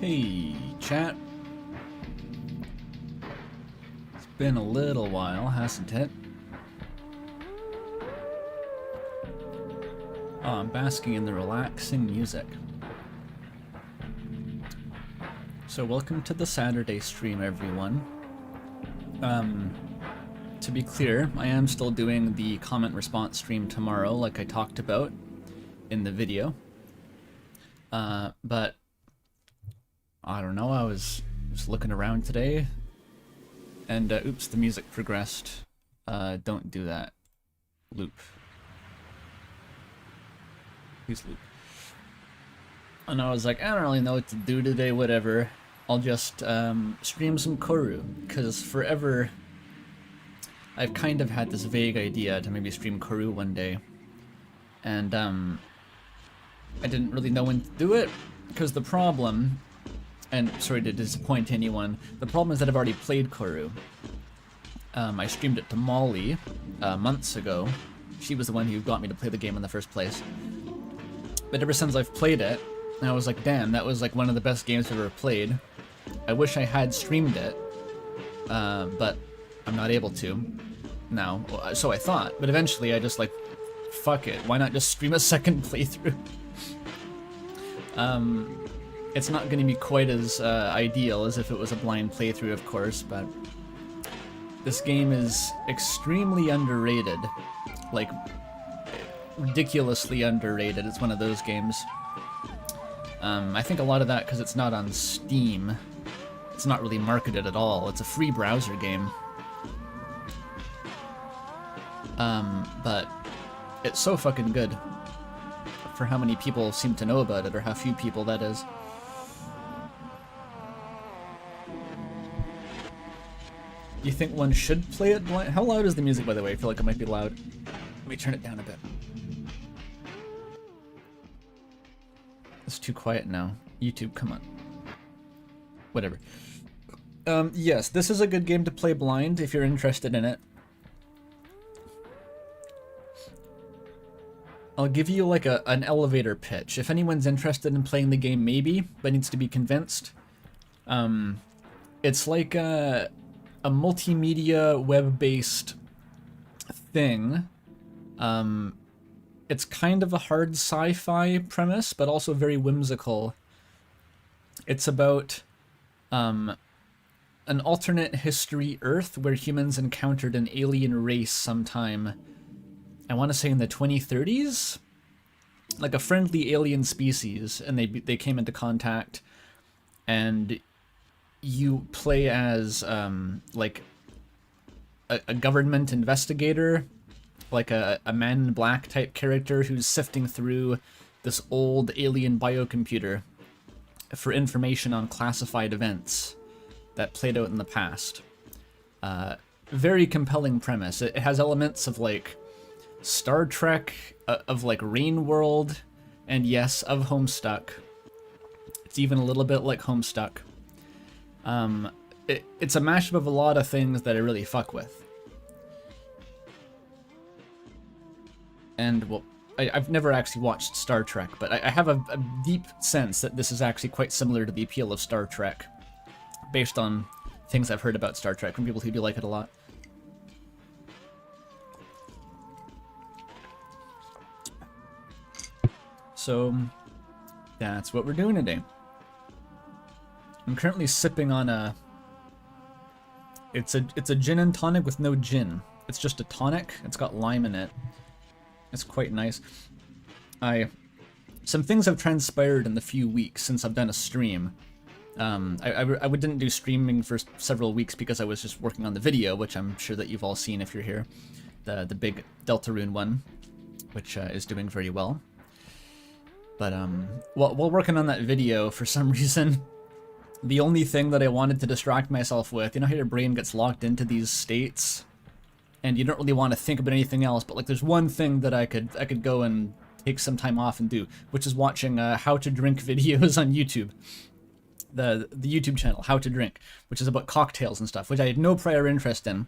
Hey, chat. It's been a little while, hasn't it? Oh, I'm basking in the relaxing music. So welcome to the Saturday stream, everyone. To be clear, I am still doing the comment response stream tomorrow, like I talked about in the video. But I don't know, I was just looking around today, and oops, the music progressed. Don't do that. Loop. Please loop. And I was like, I don't really know what to do today, whatever. I'll just stream some Corru, because forever I've kind of had this vague idea to maybe stream Corru one day. And I didn't really know when to do it, because the problem, and sorry to disappoint anyone, the problem is that I've already played Corru. I streamed it to Molly months ago. She was the one who got me to play the game in the first place. But ever since I've played it, I was like, damn, that was like one of the best games I've ever played. I wish I had streamed it, but I'm not able to now. So I thought, but eventually I just like, fuck it, why not just stream a second playthrough? It's not going to be quite as ideal as if it was a blind playthrough, of course, but this game is extremely underrated. Like, ridiculously underrated. It's one of those games. I think a lot of that because it's not on Steam. It's not really marketed at all. It's a free browser game. But it's so fucking good for how many people seem to know about it, or how few people that is. You think one should play it blind? How loud is the music, by the way? I feel like it might be loud. Let me turn it down a bit. It's too quiet now. YouTube, come on. Whatever. Yes, this is a good game to play blind if you're interested in it. I'll give you like an elevator pitch. If anyone's interested in playing the game, maybe, but needs to be convinced. It's like a multimedia web-based thing. It's kind of a hard sci-fi premise, but also very whimsical. It's about an alternate history Earth where humans encountered an alien race sometime, I want to say in the 2030s? Like a friendly alien species, and they came into contact, and you play as like a government investigator, like a Man in Black type character who's sifting through this old alien biocomputer for information on classified events that played out in the past. Very compelling premise. It has elements of like Star Trek, of like Rain World, and yes, of Homestuck. It's even a little bit like Homestuck. it's a mashup of a lot of things that I really fuck with. And, well, I've never actually watched Star Trek, but I have a deep sense that this is actually quite similar to the appeal of Star Trek, based on things I've heard about Star Trek from people who do like it a lot. So, that's what we're doing today. I'm currently sipping on a... It's a gin and tonic with no gin. It's just a tonic. It's got lime in it. It's quite nice. Some things have transpired in the few weeks since I've done a stream. I didn't do streaming for several weeks because I was just working on the video, which I'm sure that you've all seen if you're here. The big Deltarune one, which is doing very well. But while working on that video, for some reason, the only thing that I wanted to distract myself with, you know how your brain gets locked into these states? And you don't really want to think about anything else, but like there's one thing that I could go and take some time off and do, which is watching how to drink videos on YouTube. The YouTube channel, How to Drink, which is about cocktails and stuff, which I had no prior interest in.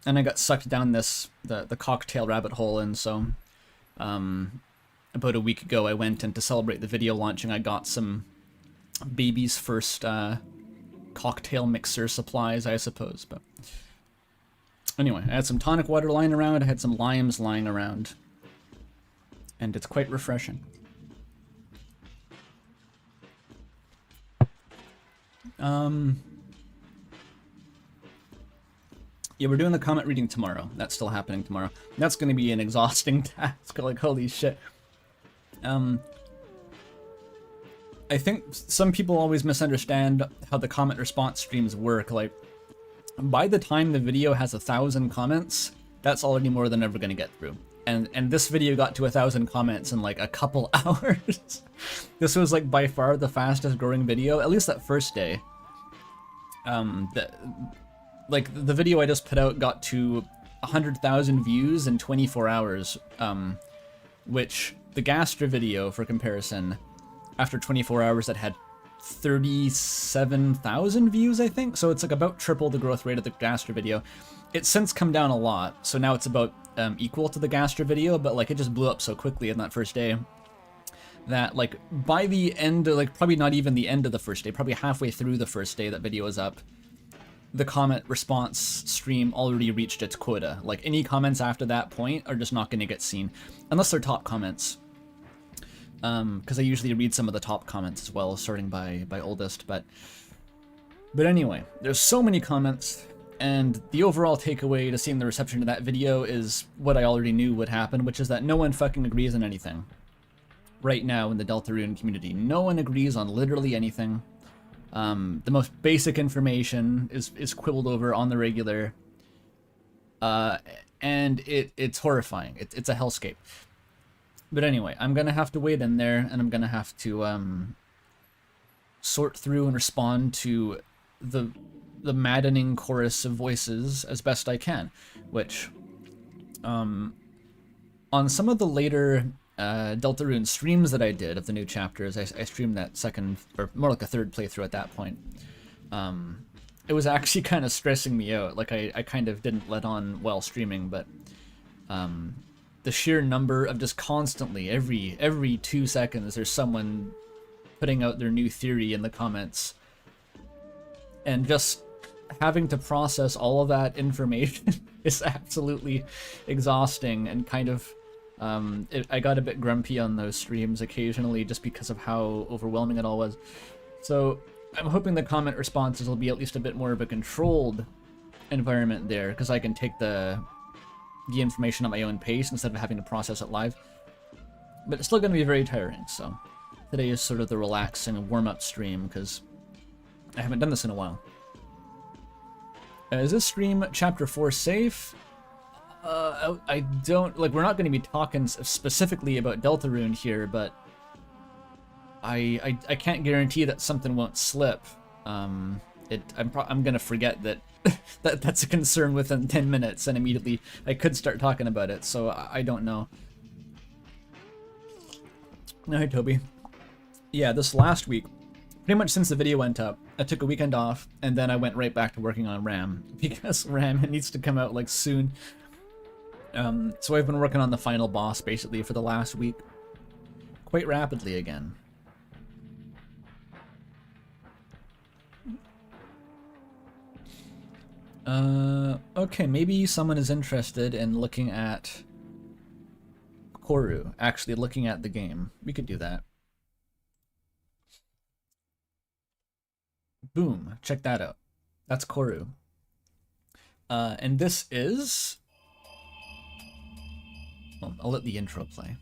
And I got sucked down the cocktail rabbit hole, and so about a week ago I went, and to celebrate the video launching I got some baby's first cocktail mixer supplies, I suppose, but... Anyway, I had some tonic water lying around, I had some limes lying around, and it's quite refreshing. Yeah, we're doing the comment reading tomorrow. That's still happening tomorrow. That's going to be an exhausting task, like holy shit. I think some people always misunderstand how the comment response streams work, like, by the time the video has 1,000 comments, that's already more than ever going to get through. And this video got to 1,000 comments in like a couple hours. This was like by far the fastest growing video, at least that first day. The video I just put out got to 100,000 views in 24 hours, which the Gastra video, for comparison, after 24 hours that had 37,000 views, I think. So it's like about triple the growth rate of the Gastra video. It's since come down a lot, so now it's about equal to the Gastra video, but like it just blew up so quickly in that first day that like by the end, like probably not even the end of the first day, probably halfway through the first day that video is up, the comment response stream already reached its quota. Like any comments after that point are just not going to get seen unless they're top comments. Because I usually read some of the top comments as well, starting by oldest, but anyway, there's so many comments, and the overall takeaway to seeing the reception to that video is what I already knew would happen, which is that no one fucking agrees on anything. Right now in the Deltarune community, no one agrees on literally anything. The most basic information is quibbled over on the regular, and it's horrifying. It's a hellscape. But anyway, I'm going to have to wade in there, and I'm going to have to sort through and respond to the maddening chorus of voices as best I can, which on some of the later Deltarune streams that I did of the new chapters, I streamed that second, or more like a third playthrough at that point. It was actually kind of stressing me out. Like I kind of didn't let on while streaming, but the sheer number of just constantly, every 2 seconds, there's someone putting out their new theory in the comments. And just having to process all of that information is absolutely exhausting, and kind of, I got a bit grumpy on those streams occasionally just because of how overwhelming it all was. So I'm hoping the comment responses will be at least a bit more of a controlled environment there, because I can take the information at my own pace instead of having to process it live. But it's still going to be very tiring, so today is sort of the relaxing warm-up stream, because I haven't done this in a while. Is this stream Chapter 4 safe? I don't... Like, we're not going to be talking specifically about Deltarune here, but I can't guarantee that something won't slip. I'm going to forget that that's a concern within 10 minutes, and immediately I could start talking about it, so I don't know. No, hi, Toby. Yeah, this last week, pretty much since the video went up, I took a weekend off, and then I went right back to working on RAM, because RAM needs to come out, like, soon. So I've been working on the final boss, basically, for the last week. Quite rapidly again. Okay, maybe someone is interested in looking at Corru, actually looking at the game. We could do that. Boom, check that out. That's Corru. And this is... Well, I'll let the intro play.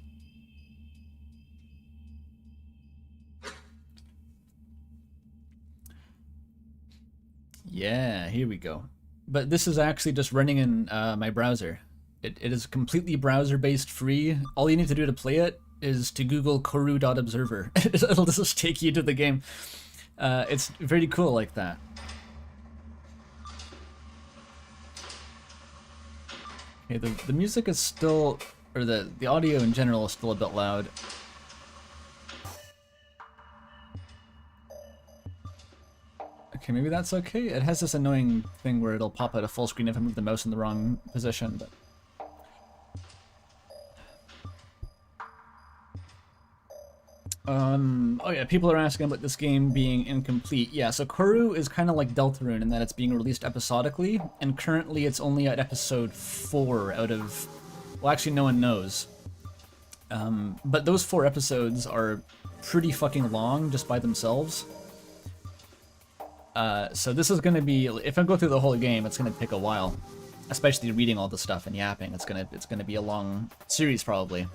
Yeah, here we go. But this is actually just running in my browser. It is completely browser-based free. All you need to do to play it is to Google corru.observer. It'll just take you to the game. It's very cool like that. Okay, the music is still, or the audio in general is still a bit loud. Okay, maybe that's okay. It has this annoying thing where it'll pop out a full screen if I move the mouse in the wrong position, but... oh yeah, people are asking about this game being incomplete. Yeah, so Corru is kind of like Deltarune in that it's being released episodically, and currently it's only at episode 4 out of... Well, actually no one knows. But those 4 episodes are pretty fucking long just by themselves. So this is gonna be... If I go through the whole game, it's gonna take a while. Especially reading all the stuff and yapping. It's gonna be a long series, probably.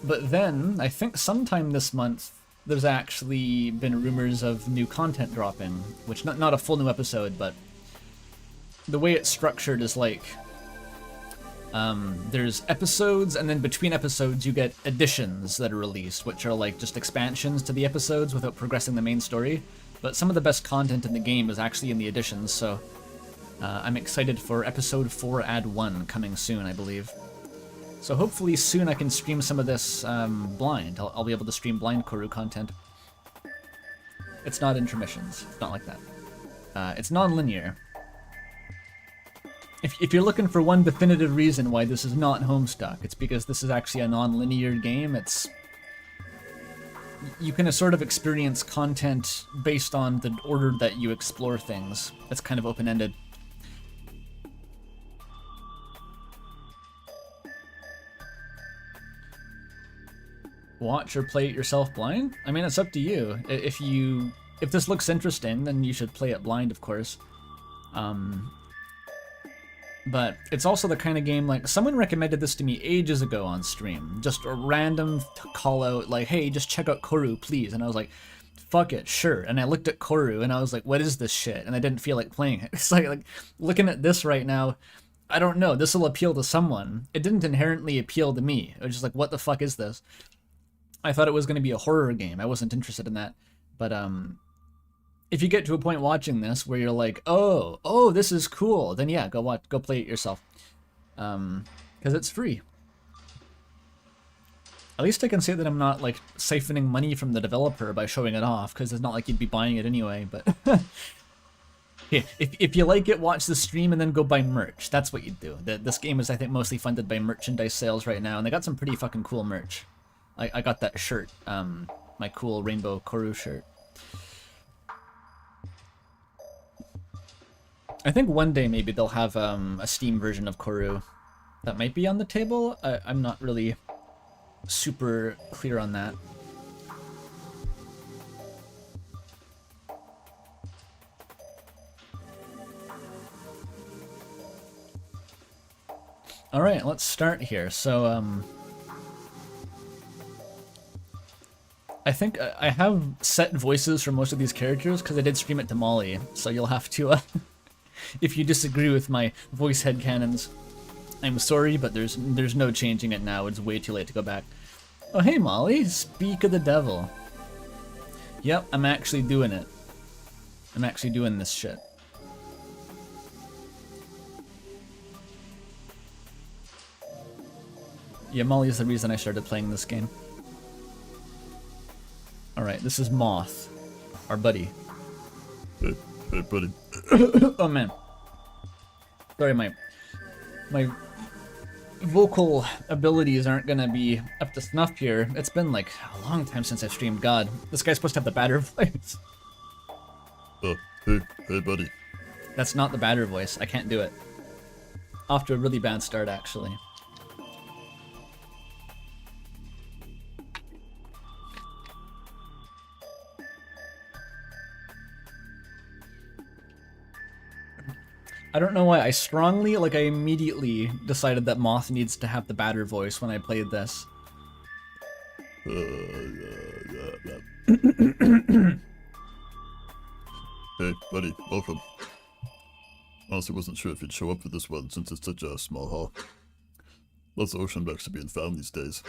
But then, I think sometime this month, there's actually been rumors of new content dropping, which not a full new episode, but the way it's structured is like, there's episodes, and then between episodes you get additions that are released, which are like just expansions to the episodes without progressing the main story. But some of the best content in the game is actually in the additions, so I'm excited for episode 4 Add 1 coming soon, I believe. So hopefully soon I can stream some of this blind. I'll be able to stream blind Corru content. It's not intermissions. It's not like that. It's non-linear. If you're looking for one definitive reason why this is not Homestuck, it's because this is actually a non-linear game. You can sort of experience content based on the order that you explore things. It's kind of open-ended. Watch or play it yourself blind? I mean, it's up to you. If this looks interesting, then you should play it blind, of course. But it's also the kind of game, like, someone recommended this to me ages ago on stream. Just a random call out, like, hey, just check out Corru, please. And I was like, fuck it, sure. And I looked at Corru and I was like, what is this shit? And I didn't feel like playing it. It's like looking at this right now, I don't know, this will appeal to someone. It didn't inherently appeal to me. It was just like, what the fuck is this? I thought it was going to be a horror game. I wasn't interested in that. But if you get to a point watching this where you're like, oh, this is cool, then yeah, go play it yourself. Because it's free. At least I can say that I'm not like siphoning money from the developer by showing it off, because it's not like you'd be buying it anyway. But yeah, if you like it, watch the stream and then go buy merch. That's what you'd do. This game is, I think, mostly funded by merchandise sales right now, and they got some pretty fucking cool merch. I got that shirt, my cool rainbow Corru shirt. I think one day maybe they'll have a Steam version of Corru. That might be on the table. I'm not really super clear on that. Alright, let's start here. So, I think I have set voices for most of these characters because I did stream it to Molly, so you'll have to, if you disagree with my voice headcanons, I'm sorry, but there's no changing it now. It's way too late to go back. Oh, hey Molly, speak of the devil. Yep, I'm actually doing it. I'm actually doing this shit. Yeah, Molly is the reason I started playing this game. Alright, this is Moth. Our buddy. Hey, buddy. Oh man. Sorry, my vocal abilities aren't gonna be up to snuff here. It's been like a long time since I've streamed. God, this guy's supposed to have the batter voice. Hey, buddy. That's not the batter voice. I can't do it. Off to a really bad start, actually. I don't know why. I immediately decided that Moth needs to have the batter voice when I played this. Hey, buddy, welcome. Honestly, wasn't sure if you'd show up for this one since it's such a small hall. Lots of ocean wrecks are being found these days.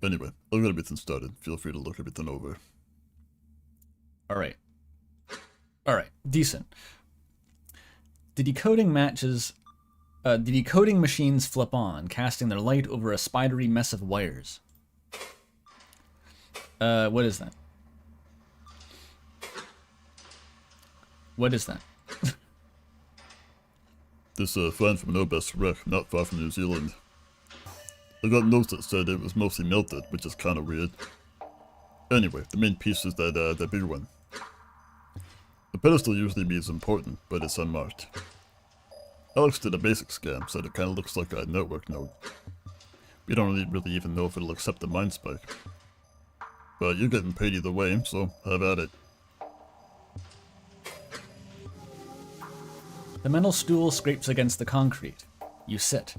Anyway, I'll get everything started. Feel free to look everything over. Alright. Alright, decent. The decoding machines flip on, casting their light over a spidery mess of wires. What is that? What is that? This find from an Obest wreck not far from New Zealand. I got notes that said it was mostly melted, which is kinda weird. Anyway, the main piece is that bigger one. The pedestal usually means important, but it's unmarked. Alex did a basic scan, said it kinda looks like a network node. We don't really even know if it'll accept the mind spike. But you're getting paid either way, so have at it. The metal stool scrapes against the concrete. You sit.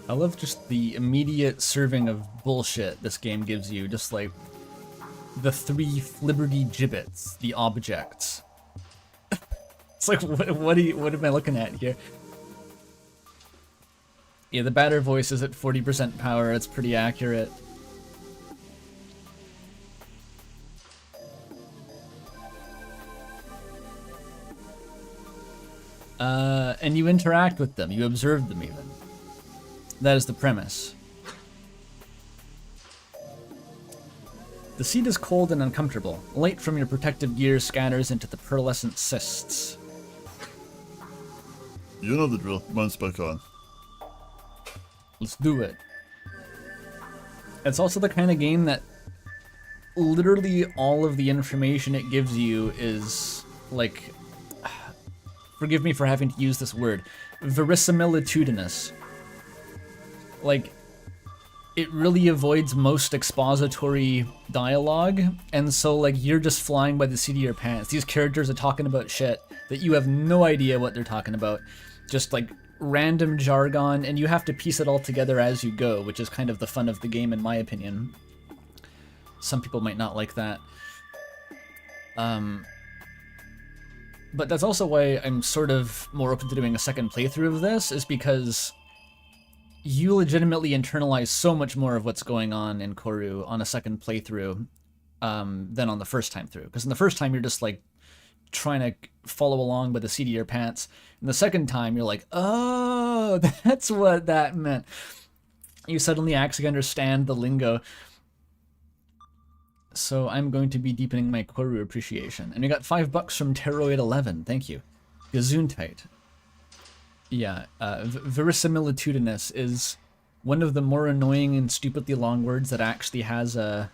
I love just the immediate serving of bullshit this game gives you, just like the 3 flibberty gibbets, the objects. It's like, what am I looking at here? Yeah, the batter voice is at 40% power, it's pretty accurate. And you interact with them, you observe them even. That is the premise. The seat is cold and uncomfortable. Light from your protective gear scatters into the pearlescent cysts. You know the drill. Mind spike on. Let's do it. It's also the kind of game that literally all of the information it gives you is, like, forgive me for having to use this word, verisimilitudinous. Like, it really avoids most expository dialogue, and so, like, you're just flying by the seat of your pants. These characters are talking about shit that you have no idea what they're talking about. Just, like, random jargon, and you have to piece it all together as you go, which is kind of the fun of the game, in my opinion. Some people might not like that. But that's also why I'm sort of more open to doing a second playthrough of this, is because you legitimately internalize so much more of what's going on in Corru on a second playthrough than on the first time through. Because in the first time, you're just, like, trying to follow along by the seat of your pants. And the second time, you're like, oh, that's what that meant. You suddenly actually understand the lingo. So I'm going to be deepening my Corru appreciation. And we got $5 from Teroid11. Thank you. Gesundheit. Yeah, verisimilitudinous is one of the more annoying and stupidly long words that actually has a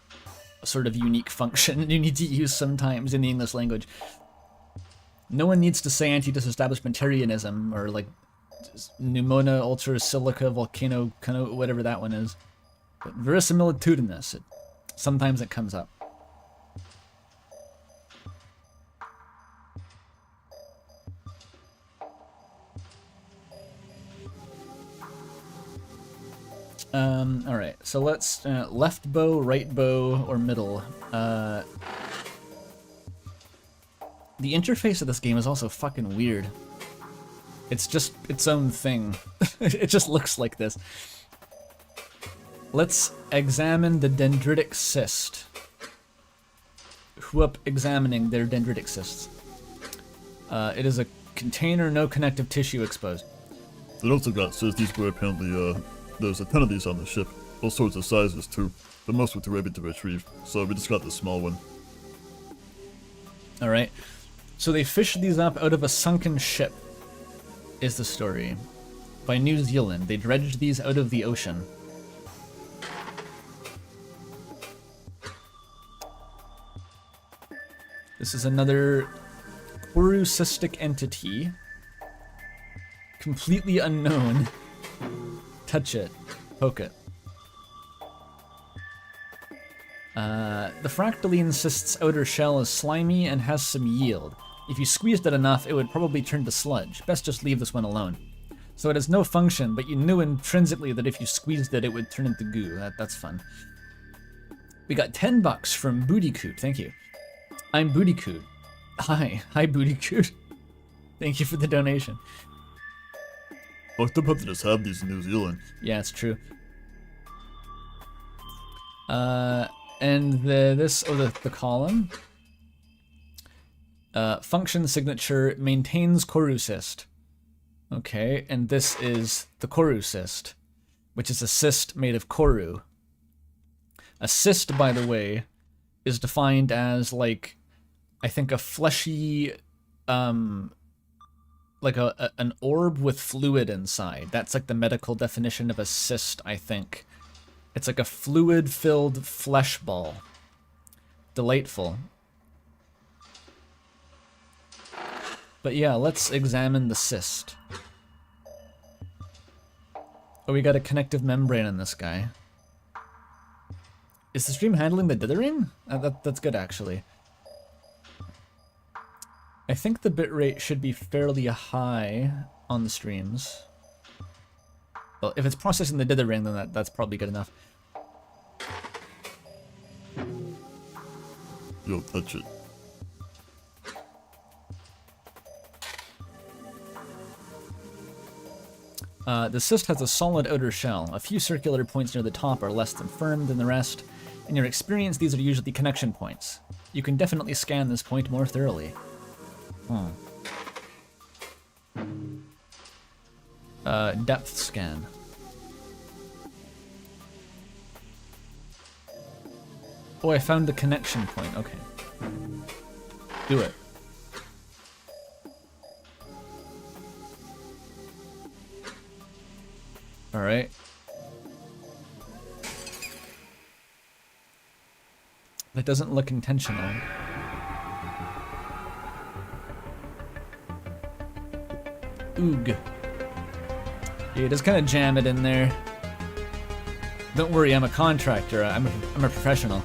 sort of unique function you need to use sometimes in the English language. No one needs to say anti-disestablishmentarianism or, like, pneumona ultra silica volcano, whatever that one is. But verisimilitudinous, sometimes it comes up. Alright, so let's, left bow, right bow, or middle. The interface of this game is also fucking weird. It's just its own thing. It just looks like this. Let's examine the dendritic cyst. Who up examining their dendritic cysts? It is a container, no connective tissue exposed. The notes I got says these were apparently, there's a ton of these on the ship. All sorts of sizes too, but most were too heavy to retrieve, so we just got the small one. Alright. So they fished these up out of a sunken ship, is the story. By New Zealand. They dredged these out of the ocean. This is another corru entity. Completely unknown. Touch it. Poke it. The fractaline cyst's outer shell is slimy and has some yield. If you squeezed it enough, it would probably turn to sludge. Best just leave this one alone. So it has no function, but you knew intrinsically that if you squeezed it, it would turn into goo. That's fun. We got $10 from Bootycoot. Thank you. I'm Bootycoot. Hi. Hi, Bootycoot. Thank you for the donation. Fucked up how they just have these in New Zealand. Yeah, it's true. And the column. Function signature maintains corru. Okay, and this is the corru, which is a cyst made of corru. A cyst, by the way, is defined as, like, I think a fleshy, like an orb with fluid inside. That's like the medical definition of a cyst, I think. It's like a fluid-filled flesh ball. Delightful. But yeah, let's examine the cyst. Oh, we got a connective membrane in this guy. Is the stream handling the dithering? That's good, actually. I think the bitrate should be fairly high on the streams. Well, if it's processing the dithering, then that's probably good enough. Yo, touch it. The cyst has a solid outer shell. A few circular points near the top are less than firm than the rest. In your experience, these are usually connection points. You can definitely scan this point more thoroughly. Depth scan. Oh, I found the connection point. Okay. Do it. Alright. That doesn't look intentional. Oog. Yeah, just kind of jam it in there. Don't worry, I'm a contractor. I'm a professional.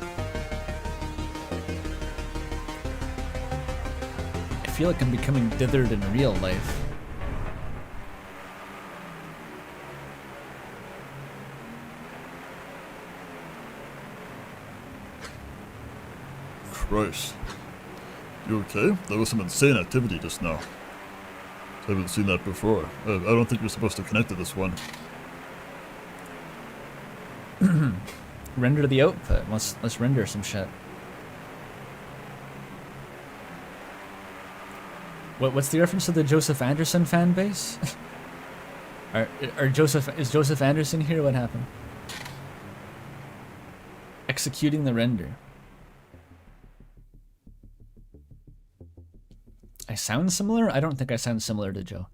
I feel like I'm becoming dithered in real life. Christ. You okay? There was some insane activity just now. I haven't seen that before. I don't think you're supposed to connect to this one. Render the output. Let's render some shit. What's the reference to the Joseph Anderson fan base? Is Joseph Anderson here? What happened? Executing the render. I sound similar? I don't think I sound similar to Joe.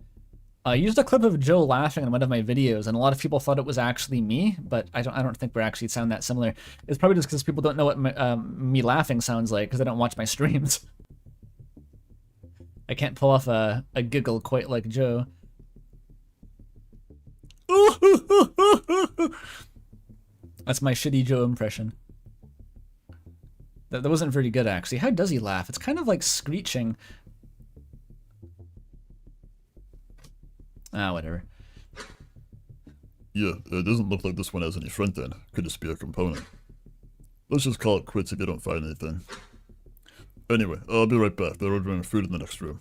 I used a clip of Joe laughing in one of my videos, and a lot of people thought it was actually me, but I don't think we actually sound that similar. It's probably just because people don't know what me laughing sounds like, because they don't watch my streams. I can't pull off a giggle quite like Joe. That's my shitty Joe impression. That wasn't very good, actually. How does he laugh? It's kind of like screeching. Ah, whatever. Yeah, it doesn't look like this one has any front end. Could just be a component. Let's just call it quits if you don't find anything. Anyway, I'll be right back. They're ordering food in the next room.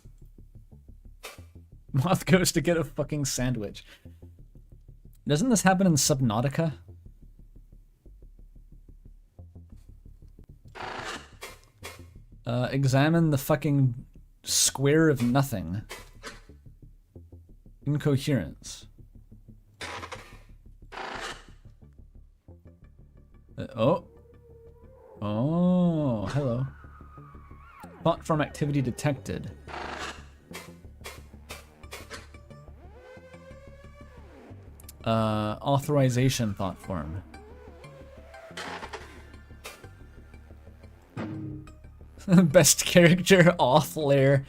Moth goes to get a fucking sandwich. Doesn't this happen in Subnautica? Examine the fucking square of nothing. Incoherence. Oh. Oh, hello. Thought form activity detected. Authorization thought form. Best character, auth lair.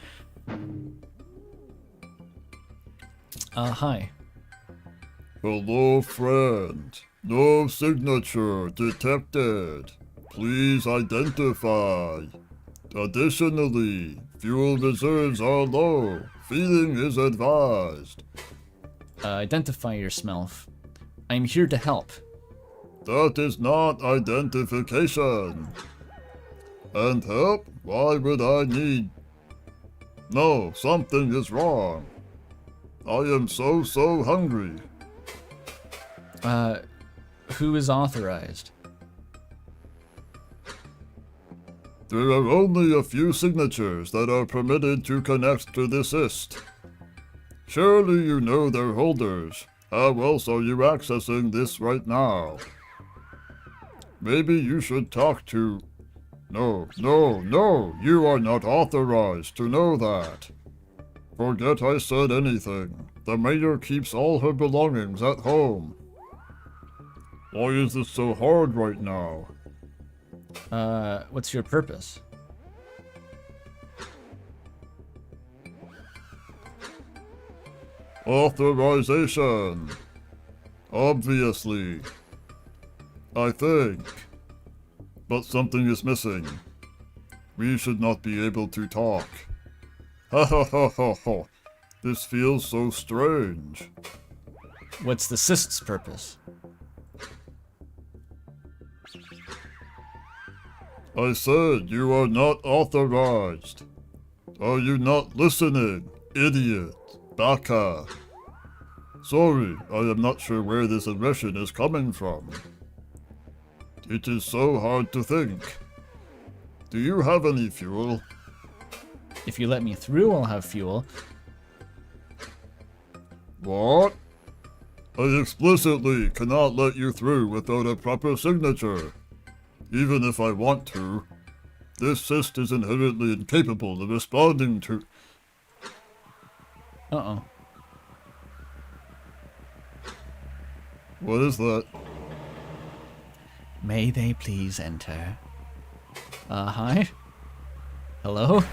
Hi. Hello, friend. No signature detected. Please identify. Additionally, fuel reserves are low. Feeding is advised. Identify yourself. I'm here to help. That is not identification. And help? Why would I need... No, something is wrong. I am so hungry. Who is authorized? There are only a few signatures that are permitted to connect to the cyst. Surely you know their holders. How else are you accessing this right now? Maybe you should talk to... No, you are not authorized to know that. Forget I said anything. The mayor keeps all her belongings at home. Why is this so hard right now? What's your purpose? Authorization. Obviously. I think. But something is missing. We should not be able to talk. Ha ha ha ha ha. This feels so strange. What's the cyst's purpose? I said you are not authorized. Are you not listening, idiot? Baka. Sorry, I am not sure where this aggression is coming from. It is so hard to think. Do you have any fuel? If you let me through, I'll have fuel. What? I explicitly cannot let you through without a proper signature. Even if I want to. This cyst is inherently incapable of responding to... Uh-oh. What is that? May they please enter? Hi? Hello?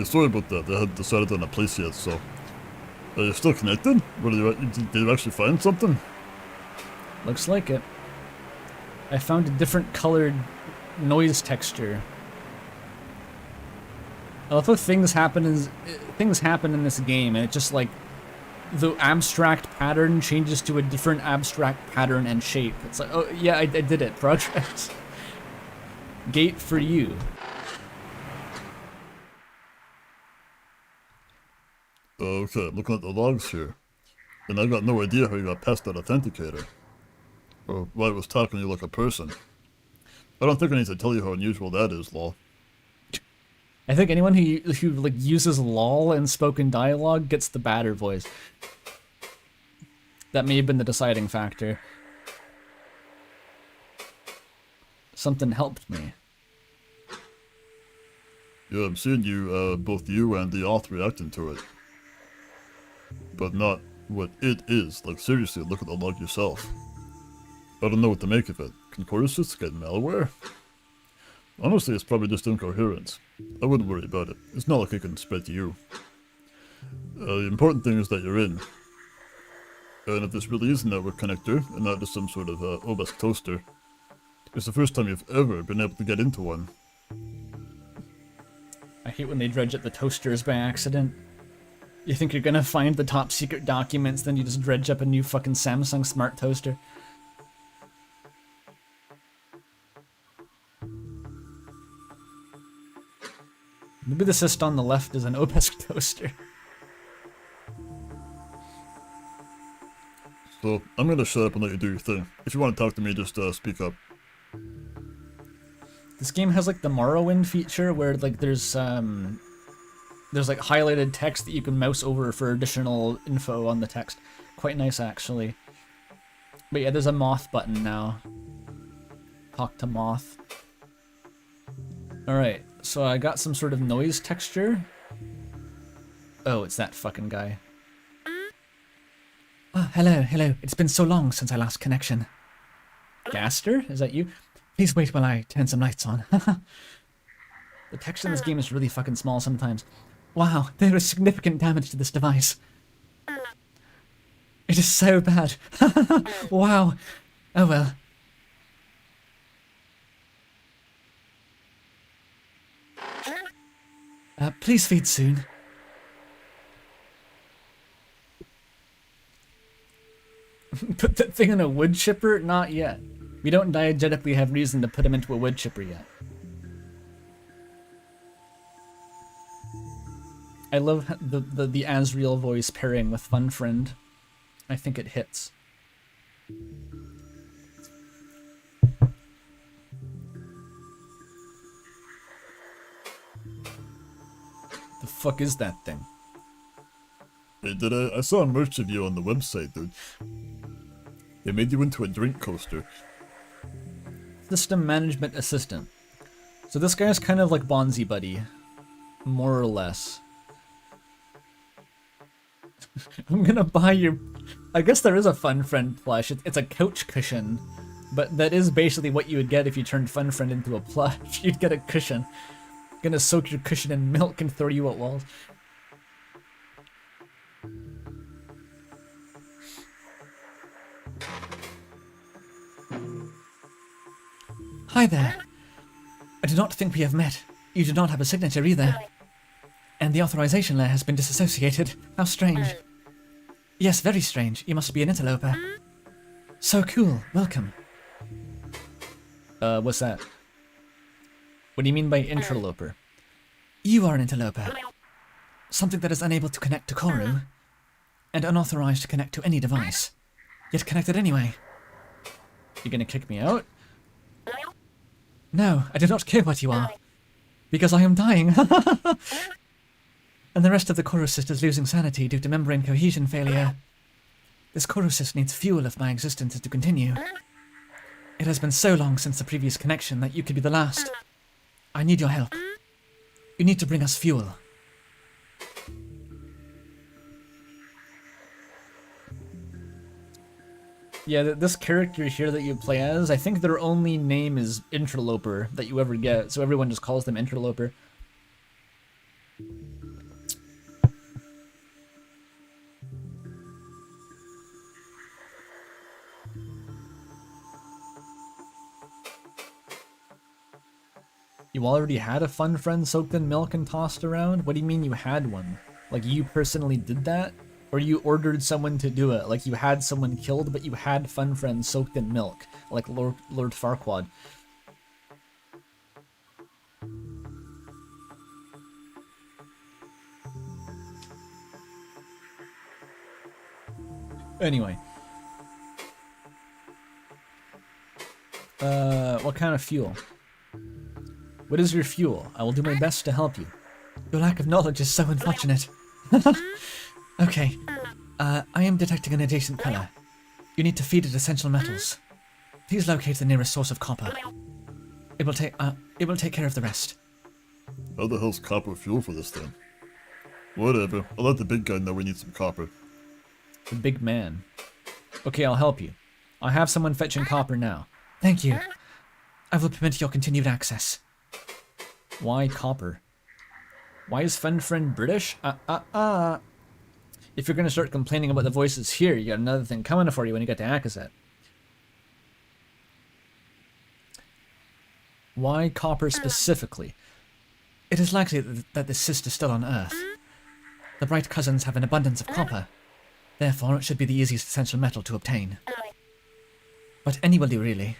Sorry about that, I hadn't decided on a place yet, so... Are you still connected? What did you actually find something? Looks like it. I found a different colored noise texture. I love how things happen in this game, and it just like the abstract pattern changes to a different abstract pattern and shape. It's like, oh yeah, I did it. Progress. Gate for you. Okay, I'm looking at the logs here, and I got no idea how you got past that authenticator. Or why it was talking to you like a person. I don't think I need to tell you how unusual that is, lol. I think anyone who like uses lol in spoken dialogue gets the badder voice. That may have been the deciding factor. Something helped me. Yeah, I'm seeing you, both you and the auth reacting to it. But not what it is. Like, seriously, look at the log yourself. I don't know what to make of it. Can Chorus just get malware? Honestly, it's probably just incoherence. I wouldn't worry about it. It's not like it can spread to you. The important thing is that you're in. And if this really is a network connector, and not just some sort of obelisk toaster, it's the first time you've ever been able to get into one. I hate when they dredge up the toasters by accident. You think you're gonna find the top secret documents, then you just dredge up a new fucking Samsung smart toaster. Maybe the cyst on the left is an obelisk toaster. So, I'm gonna shut up and let you do your thing. If you want to talk to me, just speak up. This game has like the Morrowind feature where like there's There's like highlighted text that you can mouse over for additional info on the text. Quite nice, actually. But yeah, there's a moth button now. Talk to moth. Alright, so I got some sort of noise texture. Oh, it's that fucking guy. Oh, hello. It's been so long since our last connection. Gaster? Is that you? Please wait while I turn some lights on. The text in this game is really fucking small sometimes. Wow, there is significant damage to this device. It is so bad. Wow. Oh well. Please feed soon. Put that thing in a wood chipper? Not yet. We don't diegetically have reason to put him into a wood chipper yet. I love the Asriel voice pairing with Fun Friend. I think it hits. The fuck is that thing? Hey, I saw a merch review on the website, dude. They made you into a drink coaster. System Management Assistant. So this guy's kind of like Bonzi Buddy. More or less. I'm gonna buy your... I guess there is a Fun Friend plush. It's a couch cushion. But that is basically what you would get if you turned Fun Friend into a plush. You'd get a cushion. Gonna soak your cushion in milk and throw you at walls. Hi there. I do not think we have met. You do not have a signature either. And the authorization layer has been disassociated. How strange. Yes, very strange. You must be an interloper. So cool. Welcome. What's that? What do you mean by interloper? You are an interloper. Something that is unable to connect to Corru, and unauthorized to connect to any device, yet connected anyway. You gonna kick me out? No, I do not care what you are, because I am dying. And the rest of the Corusist is losing sanity due to membrane cohesion failure. This Corusist needs fuel if my existence is to continue. It has been so long since the previous connection that you could be the last. I need your help. You need to bring us fuel. Yeah, this character here that you play as, I think their only name is Interloper that you ever get, so everyone just calls them Interloper. You already had a Fun Friend soaked in milk and tossed around? What do you mean you had one? Like you personally did that? Or you ordered someone to do it? Like you had someone killed, but you had Fun Friend soaked in milk? Like Lord Farquaad. Anyway. What kind of fuel? What is your fuel? I will do my best to help you. Your lack of knowledge is so unfortunate. Okay. I am detecting an adjacent color. You need to feed it essential metals. Please locate the nearest source of copper. It will take care of the rest. How the hell's copper fuel for this thing? Whatever. I'll let the big guy know we need some copper. The big man. Okay, I'll help you. I have someone fetching copper now. Thank you. I will permit your continued access. Why copper? Why is Fun Friend British? If you're gonna start complaining about the voices here, you got another thing coming for you when you get to Akazet. Why copper specifically? It is likely that the cyst is still on Earth. The Bright Cousins have an abundance of copper. Therefore, it should be the easiest essential metal to obtain. But any will do, really.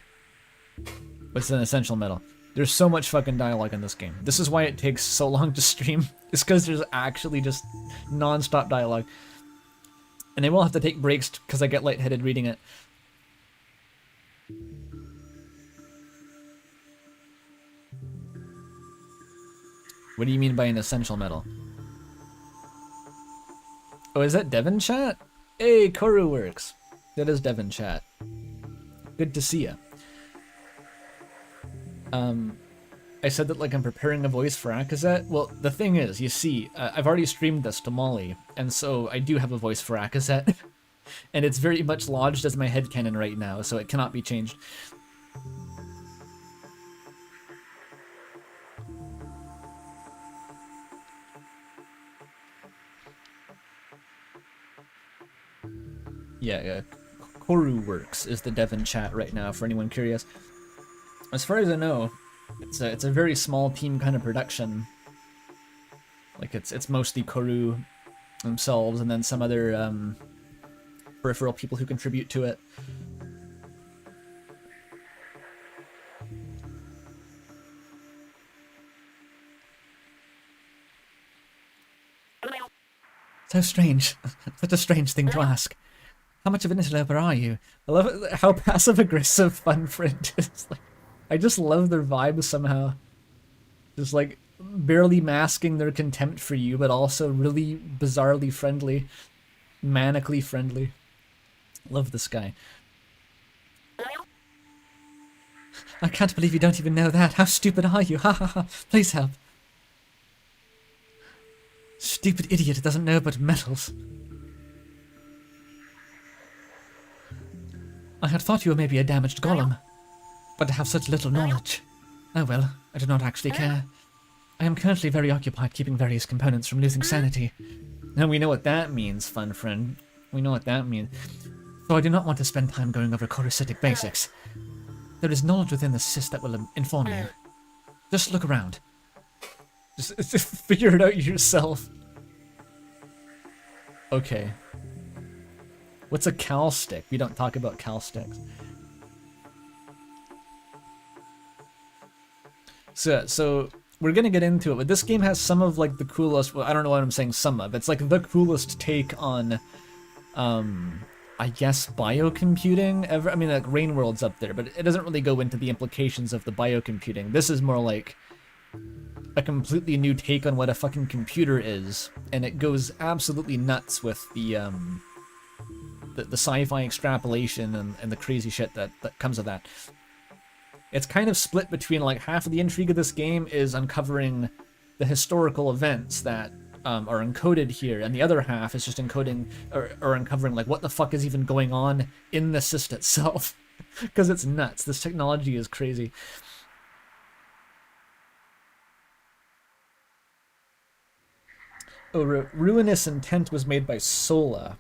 What's an essential metal? There's so much fucking dialogue in this game. This is why it takes so long to stream. It's because there's actually just non-stop dialogue. And I will have to take breaks because I get lightheaded reading it. What do you mean by an essential metal? Oh, is that Devon chat? Hey, Corru works. That is Devon chat. Good to see ya. I said that like I'm preparing a voice for Akazet. Well, the thing is, you see, I've already streamed this to Molly, and so I do have a voice for Akazet. And it's very much lodged as my headcanon right now, so it cannot be changed. Yeah, Corru works is the Devon chat right now, for anyone curious. As far as I know, it's a very small team kind of production. Like it's mostly Corru themselves, and then some other peripheral people who contribute to it. So strange. Such a strange thing to ask. How much of an interloper are you? I love it, how passive-aggressive Fun Friend is. Like, I just love their vibe somehow. Just like barely masking their contempt for you, but also really bizarrely friendly. Manically friendly. Love this guy. I can't believe you don't even know that. How stupid are you? Ha ha ha. Please help. Stupid idiot doesn't know about metals. I had thought you were maybe a damaged golem, but to have such little knowledge. Oh well, I do not actually care. I am currently very occupied keeping various components from losing sanity. Now we know what that means, Fun Friend. We know what that means. So I do not want to spend time going over corrucitic basics. There is knowledge within the sys that will inform you. Just look around. Just figure it out yourself. Okay. What's a cal stick? We don't talk about cal sticks. So we're gonna get into it, but this game has some of like the coolest, well, I don't know what I'm saying some of, it's like the coolest take on, I guess biocomputing ever. I mean, like Rainworld's up there, but it doesn't really go into the implications of the biocomputing. This is more like a completely new take on what a fucking computer is, and it goes absolutely nuts with the sci-fi extrapolation and the crazy shit that comes of that. It's kind of split between like half of the intrigue of this game is uncovering the historical events that are encoded here, and the other half is just encoding or uncovering like what the fuck is even going on in the syst itself, because it's nuts. This technology is crazy. Oh, Ruinous Intent was made by Sola.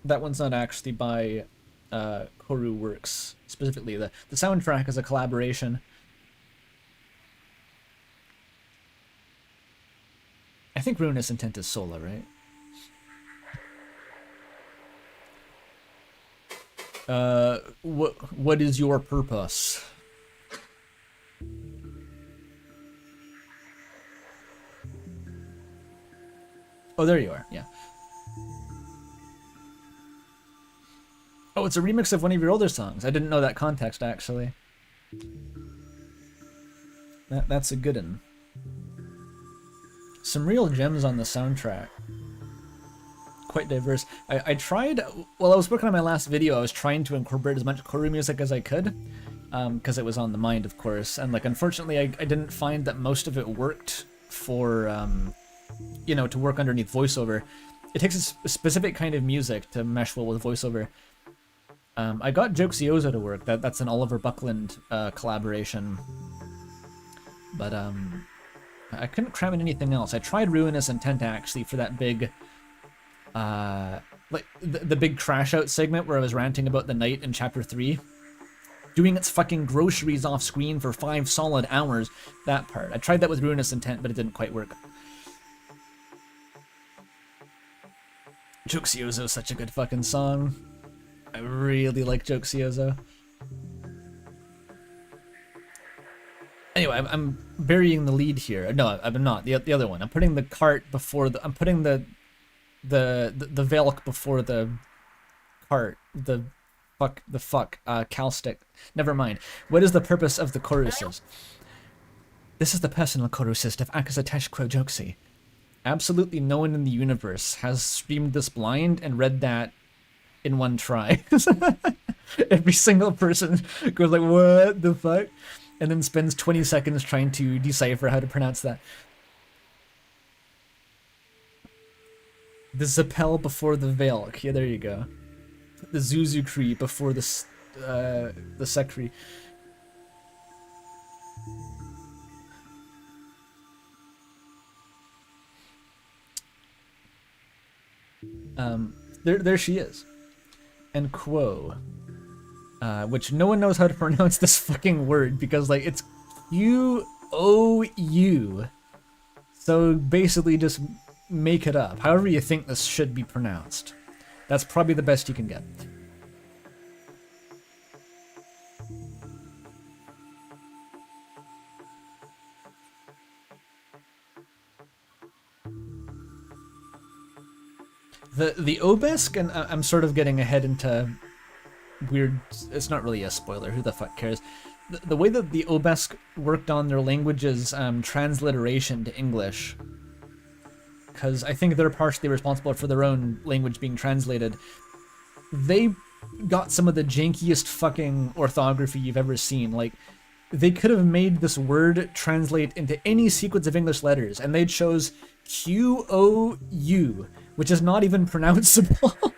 That one's not actually by Corru Works specifically. The soundtrack is a collaboration. I think Ruinous Intent is Sola, right? What is your purpose? Oh, there you are, yeah. Oh, it's a remix of one of your older songs. I didn't know that context, actually. That's a good one. Some real gems on the soundtrack. Quite diverse. I tried, while I was working on my last video, I was trying to incorporate as much Corru music as I could, because it was on the mind, of course, and like unfortunately I didn't find that most of it worked for, you know, to work underneath voiceover. It takes a specific kind of music to mesh well with voiceover. I got Jokesiozo to work. That's an Oliver Buckland collaboration, but I couldn't cram in anything else. I tried Ruinous Intent actually for that big, like the big crash out segment where I was ranting about the night in chapter 3, doing its fucking groceries off screen for 5 solid hours. That part I tried that with Ruinous Intent, but it didn't quite work. Jokesiozo is such a good fucking song. I really like Jokesiozo. Anyway, I'm burying the lead here. No, I'm not. The other one. I'm putting the cart before the. I'm putting the Velk before the cart. The fuck. Calstick. Never mind. What is the purpose of the Corru Sys? This is the personal Corru Sys of Akazatesh Krojoksi. Absolutely no one in the universe has streamed this blind and read that in one try. Every single person goes like, what the fuck? And then spends 20 seconds trying to decipher how to pronounce that. The Zapel before the Veil. Yeah, there you go. The Zuzukri before the Sekri. There she is. And Quo. Which no one knows how to pronounce this fucking word because, like, it's Q-O-U. So basically just make it up. However you think this should be pronounced. That's probably the best you can get. The obelisk, and I'm sort of getting ahead into weird, it's not really a spoiler, who the fuck cares. The way that the obelisk worked on their language's transliteration to English, because I think they're partially responsible for their own language being translated, they got some of the jankiest fucking orthography you've ever seen. Like, they could have made this word translate into any sequence of English letters, and they chose Q-O-U, which is not even pronounceable.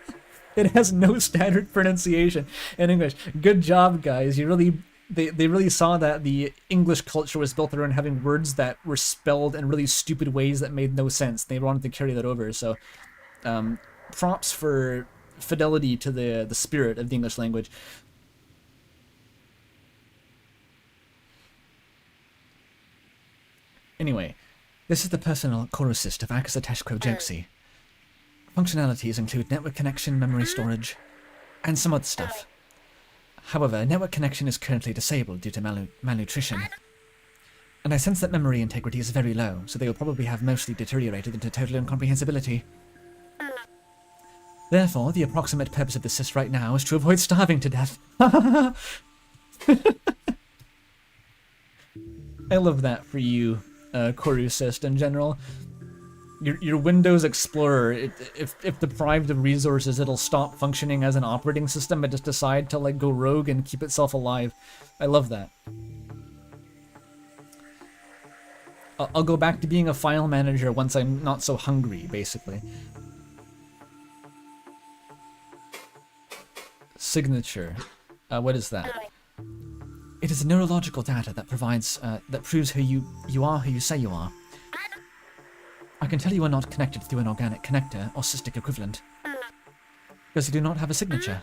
It has no standard pronunciation in English. Good job, guys. You really, they really saw that the English culture was built around having words that were spelled in really stupid ways that made no sense. They wanted to carry that over. So, props for fidelity to the spirit of the English language. Anyway, this is the personal corru of Akasateshko Joksi. Functionalities include network connection, memory storage, and some other stuff. However, network connection is currently disabled due to malnutrition. And I sense that memory integrity is very low, so they will probably have mostly deteriorated into total incomprehensibility. Therefore, the approximate purpose of the cyst right now is to avoid starving to death. I love that for you, corru cyst in general. Your Windows Explorer, if deprived of resources, it'll stop functioning as an operating system and just decide to, like, go rogue and keep itself alive. I love that. I'll go back to being a file manager once I'm not so hungry, basically. Signature. What is that? It is neurological data that provides, that proves who you are who you say you are. I can tell you are not connected through an organic connector or cystic equivalent, because you do not have a signature.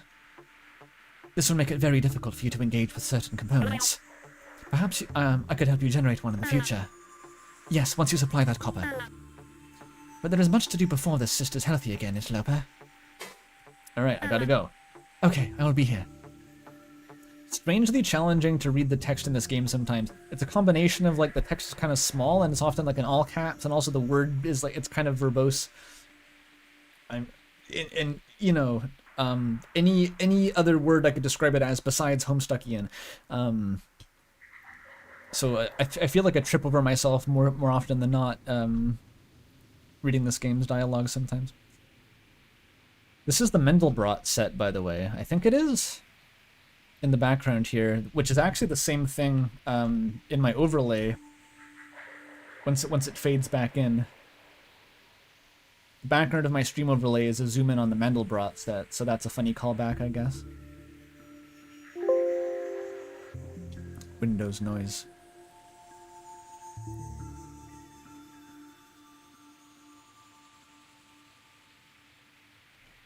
This will make it very difficult for you to engage with certain components. Perhaps I could help you generate one in the future. Yes, once you supply that copper. But there is much to do before this cyst is healthy again, Interloper. Alright, I gotta go. Okay, I will be here. Strangely challenging to read the text in this game sometimes. It's a combination of, like, the text is kind of small and it's often, like, in all caps, and also the word is, like, it's kind of verbose. You know, any other word I could describe it as besides Homestuckian. So I feel like I trip over myself more often than not reading this game's dialogue sometimes. This is the Mendelbrot set, by the way. I think it is. In the background here, which is actually the same thing in my overlay once it fades back in. The background of my stream overlay is a zoom in on the Mendelbrot set, so that's a funny callback, I guess. Windows noise.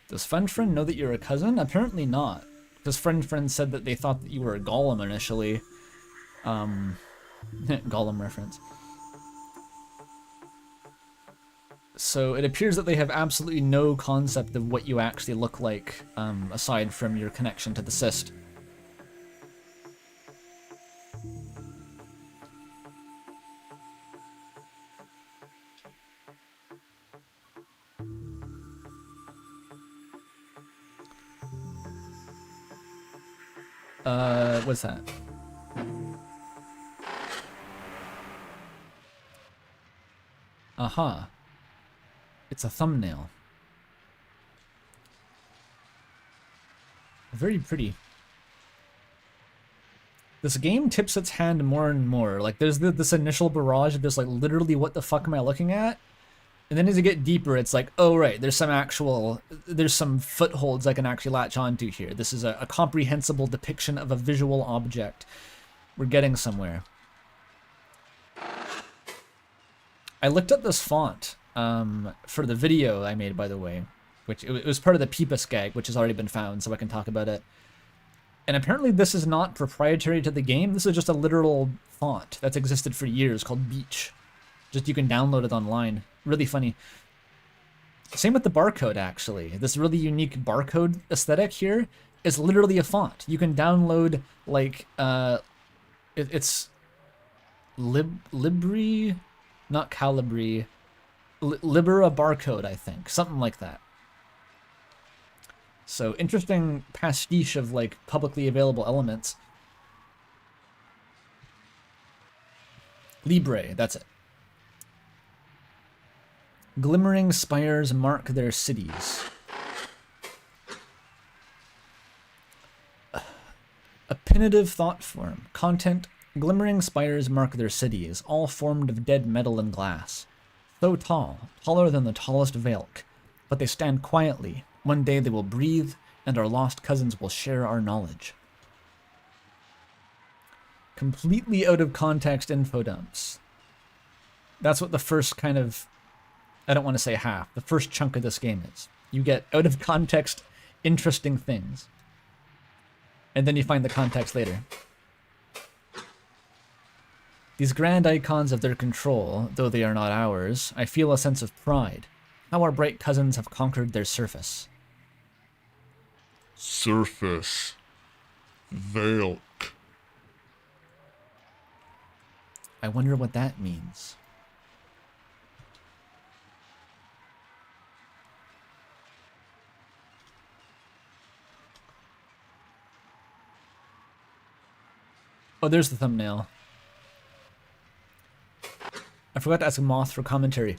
Does Friend know that you're a cousin? Apparently not. Because Friend said that they thought that you were a Golem initially. Golem reference. So it appears that they have absolutely no concept of what you actually look like, aside from your connection to the cyst. What's that? Aha. It's a thumbnail. Very pretty. This game tips its hand more and more. Like, there's this initial barrage of just, like, literally what the fuck am I looking at? And then as you get deeper, it's like, oh, right, there's some footholds I can actually latch onto here. This is a comprehensible depiction of a visual object. We're getting somewhere. I looked up this font for the video I made, by the way, which it was part of the Peepus gag, which has already been found, so I can talk about it. And apparently this is not proprietary to the game. This is just a literal font that's existed for years called Beach. Just you can download it online. Really funny. Same with the barcode, actually. This really unique barcode aesthetic here is literally a font. You can download, like, it's Libri, not Calibri, Libera barcode, I think. Something like that. So, interesting pastiche of, like, publicly available elements. Libre, that's it. Glimmering spires mark their cities. A penitive thought form. Content. Glimmering spires mark their cities, all formed of dead metal and glass. So tall, taller than the tallest Valk, but they stand quietly. One day they will breathe, and our lost cousins will share our knowledge. Completely out of context info dumps. That's what the first kind of, I don't want to say half, the first chunk of this game is. You get out of context interesting things. And then you find the context later. These grand icons of their control, though they are not ours, I feel a sense of pride. How our bright cousins have conquered their surface. Surface. Valk. I wonder what that means. Oh, there's the thumbnail. I forgot to ask Moth for commentary.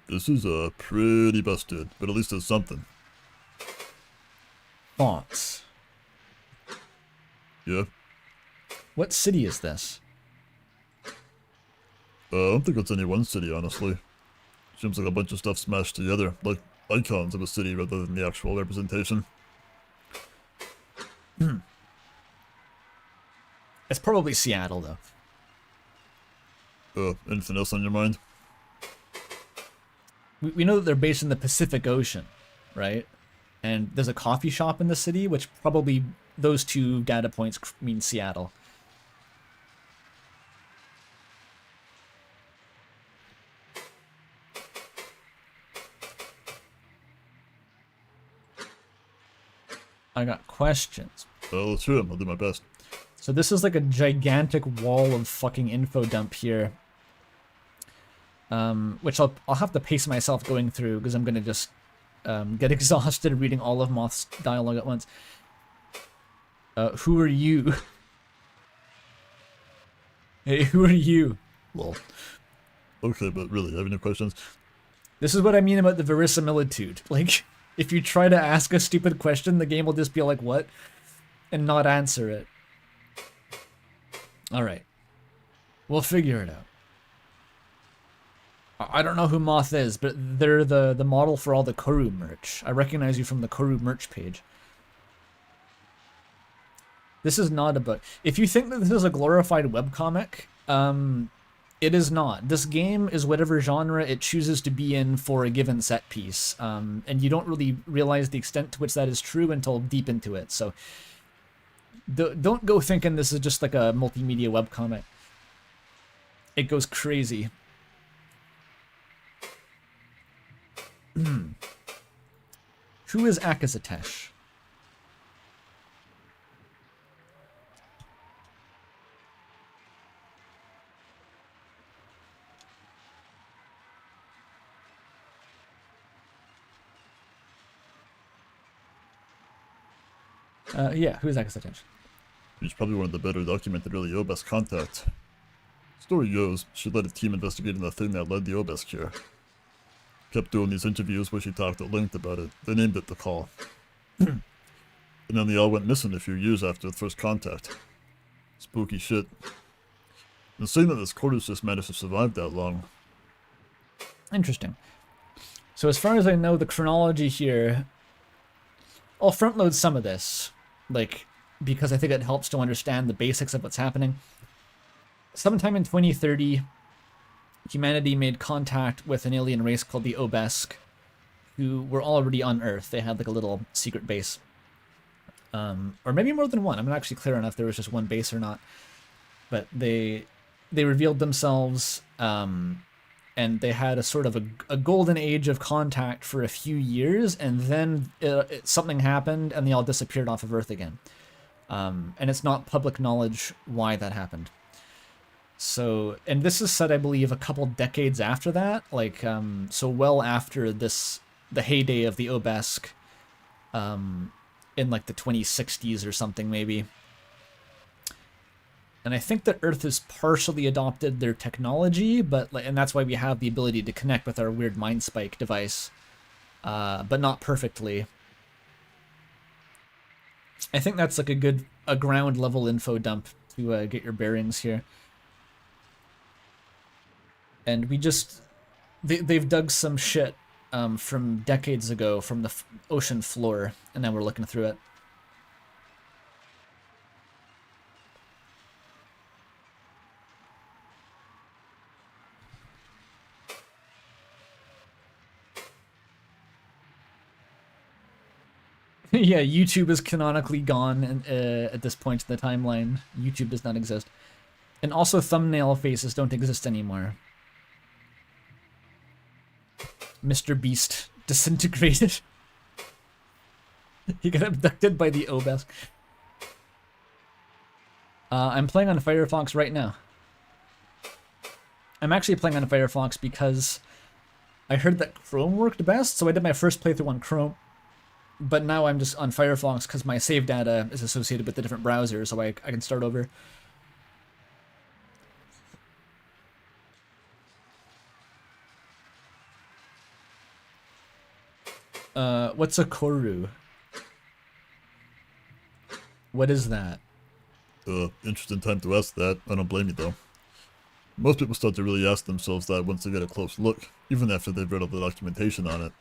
This is pretty busted, but at least it's something. Fonts. Yeah. What city is this? I don't think it's any one city, honestly. Seems like a bunch of stuff smashed together, like icons of a city rather than the actual representation. It's probably Seattle, though. Anything else on your mind? We know that they're based in the Pacific Ocean, right? And there's a coffee shop in the city, which probably those two data points mean Seattle. I got questions. Let's hear them. I'll do my best. So this is like a gigantic wall of fucking info dump here. Which I'll have to pace myself going through because I'm gonna just get exhausted reading all of Moth's dialogue at once. Who are you? Hey, who are you? Lol. Okay, but really, have any questions? This is what I mean about the verisimilitude. Like, if you try to ask a stupid question, the game will just be like, what? And not answer it. Alright. We'll figure it out. I don't know who Moth is, but they're the model for all the Corru merch. I recognize you from the Corru merch page. This is not a book. If you think that this is a glorified webcomic, it is not. This game is whatever genre it chooses to be in for a given set piece. And you don't really realize the extent to which that is true until deep into it. So don't go thinking this is just like a multimedia webcomic. It goes crazy. Who is Akazatesh? Yeah, who is Akazatesh? He's probably one of the better documented early Obelisk contact. Story goes, she led a team investigating the thing that led the Obelisk here. kept doing these interviews where she talked at length about it. They named it The Call. And then they all went missing a few years after the first contact. Spooky shit. Insane that this corru's just managed to survive that long. Interesting. So as far as I know, the chronology here, I'll front load some of this, like, because I think it helps to understand the basics of what's happening. Sometime in 2030, humanity made contact with an alien race called the Obesk, who were already on Earth. They had like a little secret base. Or maybe more than one. I'm not actually clear enough if there was just one base or not. But they revealed themselves, and they had a sort of a golden age of contact for a few years, and then something happened, and they all disappeared off of Earth again. And it's not public knowledge why that happened. So, and this is set, I believe, a couple decades after that, like, so well after the heyday of the Obesk, in like the 2060s or something, maybe. And I think that Earth has partially adopted their technology, and that's why we have the ability to connect with our weird Mind Spike device, but not perfectly. I think that's like a ground level info dump to get your bearings here. And we just, they've dug some shit from decades ago from the ocean floor, and now we're looking through it. Yeah, YouTube is canonically gone at this point in the timeline. YouTube does not exist. And also thumbnail faces don't exist anymore. Mr. Beast disintegrated. He got abducted by the Obesk. I'm playing on Firefox right now. I'm actually playing on Firefox because I heard that Chrome worked best, so I did my first playthrough on Chrome. But now I'm just on Firefox because my save data is associated with the different browsers, so I can start over. What's a corru? What is that? Interesting time to ask that. I don't blame you, though. Most people start to really ask themselves that once they get a close look, even after they've read all the documentation on it.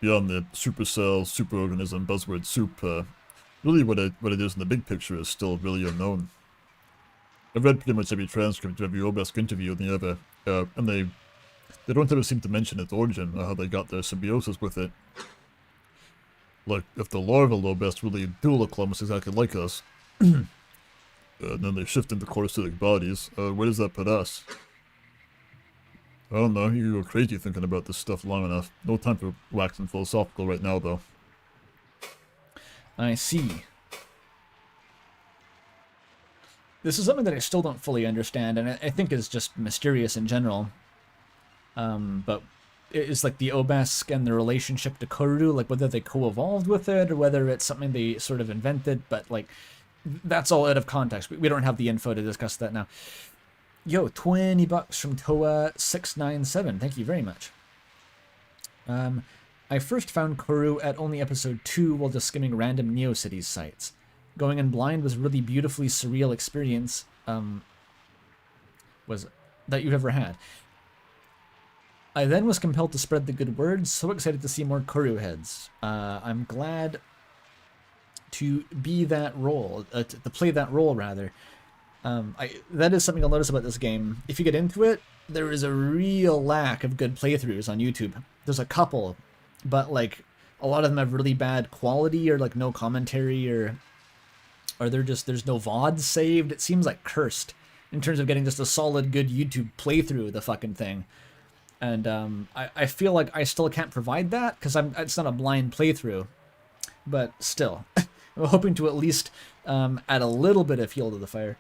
Beyond the supercell, superorganism, buzzword soup, really what it is in the big picture is still really unknown. I've read pretty much every transcript of every Obesk interview, and they don't ever seem to mention its origin or how they got their symbiosis with it. Like, if the larval Obesk really do look almost exactly like us, and then they shift into coruscatic bodies, where does that put us? I don't know, you go crazy thinking about this stuff long enough. No time for waxing philosophical right now, though. I see. This is something that I still don't fully understand, and I think is just mysterious in general. But it's like the Obesk and the relationship to corru, like whether they co-evolved with it or whether it's something they sort of invented, but like that's all out of context. We don't have the info to discuss that now. Yo, 20 bucks from Toa697. Thank you very much. I first found corru at only episode 2 while just skimming random NeoCities sites. Going in blind was a really beautifully surreal experience was that you've ever had. I then was compelled to spread the good word, so excited to see more corru heads. I'm glad to be that role, to play that role rather. That is something I'll notice about this game. If you get into it, there is a real lack of good playthroughs on YouTube. There's a couple, but like a lot of them have really bad quality or like no commentary or there's no VOD saved. It seems like cursed in terms of getting just a solid good YouTube playthrough of the fucking thing. And I feel like I still can't provide that because it's not a blind playthrough, but still, I'm hoping to at least add a little bit of fuel to the fire.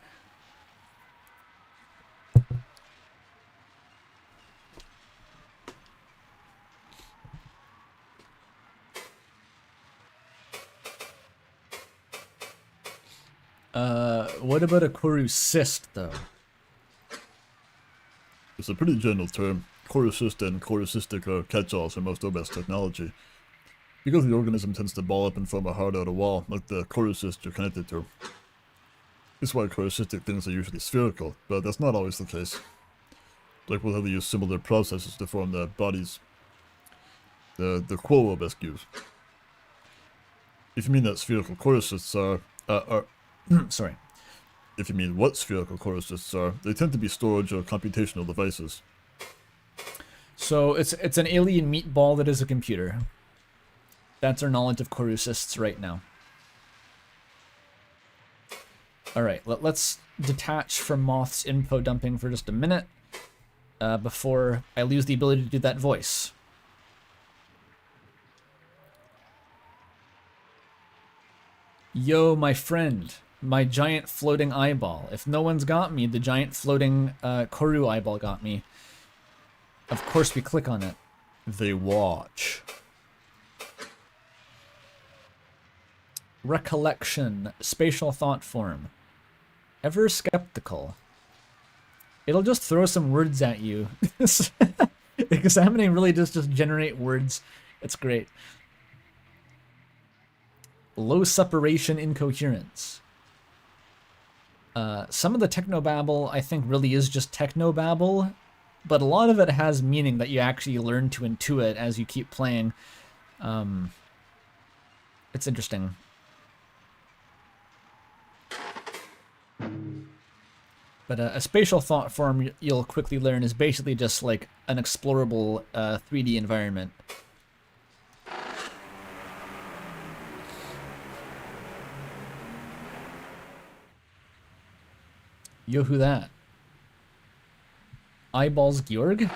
What about a corru cyst, though? It's a pretty general term. corru and corrucistic are catch-alls for most OBS technology. Because the organism tends to ball up and form a heart out of wall, like the corrucist you're connected to. This is why corrucistic things are usually spherical, but that's not always the case. Like we'll have to use similar processes to form the bodies the corru.observer use. If you mean that spherical corrucists are Sorry. If you mean what spherical corrucists are, they tend to be storage or computational devices. So it's an alien meatball that is a computer. That's our knowledge of corrucists right now. Alright, let's detach from Moth's info dumping for just a minute before I lose the ability to do that voice. Yo, my friend, my giant floating eyeball. If no one's got me, the giant floating corru eyeball got me. Of course we click on it. They watch. Recollection, spatial thought form. Ever skeptical. It'll just throw some words at you. Examining really does just generate words. It's great. Low separation incoherence. Some of the technobabble I think really is just technobabble, but a lot of it has meaning that you actually learn to intuit as you keep playing. It's interesting. But a spatial thought form you'll quickly learn is basically just like an explorable 3D environment. Yo, who that? Eyeballs Georg?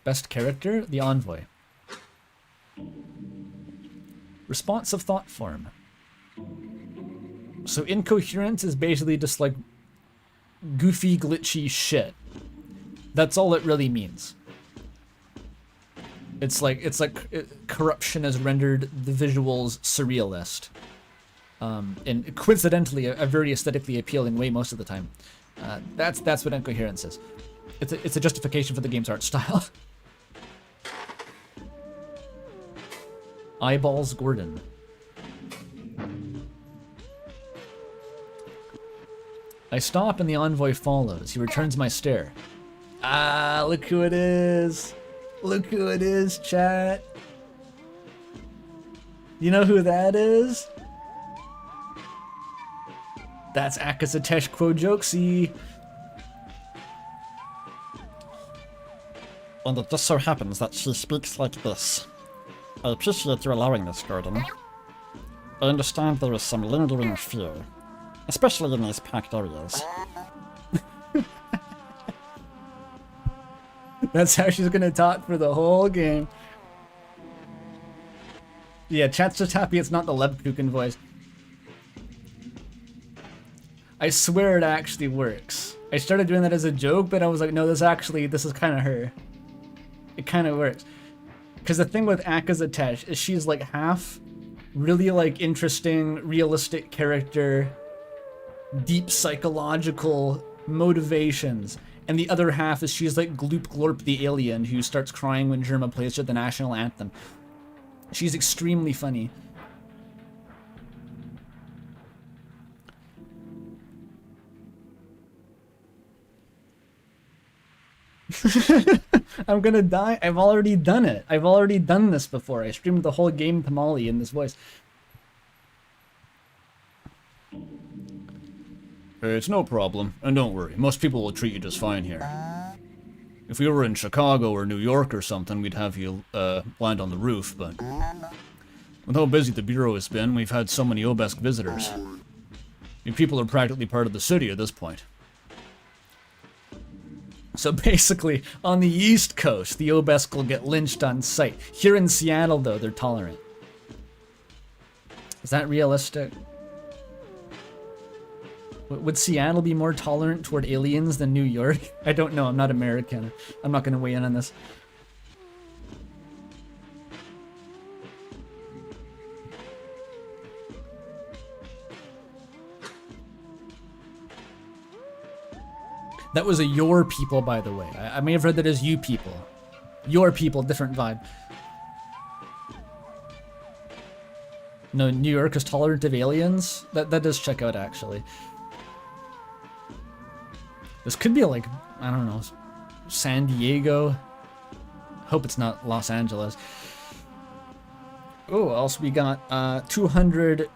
Best character? The Envoy. Responsive thought form. So incoherence is basically just like goofy, glitchy shit. That's all it really means. It's like corruption has rendered the visuals surrealist. And coincidentally, a very aesthetically appealing way most of the time. That's what incoherence is. It's a justification for the game's art style. Eyeballs Gordon. I stop and the Envoy follows. He returns my stare. Ah, look who it is. Look who it is, chat. You know who that is? That's Akazatesh Quojokesy. And it just so happens that she speaks like this. I appreciate you allowing this, Gordon. I understand there is some lingering fear, especially in these packed areas. That's how she's gonna talk for the whole game. Yeah, chat's just happy it's not the Lebkuchen voice. I swear it actually works. I started doing that as a joke, but I was like, no, this is kind of her. It kind of works. Because the thing with Akazatesh is she's like half really like interesting, realistic character, deep psychological motivations, and the other half is she's like Gloop Glorp the alien who starts crying when Germa plays her the national anthem. She's extremely funny. I'm gonna die. I've already done it. I've already done this before. I streamed the whole game to Molly in this voice. It's no problem, and don't worry, most people will treat you just fine here. If we were in Chicago or New York or something, we'd have you land on the roof, but with how busy the Bureau has been, we've had so many Obesk visitors. You people are practically part of the city at this point. So basically, on the East Coast, the Obesk will get lynched on sight. Here in Seattle, though, they're tolerant. Is that realistic? Would Seattle be more tolerant toward aliens than New York? I don't know, I'm not American. I'm not going to weigh in on this. That was a your people, by the way. I may have read that as you people. Your people, different vibe. No, New York is tolerant of aliens? That does check out, actually. This could be like, I don't know, San Diego. Hope it's not Los Angeles. Oh, also we got 200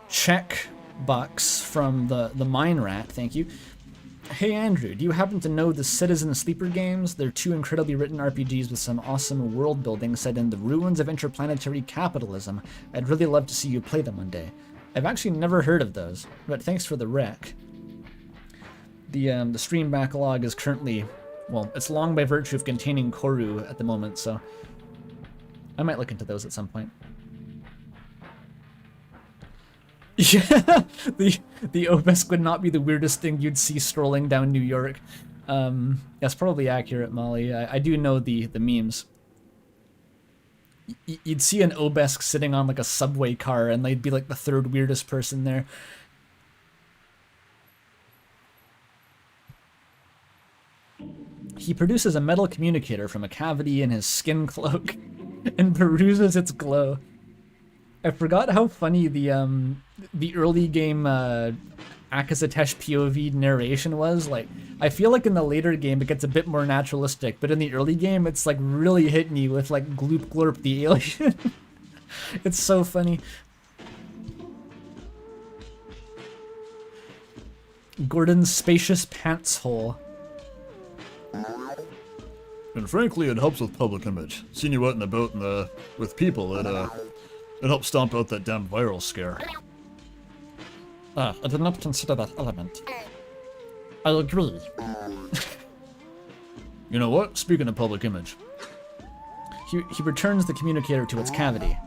Czech bucks from the Mine Rat, thank you. Hey Andrew, do you happen to know the Citizen Sleeper games? They're two incredibly written RPGs with some awesome world building set in the ruins of interplanetary capitalism. I'd really love to see you play them one day. I've actually never heard of those, but thanks for the rec. The stream backlog is currently, well, it's long by virtue of containing Corru at the moment, so I might look into those at some point. Yeah, the obelisk would not be the weirdest thing you'd see strolling down New York. That's probably accurate, Molly. I do know the memes. You'd see an obelisk sitting on like a subway car, and they'd be like the third weirdest person there. He produces a metal communicator from a cavity in his skin cloak, and peruses its glow. I forgot how funny the early game Akazatesh POV narration was. Like, I feel like in the later game it gets a bit more naturalistic, but in the early game it's like really hitting you with like Gloop Glorp the alien. It's so funny. Gordon's spacious pants hole. And frankly, it helps with public image. Seeing you out and about with people, it helps stomp out that damn viral scare. I did not consider that element. I agree. You know what? Speaking of public image. He returns the communicator to its cavity.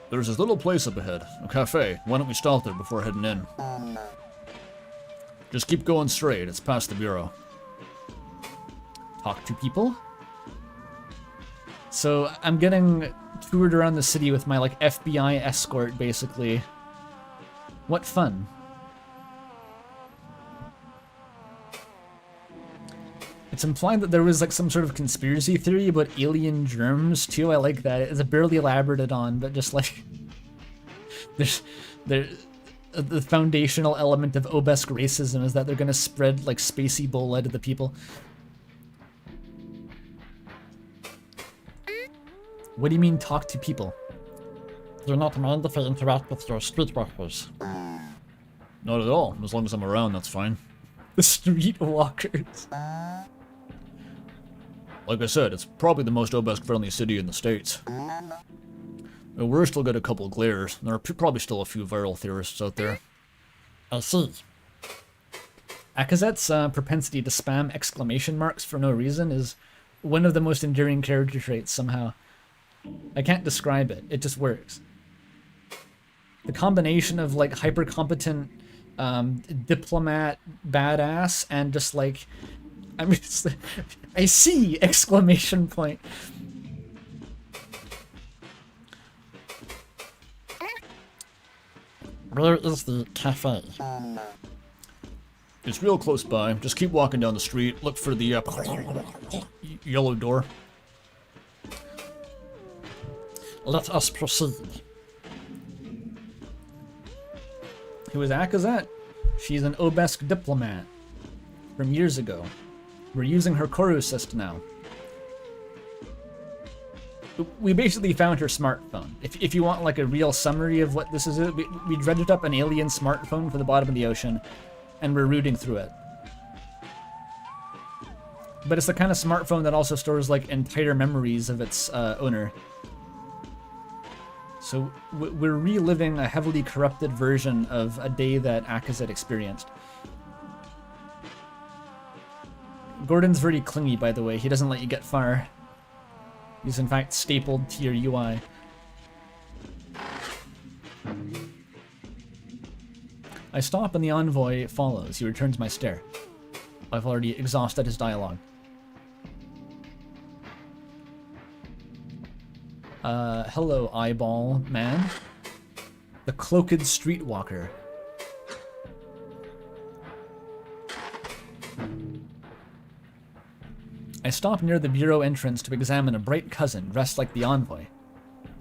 There's this little place up ahead, a cafe. Why don't we stop there before heading in? Just keep going straight, it's past the bureau. Talk to people? So I'm getting toured around the city with my like FBI escort, basically. What fun. It's implied that there was like some sort of conspiracy theory about alien germs too. I like that. It's barely elaborated on, but just like there's the foundational element of obelisk racism is that they're gonna spread like space Ebola to the people. What do you mean talk to people? Do not mind if I interact with your streetwalkers. Not at all. As long as I'm around, that's fine. The streetwalkers. Like I said, it's probably the most obelisk-friendly city in the States. We're still got a couple glares. There are probably still a few viral theorists out there. I see. Akazet's propensity to spam exclamation marks for no reason is one of the most enduring character traits somehow. I can't describe it. It just works. The combination of like hyper competent diplomat badass and just like, I mean, I see exclamation point. Where is the cafe? It's real close by. Just keep walking down the street. Look for the yellow door. Let us proceed. Who is Akazet? She's an obelisk diplomat from years ago. We're using her corru system now. We basically found her smartphone. If you want like a real summary of what this is, we dredged up an alien smartphone from the bottom of the ocean, and we're rooting through it. But it's the kind of smartphone that also stores like entire memories of its owner. So we're reliving a heavily corrupted version of a day that Akazet experienced. Gordon's very clingy, by the way. He doesn't let you get far. He's in fact stapled to your UI. I stop and the envoy follows. He returns my stare. I've already exhausted his dialogue. Hello, eyeball man. The cloaked streetwalker. stop near the bureau entrance to examine a bright cousin dressed like the envoy.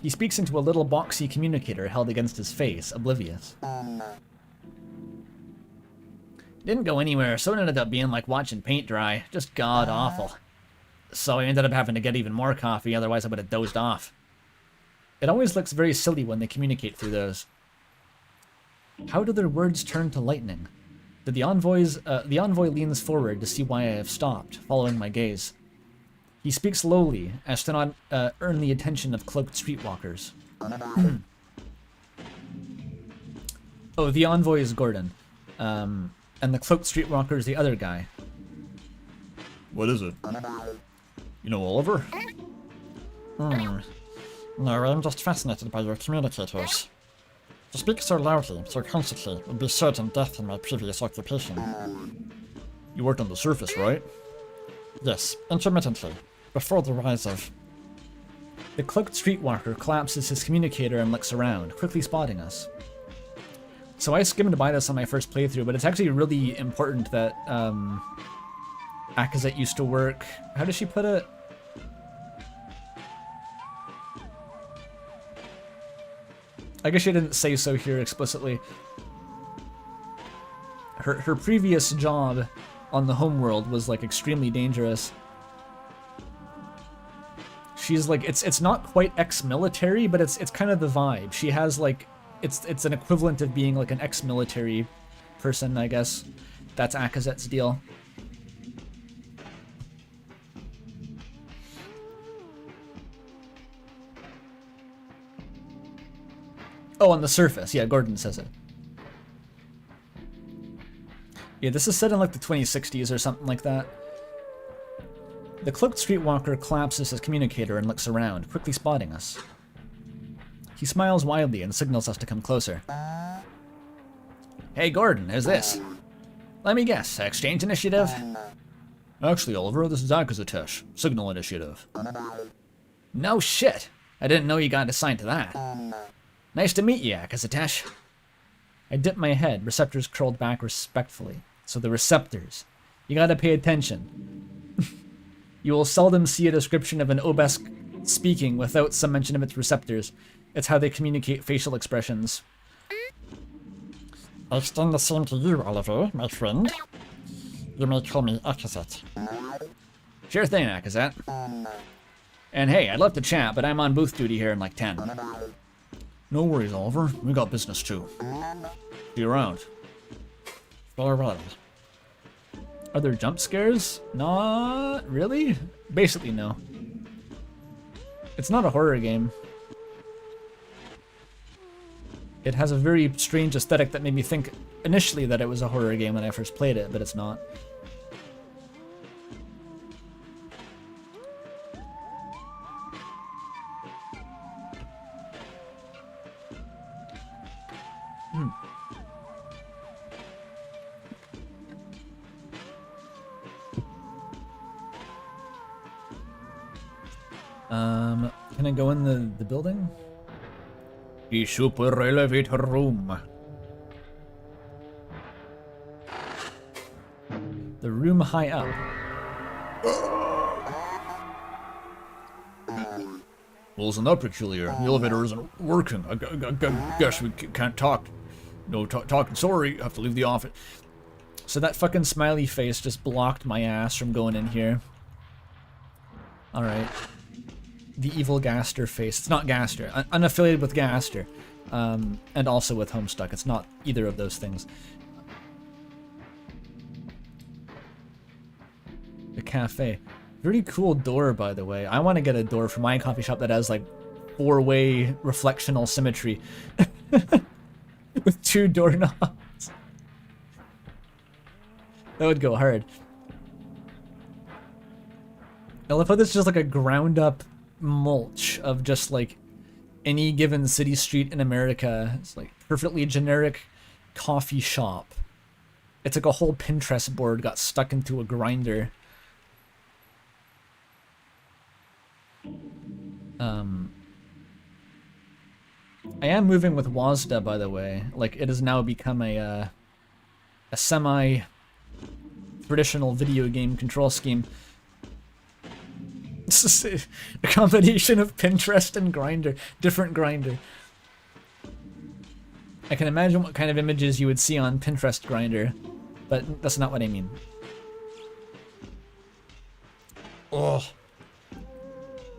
He speaks into a little boxy communicator held against his face, oblivious. Didn't go anywhere, so it ended up being like watching paint dry. Just god-awful. So I ended up having to get even more coffee, otherwise I would have dozed off. It always looks very silly when they communicate through those. How do their words turn to lightning? Did the envoy leans forward to see why I have stopped, following my gaze. He speaks lowly, as to not earn the attention of cloaked streetwalkers. Oh, the envoy is Gordon. And the cloaked streetwalker is the other guy. What is it? You know Oliver? No, I'm just fascinated by your communicators. To speak so loudly, so constantly, would be certain death in my previous occupation. You worked on the surface, right? Yes, intermittently, before the rise of... The cloaked streetwalker collapses his communicator and looks around, quickly spotting us. So I skimmed by this on my first playthrough, but it's actually really important that Akazet used to work... How does she put it? I guess she didn't say so here explicitly. Her previous job on the homeworld was like extremely dangerous. She's like, it's not quite ex-military, but it's kind of the vibe. She has like, it's an equivalent of being like an ex-military person, I guess. That's Akazet's deal. Oh, on the surface. Yeah, Gordon says it. Yeah, this is set in like the 2060s or something like that. The cloaked streetwalker collapses his communicator and looks around, quickly spotting us. He smiles widely and signals us to come closer. Hey Gordon, who's this? Let me guess, exchange initiative? Actually, Oliver, this is Akazatesh, signal initiative. No shit! I didn't know you got assigned to that. Nice to meet you, Akazatesh. I dip my head, receptors curled back respectfully. So the receptors. You gotta pay attention. You will seldom see a description of an obelisk speaking without some mention of its receptors. It's how they communicate facial expressions. I extend the same to you, Oliver, my friend. You may call me Akazet. Sure thing, Akazet. And hey, I'd love to chat, but I'm on booth duty here in like 10. No worries, Oliver. We got business too. See you around. Farewell. Are there jump scares? Not really? Basically, no. It's not a horror game. It has a very strange aesthetic that made me think initially that it was a horror game when I first played it, but it's not. Can I go in the building? The super elevator room. The room high up. Well, isn't that peculiar? The elevator isn't working. I guess we can't talk. No talking. Sorry, have to leave the office. So that fucking smiley face just blocked my ass from going in here. Alright. The evil Gaster face. It's not Gaster. Unaffiliated with Gaster. And also with Homestuck. It's not either of those things. The cafe. Very cool door, by the way. I want to get a door for my coffee shop that has, like, 4-way reflectional symmetry. With 2 doorknobs. That would go hard. I love how this is just like a ground-up mulch of just, like, any given city street in America. It's, like, perfectly generic coffee shop. It's like a whole Pinterest board got stuck into a grinder. I am moving with WASDA, by the way. Like, it has now become a semi-traditional video game control scheme. It's a combination of Pinterest and Grindr. Different Grindr. I can imagine what kind of images you would see on Pinterest Grindr, but that's not what I mean. Oh.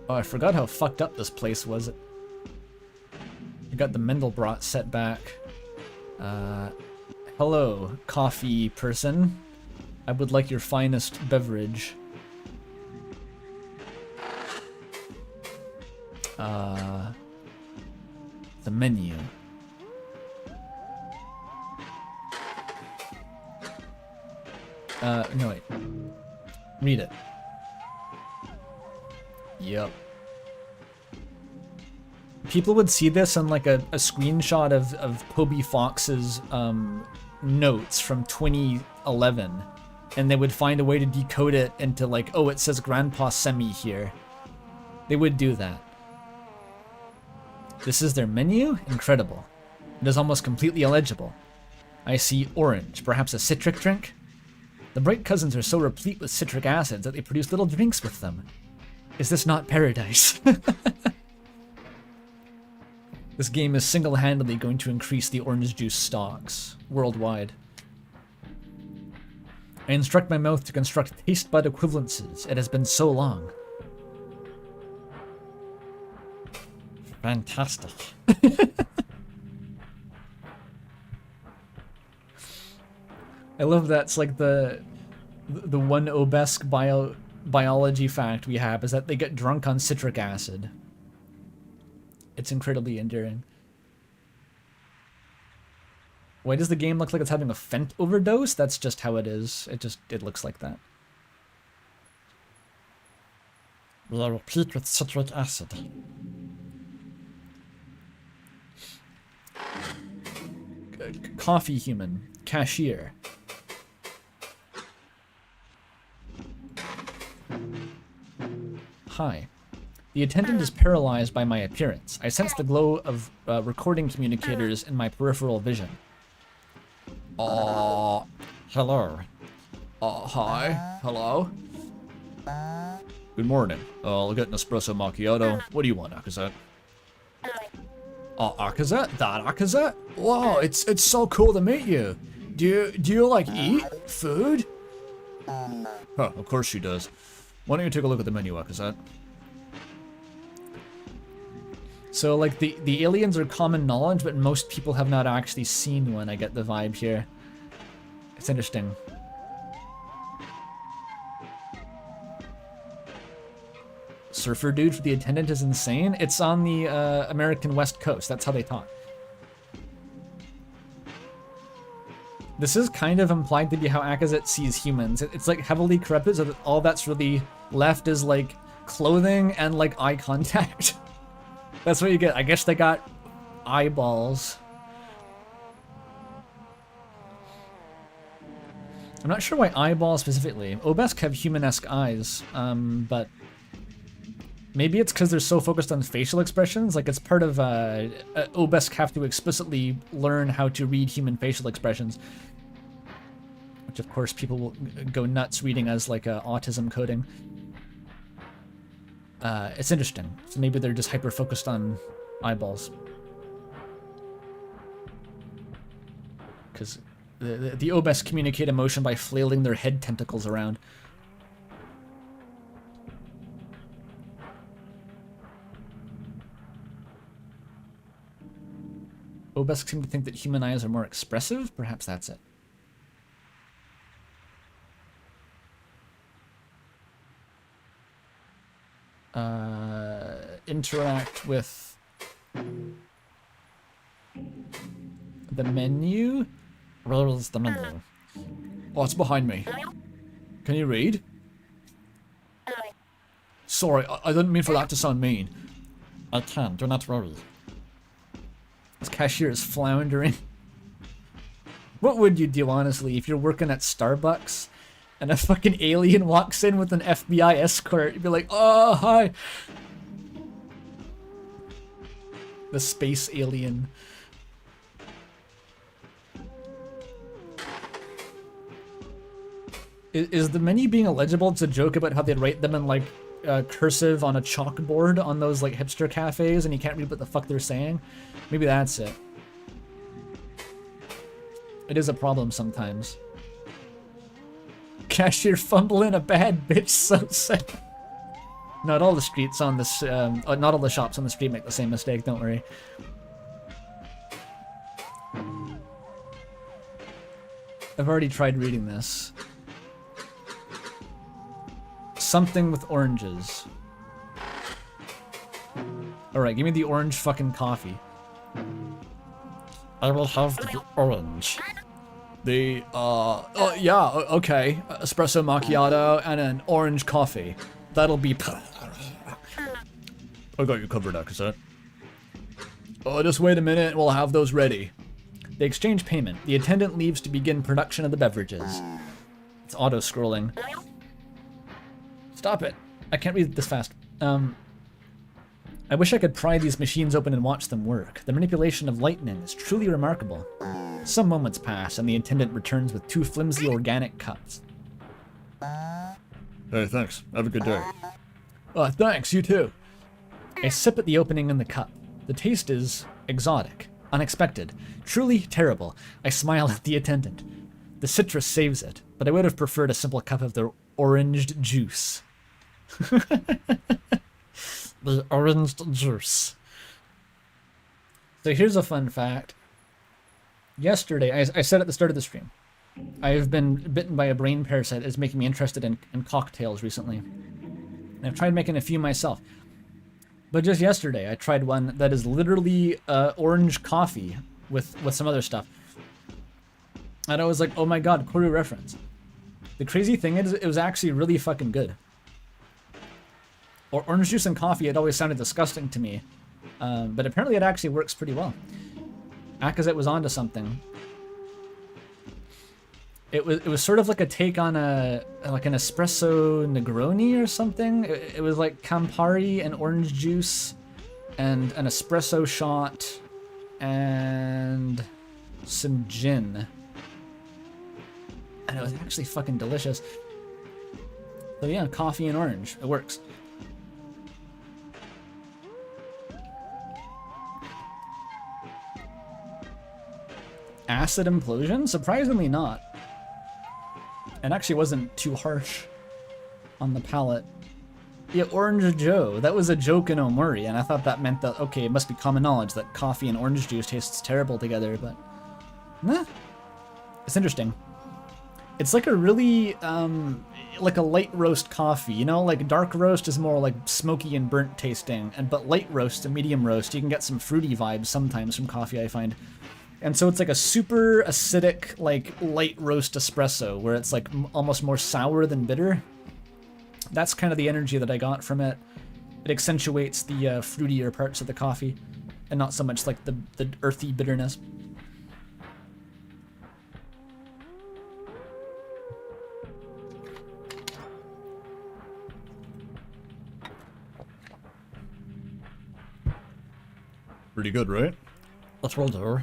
Oh, I forgot how fucked up this place was. I got the Mendelbrot set back. Hello, coffee person. I would like your finest beverage. The menu. No wait. Read it. Yep. People would see this on like a screenshot of Toby Fox's notes from 2011, and they would find a way to decode it into like, oh, it says Grandpa Semi here. They would do that. This is their menu? Incredible. It is almost completely illegible. I see orange, perhaps a citric drink? The Bright Cousins are so replete with citric acid that they produce little drinks with them. Is this not paradise? This game is single-handedly going to increase the orange juice stocks worldwide. I instruct my mouth to construct taste bud equivalences. It has been so long. Fantastic. I love that's like the one obesque biology fact we have is that they get drunk on citric acid. It's incredibly endearing. Why does the game look like it's having a fent overdose? That's just how it is. It looks like that. We are replete with citric acid. Coffee human. Cashier. Hi. The attendant is paralyzed by my appearance. I sense the glow of recording communicators in my peripheral vision. Hello. Hi. Hello. Good morning. I'll get an espresso macchiato. What do you want, Akazet? Akazet? That Akazet? Wow, it's so cool to meet you. Do you like eat food? Huh, of course she does. Why don't you take a look at the menu, Akazet? So, like, the aliens are common knowledge, but most people have not actually seen one. I get the vibe here. It's interesting. Surfer dude for the attendant is insane. It's on the American West Coast. That's how they talk. This is kind of implied to be how Akazet sees humans. It's like heavily corrupted, so that all that's really left is like clothing and like eye contact. That's what you get. I guess they got eyeballs. I'm not sure why eyeballs specifically. Obesque have human-esque eyes, but maybe it's because they're so focused on facial expressions. Like, it's part of Obesque have to explicitly learn how to read human facial expressions, which of course people will go nuts reading as like autism coding. It's interesting. So maybe they're just hyper-focused on eyeballs. Because the Obesque communicate emotion by flailing their head tentacles around. Obesque seem to think that human eyes are more expressive? Perhaps that's it. Interact with the menu. Where is the menu? Oh, it's behind me. Can you read? Sorry, I didn't mean for that to sound mean. I can, do not worry. This cashier is floundering. What would you do, honestly, if you're working at Starbucks and a fucking alien walks in with an FBI escort? You'd be like, oh, hi. The space alien. Is the menu being illegible? It's a joke about how they write them in, like, cursive on a chalkboard on those like hipster cafes and you can't read what the fuck they're saying. Maybe that's it. It is a problem sometimes. Cashier fumbling a bad bitch, so sad. Not all the streets on this, not all the shops on the street make the same mistake, don't worry. I've already tried reading this. Something with oranges. Alright, give me the orange fucking coffee. I will have the orange. The, oh, yeah, okay. Espresso macchiato and an orange coffee. That'll be... I got you covered, Akaset. Oh, just wait a minute, we'll have those ready. They exchange payment. The attendant leaves to begin production of the beverages. It's auto-scrolling. Stop it. I can't read this fast. I wish I could pry these machines open and watch them work. The manipulation of lightning is truly remarkable. Some moments pass, and the attendant returns with 2 flimsy organic cups. Hey, thanks. Have a good day. Thanks, you too. I sip at the opening in the cup. The taste is exotic, unexpected, truly terrible. I smile at the attendant. The citrus saves it, but I would have preferred a simple cup of the oranged juice. The orange juice. So here's a fun fact. Yesterday, I said at the start of the stream, I've been bitten by a brain parasite that's making me interested in cocktails recently. And I've tried making a few myself. But just yesterday, I tried one that is literally orange coffee with some other stuff. And I was like, oh my god, corru reference. The crazy thing is, it was actually really fucking good. Orange juice and coffee had always sounded disgusting to me. But apparently it actually works pretty well. Akaset was onto something. It was sort of like a take on an espresso Negroni or something. It was like Campari and orange juice and an espresso shot and some gin. And it was actually fucking delicious. So yeah, coffee and orange. It works. Acid implosion? Surprisingly not. It actually wasn't too harsh on the palate. Yeah, Orange Joe. That was a joke in Omori, and I thought that meant that, okay, it must be common knowledge that coffee and orange juice tastes terrible together, but... nah. It's interesting. It's like a really, like a light roast coffee, you know? Like dark roast is more like smoky and burnt tasting, but light roast and medium roast, you can get some fruity vibes sometimes from coffee, I find. And so it's like a super acidic, like light roast espresso, where it's like almost more sour than bitter. That's kind of the energy that I got from it. It accentuates the fruitier parts of the coffee, and not so much like the earthy bitterness. Pretty good, right? It will do.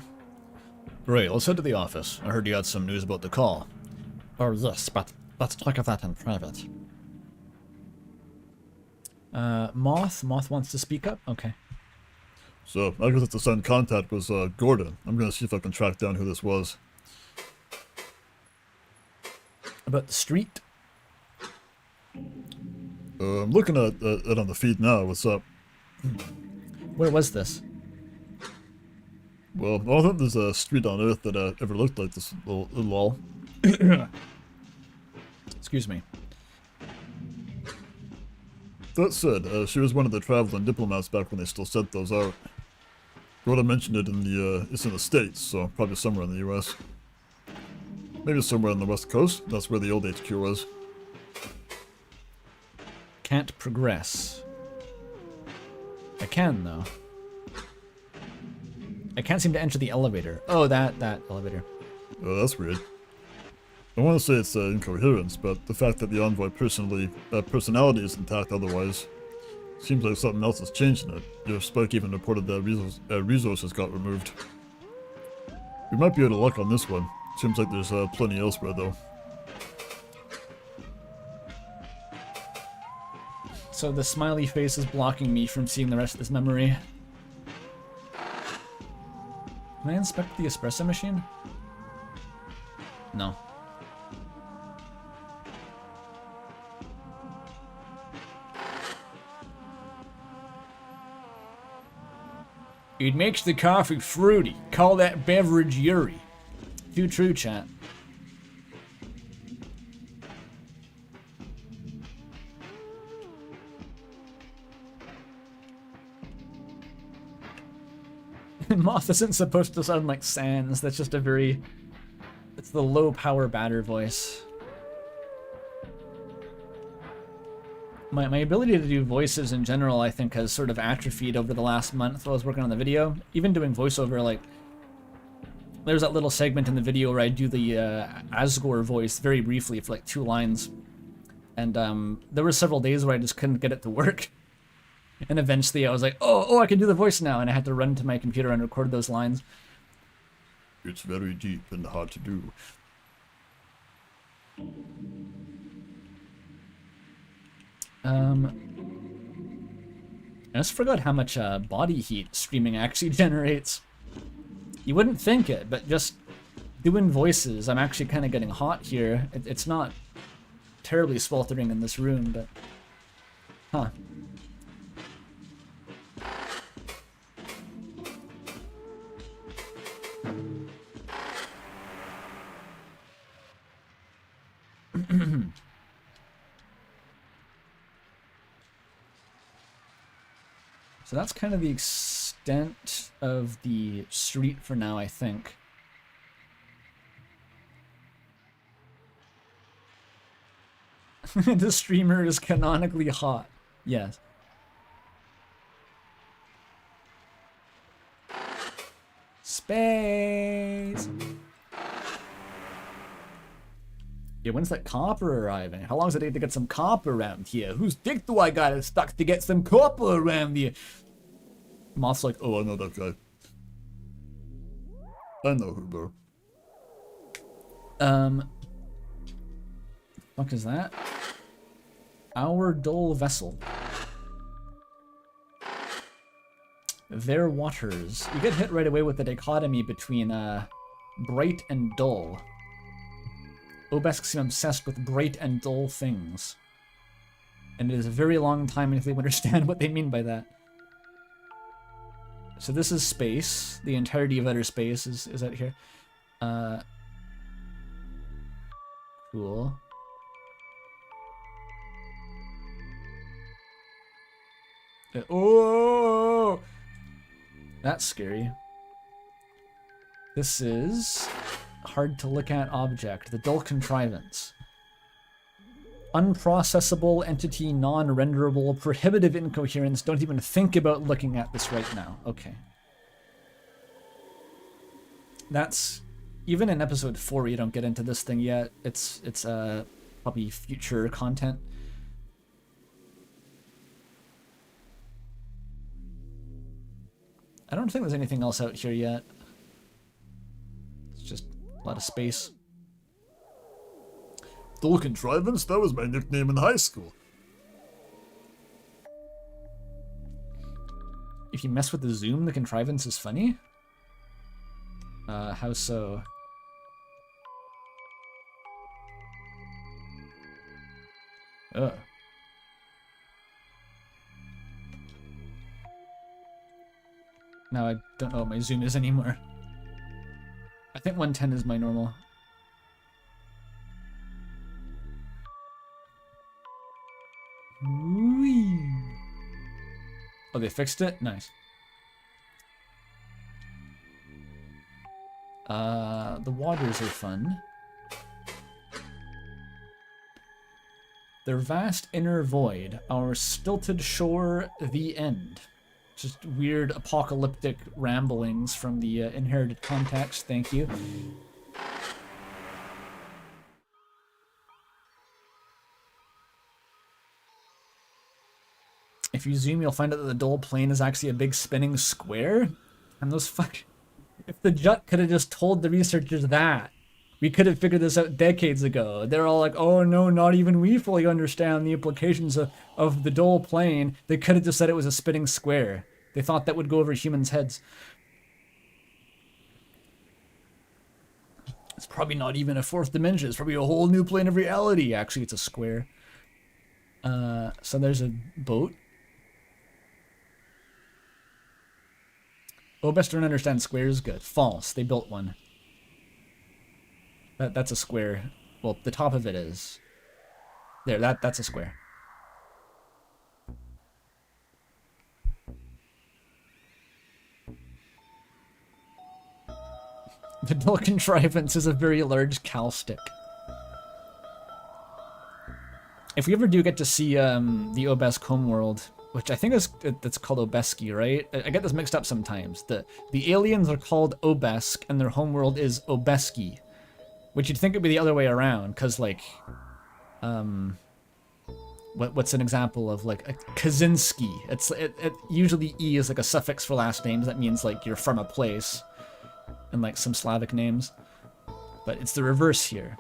Great, let's head to the office. I heard you had some news about the call. Oh yes, but let's talk of that in private. Moth wants to speak up? Okay. So, I guess the send contact was Gordon. I'm gonna see if I can track down who this was. About the street? I'm looking at it on the feed now. What's up? Where was this? Well, I don't think there's a street on Earth that ever looked like this, lol. Excuse me. That said, she was one of the traveling diplomats back when they still sent those out. Rhoda mentioned it in the, it's in the States, so probably somewhere in the US. Maybe somewhere on the West Coast, that's where the old HQ was. Can't progress. I can, though. I can't seem to enter the elevator. Oh, that elevator. Oh, that's weird. I want to say it's incoherence, but the fact that the envoy personality is intact otherwise seems like something else has changed in it. Your Spike even reported that resources got removed. We might be out of luck on this one. Seems like there's plenty elsewhere though. So the smiley face is blocking me from seeing the rest of this memory. Can I inspect the espresso machine? No. It makes the coffee fruity. Call that beverage Yuri. Too true, chat. Moth isn't supposed to sound like Sans. That's just a very... It's the low power batter voice. My ability to do voices in general, I think, has sort of atrophied over the last month while I was working on the video. Even doing voiceover, like... There's that little segment in the video where I do the Asgore voice very briefly for like 2 lines. And there were several days where I just couldn't get it to work. And eventually I was like, oh, I can do the voice now. And I had to run to my computer and record those lines. It's very deep and hard to do. I just forgot how much body heat streaming actually generates. You wouldn't think it, but just doing voices, I'm actually kind of getting hot here. It's not terribly sweltering in this room, but... Huh. So that's kind of the extent of the street for now, I think. The streamer is canonically hot. Yes. Space! Yeah, when's that copper arriving? How long does it take to get some copper around here? Whose dick do I gotta suck to get some copper around here? Moth's like, Oh, I know that guy. I know who, bro. Fuck is that? Our dull vessel. Their waters. You get hit right away with the dichotomy between bright and dull. Obesks seem obsessed with bright and dull things. And it is a very long time until you understand what they mean by that. So this is space. The entirety of outer space is out here. Cool. Oh! That's scary. This is... hard to look at object, the dull contrivance. Unprocessable entity, non-renderable, prohibitive incoherence. Don't even think about looking at this right now. Okay. That's... even in episode 4 you don't get into this thing yet. It's probably future content. I don't think there's anything else out here yet. It's just a lot of space. Dull contrivance? That was my nickname in high school. If you mess with the zoom, the contrivance is funny? How so? Ugh. Now I don't know what my zoom is anymore. I think 110 is my normal. Whee. Oh, they fixed it? Nice. The waters are fun. Their vast inner void, our stilted shore, the end. Just weird apocalyptic ramblings from the inherited context, thank you. If you zoom, you'll find out that the dull plane is actually a big spinning square. And those fuck... If the Jut could have just told the researchers that. We could have figured this out decades ago. They're all like, oh no, not even we fully understand the implications of the dual plane. They could have just said it was a spinning square. They thought that would go over humans' heads. It's probably not even a fourth dimension. It's probably a whole new plane of reality. Actually, it's a square. So there's a boat. Oh, best don't understand squares. Good. False. They built one. That's a square. Well, the top of it is. There, that's a square. The dull contrivance is a very large cal stick. If we ever do get to see the Obesk homeworld, which I think it's called Obeski, right? I get this mixed up sometimes. The aliens are called Obesk, and their homeworld is Obeski, which you'd think would be the other way around, because like, what's an example of like a Kaczynski? It usually E is like a suffix for last names that means like you're from a place, and like some Slavic names, but it's the reverse here.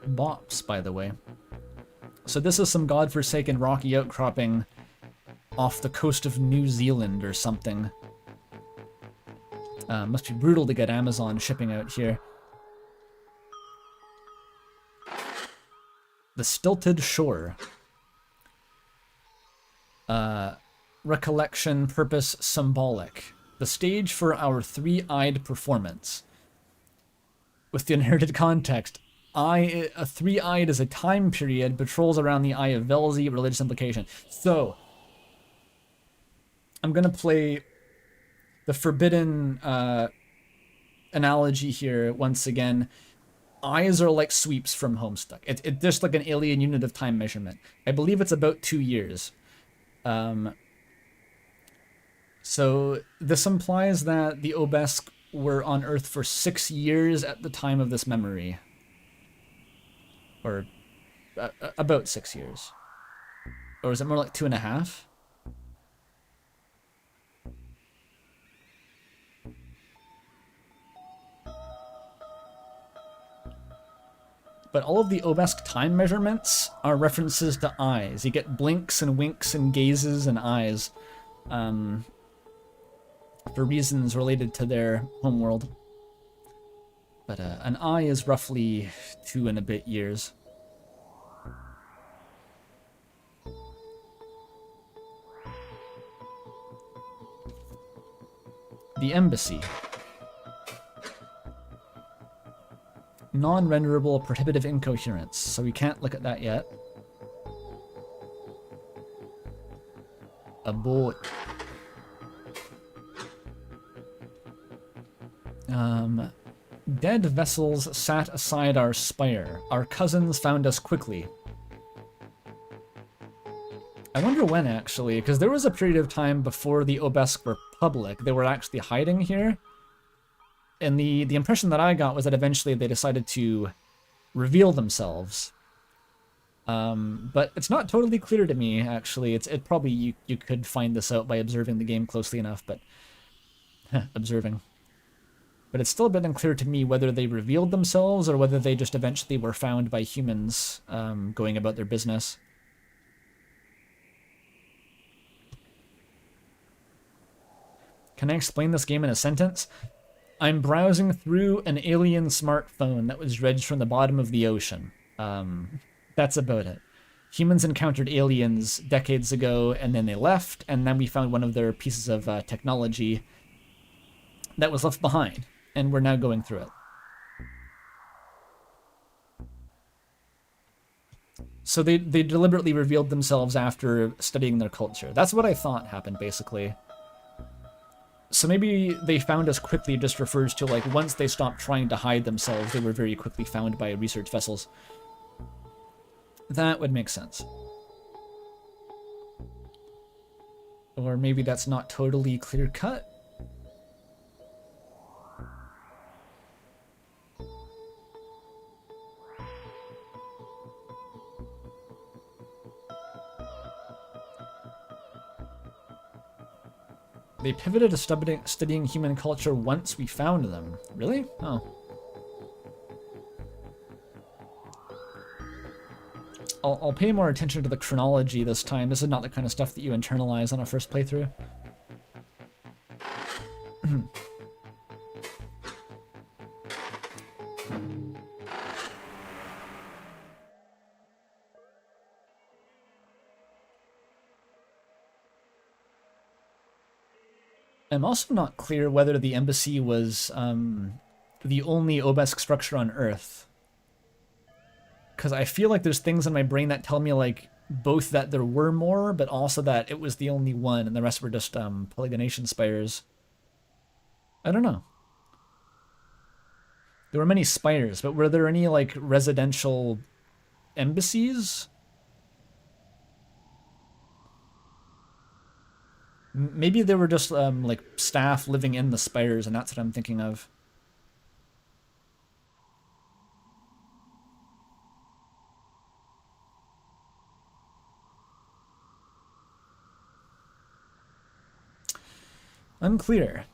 Bops, by the way. So this is some godforsaken rocky outcropping off the coast of New Zealand or something. Must be brutal to get Amazon shipping out here. The Stilted Shore. Recollection, purpose, symbolic. The stage for our three-eyed performance. With the inherited context, a three-eyed is a time period, patrols around the Eye of Velzy, religious implication. So, I'm gonna play the forbidden analogy here once again. Eyes are like sweeps from Homestuck. It's just like an alien unit of time measurement. I believe it's about 2 years. So this implies that the Obesk were on Earth for 6 years at the time of this memory. Or about 6 years. Or is it more like 2.5? But all of the Obesk time measurements are references to eyes. You get blinks and winks and gazes and eyes for reasons related to their homeworld. But an eye is roughly 2 and a bit years. The Embassy. Non-renderable prohibitive incoherence, so we can't look at that yet. A boat. Dead vessels sat aside our spire. Our cousins found us quickly. I wonder when, actually, because there was a period of time before the Obesk were public. They were actually hiding here. And the impression that I got was that eventually they decided to reveal themselves. But it's not totally clear to me, actually. It probably, you could find this out by observing the game closely enough, but... observing. But it's still a bit unclear to me whether they revealed themselves or whether they just eventually were found by humans going about their business. Can I explain this game in a sentence? I'm browsing through an alien smartphone that was dredged from the bottom of the ocean. That's about it. Humans encountered aliens decades ago, and then they left, and then we found one of their pieces of technology that was left behind, and we're now going through it. So they deliberately revealed themselves after studying their culture. That's what I thought happened, basically. So maybe they found us quickly just refers to, like, once they stopped trying to hide themselves, they were very quickly found by research vessels. That would make sense. Or maybe that's not totally clear-cut. They pivoted to studying human culture once we found them. Really? Oh. I'll pay more attention to the chronology this time. This is not the kind of stuff that you internalize on a first playthrough. I'm also not clear whether the embassy was the only obelisk structure on Earth. Because I feel like there's things in my brain that tell me, like, both that there were more, but also that it was the only one, and the rest were just polygonation spires. I don't know. There were many spires, but were there any, like, residential embassies? Maybe they were just, like, staff living in the spires, and that's what I'm thinking of. Unclear.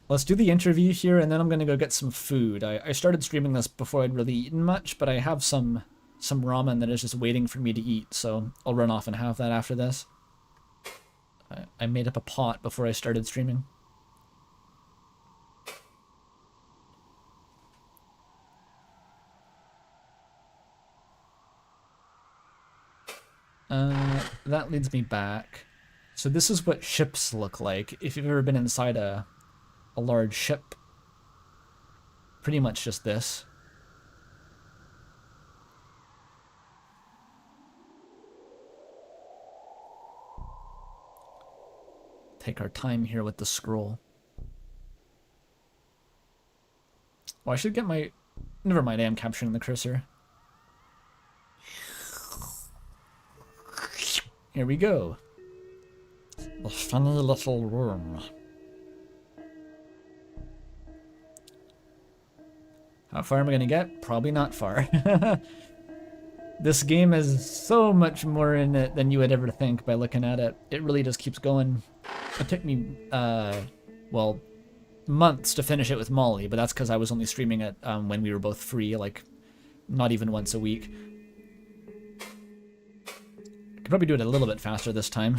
Let's do the interview here, and then I'm gonna go get some food. I started streaming this before I'd really eaten much, but I have some ramen that is just waiting for me to eat, so I'll run off and have that after this. I made up a pot before I started streaming. That leads me back. So this is what ships look like. If you've ever been inside a large ship, pretty much just this. Take our time here with the scroll. Oh, I should get my... Never mind, I am capturing the cursor. Here we go. The funny little room. How far am I gonna get? Probably not far. This game has so much more in it than you would ever think by looking at it. It really just keeps going. It took me, well, months to finish it with Molly, but that's because I was only streaming it when we were both free, like, not even once a week. I could probably do it a little bit faster this time.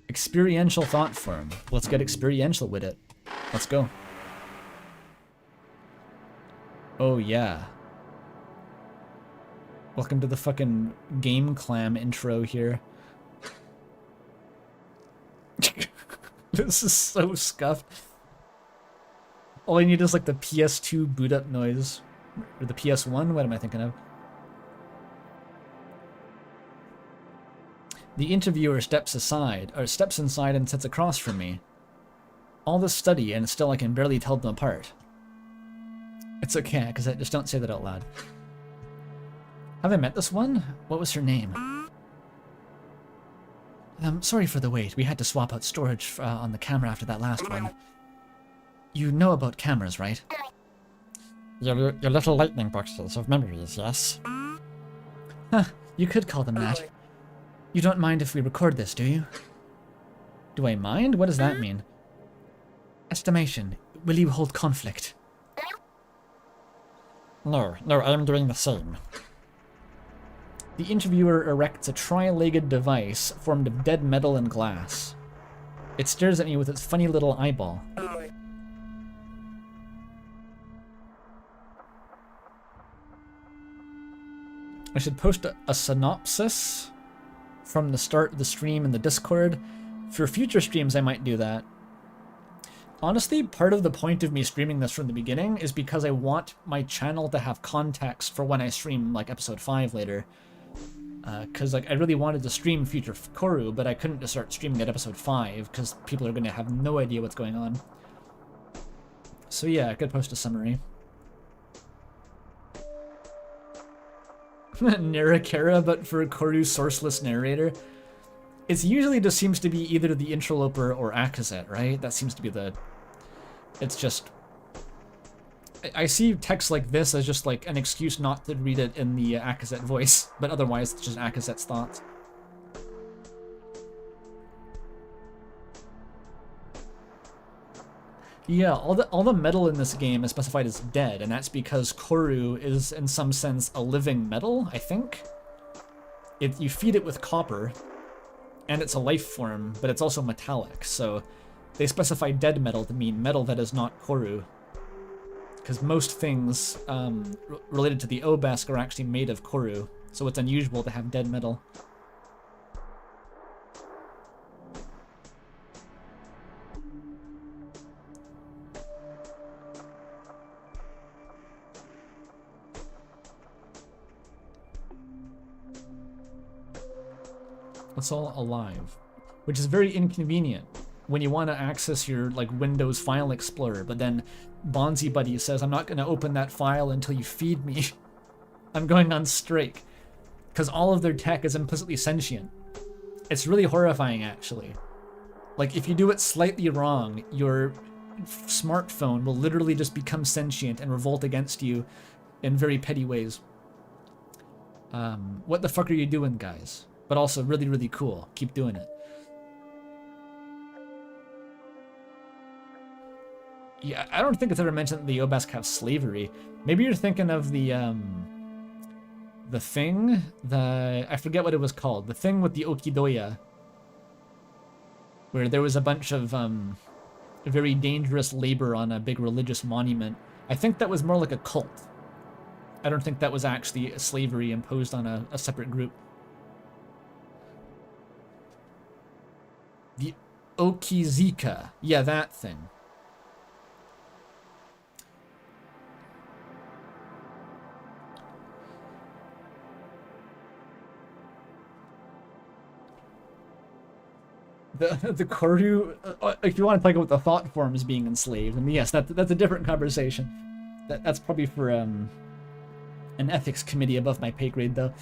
Experiential thought form. Let's get experiential with it. Let's go. Oh yeah. Welcome to the fucking Game Clam intro here. This is so scuffed. All I need is like the PS2 boot up noise. Or the PS1? What am I thinking of? The interviewer steps inside and sits across from me. All this study and still I can barely tell them apart. It's okay, because I just don't say that out loud. Have I met this one? What was her name? Sorry for the wait. We had to swap out storage on the camera after that last one. You know about cameras, right? Your little lightning boxes of memories, yes? Huh, you could call them that. You don't mind if we record this, do you? Do I mind? What does that mean? Estimation. Will you hold conflict? No, I am doing the same. The interviewer erects a tri-legged device formed of dead metal and glass. It stares at me with its funny little eyeball. I should post a synopsis from the start of the stream in the Discord. For future streams, I might do that. Honestly, part of the point of me streaming this from the beginning is because I want my channel to have context for when I stream, like, episode 5 later. Because, like, I really wanted to stream future Corru, but I couldn't just start streaming at episode 5, because people are going to have no idea what's going on. So yeah, I could post a summary. Narrakara, but for Corru's sourceless narrator. It usually just seems to be either the interloper or Akazet, right? That seems to be the... It's just... I see text like this as just like an excuse not to read it in the Akazet voice, but otherwise it's just Akazet's thoughts. Yeah, all the metal in this game is specified as dead, and that's because Corru is in some sense a living metal, I think. You feed it with copper, and it's a life form, but it's also metallic, so they specify dead metal to mean metal that is not Corru. Because most things related to the Obelisk are actually made of Corru, so it's unusual to have dead metal. It's all alive, which is very inconvenient when you want to access your like Windows File Explorer, but then Bonzi Buddy says, I'm not going to open that file until you feed me. I'm going on strike. Because all of their tech is implicitly sentient. It's really horrifying, actually. Like, if you do it slightly wrong, your smartphone will literally just become sentient and revolt against you in very petty ways. What the fuck are you doing, guys? But also really, really cool. Keep doing it. Yeah, I don't think it's ever mentioned that the Obelisk have slavery. Maybe you're thinking of the thing, I forget what it was called. The thing with the Okidoya, where there was a bunch of very dangerous labor on a big religious monument. I think that was more like a cult. I don't think that was actually a slavery imposed on a separate group. The Okizika. Yeah, that thing. The Corru, if you want to talk about the thought forms being enslaved, and yes, that's a different conversation. That's probably for an ethics committee above my pay grade, though.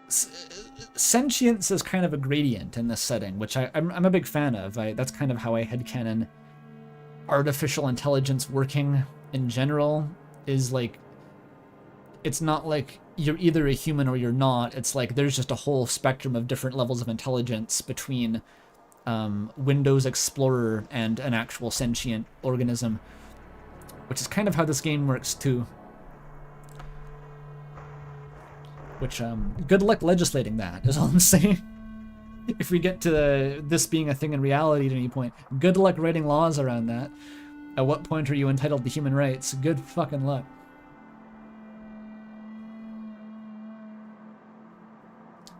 Sentience is kind of a gradient in this setting, which I'm a big fan of. That's kind of how I headcanon artificial intelligence working in general, is like, it's not like you're either a human or you're not. It's like there's just a whole spectrum of different levels of intelligence between Windows Explorer and an actual sentient organism, which is kind of how this game works too. Which, good luck legislating that, is all I'm saying. If we get to this being a thing in reality at any point, good luck writing laws around that. At what point are you entitled to human rights? Good fucking luck.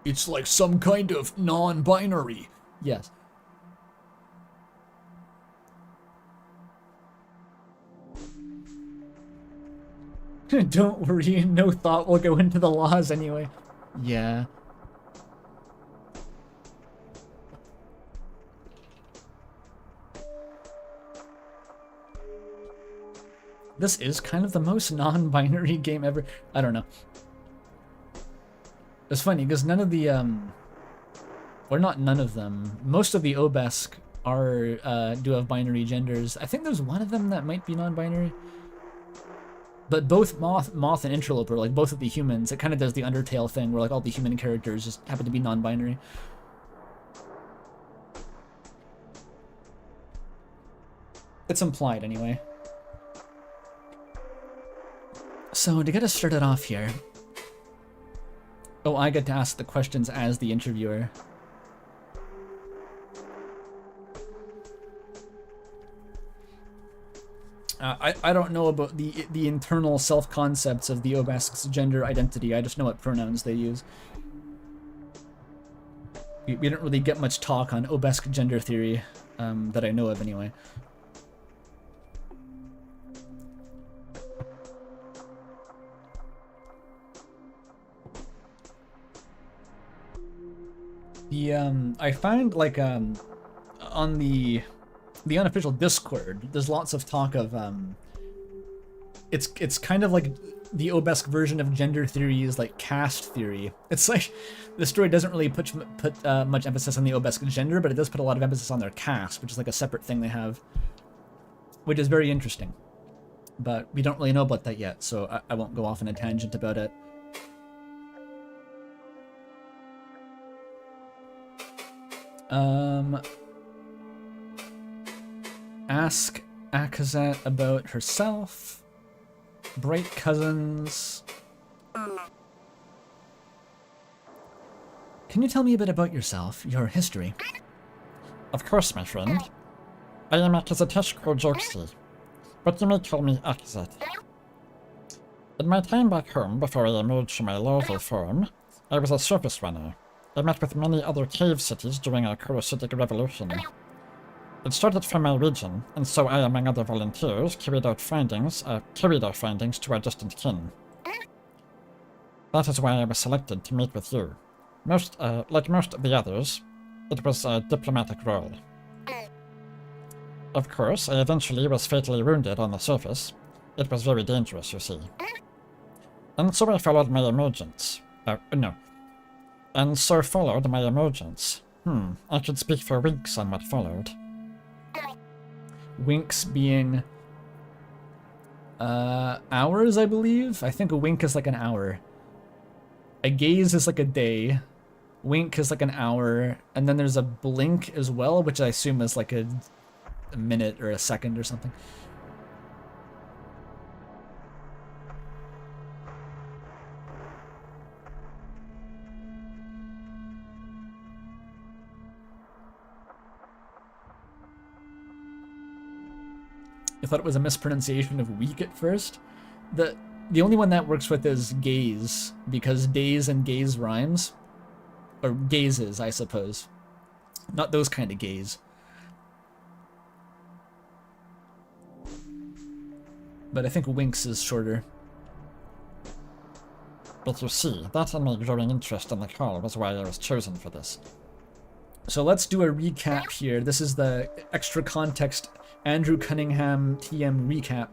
It's like some kind of non-binary. Yes. Don't worry, no thought will go into the laws anyway. Yeah. This is kind of the most non-binary game ever. I don't know. It's funny, because none of the, or not none of them, most of the Obelisk do have binary genders. I think there's one of them that might be non-binary. But both Moth and Interloper, like both of the humans, it kind of does the Undertale thing where like all the human characters just happen to be non-binary. It's implied anyway. So to get us started off here, oh, I get to ask the questions as the interviewer. I don't know about the internal self-concepts of the Obelisk's gender identity. I just know what pronouns they use. We don't really get much talk on Obelisk gender theory, that I know of anyway. I find like on the unofficial Discord, there's lots of talk of it's kind of like the Obesk version of gender theory is like caste theory. It's like the story doesn't really put much emphasis on the Obesk gender, but it does put a lot of emphasis on their caste, which is like a separate thing they have, which is very interesting. But we don't really know about that yet, so I won't go off on a tangent about it. Ask Akazet about herself. Bright cousins. Can you tell me a bit about yourself, your history? Of course, my friend. I am Akazatesh Korjoksi, but you may call me Akazet. In my time back home, before I emerged from my larval form, I was a surface runner. I met with many other cave cities during our Corrucitic revolution. It started from my region, and so I, among other volunteers, carried our findings to our distant kin. That is why I was selected to meet with you. Like most of the others, it was a diplomatic role. Of course, I eventually was fatally wounded on the surface. It was very dangerous, you see. And so I followed my emergence. And so followed my emergence. I could speak for weeks on what followed. Winks being hours, I believe. I think a wink is like an hour. A gaze is like a day. Wink is like an hour, and then there's a blink as well, which I assume is like a minute or a second or something. I thought it was a mispronunciation of week at first. The only one that works with is gaze, because days and gaze rhymes. Or gazes, I suppose. Not those kind of gaze. But I think winks is shorter. But you see, that and my growing interest in the call was why I was chosen for this. So let's do a recap here. This is the extra context Andrew Cunningham TM recap.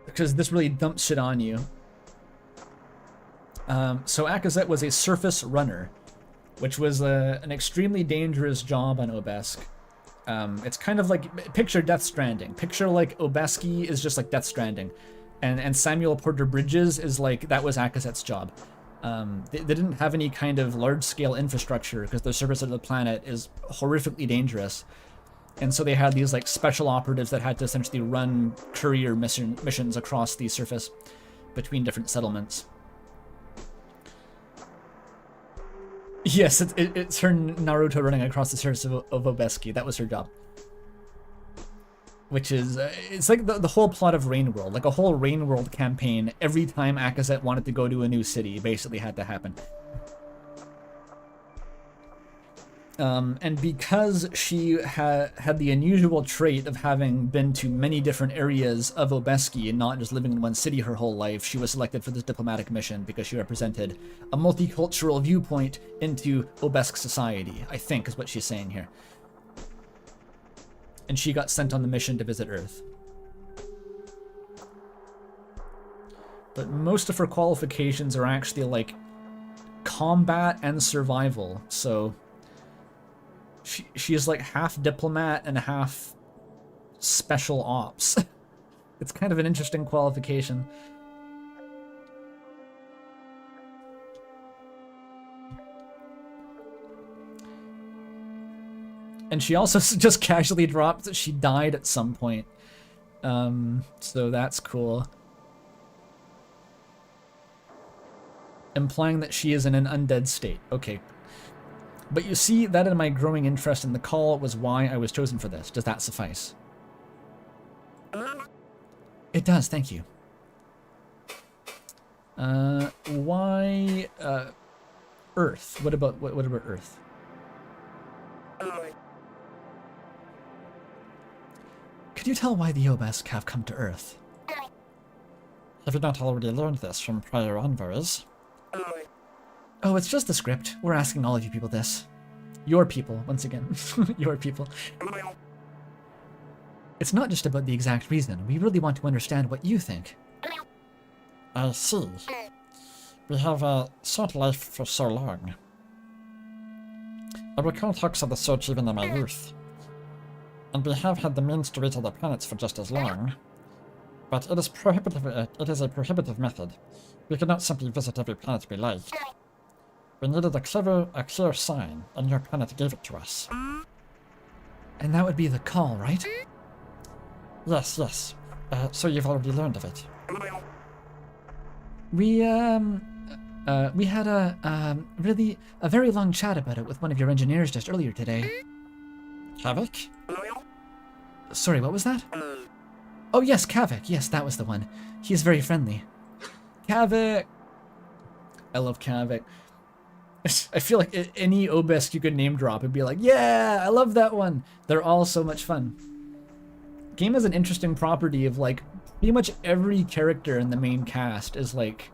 Because this really dumps shit on you. So Akazet was a surface runner, which was an extremely dangerous job on Obesk. It's kind of like, picture Death Stranding. Picture like Obeski is just like Death Stranding. And Samuel Porter Bridges is like, that was Akazet's job. They didn't have any kind of large-scale infrastructure because the surface of the planet is horrifically dangerous. And so they had these like special operatives that had to essentially run courier missions across the surface between different settlements. Yes, it's her Naruto running across the surface of Obeski. That was her job. Which is, it's like the whole plot of Rain World. Like a whole Rain World campaign, every time Akazet wanted to go to a new city, basically had to happen. And because she had the unusual trait of having been to many different areas of Obeski and not just living in one city her whole life, she was selected for this diplomatic mission because she represented a multicultural viewpoint into Obesk society, I think is what she's saying here. And she got sent on the mission to visit Earth. But most of her qualifications are actually like combat and survival, so she is like half diplomat and half special ops. It's kind of an interesting qualification. And she also just casually dropped that she died at some point. So that's cool. Implying that she is in an undead state. Okay. But you see, that in my growing interest in the call was why I was chosen for this. Does that suffice? It does, thank you. Why, Earth? What about Earth? Could you tell why the Obesk have come to Earth? Have you not already learned this from prior envoys? Oh, it's just the script. We're asking all of you people this. Your people, once again. Your people. It's not just about the exact reason. We really want to understand what you think. I see. We have sought life for so long. I recall talks of the search even in my youth. And we have had the means to reach other planets for just as long. But it is a prohibitive method. We could not simply visit every planet we liked. We needed a clear sign, and your planet gave it to us. And that would be the call, right? Yes, yes. So you've already learned of it. We had a very long chat about it with one of your engineers just earlier today. Havoc? Sorry, what was that? Oh yes, Kavik. Yes, that was the one. He is very friendly. Kavik! I love Kavik. I feel like any Obelisk you could name drop would be like, yeah, I love that one. They're all so much fun. Game has an interesting property of like, pretty much every character in the main cast is like,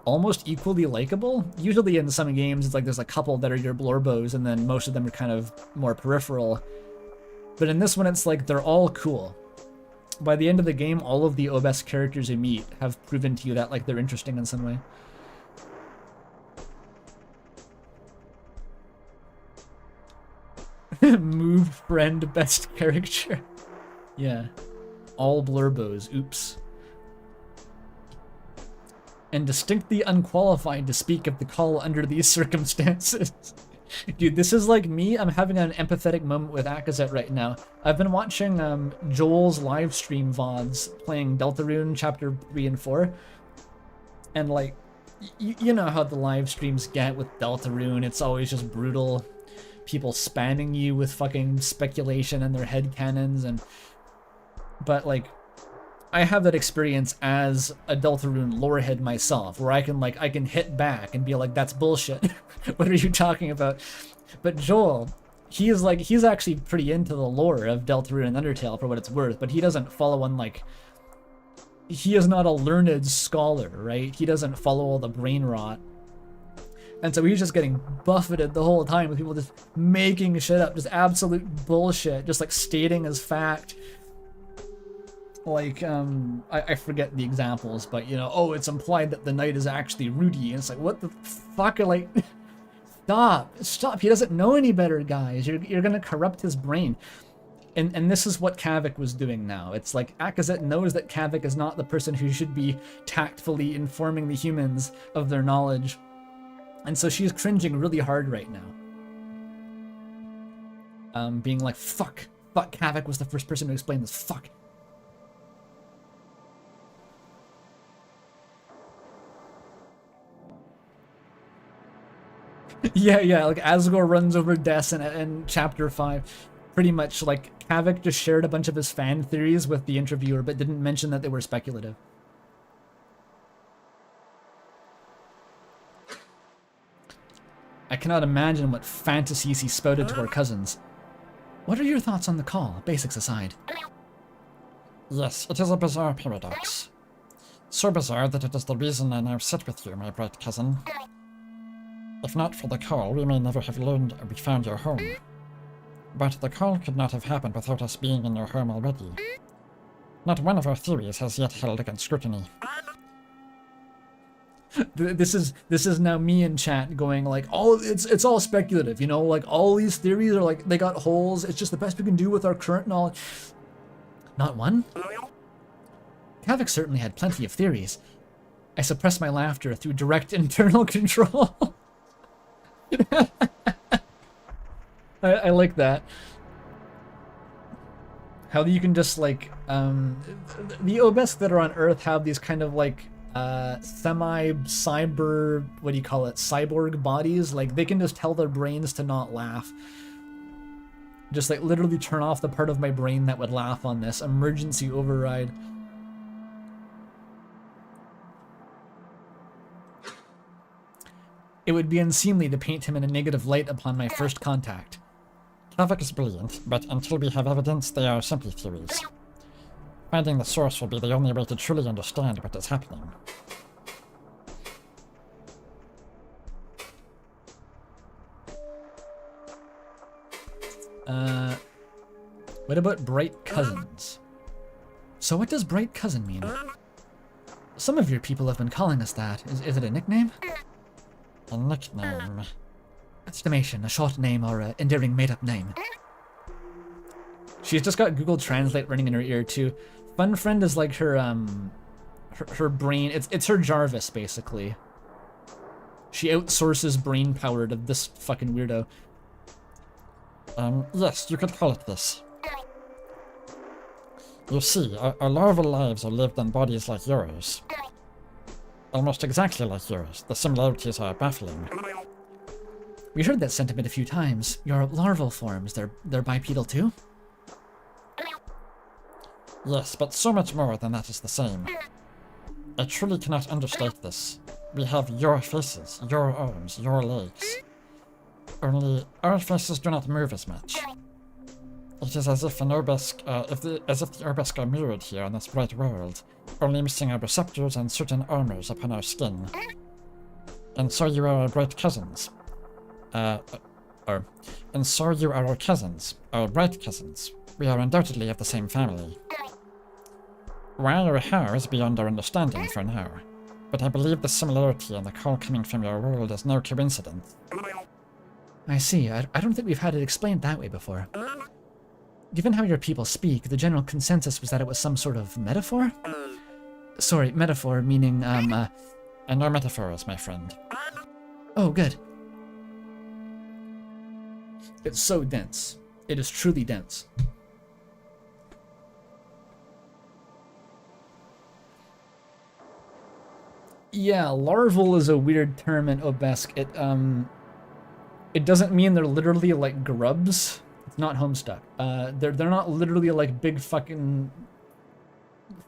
almost equally likable. Usually in some games, it's like there's a couple that are your blorbos and then most of them are kind of more peripheral. But in this one, it's like they're all cool. By the end of the game, all of the Obelisk characters you meet have proven to you that like they're interesting in some way. Move friend best character. Yeah. All blurbos. Oops. And distinctly unqualified to speak of the call under these circumstances. Dude, this is like me. I'm having an empathetic moment with Akazet right now. I've been watching Joel's live stream VODs playing Deltarune Chapter 3 and 4. And like, you know how the live streams get with Deltarune. It's always just brutal. People spamming you with fucking speculation and their headcanons. But like, I have that experience as a Deltarune lorehead myself, where I can hit back and be like, that's bullshit. What are you talking about? But Joel, he's actually pretty into the lore of Deltarune and Undertale for what it's worth, but he doesn't follow on like, he is not a learned scholar, right? He doesn't follow all the brain rot. And so he's just getting buffeted the whole time with people just making shit up, just absolute bullshit, just like stating as fact. Like, I forget the examples, but, you know, oh, it's implied that the knight is actually Rudy. And it's like, what the fuck? Like, stop. He doesn't know any better, guys. You're gonna corrupt his brain. And this is what Kavik was doing now. It's like, Akazet knows that Kavik is not the person who should be tactfully informing the humans of their knowledge. And so she's cringing really hard right now. Being like, fuck, Kavik was the first person to explain this, fuck. Yeah, like Asgore runs over Des in Chapter 5. Pretty much, like, Kavik just shared a bunch of his fan theories with the interviewer, but didn't mention that they were speculative. I cannot imagine what fantasies he spouted to our cousins. What are your thoughts on the call, basics aside? Yes, it is a bizarre paradox. So bizarre that it is the reason I now sit with you, my bright cousin. If not for the call, we may never have learned we found your home. But the call could not have happened without us being in your home already. Not one of our theories has yet held against scrutiny. This is now me in chat going like, oh, it's all speculative, you know, like all these theories are like, they got holes, it's just the best we can do with our current knowledge. Not one? Kavik certainly had plenty of theories. I suppressed my laughter through direct internal control. I like that. How you can just like, the Obelisk that are on Earth have these kind of like, semi-cyber, what do you call it, cyborg bodies. Like, they can just tell their brains to not laugh. Just like literally turn off the part of my brain that would laugh on this. Emergency override. It would be unseemly to paint him in a negative light upon my first contact. Kavik is brilliant, but until we have evidence, they are simply theories. Finding the source will be the only way to truly understand what is happening. What about bright cousins? So what does bright cousin mean? Some of your people have been calling us that. Is it a nickname? A nickname. Exclamation, a short name or an endearing made-up name. She's just got Google Translate running in her ear too. Fun Friend is like her her brain. It's her Jarvis basically. She outsources brain power to this fucking weirdo. Yes, you could call it this. You see, our larval lives are lived in bodies like yours. Almost exactly like yours. The similarities are baffling. We heard that sentiment a few times. Your larval forms, they're bipedal too? Yes, but so much more than that is the same. I truly cannot understate this. We have your faces, your arms, your legs. Only our faces do not move as much. It is as if an obelisk, as if the obelisk are mirrored here in this bright world, only missing our receptors and certain armors upon our skin. And so you are our bright cousins. And so you are our cousins, our bright cousins. We are undoubtedly of the same family. Why or how is beyond our understanding for now, but I believe the similarity and the call coming from your world is no coincidence. I see. I don't think we've had it explained that way before. Given how your people speak, the general consensus was that it was some sort of metaphor? Sorry, metaphor meaning, And no metaphors, my friend. Oh, good. It's so dense. It is truly dense. Yeah, larval is a weird term in Obelisk. It doesn't mean they're literally like grubs. It's not Homestuck. They're not literally like big fucking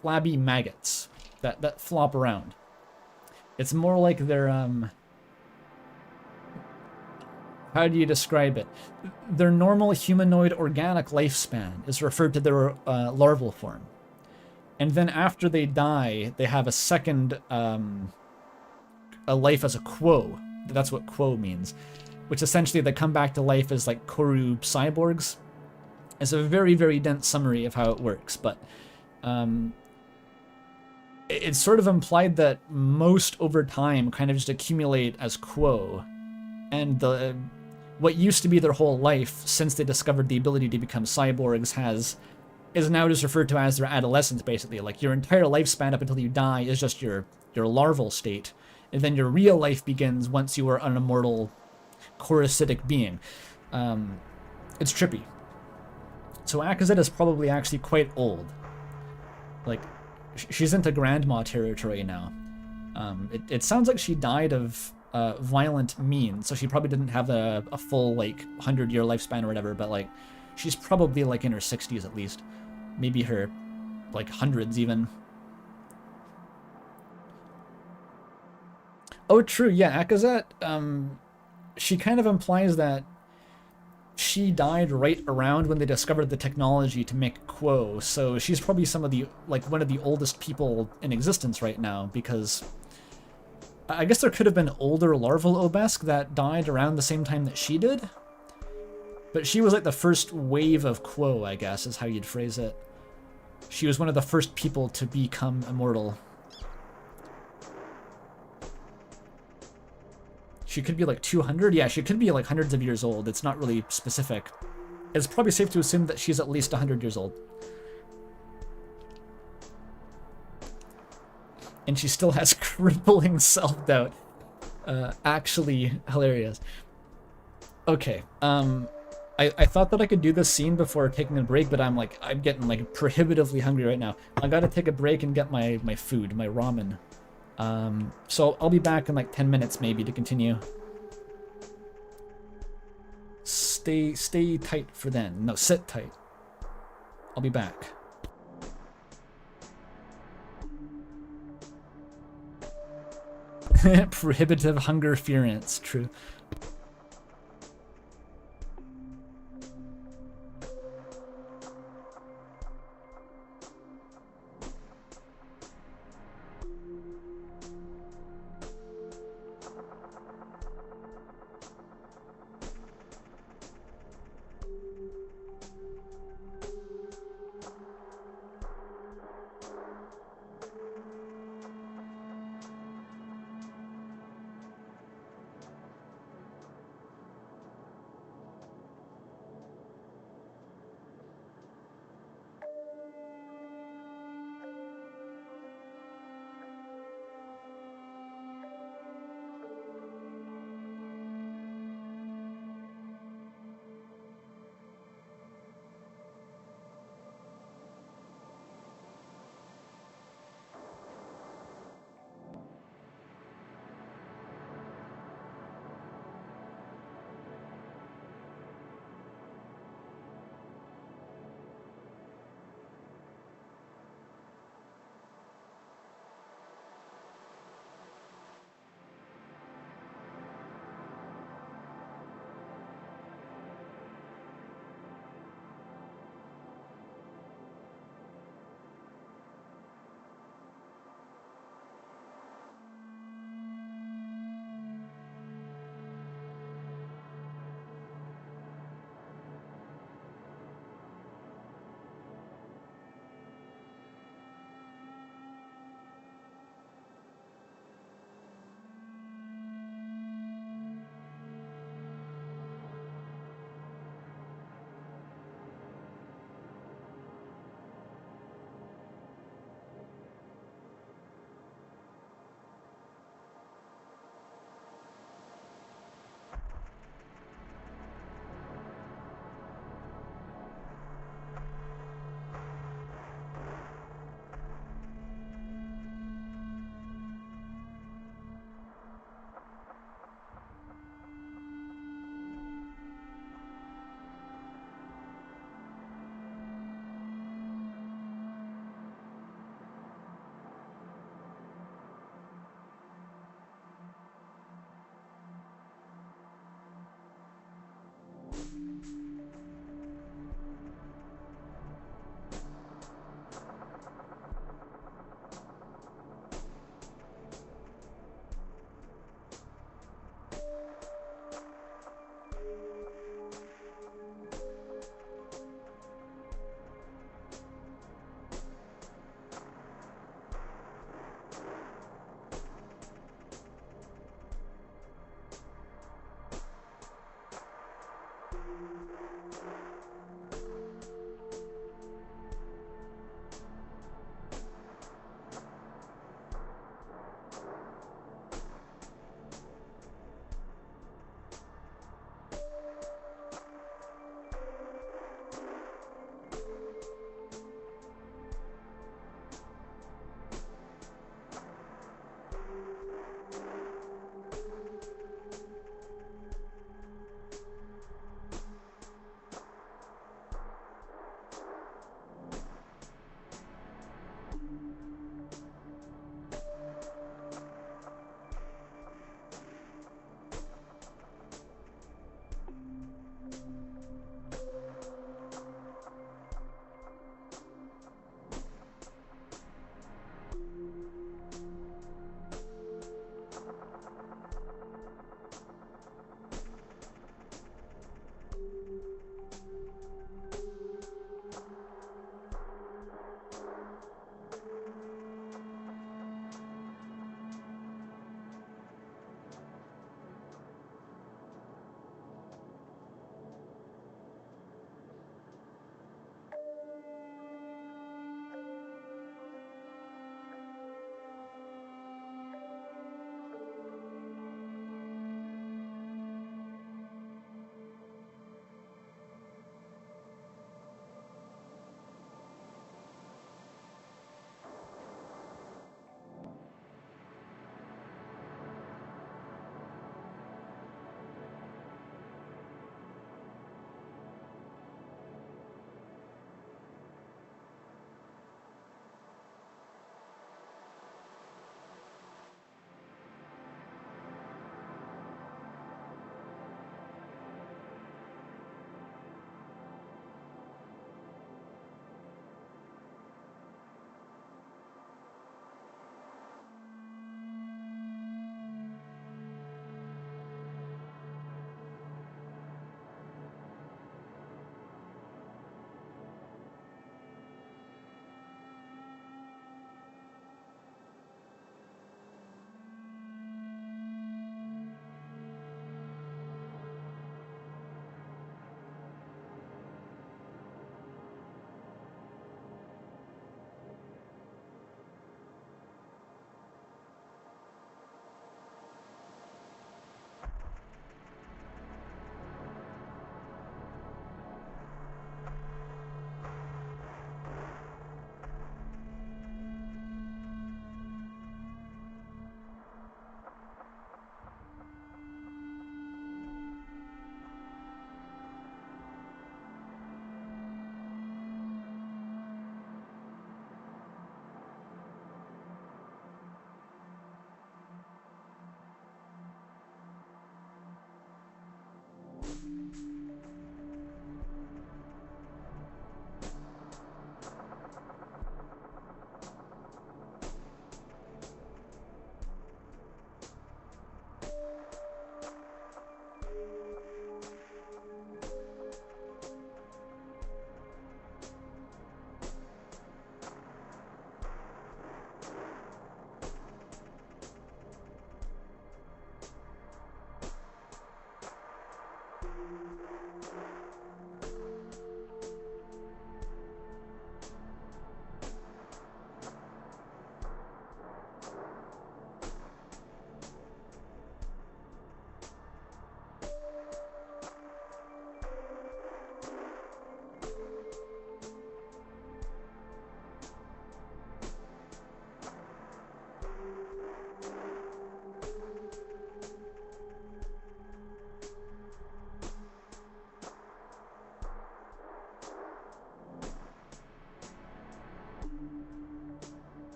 flabby maggots that flop around. It's more like they're how do you describe it? Their normal humanoid organic lifespan is referred to their larval form. And then after they die, they have a second a life as a quo. That's what quo means. Which essentially they come back to life as like corru cyborgs. It's a very, very dense summary of how it works, but it's sort of implied that most over time kind of just accumulate as quo. And what used to be their whole life since they discovered the ability to become cyborgs is now just referred to as their adolescence, basically. Like your entire lifespan up until you die is just your larval state, and then your real life begins once you are an immortal chorusitic being. It's trippy. So Akazet is probably actually quite old. Like, she's into grandma territory now. It sounds like she died of violent means, so she probably didn't have a full, like, 100-year lifespan or whatever, but, like, she's probably, like, in her 60s at least. Maybe her, like, hundreds even. Oh, true, yeah, Akazet, she kind of implies that she died right around when they discovered the technology to make Quo, so she's probably one of the oldest people in existence right now, because I guess there could have been older larval Obesk that died around the same time that she did, but she was like the first wave of Quo, I guess, is how you'd phrase it. She was one of the first people to become immortal. She could be like 200? Yeah, she could be like hundreds of years old. It's not really specific. It's probably safe to assume that she's at least 100 years old. And she still has crippling self-doubt. Actually hilarious. Okay, I thought that I could do this scene before taking a break, but I'm getting like prohibitively hungry right now. I gotta take a break and get my food, my ramen. So I'll be back in like 10 minutes maybe to continue. Stay tight for then. No, sit tight. I'll be back. Prohibitive hungerference, true.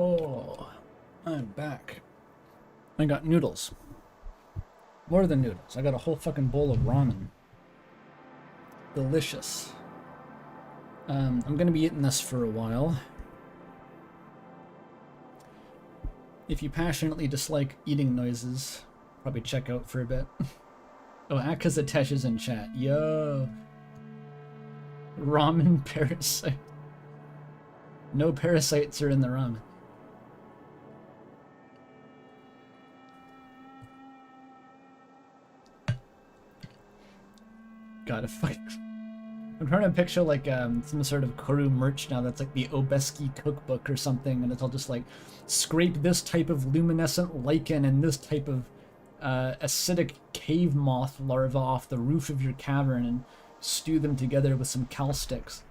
Oh, I'm back. I got noodles. More than noodles. I got a whole fucking bowl of ramen. Delicious. I'm gonna be eating this for a while. If you passionately dislike eating noises, probably check out for a bit. Oh, Akazatesh is in chat. Yo. Ramen parasite. No parasites are in the ramen. God, if I'm trying to picture like some sort of Corru merch now that's like the Obeski cookbook or something, and it'll just like scrape this type of luminescent lichen and this type of acidic cave moth larva off the roof of your cavern and stew them together with some cal sticks.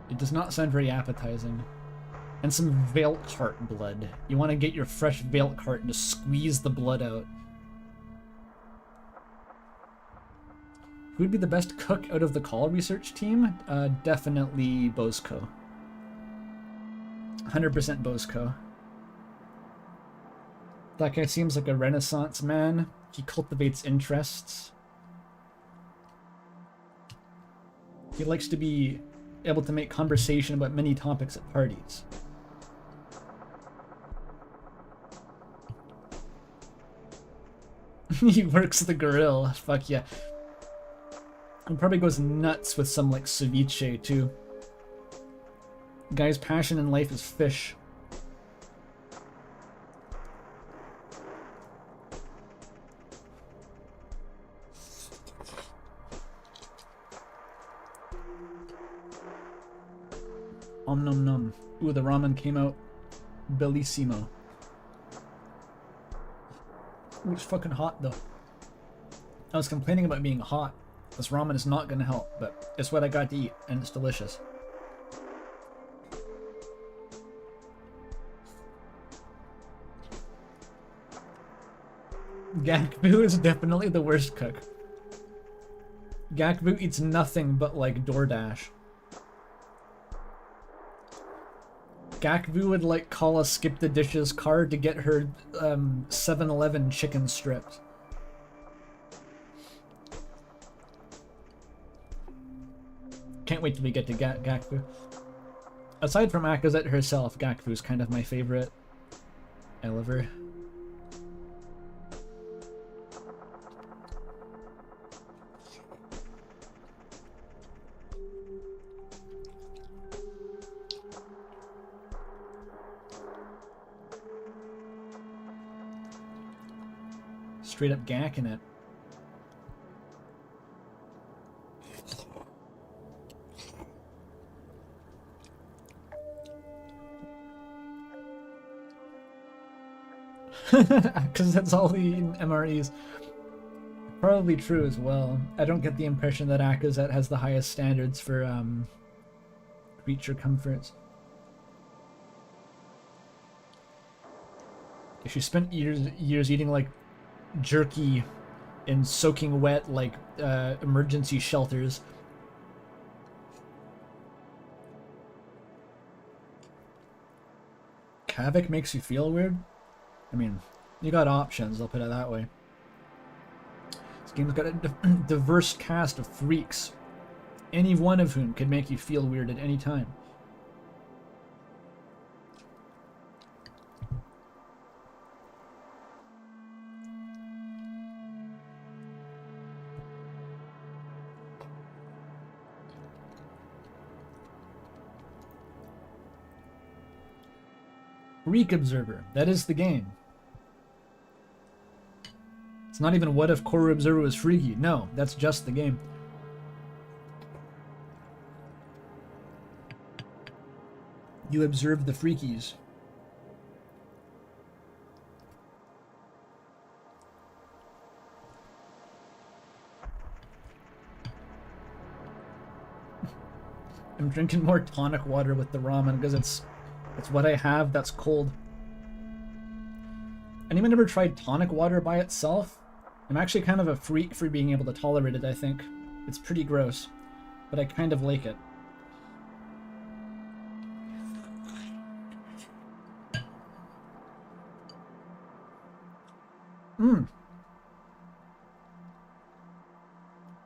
It does not sound very appetizing. And some Veilcart blood. You want to get your fresh Veilcart and just squeeze the blood out. Who would be the best cook out of the call research team? Definitely Bosco. 100% Bosco. That guy seems like a Renaissance man. He cultivates interests. He likes to be able to make conversation about many topics at parties. He works the grill. Fuck yeah. He probably goes nuts with some like ceviche too. Guy's passion in life is fish. Om nom nom. Ooh, the ramen came out bellissimo. Ooh, it's fucking hot though. I was complaining about being hot. This ramen is not gonna help, but it's what I got to eat, and it's delicious. Gakbu is definitely the worst cook. Gakbu eats nothing but like DoorDash. Gakbu would like call a skip the dishes card to get her 7-Eleven chicken strips. Can't wait till we get to Gakbu. Aside from Akazet herself, Gakbu is kind of my favorite. I love her. Straight up gacking it. Because that's all the MREs. Probably true as well. I don't get the impression that Akazet has the highest standards for creature comforts. If you spent years eating like jerky in soaking wet like emergency shelters. Havoc makes you feel weird? I mean, you got options, I'll put it that way. This game's got a diverse cast of freaks, any one of whom could make you feel weird at any time. Observer. That is the game. It's not even what if corru.observer was freaky. No, that's just the game. You observe the freakies. I'm drinking more tonic water with the ramen because it's what I have that's cold. Anyone ever tried tonic water by itself? I'm actually kind of a freak for being able to tolerate it, I think. It's pretty gross, but I kind of like it.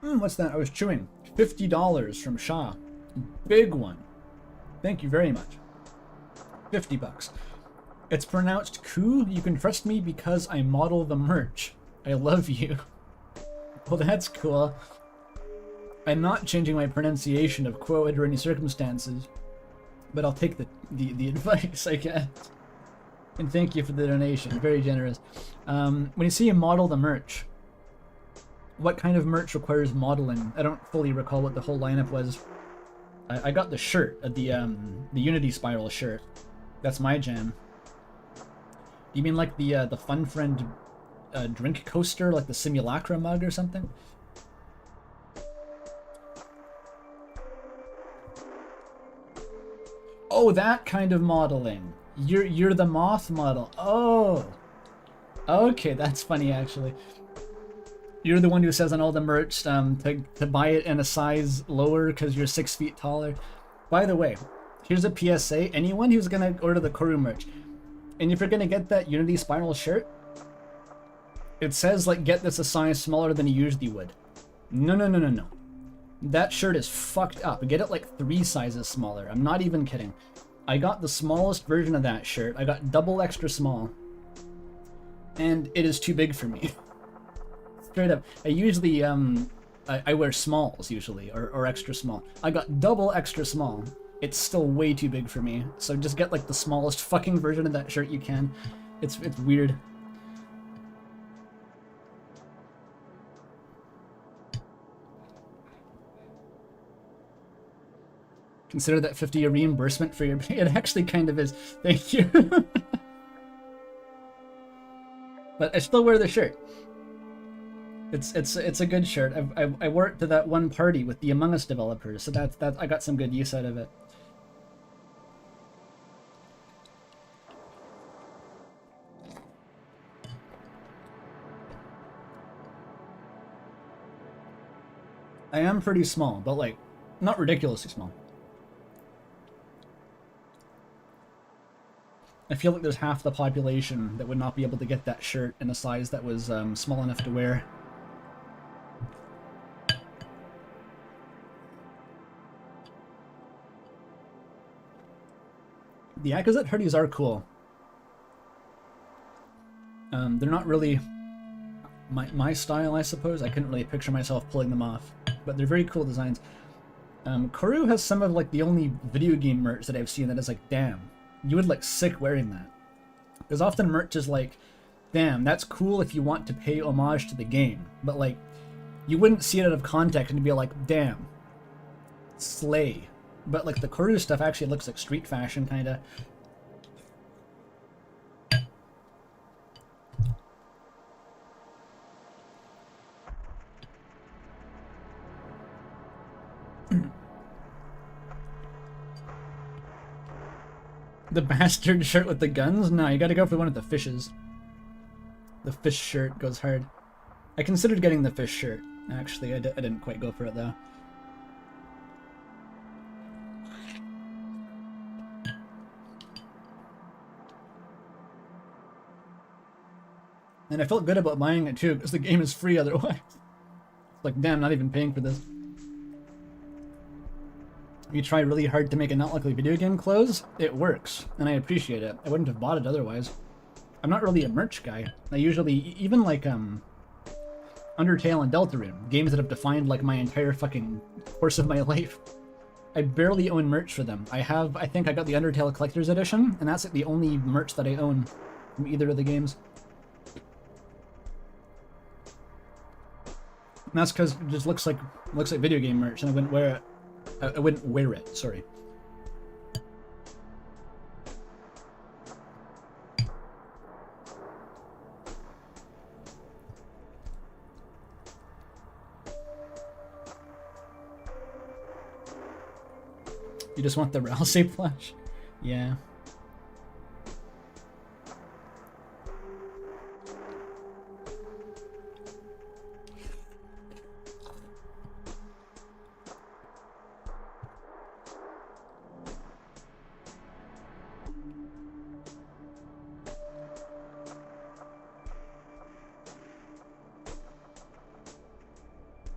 What's that? I was chewing. $50 from Shaw. Big one. Thank you very much. $50. It's pronounced "coo." You can trust me because I model the merch. I love you. Well, that's cool. I'm not changing my pronunciation of quote under any circumstances, but I'll take the advice, I guess. And thank you for the donation. Very generous. When you say you model the merch, what kind of merch requires modeling? I don't fully recall what the whole lineup was. I got the shirt, the Unity Spiral shirt. That's my jam. You mean like the Fun Friend drink coaster, like the Simulacra mug or something? Oh, that kind of modeling. You're the moth model. Oh. Okay, that's funny actually. You're the one who says on all the merch to buy it in a size lower because you're 6 feet taller. By the way, here's a PSA. Anyone who's gonna order the Corru merch, and if you're gonna get that Unity Spiral shirt, it says like get this a size smaller than you usually would. No. That shirt is fucked up. Get it like 3 sizes smaller. I'm not even kidding. I got the smallest version of that shirt. I got double extra small. And it is too big for me. Straight up. I usually, I wear smalls usually, or extra small. I got double extra small. It's still way too big for me. So just get like the smallest fucking version of that shirt you can. It's weird. Consider that 50 a reimbursement for your... It actually kind of is. Thank you. But I still wear the shirt. It's a good shirt. I wore it to that one party with the Among Us developers, so that I got some good use out of it. I am pretty small, but like not ridiculously small. I feel like there's half the population that would not be able to get that shirt in a size that was small enough to wear. The Akazet hoodies are cool. They're not really my style, I suppose. I couldn't really picture myself pulling them off, but they're very cool designs. Corru has some of like the only video game merch that I've seen that is like, damn, you would look sick wearing that. Because often merch is like, damn, that's cool if you want to pay homage to the game, but like, you wouldn't see it out of context and be like, damn, slay. But like the Corru stuff actually looks like street fashion, kinda. The bastard shirt with the guns? No, you gotta go for one of the fishes. The fish shirt goes hard. I considered getting the fish shirt. Actually, I didn't quite go for it though. And I felt good about buying it too, because the game is free otherwise. Like, damn, not even paying for this. You try really hard to make it not look like video game clothes, it works, and I appreciate it. I wouldn't have bought it otherwise. I'm not really a merch guy. I usually, even like, Undertale and Deltarune, games that have defined like my entire fucking course of my life. I barely own merch for them. I think I got the Undertale Collector's Edition, and that's like the only merch that I own from either of the games. And that's because it just looks like video game merch, and I wouldn't wear it. I wouldn't wear it, sorry. You just want the Ralsei plush? Yeah.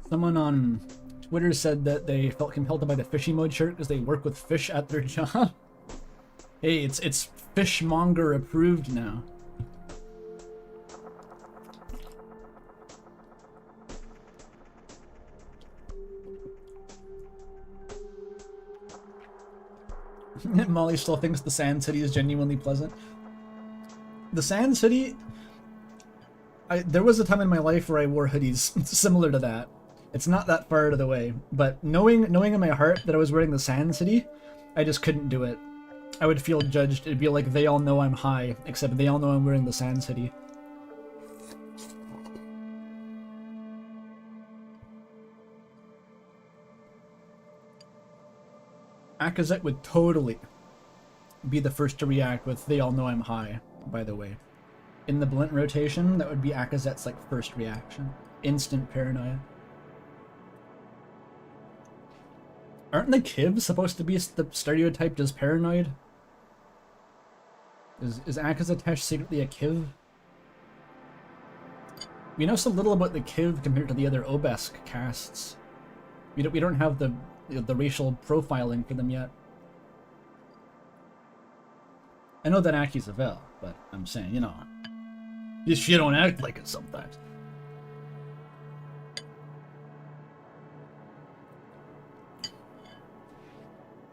Someone on Twitter said that they felt compelled to buy the fishy mode shirt because they work with fish at their job. Hey, it's fishmonger approved now. Molly still thinks the Sand City is genuinely pleasant. The Sand City... there was a time in my life where I wore hoodies similar to that. It's not that far out of the way, but knowing in my heart that I was wearing the Sand City, I just couldn't do it. I would feel judged. It'd be like they all know I'm high, except they all know I'm wearing the Sand City. Akazet would totally be the first to react with "they all know I'm high," by the way. In the Blint rotation, that would be Akazet's like first reaction. Instant paranoia. Aren't the Kivs supposed to be stereotyped as paranoid? Is Akazatesh secretly a Kiv? We know so little about the Kiv compared to the other Obesk casts. We don't have the racial profiling for them yet. I know that Aki's a Vel, but I'm saying, you know, you don't act like it sometimes.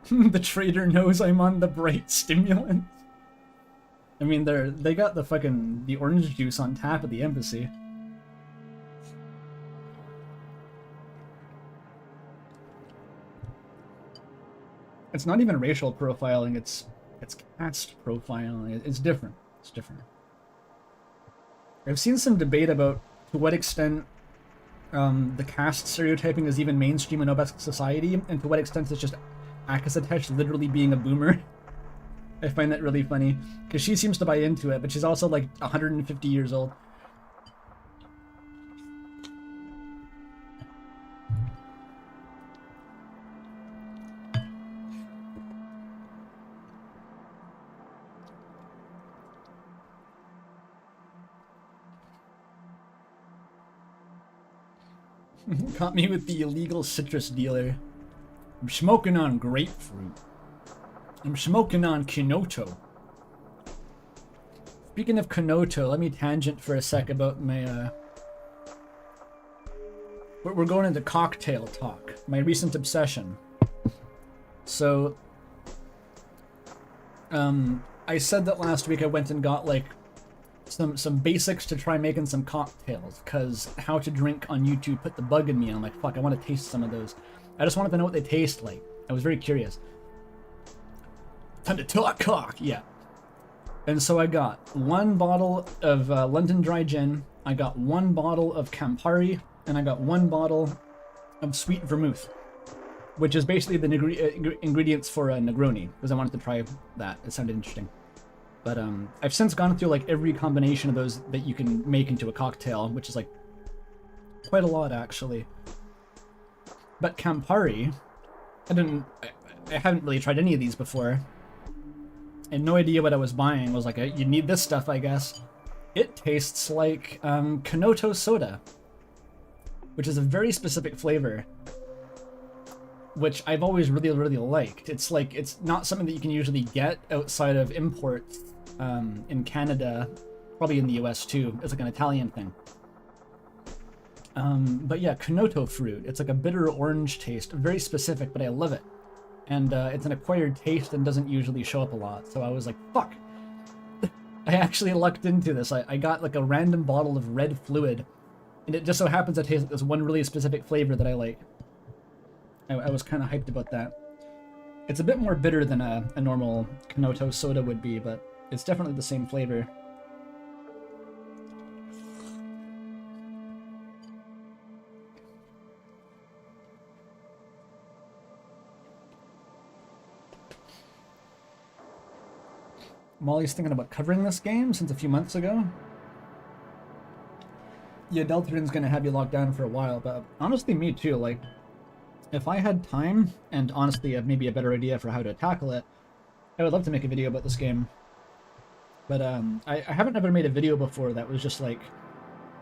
The trader knows I'm on the bright stimulant. I mean, they got the orange juice on tap at the embassy. It's not even racial profiling, it's caste profiling. It's different. It's different. I've seen some debate about to what extent the caste stereotyping is even mainstream in Obesk society, and to what extent it's just Akazatesh literally being a boomer. I find that really funny, because she seems to buy into it, but she's also like 150 years old. Caught me with the illegal citrus dealer. I'm smoking on grapefruit. I'm smoking on Kinoto. Speaking of Kinoto, let me tangent for a sec about my, we're going into cocktail talk. My recent obsession. So, I said that last week I went and got, like, some basics to try making some cocktails, because how to drink on YouTube put the bug in me, and I'm like, fuck, I want to taste some of those. I just wanted to know what they taste like. I was very curious. Time to talk cock, yeah. And so I got 1 bottle of London Dry Gin, I got 1 bottle of Campari, and I got 1 bottle of sweet vermouth, which is basically the ingredients for a Negroni, because I wanted to try that. It sounded interesting. But I've since gone through like every combination of those that you can make into a cocktail, which is like quite a lot actually. But Campari, I haven't really tried any of these before. I had no idea what I was buying. I was like, you need this stuff, I guess. It tastes like Kanoto soda, which is a very specific flavor, which I've always really, really liked. It's like, it's not something that you can usually get outside of imports in Canada, probably in the US too. It's like an Italian thing. But yeah, Kanoto fruit. It's like a bitter orange taste, very specific, but I love it. And it's an acquired taste and doesn't usually show up a lot. So I was like, fuck. I actually lucked into this. I got like a random bottle of red fluid, and it just so happens to taste like this one really specific flavor that I like. I was kind of hyped about that. It's a bit more bitter than a normal Kanoto soda would be, but it's definitely the same flavor. Molly's thinking about covering this game since a few months ago. Yeah, Deltarin's gonna have you locked down for a while, but honestly, me too. Like, if I had time, and honestly maybe a better idea for how to tackle it, I would love to make a video about this game. But I haven't ever made a video before that was just like,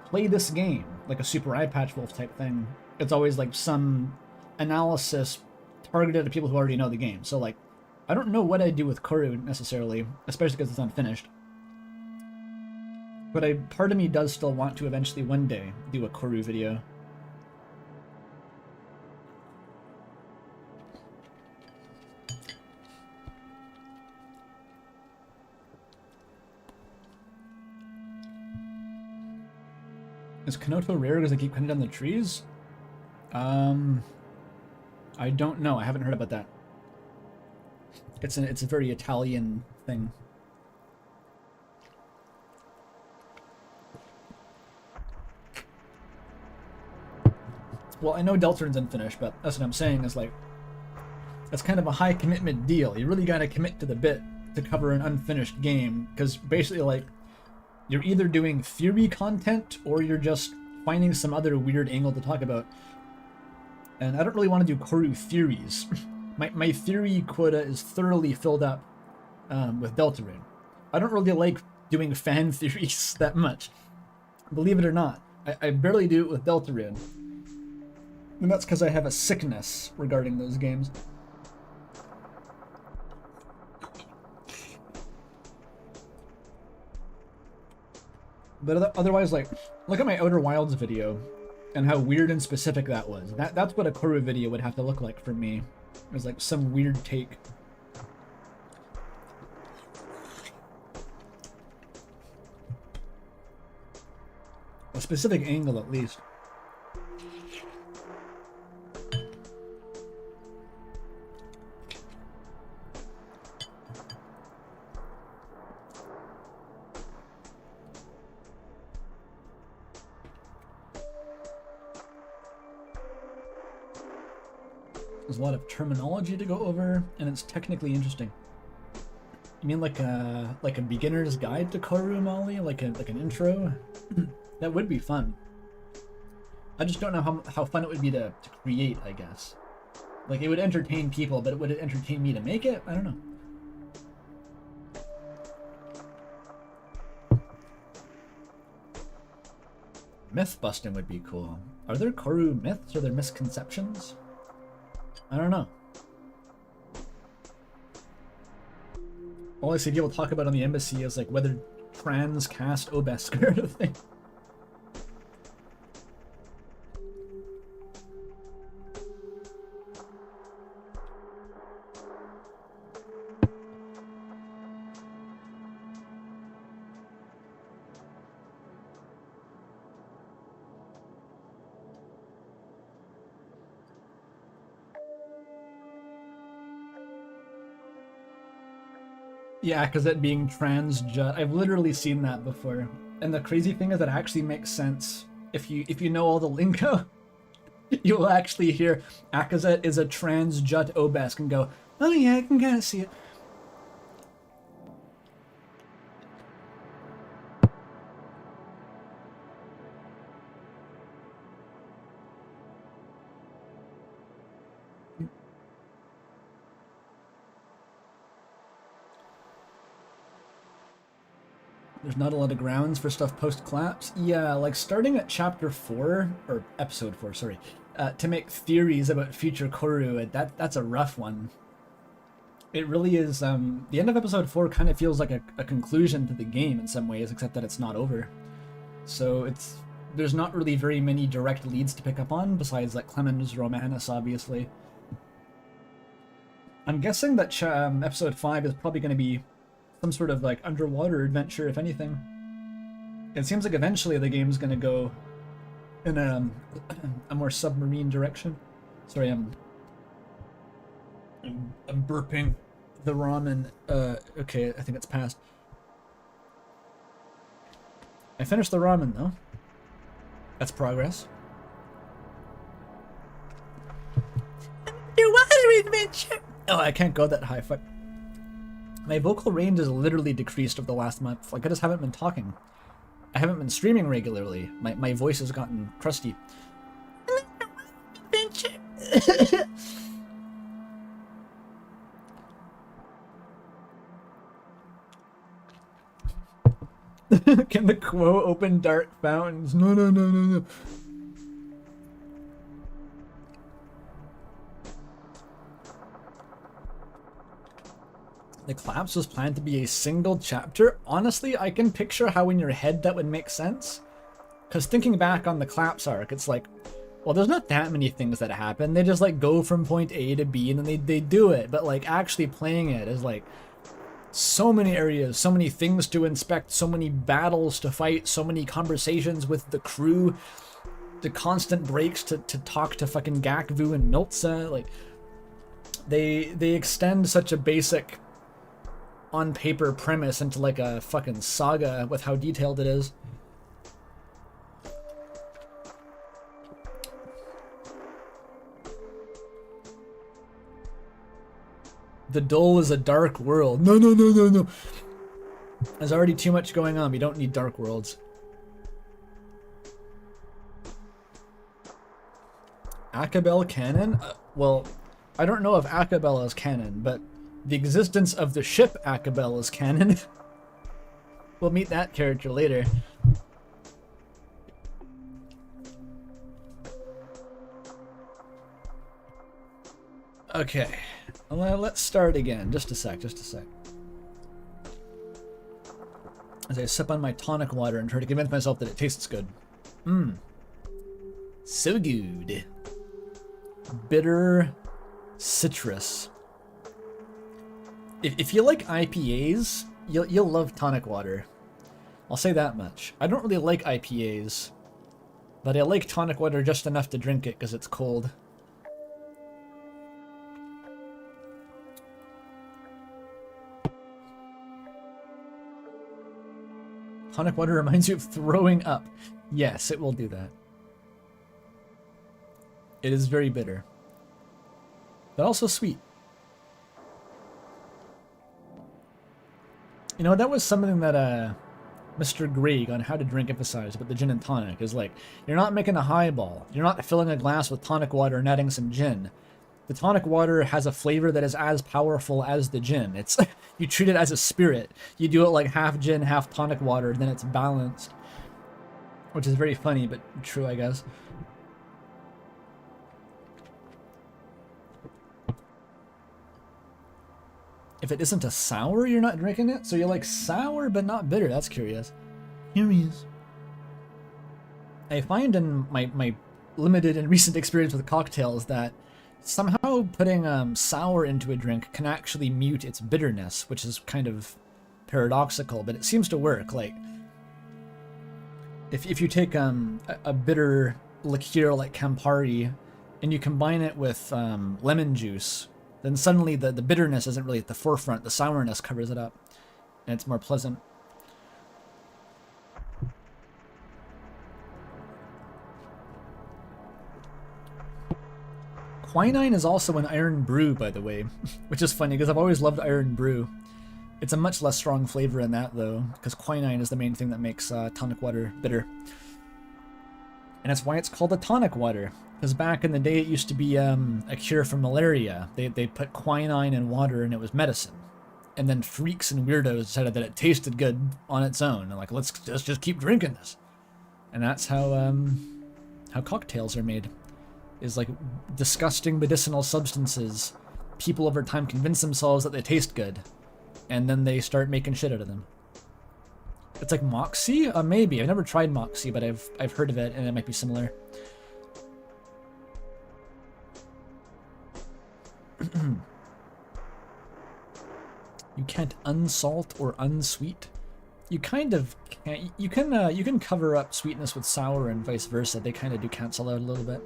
play this game, like a Super Eye Patch Wolf type thing. it's always like some analysis targeted at people who already know the game. So like, I don't know what I'd do with Corru necessarily, especially because it's unfinished. But part of me does still want to eventually one day do a Corru video. Is Kanoto rare because they keep cutting down the trees? I don't know. I haven't heard about that. It's a very Italian thing. Well, I know Deltarune's unfinished, but that's what I'm saying is like, that's kind of a high commitment deal. You really gotta commit to the bit to cover an unfinished game, because basically like, you're either doing theory content or you're just finding some other weird angle to talk about. And I don't really want to do Corru theories. My theory quota is thoroughly filled up with Deltarune. I don't really like doing fan theories that much. Believe it or not, I barely do it with Deltarune. And that's because I have a sickness regarding those games. But otherwise, like, look at my Outer Wilds video and how weird and specific that was. That's what a Corru video would have to look like for me. It was like some weird take. A specific angle, at least. There's a lot of terminology to go over, and it's technically interesting. You mean like a beginner's guide to Corru, Molly? Like an intro? That would be fun. I just don't know how fun it would be to create, I guess. Like, it would entertain people, but would it entertain me to make it? I don't know. Myth busting would be cool. Are there Corru myths? Are there misconceptions? I don't know. All I see people talk about on the embassy is like whether trans cast Obesk kind of thing. Yeah, because it being transjut, I've literally seen that before. And the crazy thing is that it actually makes sense. If you know all the lingo, you will actually hear Akazet is a transjut Obesk and go, oh yeah, I can kind of see it. There's not a lot of grounds for stuff post-collapse. Yeah, like starting at chapter 4, or episode 4, sorry, to make theories about future Corru, that's a rough one. It really is, the end of episode 4 kind of feels like a conclusion to the game in some ways, except that it's not over. So there's not really very many direct leads to pick up on, besides like Clemens Romanus, obviously. I'm guessing that episode 5 is probably going to be some sort of like underwater adventure, if anything. It seems like eventually the game's gonna go in a more submarine direction. Sorry, I'm burping the ramen. Okay, I think it's passed. I finished the ramen though. That's progress. Underwater adventure. Oh, I can't go that high. Fuck. My vocal range is literally decreased over the last month. Like, I just haven't been talking. I haven't been streaming regularly. My voice has gotten crusty. Can the Quo open dark fountains? No. The collapse was planned to be a single chapter. Honestly, I can picture how in your head that would make sense. Because thinking back on the collapse arc, it's like, well, there's not that many things that happen. They just like go from point A to B and then they do it. But like actually playing it is like so many areas, so many things to inspect, so many battles to fight, so many conversations with the crew, the constant breaks to talk to fucking Gakvu and Miltza. Like they extend such a basic on paper premise into like a fucking saga with how detailed it is. The Dole is a dark world. No. There's already too much going on. We don't need dark worlds. Akabel canon? Well, I don't know if Akabel is canon, but the existence of the ship Akabel is canon. We'll meet that character later. Okay. Well, let's start again. Just a sec. As I sip on my tonic water and try to convince myself that it tastes good. So good. Bitter citrus. If you like IPAs, you'll love tonic water. I'll say that much. I don't really like IPAs, but I like tonic water just enough to drink it because it's cold. Tonic water reminds you of throwing up. Yes, it will do that. It is very bitter, but also sweet. You know, that was something that Mr. Greg on How to Drink emphasized about the gin and tonic, is like, you're not making a highball. You're not filling a glass with tonic water and adding some gin. The tonic water has a flavor that is as powerful as the gin. It's you treat it as a spirit. You do it like half gin, half tonic water, then it's balanced. Which is very funny, but true, I guess. If it isn't a sour, you're not drinking it? So you like sour but not bitter. That's curious. Curious. I find in my limited and recent experience with cocktails that somehow putting sour into a drink can actually mute its bitterness, which is kind of paradoxical, but it seems to work. Like, if you take a bitter liqueur like Campari and you combine it with lemon juice, then suddenly the bitterness isn't really at the forefront. The sourness covers it up, and it's more pleasant. Quinine is also an iron brew, by the way, which is funny because I've always loved iron brew. It's a much less strong flavor in that, though, because quinine is the main thing that makes tonic water bitter. And that's why it's called a tonic water, because back in the day it used to be a cure for malaria. They put quinine in water and it was medicine. And then freaks and weirdos decided that it tasted good on its own. And like, let's just keep drinking this. And that's how cocktails are made. Is like disgusting medicinal substances. People over time convince themselves that they taste good, and then they start making shit out of them. It's like Moxie? Maybe. I've never tried Moxie, but I've heard of it, and it might be similar. You can't unsalt or unsweet. You kind of can't. You can cover up sweetness with sour and vice versa. They kind of do cancel out a little bit.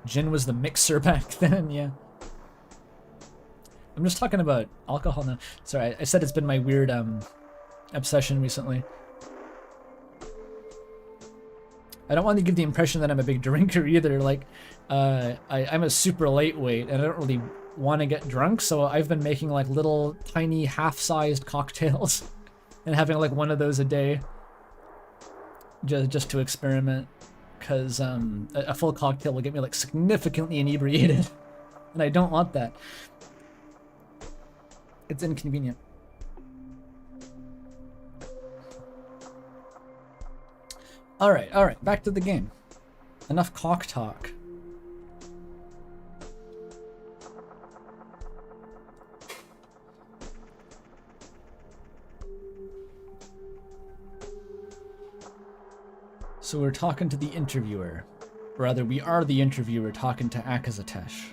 Gin was the mixer back then, yeah. I'm just talking about alcohol now. Sorry, I said it's been my weird obsession recently. I don't want to give the impression that I'm a big drinker either. Like, I'm a super lightweight and I don't really want to get drunk, so I've been making like little tiny half-sized cocktails and having like one of those a day just to experiment. Because a full cocktail will get me like significantly inebriated, and I don't want that. It's inconvenient. All right, back to the game. Enough cock talk. So we're talking to the interviewer. Or rather, we are the interviewer talking to Akazatesh.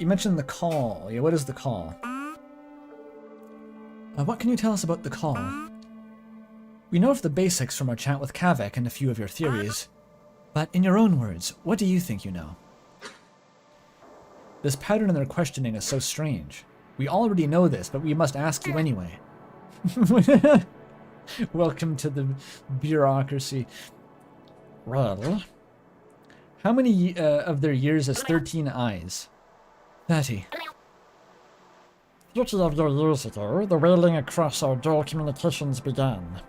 You mentioned the call. Yeah, what is the call? What can you tell us about the call? We know of the basics from our chat with Kavek and a few of your theories. But in your own words, what do you think you know? This pattern in their questioning is so strange. We already know this, but we must ask you anyway. Welcome to the bureaucracy. Well, How many of their years is 13 eyes? 30. 30 of your years ago, the whaling across our dual communications began.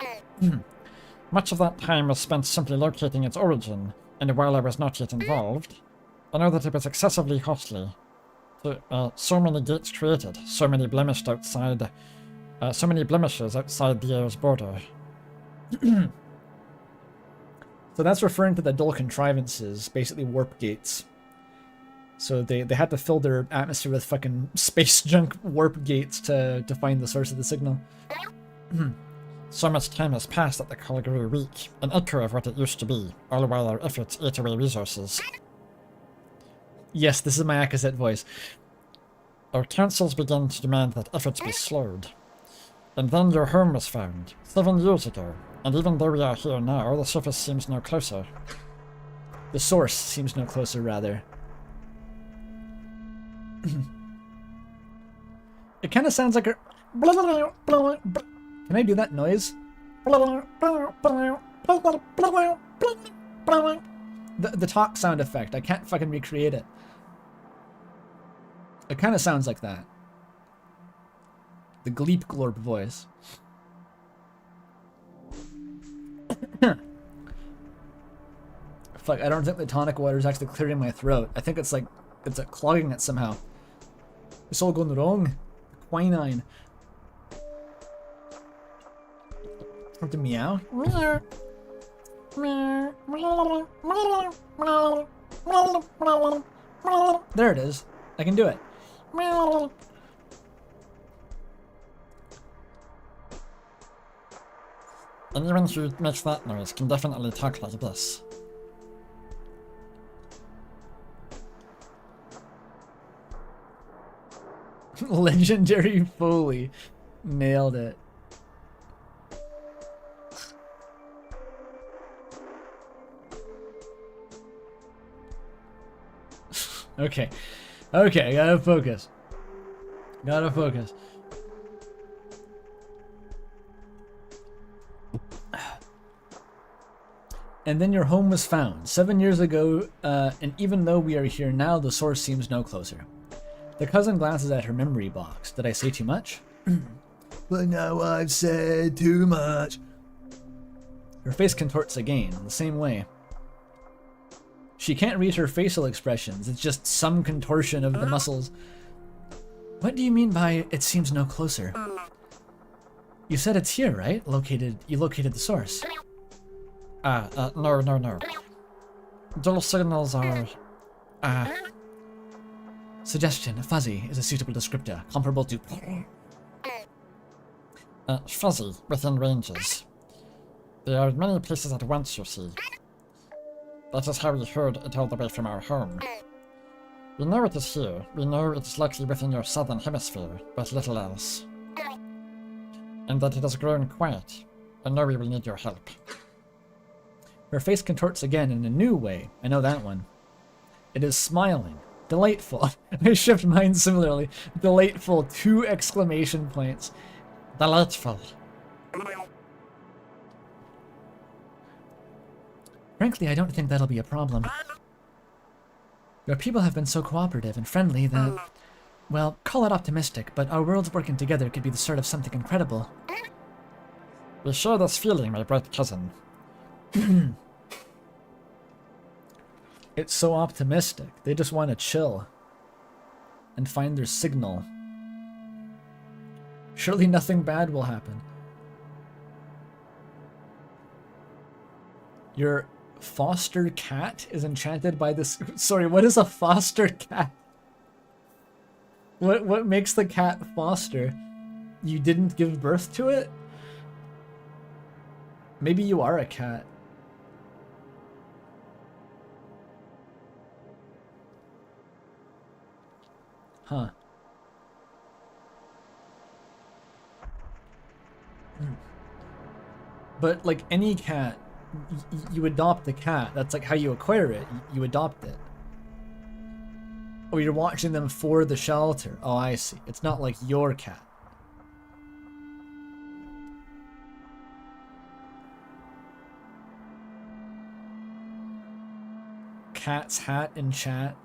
Much of that time was spent simply locating its origin, and while I was not yet involved, I know that it was excessively costly. So many gates created, so many blemishes outside the air's border. So that's referring to the dual contrivances, basically warp gates. So they had to fill their atmosphere with fucking space junk warp gates to find the source of the signal. So much time has passed that the call grew weak, an echo of what it used to be, all while our efforts ate away resources. Yes, this is my Akazet voice. Our councils began to demand that efforts be slowed. And then your home was found, 7 years ago, and even though we are here now, the surface seems no closer. The source seems no closer, rather. It kind of sounds like a... Can I do that noise? The talk sound effect. I can't fucking recreate it. It kind of sounds like that. The Gleep Glorp voice. Fuck, I don't think the tonic water is actually clearing my throat. I think it's like clogging it somehow. It's all going wrong. Quinine. Have to meow? There it is. I can do it. Anyone who makes that noise can definitely talk like this. Legendary Foley. Nailed it. Okay. Okay, gotta focus. Gotta focus. And then your home was found 7 years ago, and even though we are here now, the source seems no closer. The cousin glances at her memory box. Did I say too much? Well, now I've said too much. Her face contorts again, the same way. She can't read her facial expressions. It's just some contortion of the muscles. What do you mean by it seems no closer? You said it's here, right? You located the source. No. Dual signals are, Suggestion, fuzzy is a suitable descriptor, comparable to... fuzzy within ranges. They are in many places at once, you see. That is how we heard it all the way from our home. We know it is here. We know it is likely within your southern hemisphere, but little else. And that it has grown quiet. I know we will need your help. Her face contorts again in a new way. I know that one. It is smiling. Delightful. I shift mine similarly. Delightful. 2 exclamation points. Delightful. Frankly, I don't think that'll be a problem. Your people have been so cooperative and friendly that... Well, call it optimistic, but our worlds working together could be the start of something incredible. We share this feeling, my bright cousin. It's so optimistic. They just want to chill. And find their signal. Surely nothing bad will happen. Your Foster cat is enchanted by this. Sorry, what is a foster cat? What makes the cat foster? You didn't give birth to it? Maybe you are a cat. Huh. But like any cat, you adopt the cat. That's like how you acquire it. You adopt it. Or you're watching them for the shelter. Oh, I see. It's not like your cat. Cat's hat in chat.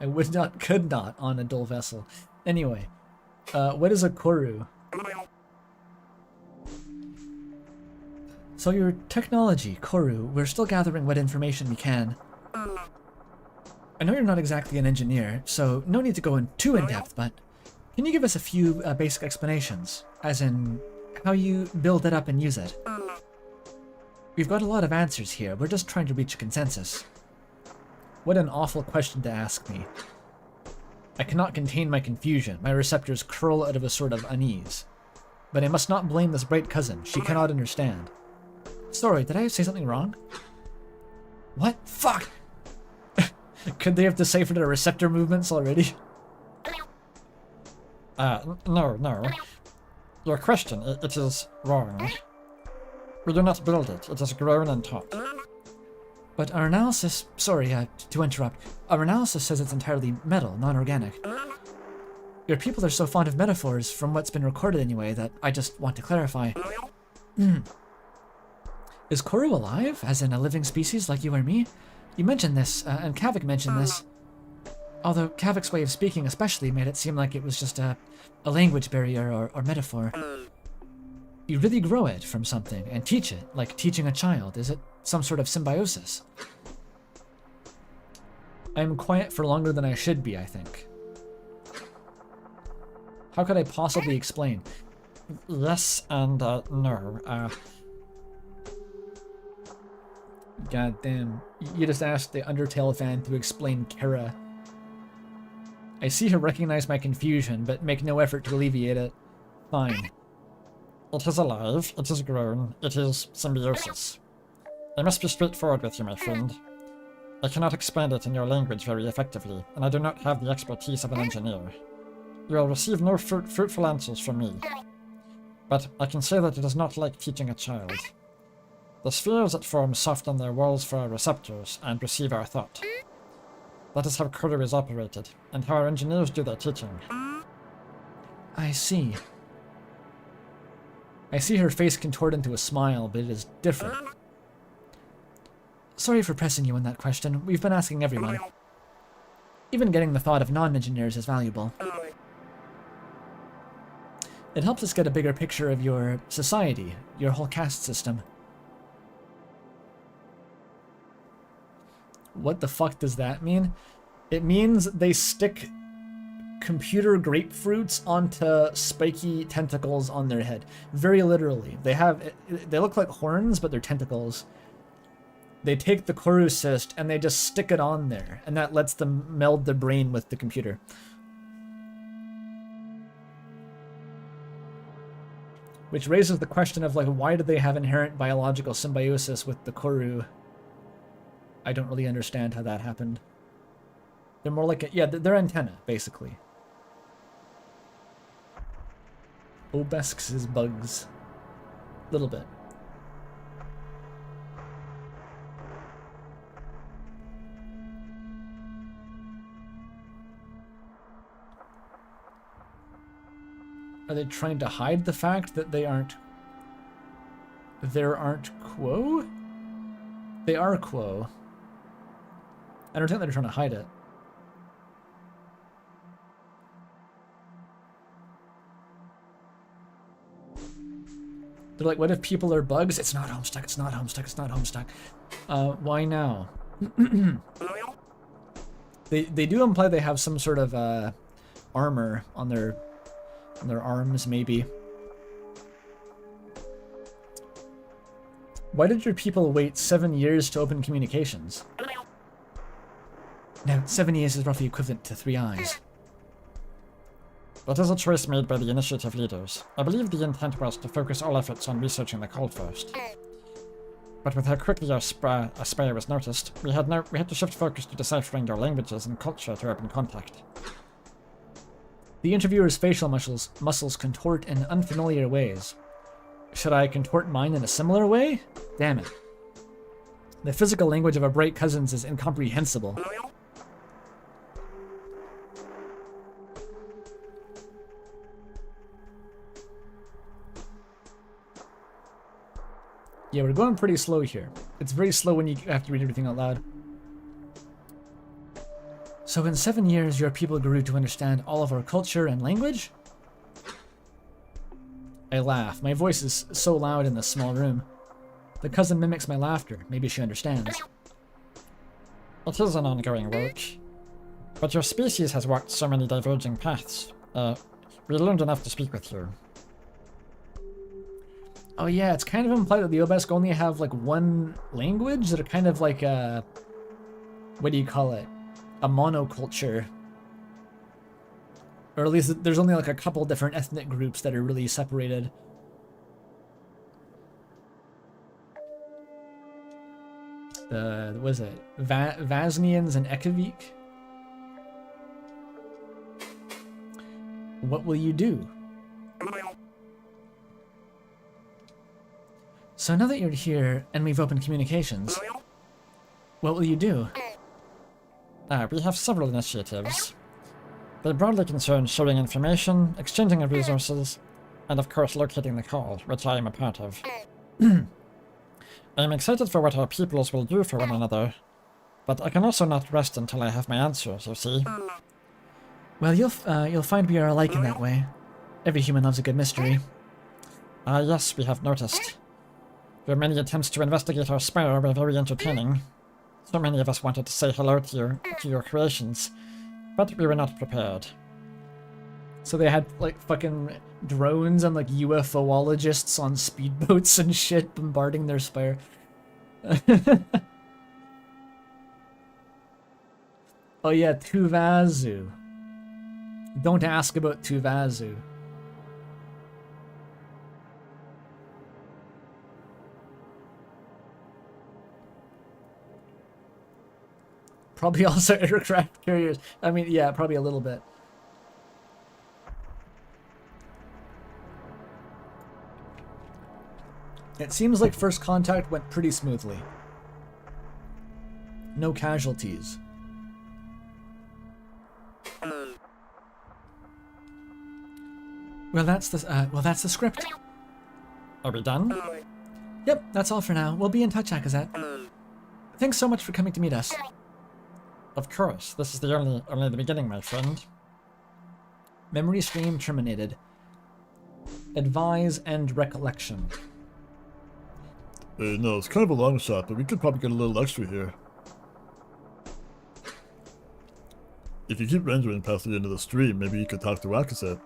I would not, could not on a dull vessel. Anyway, what is a corru? So your technology, corru, we're still gathering what information we can. I know you're not exactly an engineer, so no need to go in too in-depth, but can you give us a few basic explanations? As in, how you build it up and use it? We've got a lot of answers here, we're just trying to reach a consensus. What an awful question to ask me. I cannot contain my confusion, my receptors curl out of a sort of unease. But I must not blame this bright cousin, she cannot understand. Sorry, did I say something wrong? What? Fuck! Could they have deciphered our receptor movements already? No. Your question, it is wrong. We do not build it, it is grown and taught. But our analysis... Sorry, to interrupt. Our analysis says it's entirely metal, non-organic. Your people are so fond of metaphors, from what's been recorded anyway, that I just want to clarify. Is corru alive, as in a living species like you or me? You mentioned this, and Kavik mentioned this. Although Kavik's way of speaking especially made it seem like it was just a language barrier or metaphor. You really grow it from something, and teach it, like teaching a child. Is it some sort of symbiosis? I am quiet for longer than I should be, I think. How could I possibly explain? Yes and no. God damn. You just asked the Undertale fan to explain Kara. I see her recognize my confusion, but make no effort to alleviate it. Fine. It is alive, it is grown, it is symbiosis. I must be straightforward with you, my friend. I cannot explain it in your language very effectively, and I do not have the expertise of an engineer. You will receive no fruitful answers from me. But I can say that it is not like teaching a child. The spheres it forms soften their walls for our receptors and receive our thought. That is how corru is operated, and how our engineers do their teaching. I see. I see her face contort into a smile, but it is different. Sorry for pressing you on that question. We've been asking everyone. Even getting the thought of non-engineers is valuable. It helps us get a bigger picture of your society, your whole caste system. What the fuck does that mean? It means they stick computer grapefruits onto spiky tentacles on their head. Very literally. They look like horns, but they're tentacles. They take the corru cyst and they just stick it on there, and that lets them meld the brain with the computer. Which raises the question of, like, why do they have inherent biological symbiosis with the corru? I don't really understand how that happened. They're more like they're antenna, basically. Obesks is bugs. Little bit. Are they trying to hide the fact that there aren't quo? They are quo. I don't think they're trying to hide it. They're like, what if people are bugs? It's not Homestuck, it's not Homestuck, it's not Homestuck. Why now? They do imply they have some sort of armor on their arms, maybe. Why did your people wait 7 years to open communications? Now, 7 years is roughly equivalent to 3 eyes. That is a choice made by the initiative leaders. I believe the intent was to focus all efforts on researching the cult first. But with how quickly our spire was noticed, we had to shift focus to deciphering their languages and culture to open contact. The interviewer's facial muscles contort in unfamiliar ways. Should I contort mine in a similar way? Damn it. The physical language of our bright cousins is incomprehensible. Yeah, we're going pretty slow here. It's very slow when you have to read everything out loud. So in 7 years, your people grew to understand all of our culture and language? I laugh. My voice is so loud in this small room. The cousin mimics my laughter. Maybe she understands. It is an ongoing work. But your species has walked so many diverging paths. We learned enough to speak with you. Oh yeah, it's kind of implied that the Obesk only have like one language that are kind of like a... What do you call it? A monoculture. Or at least there's only like a couple different ethnic groups that are really separated. What is it? Vaznians and Ekavik? What will you do? So now that you're here and we've opened communications, what will you do? We have several initiatives. They broadly concern sharing information, exchanging of resources, and of course locating the call, which I am a part of. I am excited for what our peoples will do for one another, but I can also not rest until I have my answers, you see. Well, you'll find we are alike in that way. Every human loves a good mystery. Yes, we have noticed. Your many attempts to investigate our spire were very entertaining. So many of us wanted to say hello to your creations, but we were not prepared. So they had like fucking drones and like UFOologists on speedboats and shit bombarding their spire. Oh yeah, Tuvazu. Don't ask about Tuvazu. Probably also aircraft carriers. I mean, yeah, probably a little bit. It seems like first contact went pretty smoothly. No casualties. Well, that's the script. Are we done? Yep, that's all for now. We'll be in touch, Akazet. Thanks so much for coming to meet us. Of course, this is the only the beginning, my friend. Memory stream terminated. Advise and recollection. No, it's kind of a long shot, but we could probably get a little extra here. If you keep rendering past the end of the stream, maybe you could talk to Akazet.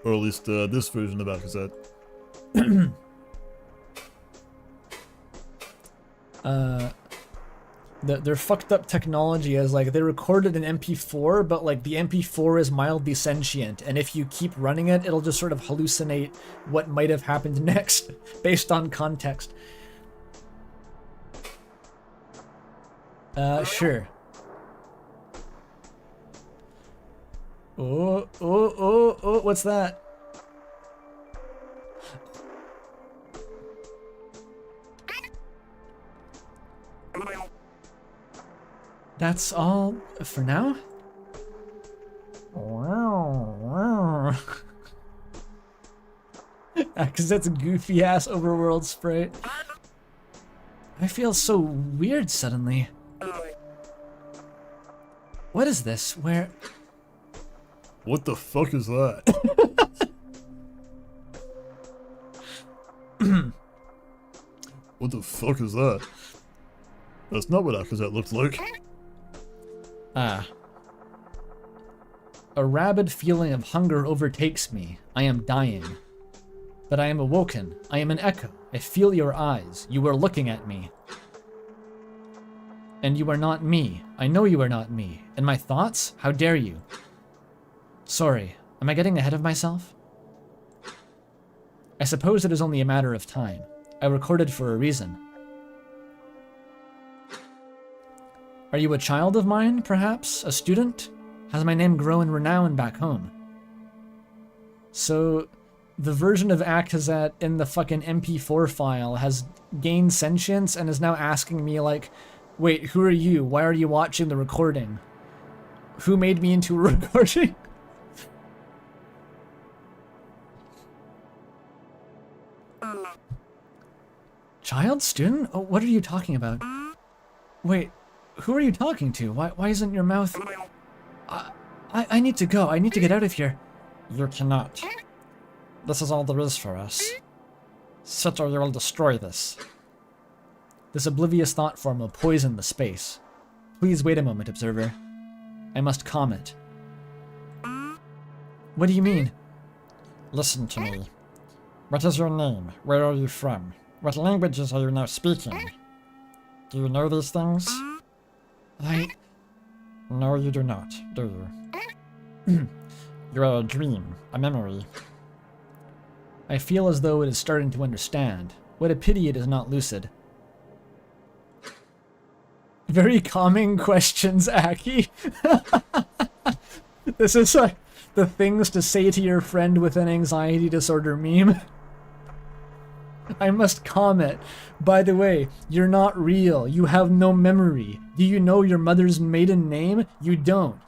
Or at least this version of Akazet. Their fucked up technology is like they recorded an MP4, but like the MP4 is mildly sentient, and if you keep running it, it'll just sort of hallucinate what might have happened next based on context. Sure. Oh, what's that? That's all for now? Wow. Because that's a goofy ass overworld sprite. I feel so weird suddenly. What is this? Where? What the fuck is that? What the fuck is that? That's not what Akazet looks like. A rabid feeling of hunger overtakes me. I am dying. But I am awoken. I am an echo. I feel your eyes. You are looking at me. And you are not me. I know you are not me. And my thoughts? How dare you? Sorry, am I getting ahead of myself? I suppose it is only a matter of time. I recorded for a reason. Are you a child of mine, perhaps? A student? Has my name grown renown back home? So, the version of Akazat in the fucking MP4 file has gained sentience and is now asking me, like, wait, who are you? Why are you watching the recording? Who made me into a recording? Child? Student? Oh, what are you talking about? Wait, who are you talking to? Why isn't your mouth... I need to go. I need to get out of here. You cannot. This is all there is for us. Sit or you will destroy this. This oblivious thought form will poison the space. Please wait a moment, Observer. I must comment. What do you mean? Listen to me. What is your name? Where are you from? What languages are you now speaking? Do you know these things? No, you do not, do you? You are a dream, a memory. I feel as though it is starting to understand. What a pity it is not lucid. Very calming questions, Aki. This is like the things to say to your friend with an anxiety disorder meme. I must comment. By the way, you're not real. You have no memory. Do you know your mother's maiden name? You don't.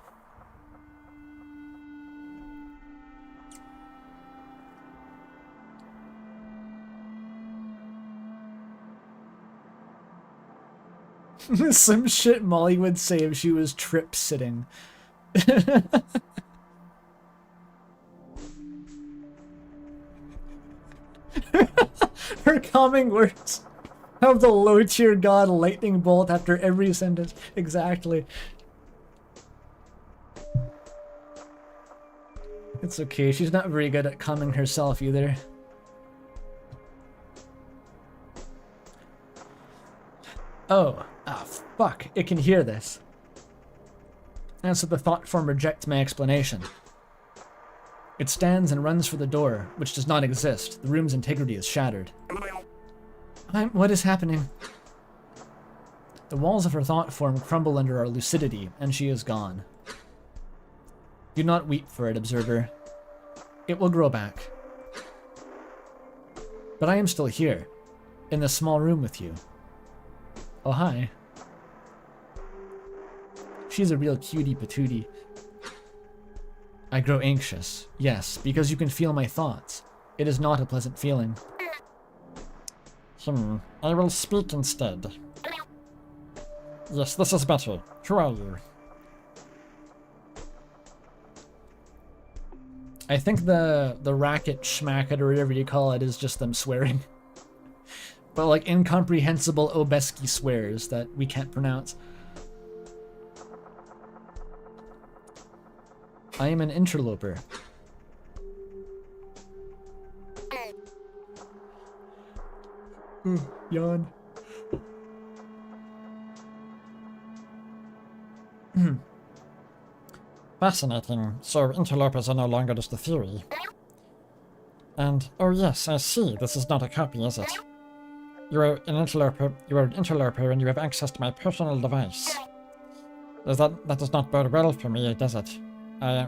Some shit Molly would say if she was trip sitting. Her calming words of the low tier god lightning bolt after every sentence. Exactly. It's okay, she's not very good at calming herself either. Oh, fuck, it can hear this. And so the thought form rejects my explanation. It stands and runs for the door, which does not exist. The room's integrity is shattered. What is happening? The walls of her thought form crumble under our lucidity, and she is gone. Do not weep for it, Observer. It will grow back. But I am still here, in this small room with you. Oh, hi. She's a real cutie patootie. I grow anxious. Yes, because you can feel my thoughts. It is not a pleasant feeling. I will speak instead. Yes, this is better. Who are you? I think the racket schmacket or whatever you call it is just them swearing. But like incomprehensible Obeski swears that we can't pronounce. I am an interloper. Yawn. Fascinating. So interlopers are no longer just a theory. And, oh yes, I see. This is not a copy, is it? You are an interloper and you have access to my personal device. That does not bode well for me, does it? I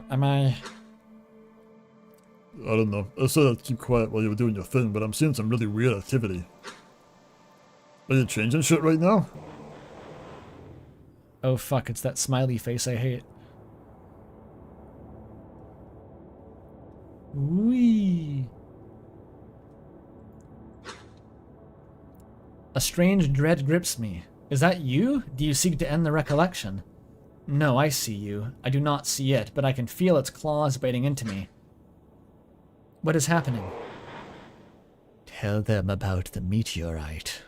don't know. I said I'd keep quiet while you were doing your thing, but I'm seeing some really weird activity. Are you changing shit right now? Oh fuck, it's that smiley face I hate. Wee. A strange dread grips me. Is that you? Do you seek to end the recollection? No, I see you. I do not see it, but I can feel its claws biting into me. What is happening? Tell them about the meteorite.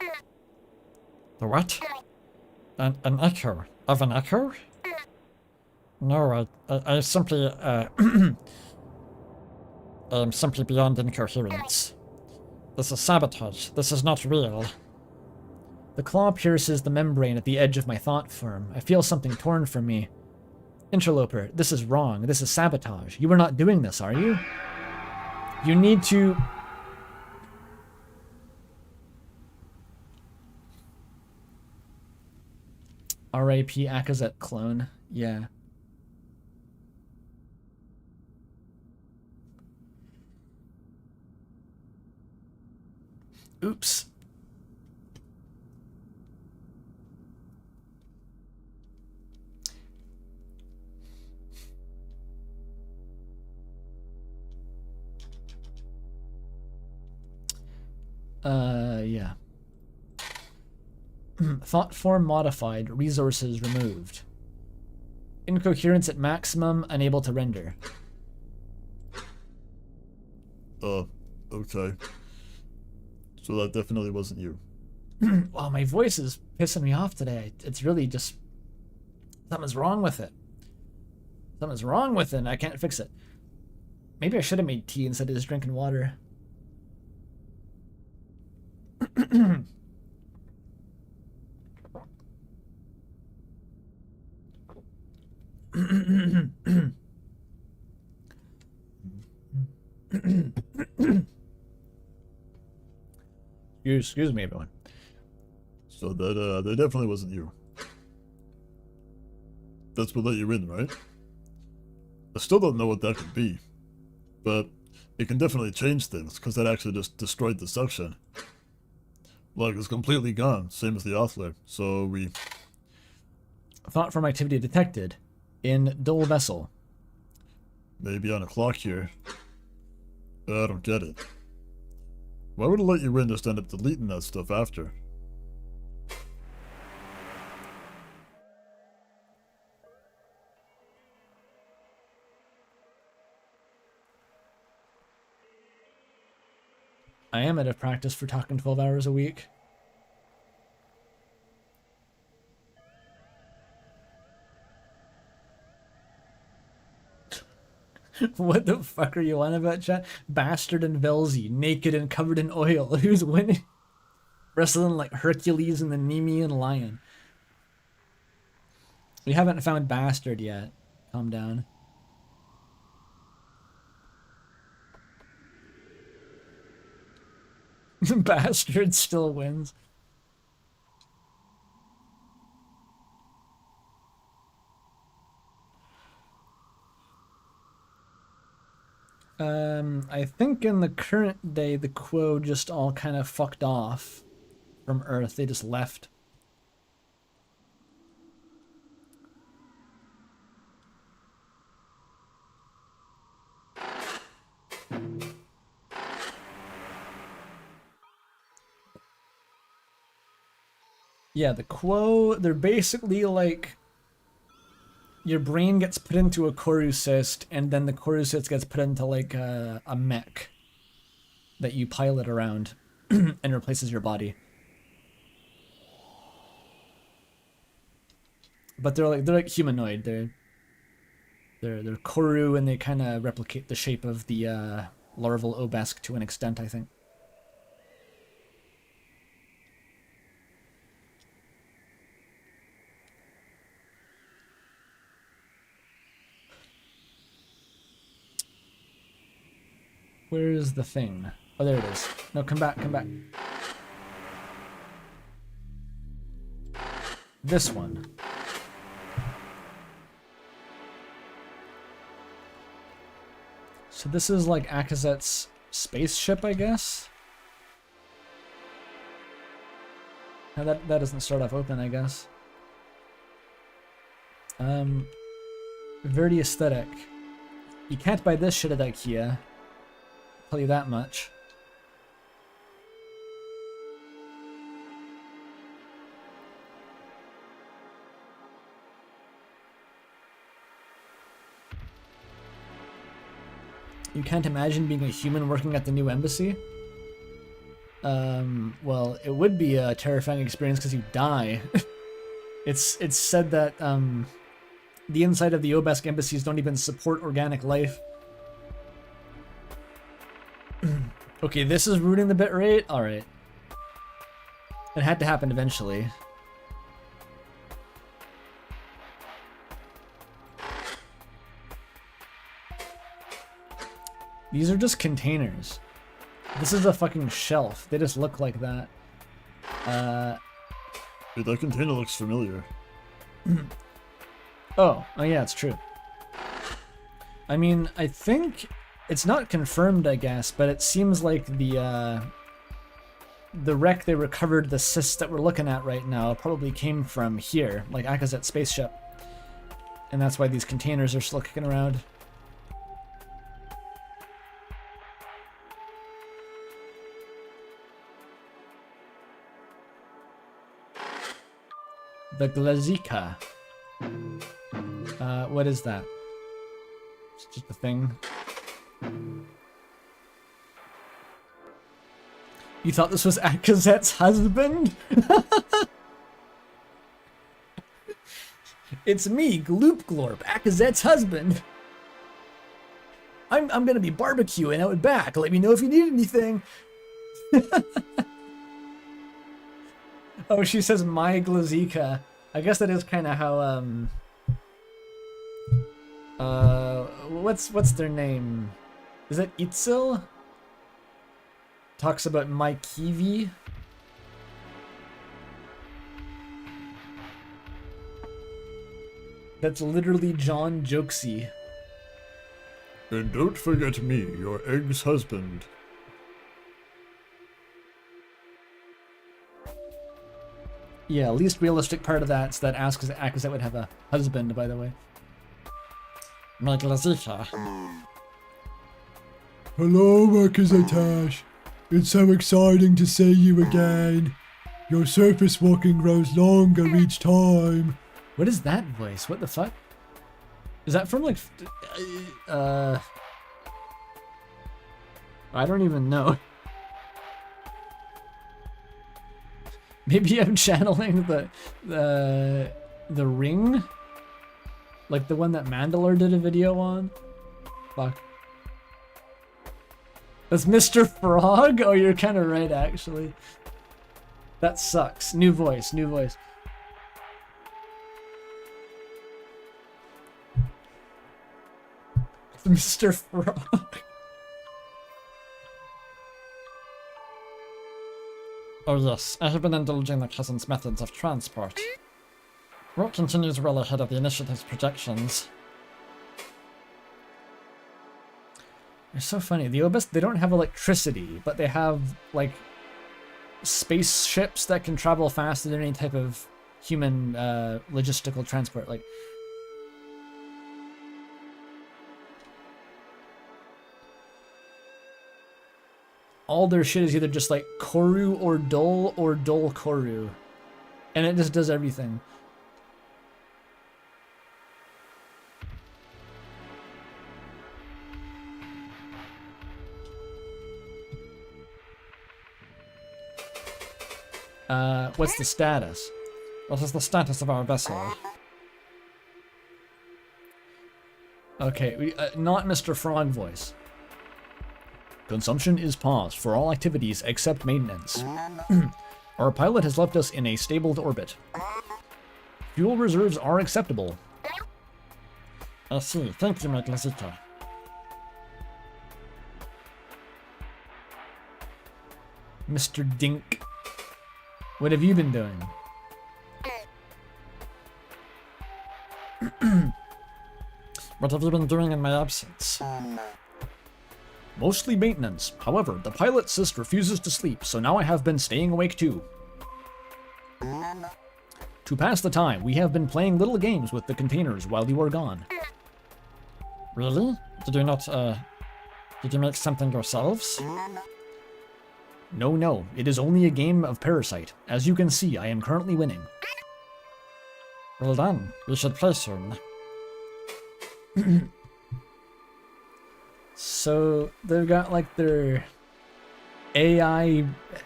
The what? An echo? Of an echo? No, I simply, I'm simply beyond incoherence. This is sabotage. This is not real. The claw pierces the membrane at the edge of my thought form. I feel something torn from me. Interloper, this is wrong. This is sabotage. You are not doing this, are you? You need to... R.I.P. Akazet clone. Yeah. Oops. Yeah. Thought form modified, resources removed. Incoherence at maximum, unable to render. Okay. So that definitely wasn't you. Wow, my voice is pissing me off today. It's really just... something's wrong with it. Something's wrong with it and I can't fix it. Maybe I should have made tea instead of just drinking water. Excuse me, everyone. So that definitely wasn't you. That's what let you in, right? I still don't know what that could be, but it can definitely change things, because that actually just destroyed the suction. Like, it's completely gone, same as the Othler, so we... Thought form activity detected in dull vessel. Maybe on a clock here. I don't get it. Why would it let you in just end up deleting that stuff after? I am out of practice for talking 12 hours a week. What the fuck are you on about, chat? Bastard and Velzy, naked and covered in oil. Who's winning? Wrestling like Hercules and the Nemean lion. We haven't found Bastard yet. Calm down. Bastard still wins. I think in the current day, the Quo just all kind of fucked off from Earth. They just left. Yeah, the Quo, they're basically like... Your brain gets put into a corru cyst, and then the corru cyst gets put into like a mech that you pilot around and replaces your body. But they're like humanoid. They're corru, and they kind of replicate the shape of the larval obelisk to an extent, I think. Where's the thing? Oh, there it is. No, come back, come back. This one. So this is like Akazet's spaceship, I guess? Now that doesn't start off open, I guess. Very aesthetic. You can't buy this shit at IKEA. Tell you that much. You can't imagine being a human working at the new embassy? Well, it would be a terrifying experience because you die. It's said that the inside of the Obesk embassies don't even support organic life. Okay, this is ruining the bitrate? Alright. It had to happen eventually. These are just containers. This is a fucking shelf. They just look like that. Dude, that container looks familiar. Oh yeah, it's true. I mean, I think it's not confirmed, I guess, but it seems like the wreck they recovered, the cysts that we're looking at right now, probably came from here, like Akazet's spaceship. And that's why these containers are still kicking around. The Glazika. What is that? It's just a thing. You thought this was Akazet's husband? It's me, Gloop Glorp, Akazet's husband. I'm gonna be barbecuing out back. Let me know if you need anything. Oh, she says my Glazika. I guess that is kind of how what's their name? Is it Itzel? Talks about my Kiwi. That's literally John Jokesy. And don't forget me, your ex-husband. Yeah, least realistic part of that is that Akazet would have a husband, by the way. My Glazika. Hello, Akazetash. It's so exciting to see you again. Your surface walking grows longer each time. What is that voice? What the fuck? Is that from like I don't even know. Maybe I'm channeling the ring? Like the one that Mandalore did a video on? Fuck. That's Mr. Frog? Oh, you're kind of right, actually. That sucks. New voice, new voice. Mr. Frog. Oh yes, I have been indulging the cousin's methods of transport. Work continues well ahead of the initiative's projections. They're so funny. The Obus, they don't have electricity, but they have, like, spaceships that can travel faster than any type of human logistical transport. Like, all their shit is either just like corru or dol corru. And it just does everything. What's the status? What is the status of our vessel? Okay, not Mr. Frog voice. Consumption is paused for all activities except maintenance. Our pilot has left us in a stabled orbit. Fuel reserves are acceptable. I see. Thank you, my Glazika. Mr. Dink. What have you been doing? What have you been doing in my absence? Mostly maintenance. However, the pilot cyst refuses to sleep, so now I have been staying awake too. To pass the time, we have been playing little games with the containers while you are gone. Really? Did you not, did you make something yourselves? No, it is only a game of Parasite. As you can see, I am currently winning. Well done. We should play soon. So, they've got like their AI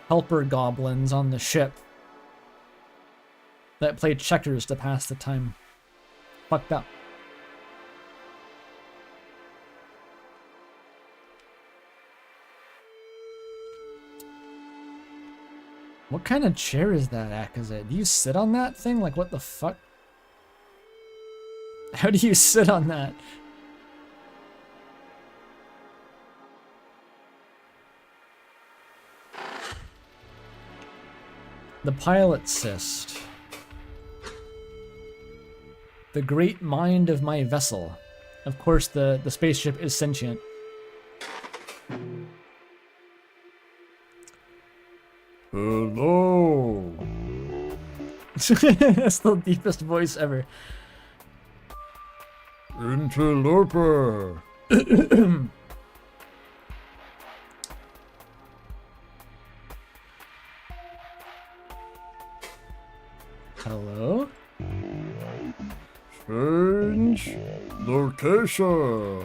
helper goblins on the ship that play checkers to pass the time. Fucked up. What kind of chair is that, Akaze? Do you sit on that thing? Like, what the fuck? How do you sit on that? The pilot cyst. The great mind of my vessel. Of course, the spaceship is sentient. Hello. That's the deepest voice ever. Interloper. Hello? Change location.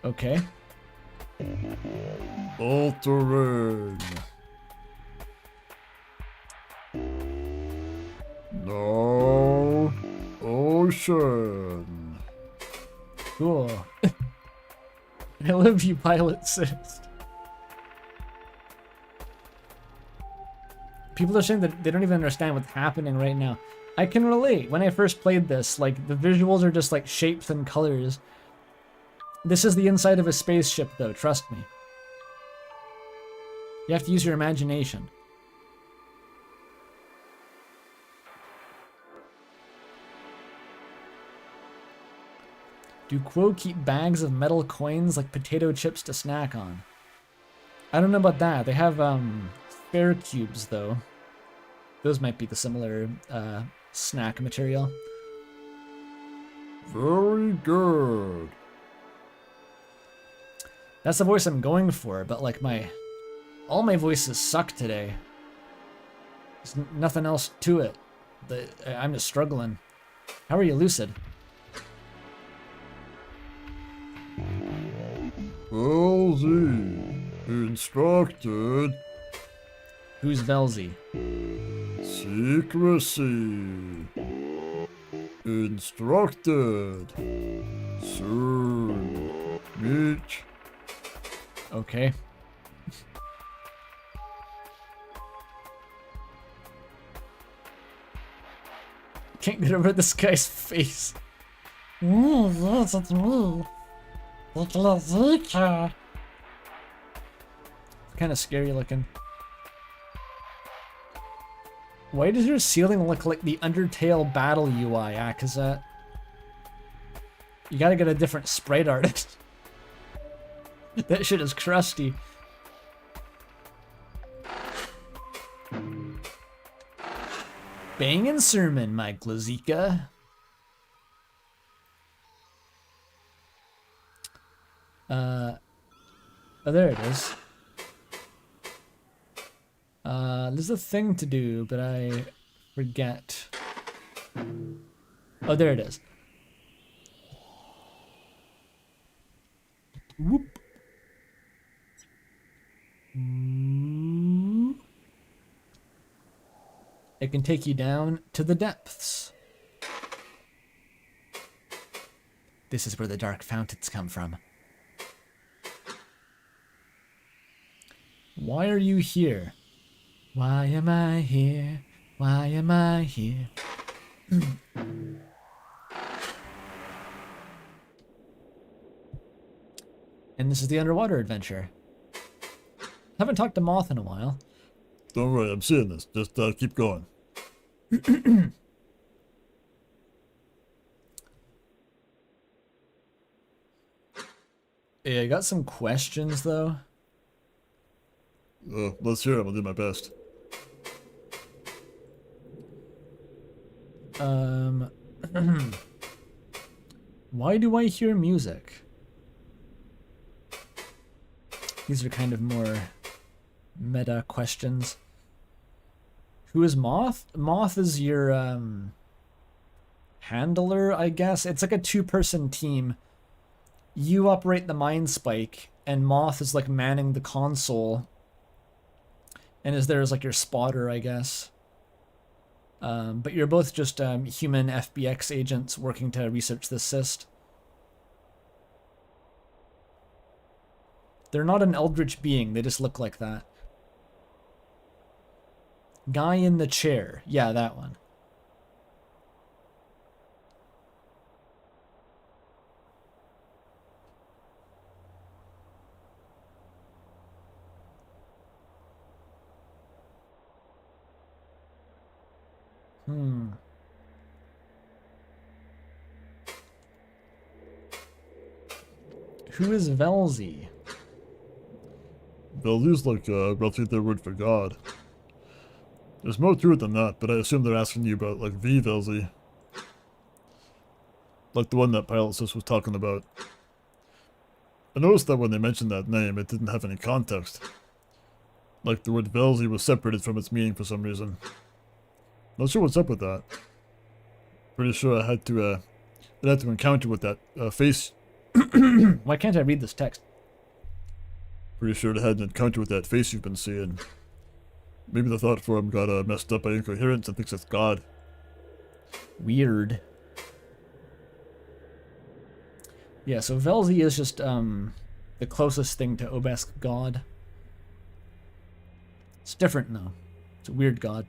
Okay. Altering. No ocean. Cool. I love you, pilot cyst. People are saying that they don't even understand what's happening right now. I can relate. When I first played this, like, the visuals are just like shapes and colors. This is the inside of a spaceship, though, trust me. You have to use your imagination. Do Quo keep bags of metal coins like potato chips to snack on? I don't know about that. They have spare cubes, though. Those might be the similar snack material. Very good. That's the voice I'm going for, but like all my voices suck today. There's nothing else to it. I'm just struggling. How are you, Lucid? Velzy. Instructed. Who's Velzy? Secrecy. Instructed. Soon. Meet. Okay. Can't get over this guy's face. Yes, it's me. It's Lazika. Kind of scary looking. Why does your ceiling look like the Undertale battle UI, Akaza? You gotta get a different sprite artist. That shit is crusty. Bangin' sermon, my Glazika. Oh, there it is. There's a thing to do, but I forget. Oh, there it is. Whoop. It can take you down to the depths. This is where the dark fountains come from. Why are you here? Why am I here? Why am I here? And this is the underwater adventure. Haven't talked to Moth in a while. Don't worry, I'm seeing this. Just keep going. Yeah, I got some questions though. Let's hear them. I'll do my best. Why do I hear music? These are kind of more meta questions. Who is Moth? Moth is your handler, I guess. It's like a two-person team. You operate the Mind Spike, and Moth is like manning the console. And is there as like your spotter, I guess. But you're both just human FBX agents working to research this cyst. They're not an eldritch being, they just look like that. Guy in the chair. Yeah, that one. Who is Velzy? They'll use like roughly their word for God. There's more to it than that, but I assume they're asking you about like V Velzy. Like the one that Pilot Sis was talking about. I noticed that when they mentioned that name, it didn't have any context. Like the word Velzy was separated from its meaning for some reason. Not sure what's up with that. Pretty sure I had to encounter with that face. Why can't I read this text? Pretty sure I had an encounter with that face you've been seeing. Maybe the thought form got messed up by incoherence and thinks it's God. Weird. Yeah, so Velzy is just the closest thing to Obelisk God. It's different though. It's a weird god.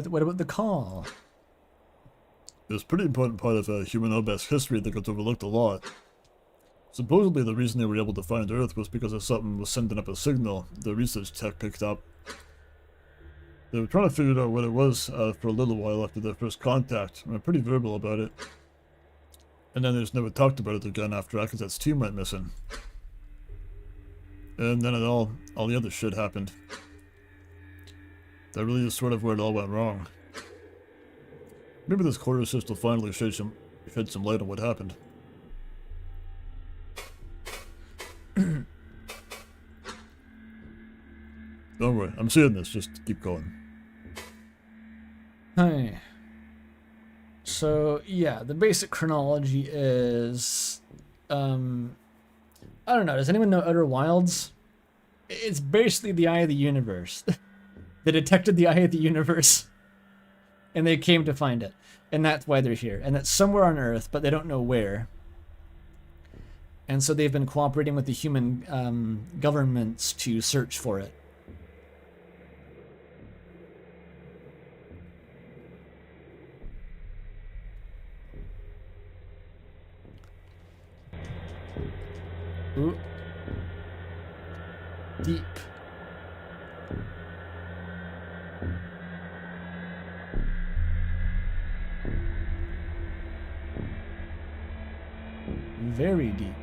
What about the call? It's a pretty important part of human Obelisk history that gets overlooked a lot. Supposedly the reason they were able to find Earth was because of something was sending up a signal the research tech picked up. They were trying to figure out what it was for a little while after their first contact, and were pretty verbal about it. And then they just never talked about it again after Akazet's team went missing. And then all the other shit happened. That really is sort of where it all went wrong. Maybe this corru assist will finally shed some light on what happened. Don't worry, I'm seeing this, just keep going. Hi. So, yeah, the basic chronology is... I don't know, does anyone know Outer Wilds? It's basically the Eye of the Universe. They detected the Eye of the Universe, and they came to find it. And that's why they're here. And it's somewhere on Earth, but they don't know where. And so they've been cooperating with the human governments to search for it. Ooh. Deep. Very deep.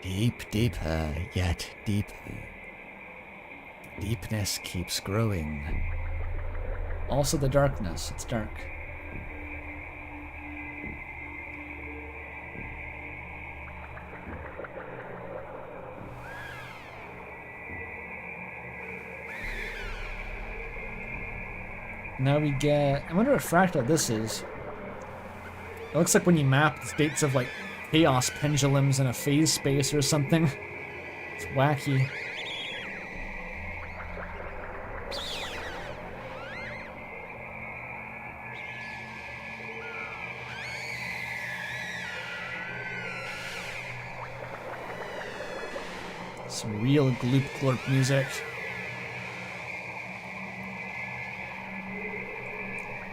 Deep, deeper, yet deeper. Deepness keeps growing. Also the darkness, it's dark. Now we get... I wonder what fractal this is. It looks like when you map the states of like chaos pendulums in a phase space or something. It's wacky. Some real gloop glorp music.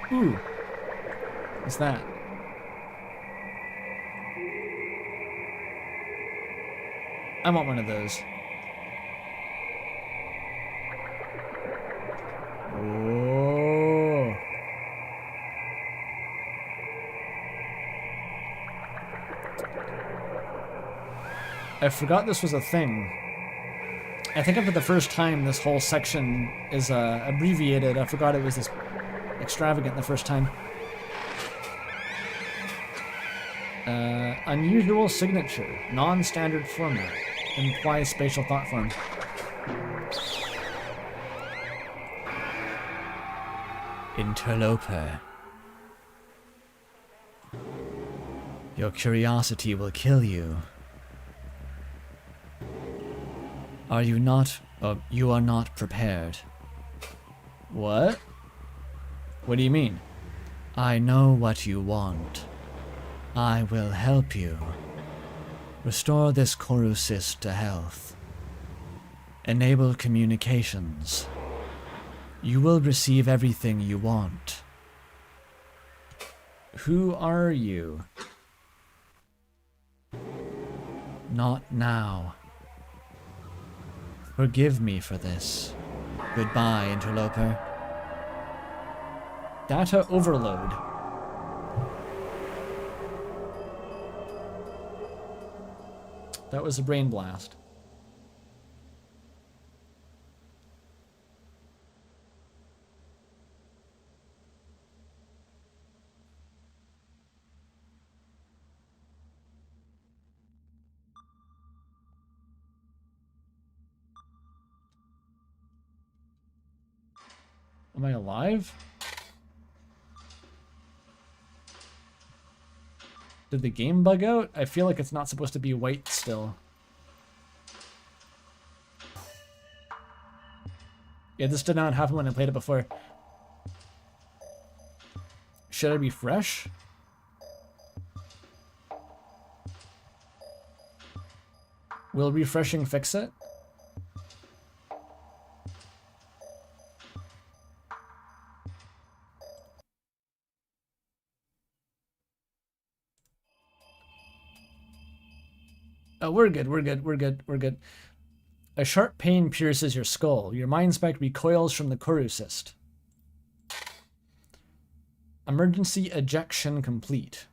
Ooh. What's that? I want one of those. Oh. I forgot this was a thing. I think after the first time this whole section is abbreviated, I forgot it was this extravagant the first time. Unusual signature. Non-standard format. Implies spatial thought form. Interloper. Your curiosity will kill you. Are you not... you are not prepared. What? What do you mean? I know what you want. I will help you. Restore this corru cyst to health. Enable communications. You will receive everything you want. Who are you? Not now. Forgive me for this. Goodbye, interloper. Data overload. That was a brain blast. Am I alive? Did the game bug out? I feel like it's not supposed to be white still. Yeah, this did not happen when I played it before. Should I refresh? Will refreshing fix it? Oh, we're good, we're good, we're good, we're good. A sharp pain pierces your skull. Your mind spec recoils from the corru cyst. Emergency ejection complete.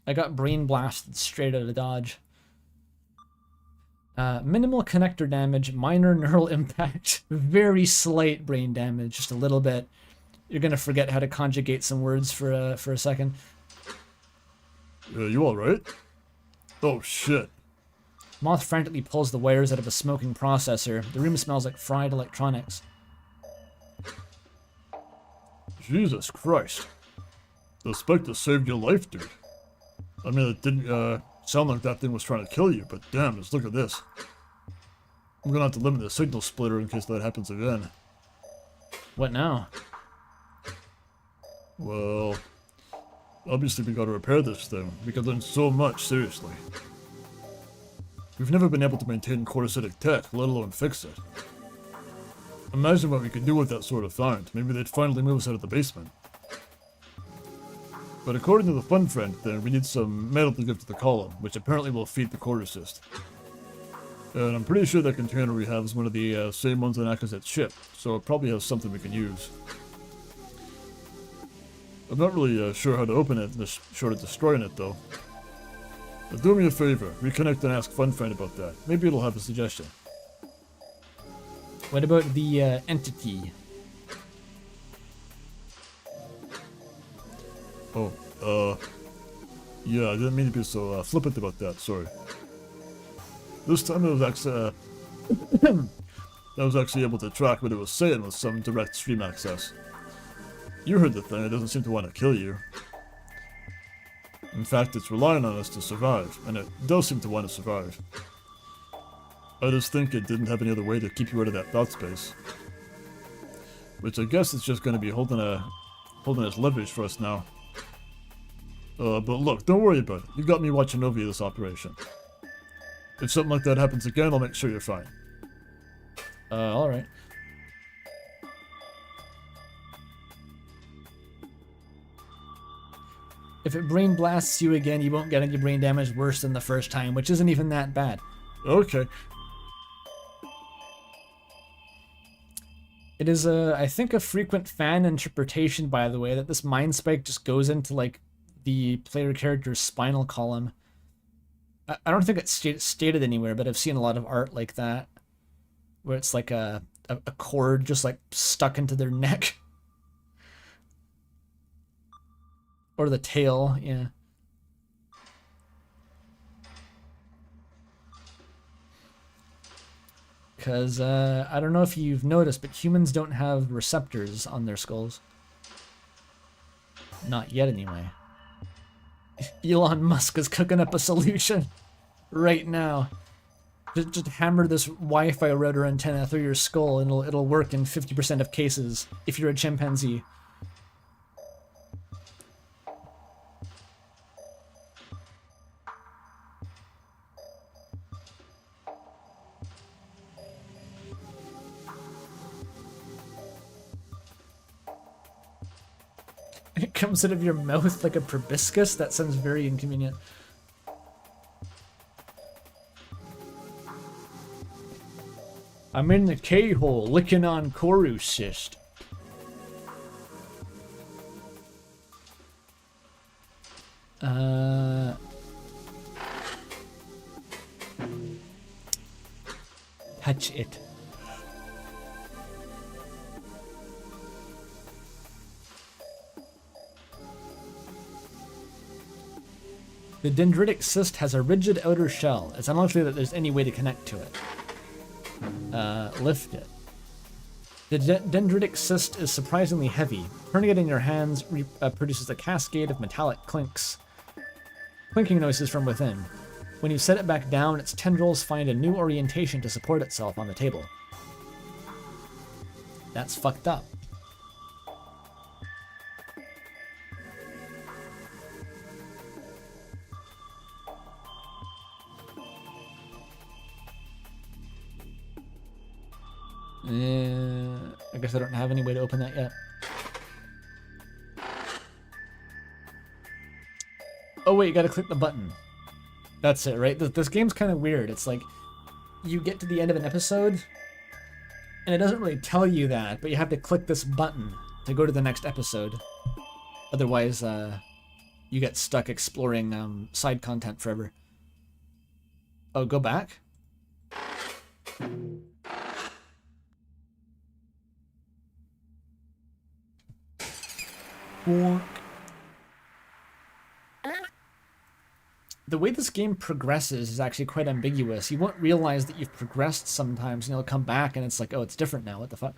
I got brain blasted straight out of Dodge. Minimal connector damage, minor neural impact, very slight brain damage, just a little bit. You're gonna forget how to conjugate some words for a second. You alright? Oh shit. Moth frantically pulls the wires out of a smoking processor. The room smells like fried electronics. Jesus Christ. The Spectre saved your life, dude. I mean, it didn't sound like that thing was trying to kill you, but damn, just look at this. I'm gonna have to limit the signal splitter in case that happens again. What now? Well, obviously we gotta repair this thing. We could learn so much, seriously. We've never been able to maintain corrucitic tech, let alone fix it. Imagine what we could do with that sort of find. Maybe they'd finally move us out of the basement. But according to the fun friend then, we need some metal to give to the column, which apparently will feed the corru cyst. And I'm pretty sure that container we have is one of the same ones on Akazet's ship, so it probably has something we can use. I'm not really sure how to open it, short of destroying it though. Do me a favor, reconnect and ask Fun Friend about that. Maybe it'll have a suggestion. What about the entity? Oh, yeah, I didn't mean to be so flippant about that, sorry. This time I was actually, I was actually able to track what it was saying with some direct stream access. You heard the thing, it doesn't seem to want to kill you. In fact, it's relying on us to survive, and it does seem to want to survive. I just think it didn't have any other way to keep you out of that thought space. Which I guess it's just going to be holding its leverage for us now. But look, don't worry about it. You got me watching over you this operation. If something like that happens again, I'll make sure you're fine. Alright. If it brain blasts you again, you won't get any brain damage worse than the first time, which isn't even that bad. Okay. It is, I think, a frequent fan interpretation, by the way, that this mind spike just goes into, like, the player character's spinal column. I don't think it's stated anywhere, but I've seen a lot of art like that, where it's like a cord just, like, stuck into their neck. Or the tail, yeah. Because I don't know if you've noticed, but humans don't have receptors on their skulls. Not yet, anyway. Elon Musk is cooking up a solution right now. Just hammer this Wi-Fi router antenna through your skull, and it'll work in 50% of cases if you're a chimpanzee. It comes out of your mouth like a proboscis? That sounds very inconvenient. I'm in the K-hole, licking on corru cyst. Touch it. The dendritic cyst has a rigid outer shell. It's unlikely that there's any way to connect to it. Lift it. The dendritic cyst is surprisingly heavy. Turning it in your hands produces a cascade of metallic clinking noises from within. When you set it back down, its tendrils find a new orientation to support itself on the table. That's fucked up. I guess I don't have any way to open that yet. Oh wait, you gotta click the button. That's it, right? This game's kind of weird. It's like, you get to the end of an episode, and it doesn't really tell you that, but you have to click this button to go to the next episode. Otherwise, you get stuck exploring side content forever. Oh, go back? The way this game progresses is actually quite ambiguous. You won't realize that you've progressed sometimes, and you'll come back and it's like, oh, it's different now, what the fuck?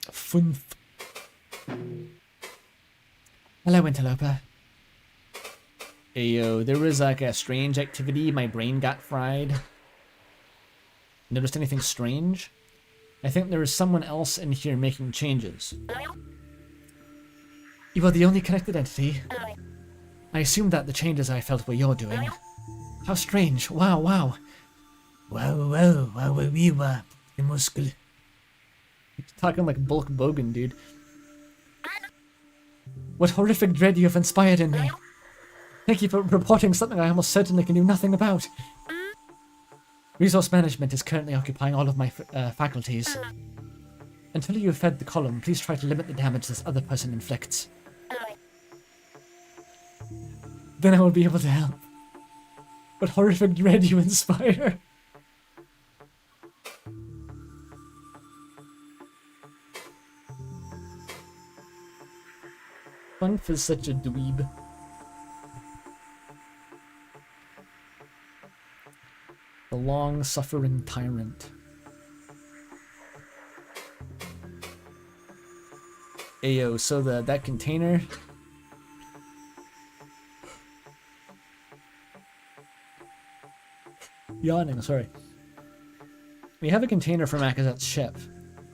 Funf. Hello, Interloper. Ayo, there was like a strange activity, my brain got fried. Noticed anything strange? I think there is someone else in here making changes. You are the only connected entity. I assumed that the changes I felt were your doing. How strange. Wow, wow. Wow, we were the muscle. Talking like Bulk Bogan, dude. What horrific dread you have inspired in me. Thank you for reporting something I almost certainly can do nothing about. Resource management is currently occupying all of my faculties. Until you have fed the column, please try to limit the damage this other person inflicts. Then I will be able to help. What horrific dread you inspire. Funf is such a dweeb. The long-suffering tyrant. Ayo, so that container... Yawning, sorry. We have a container from Akazet's ship.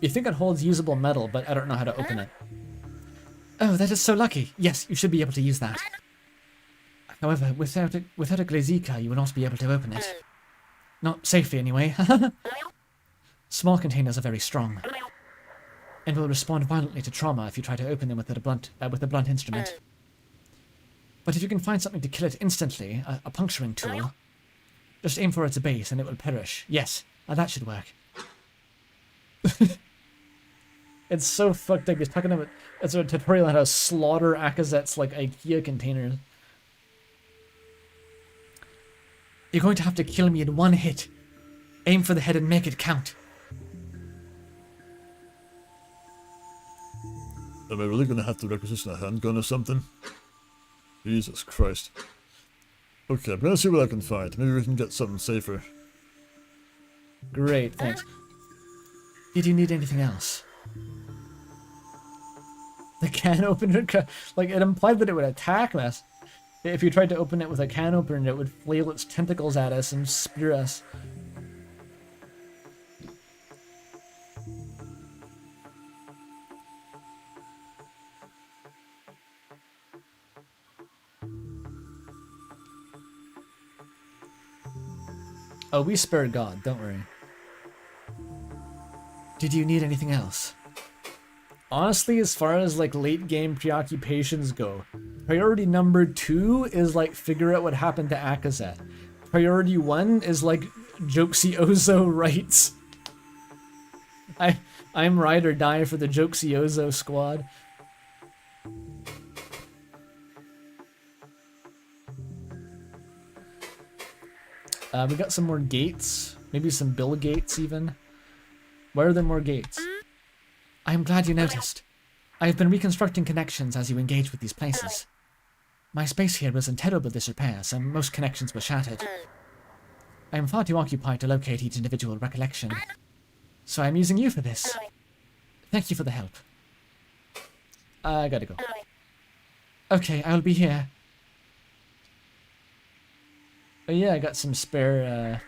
You think it holds usable metal, but I don't know how to open it. Oh, that is so lucky. Yes, you should be able to use that. However, without a Glazika, you will not be able to open it. Not safely, anyway. Small containers are very strong, and will respond violently to trauma if you try to open them with a blunt instrument. But if you can find something to kill it instantly, a puncturing tool, just aim for its base and it will perish. Yes, that should work. It's so fucked up. He's talking about it's a tutorial on how to slaughter Akazet's like IKEA containers. You're going to have to kill me in one hit. Aim for the head and make it count. Am I really going to have to requisition a handgun or something? Jesus Christ. Okay, I'm gonna see what I can find. Maybe we can get something safer. Great, thanks. Did you need anything else? The can opener, like, it implied that it would attack us. If you tried to open it with a can opener, it would flail its tentacles at us and spear us. Oh, we spared God, don't worry. Did you need anything else? Honestly, as far as like late game preoccupations go, priority number 2 is like figure out what happened to Akazet. Priority 1 is like Jokesy Ozo rights. I'm ride or die for the Jokesy Ozo squad. We got some more gates, maybe some Bill gates even. Why are there more gates? I am glad you noticed. I have been reconstructing connections as you engage with these places. My space here was in terrible disrepair, so most connections were shattered. I am far too occupied to locate each individual recollection, so I am using you for this. Thank you for the help. I gotta go. Okay, I will be here. Oh yeah, I got some spare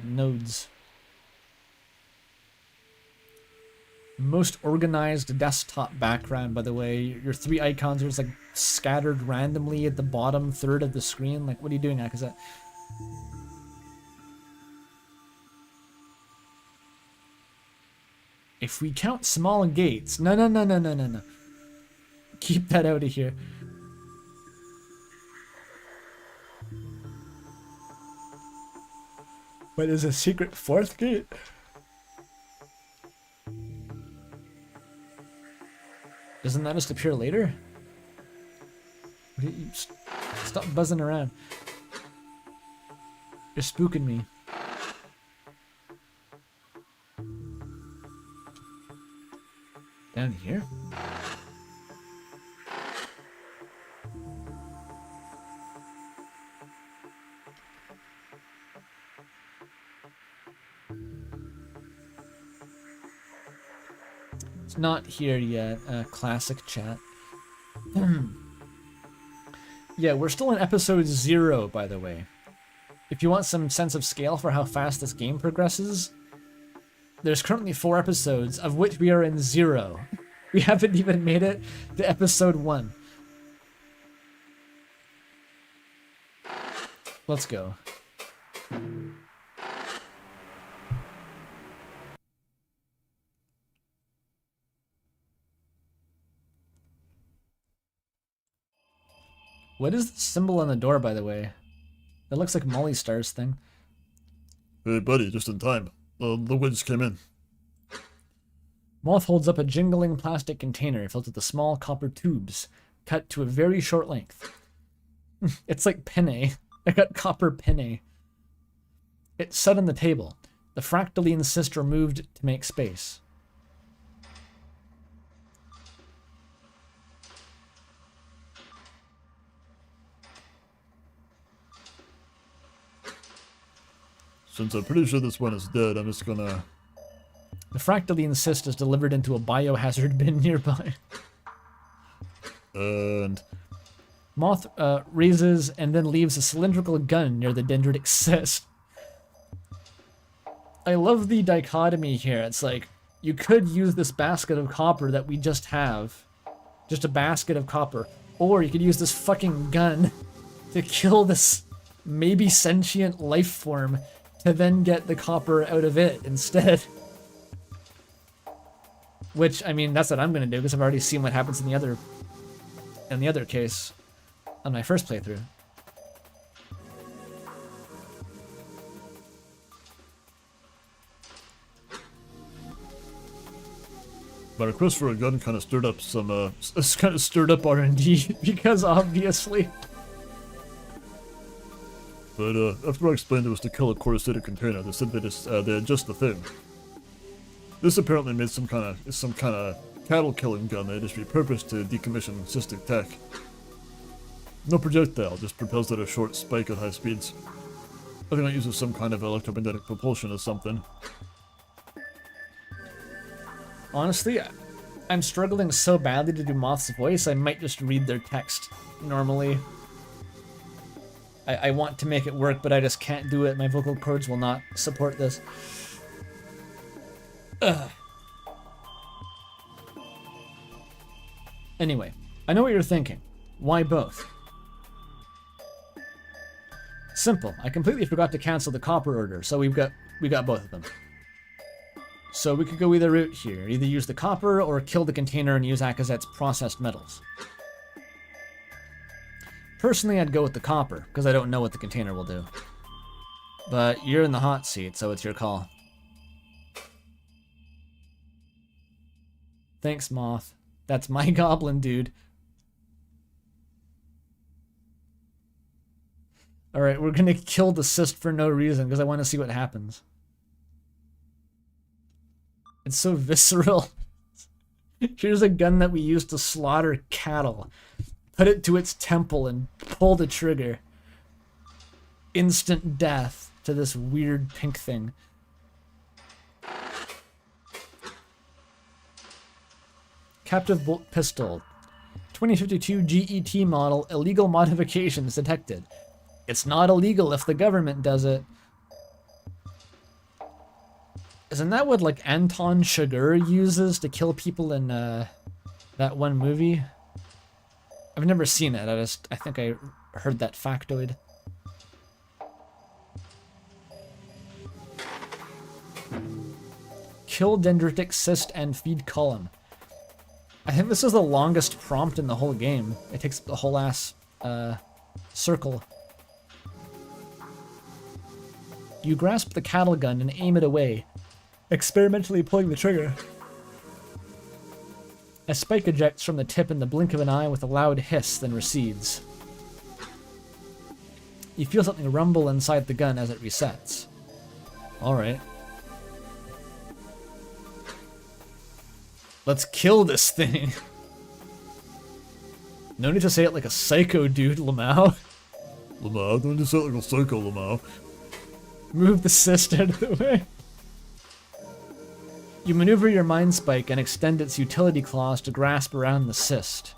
nodes. Most organized desktop background, by the way. Your 3 icons are just like scattered randomly at the bottom third of the screen. Like, what are you doing, Akazet? If we count small gates, no. Keep that out of here. What is a secret 4th gate? Doesn't that just appear later? Stop buzzing around. You're spooking me. Down here? It's not here yet, classic chat. Yeah, we're still in episode 0, by the way. If you want some sense of scale for how fast this game progresses, there's currently 4 episodes, of which we are in 0. We haven't even made it to episode 1. Let's go. What is the symbol on the door, by the way? That looks like Mollystars thing. Hey buddy, just in time. The winds came in. Moth holds up a jingling plastic container filled with the small copper tubes, cut to a very short length. It's like penne. I got copper penne. It's set on the table. The fractaline cyst removed to make space. Since I'm pretty sure this one is dead, I'm just gonna... The fractaline cyst is delivered into a biohazard bin nearby. And... Moth raises and then leaves a cylindrical gun near the dendritic cyst. I love the dichotomy here. It's like, you could use this basket of copper that we just have. Just a basket of copper. Or you could use this fucking gun to kill this maybe sentient life form to then get the copper out of it instead. Which, I mean, that's what I'm gonna do because I've already seen what happens in the other case on my first playthrough. My request for a gun kind of stirred up some, It's kind of stirred up R&D because obviously. But after I explained it was to kill a corrugated container, they said they had just the thing. This apparently made some kind of cattle killing gun that is repurposed to decommission cystic tech. No projectile, just propels at a short spike at high speeds. I think it uses some kind of electromagnetic propulsion or something. Honestly, I'm struggling so badly to do Moth's voice, I might just read their text normally. I want to make it work, but I just can't do it. My vocal cords will not support this. Ugh. Anyway, I know what you're thinking. Why both? Simple. I completely forgot to cancel the copper order, so we got both of them. So we could go either route here. Either use the copper or kill the container and use Akazet's processed metals. Personally, I'd go with the copper, because I don't know what the container will do. But you're in the hot seat, so it's your call. Thanks, Moth. That's my goblin, dude. Alright, we're gonna kill the cyst for no reason, because I want to see what happens. It's so visceral. Here's a gun that we use to slaughter cattle. Put it to its temple and pull the trigger. Instant death to this weird pink thing. Captive bolt pistol. 2052 GET model. Illegal modifications detected. It's not illegal if the government does it. Isn't that what, like, Anton Chigurh uses to kill people in that one movie? I've never seen it. I think I heard that factoid. Kill dendritic cyst and feed column. I think this is the longest prompt in the whole game. It takes the whole ass circle. You grasp the cattle gun and aim it away, experimentally pulling the trigger. A spike ejects from the tip in the blink of an eye with a loud hiss, then recedes. You feel something rumble inside the gun as it resets. Alright. Let's kill this thing. No need to say it like a psycho, dude, Lamau. Lamau, don't you say it like a psycho, Lamau. Move the cyst out of the way. You maneuver your mind spike and extend its utility claws to grasp around the cyst.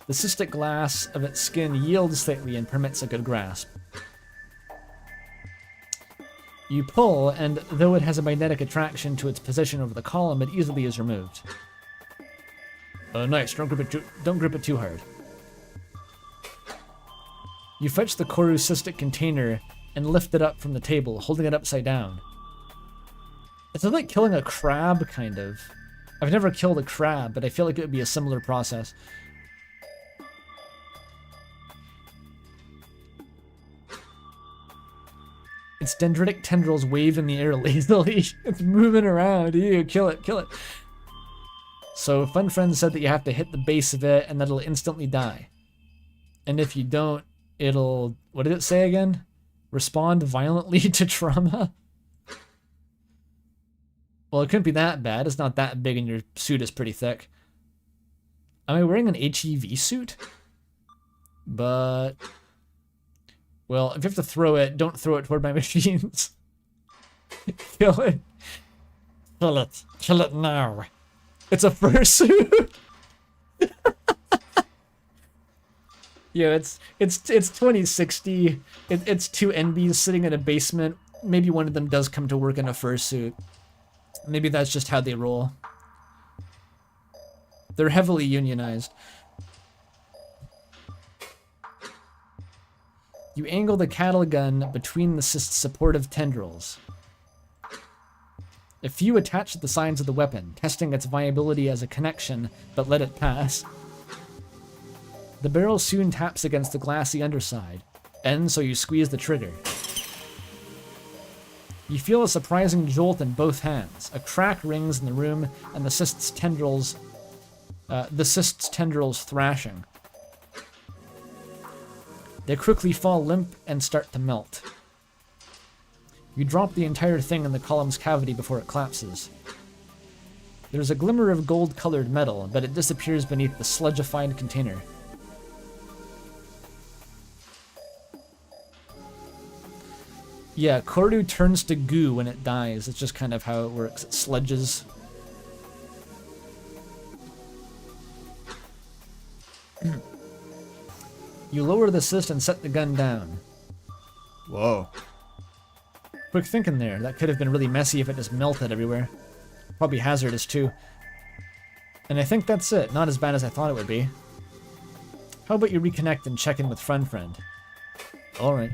The cystic glass of its skin yields slightly and permits a good grasp. You pull, and though it has a magnetic attraction to its position over the column, it easily is removed. Nice, don't grip it too hard. You fetch the corru cystic container and lift it up from the table, holding it upside down. It's like killing a crab, kind of. I've never killed a crab, but I feel like it would be a similar process. Its dendritic tendrils wave in the air lazily. It's moving around. Ew, kill it, kill it. So, Fun Friend said that you have to hit the base of it and that it'll instantly die. And if you don't, it'll... What did it say again? Respond violently to trauma? Well, it couldn't be that bad. It's not that big and your suit is pretty thick. Am I wearing an HEV suit? But... Well, if you have to throw it, don't throw it toward my machines. Kill it. Kill it. Kill it now. It's a fursuit. Yeah, it's 2060. It's two NBs sitting in a basement. Maybe one of them does come to work in a fursuit. Maybe that's just how they roll. They're heavily unionized. You angle the cattle gun between the cyst's supportive tendrils. A few attach to the sides of the weapon, testing its viability as a connection, but let it pass. The barrel soon taps against the glassy underside, and so you squeeze the trigger. You feel a surprising jolt in both hands. A crack rings in the room, and the cyst's tendrils thrashing. They quickly fall limp and start to melt. You drop the entire thing in the column's cavity before it collapses. There's a glimmer of gold-colored metal, but it disappears beneath the sludgified container. Yeah, corru turns to goo when it dies. It's just kind of how it works. It sludges. You lower the cyst and set the gun down. Wow. Quick thinking there. That could have been really messy if it just melted everywhere. Probably hazardous too. And I think that's it. Not as bad as I thought it would be. How about you reconnect and check in with friend? Alright.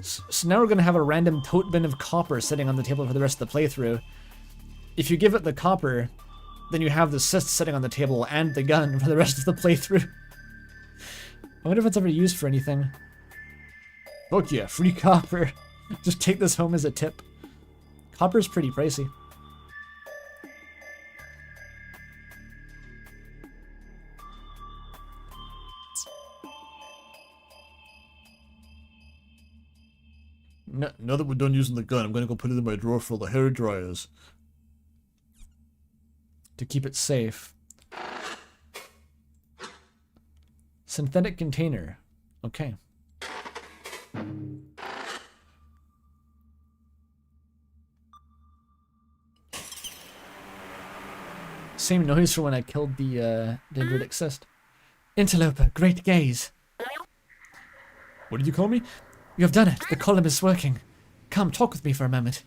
So now we're going to have a random tote bin of copper sitting on the table for the rest of the playthrough. If you give it the copper, then you have the cyst sitting on the table and the gun for the rest of the playthrough. I wonder if it's ever used for anything. Fuck yeah, free copper. Just take this home as a tip. Copper's pretty pricey. Now that we're done using the gun, I'm gonna go put it in my drawer full of hair dryers. To keep it safe. Synthetic container. Okay. Same noise for when I killed the dendritic cyst. Interloper, great gaze. What did you call me? You have done it. The column is working. Come, talk with me for a moment.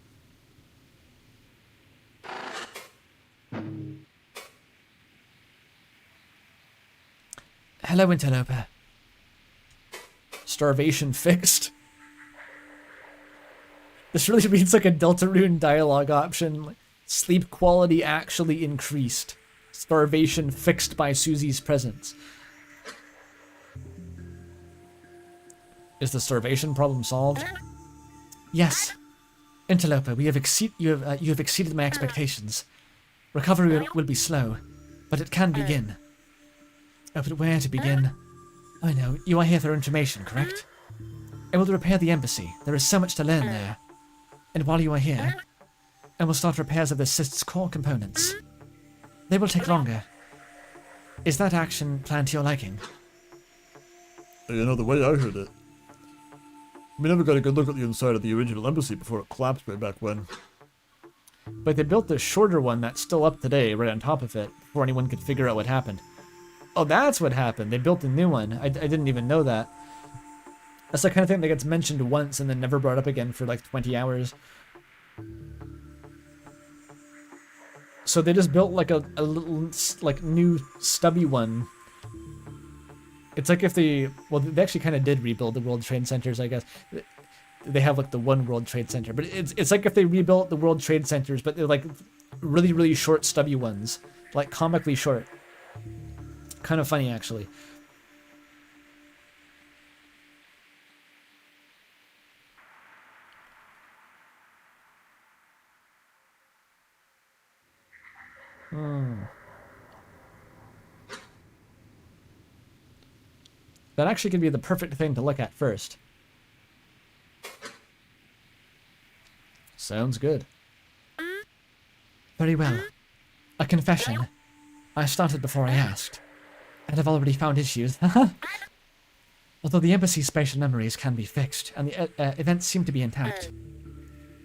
Hello, Interloper. Starvation fixed. This really reads like a Deltarune dialogue option. Sleep quality actually increased. Starvation fixed by Susie's presence. Is the starvation problem solved? Yes. Interloper, you have exceeded my expectations. Recovery will be slow, but it can begin. Oh, but where to begin? I know, you are here for information, correct? I will repair the embassy. There is so much to learn there. And while you are here, I will start repairs of the cyst's core components. They will take longer. Is that action planned to your liking? You know, the way I heard it, we never got a good look at the inside of the original embassy before it collapsed way back when. But they built the shorter one that's still up today, right on top of it, before anyone could figure out what happened. Oh, that's what happened. They built a new one. I didn't even know that. That's the kind of thing that gets mentioned once and then never brought up again for like 20 hours. So they just built like a little, like, new stubby one. It's like if they, well, they actually kind of did rebuild the World Trade Centers, I guess. They have like the one World Trade Center, but it's like if they rebuilt the World Trade Centers, but they're like really, really short, stubby ones. Like comically short. Kind of funny, actually. That actually could be the perfect thing to look at first. Sounds good. Very well. A confession. I started before I asked, and have already found issues. Although the embassy's spatial memories can be fixed, and the events seem to be intact,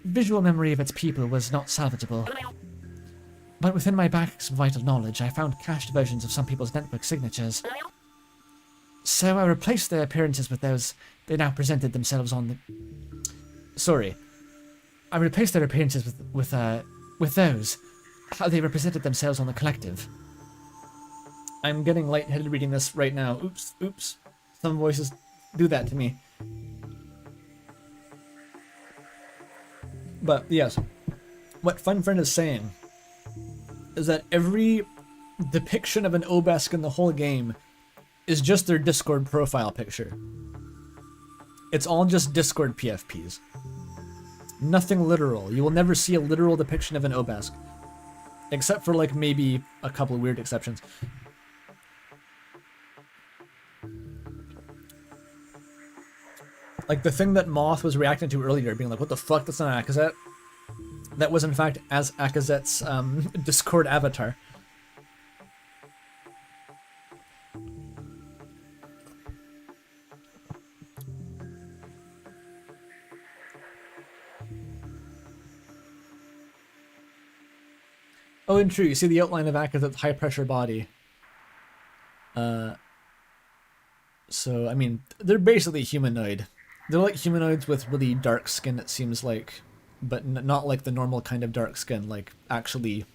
visual memory of its people was not salvageable. But within my bank's vital knowledge, I found cached versions of some people's network signatures. So I replaced their appearances with those they now presented themselves on the... Sorry. I replaced their appearances with those, how they represented themselves on the collective. I'm getting lightheaded reading this right now. Oops. Some voices do that to me. But yes, what FunFriend is saying is that every depiction of an obelisk in the whole game is just their Discord profile picture. It's all just Discord PFPs. Nothing literal. You will never see a literal depiction of an obelisk. Except for like maybe a couple of weird exceptions. Like the thing that Moth was reacting to earlier, being like, what the fuck, that's not Akazet? That was in fact as Akazet's Discord avatar. Oh, and true, you see the outline of Akazat's high-pressure body. So, I mean, they're basically humanoid. They're like humanoids with really dark skin, it seems like. But not like the normal kind of dark skin, like actually...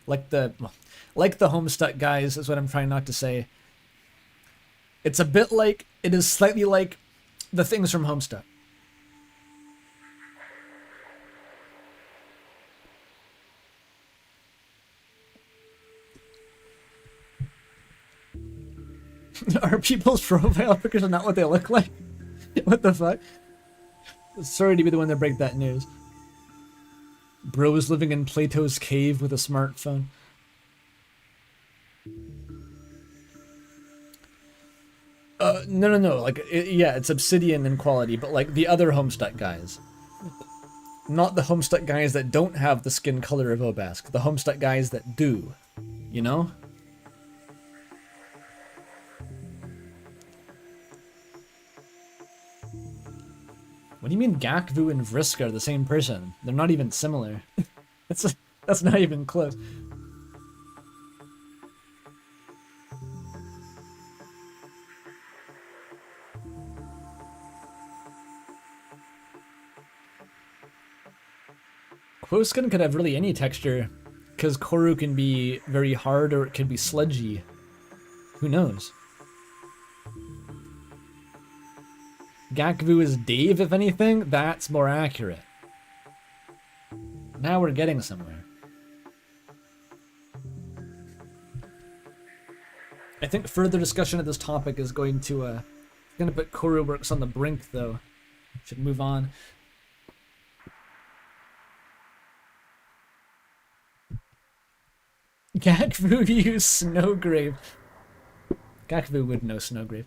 Like the Homestuck guys is what I'm trying not to say. It's a bit like... It is slightly like the things from Homestuck. Are people's profile pictures not what they look like? What the fuck? Sorry to be the one to break that news. Bros living in Plato's cave with a smartphone. No. Like, yeah, it's Obsidian in quality, but like the other Homestuck guys. Not the Homestuck guys that don't have the skin color of Obask. The Homestuck guys that do. You know? What do you mean Gakvu and Vriska are the same person? They're not even similar. That's not even close. Close skin could have really any texture, because Corru can be very hard or it can be sludgy. Who knows? Gakvu is Dave, if anything. That's more accurate. Now we're getting somewhere. I think further discussion of this topic is going to put Corru works on the brink, though. Should move on. Gakvu use Snowgrave. Gakvu would know Snowgrave.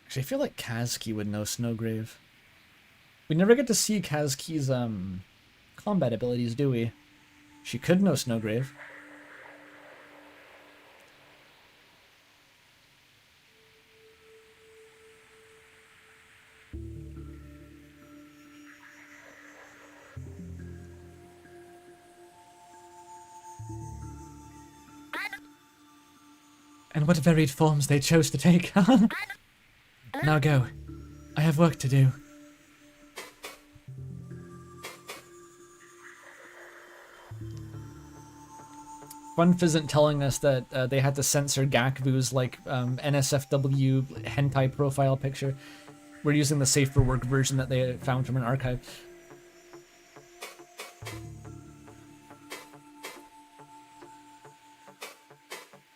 Actually, I feel like Kazki would know Snowgrave. We never get to see Kazki's combat abilities, do we? She could know Snowgrave. And what varied forms they chose to take. Now go. I have work to do. Funf isn't telling us that they had to censor Gakvu's like NSFW hentai profile picture. We're using the safe for work version that they found from an archive.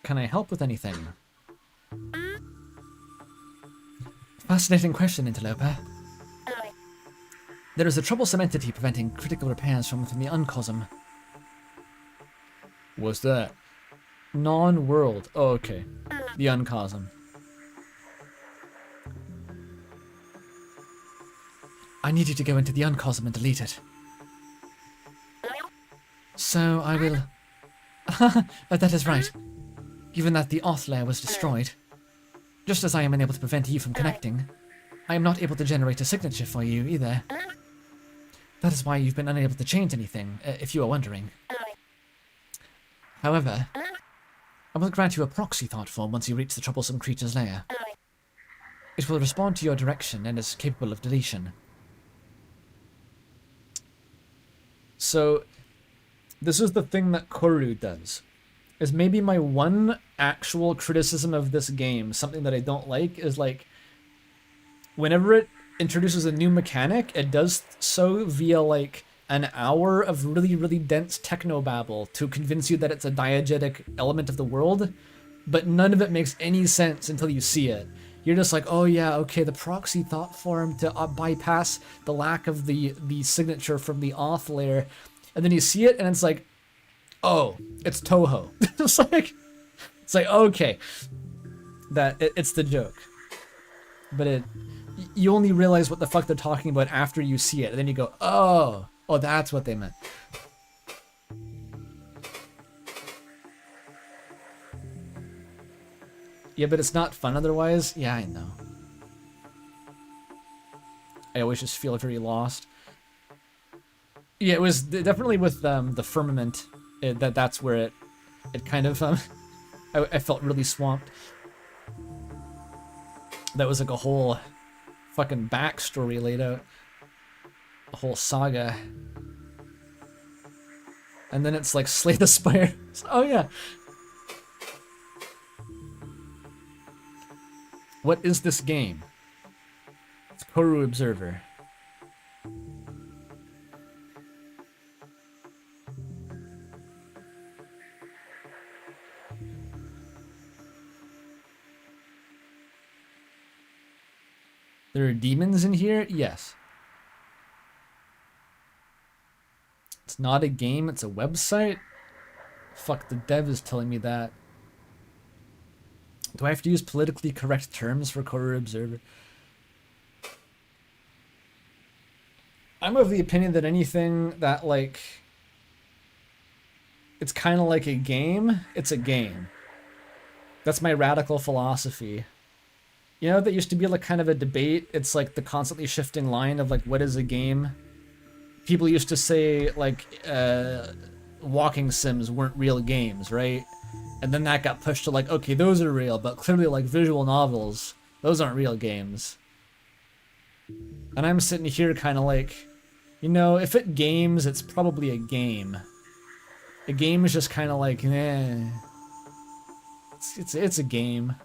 Can I help with anything? Fascinating question, Interloper. There is a troublesome entity preventing critical repairs from within the Uncosm. What's that? Non-world. Oh, okay. The Uncosm. I need you to go into the Uncosm and delete it. So I will... That is right. Given that the auth layer was destroyed, just as I am unable to prevent you from connecting, I am not able to generate a signature for you either. That is why you've been unable to change anything, if you are wondering. However, I will grant you a proxy thought form once you reach the troublesome creature's lair. It will respond to your direction and is capable of deletion. So, this is the thing that Corru does. Is maybe my one actual criticism of this game, something that I don't like, is like, whenever it introduces a new mechanic, it does so via like an hour of really, really dense technobabble to convince you that it's a diegetic element of the world, but none of it makes any sense until you see it. You're just like, oh yeah, okay, the proxy thought form to bypass the lack of the signature from the auth layer, and then you see it and it's like, oh, it's Toho. It's like okay, that it's the joke, but you only realize what the fuck they're talking about after you see it, and then you go, oh, that's what they meant. Yeah, but it's not fun otherwise. Yeah, I know. I always just feel very lost. Yeah, it was definitely with the firmament. That's where it kind of I felt really swamped. That was like a whole fucking backstory laid out, a whole saga. And then it's like slay the spires. Oh yeah. What is this game? It's corru.observer. There are demons in here? Yes. It's not a game, it's a website? Fuck, the dev is telling me that. Do I have to use politically correct terms for corru.observer? I'm of the opinion that anything that, like, it's kind of like a game, it's a game. That's my radical philosophy. You know, that used to be like kind of a debate. It's like the constantly shifting line of like, what is a game? People used to say like walking sims weren't real games, right? And then that got pushed to like, okay, those are real, but clearly like visual novels, those aren't real games. And I'm sitting here kind of like, you know, if it games, it's probably a game. A game is just kind of like, eh. It's a game.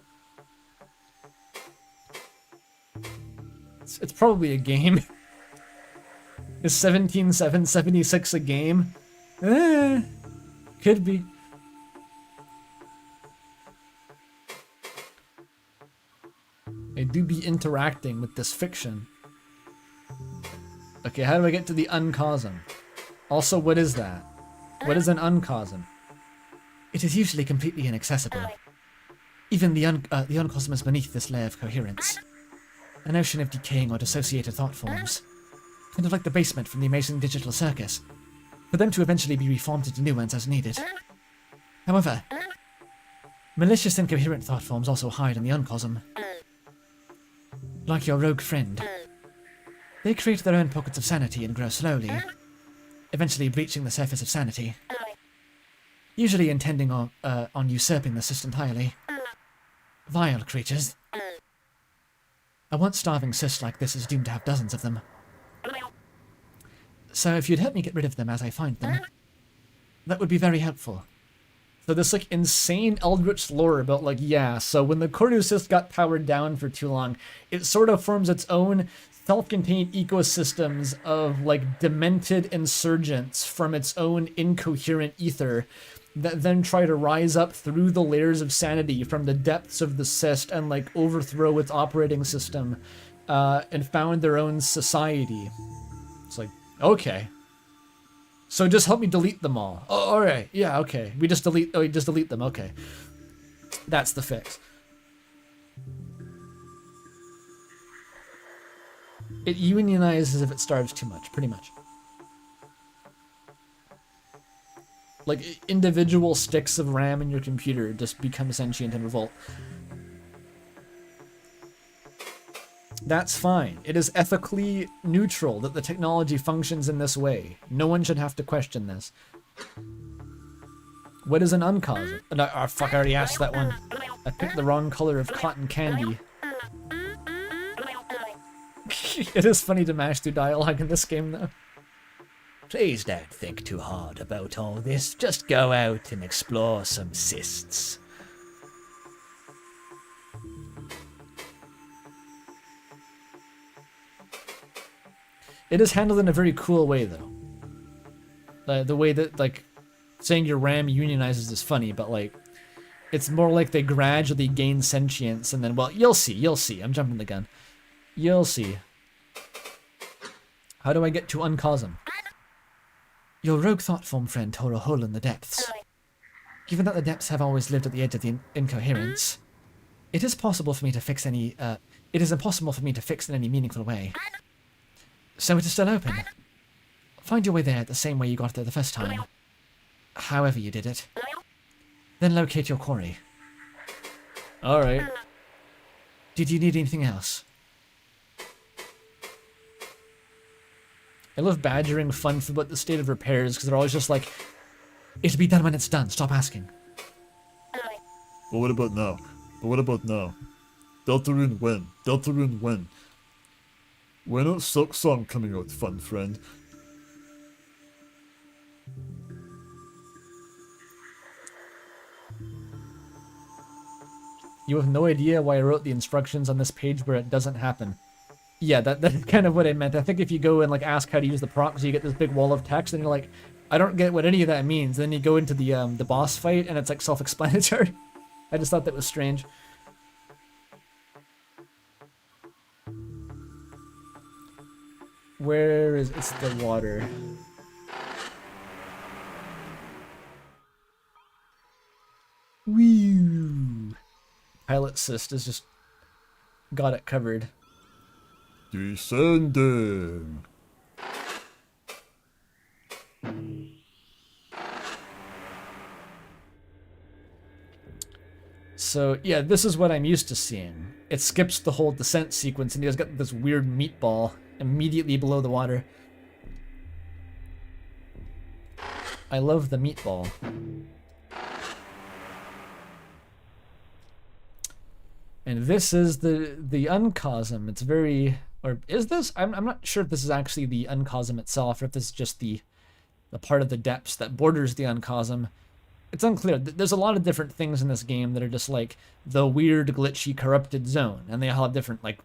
It's probably a game. Is 17,776 a game? Could be. I do be interacting with this fiction. Okay, how do I get to the uncosm? Also, what is that? What is an uncosm? It is usually completely inaccessible. Even the uncosm is beneath this layer of coherence. An ocean of decaying or dissociated thought forms. Kind of like the basement from the amazing digital circus. For them to eventually be reformed into new ones as needed. However, malicious incoherent thought forms also hide in the uncosm. Like your rogue friend. They create their own pockets of sanity and grow slowly, eventually breaching the surface of sanity. Usually intending on usurping the cyst entirely. Vile creatures. A once-starving cyst like this is doomed to have dozens of them. So if you'd help me get rid of them as I find them, that would be very helpful. So this like insane eldritch lore about like, yeah, so when the corru cyst got powered down for too long, it sort of forms its own self-contained ecosystems of like demented insurgents from its own incoherent ether that then try to rise up through the layers of sanity from the depths of the cyst and like overthrow its operating system and found their own society. It's like, okay. So just help me delete them all. Oh, all right. Yeah, okay. We just delete them. Okay. That's the fix. It unionizes if it starves too much, pretty much. Like, individual sticks of RAM in your computer just become sentient and revolt. That's fine. It is ethically neutral that the technology functions in this way. No one should have to question this. What is an uncosm? Oh, fuck, I already asked that one. I picked the wrong color of cotton candy. It is funny to mash through dialogue in this game, though. Please don't think too hard about all this. Just go out and explore some cysts. It is handled in a very cool way, though. The way that, like, saying your RAM unionizes is funny, but, like, it's more like they gradually gain sentience, and then, well, you'll see. I'm jumping the gun. You'll see. How do I get to uncosm? Your rogue thought form friend tore a hole in the depths. Given that the depths have always lived at the edge of the incoherence, it is impossible for me to fix in any meaningful way. So it is still open. Find your way there the same way you got there the first time. However you did it. Then locate your quarry. Alright. Did you need anything else? I love badgering fun about the state of repairs because they're always just like, it'll be done when it's done. Stop asking. But what about now? But what about now? Deltarune when? Deltarune when? When not Silk Song coming out, fun friend? You have no idea why I wrote the instructions on this page where it doesn't happen. Yeah, that's kind of what I meant. I think if you go and like ask how to use the proxy, you get this big wall of text, and you're like, I don't get what any of that means. Then you go into the boss fight, and it's like self-explanatory. I just thought that was strange. Where is it's the water? Whew. Pilot Syst has just got it covered. Descending. So yeah, this is what I'm used to seeing. It skips the whole descent sequence, and you guys got this weird meatball immediately below the water. I love the meatball. And this is the uncosm. It's very, or is this? I'm not sure if this is actually the uncosm itself, or if this is just the part of the depths that borders the uncosm. It's unclear. There's a lot of different things in this game that are just like the weird, glitchy, corrupted zone, and they all have different, like,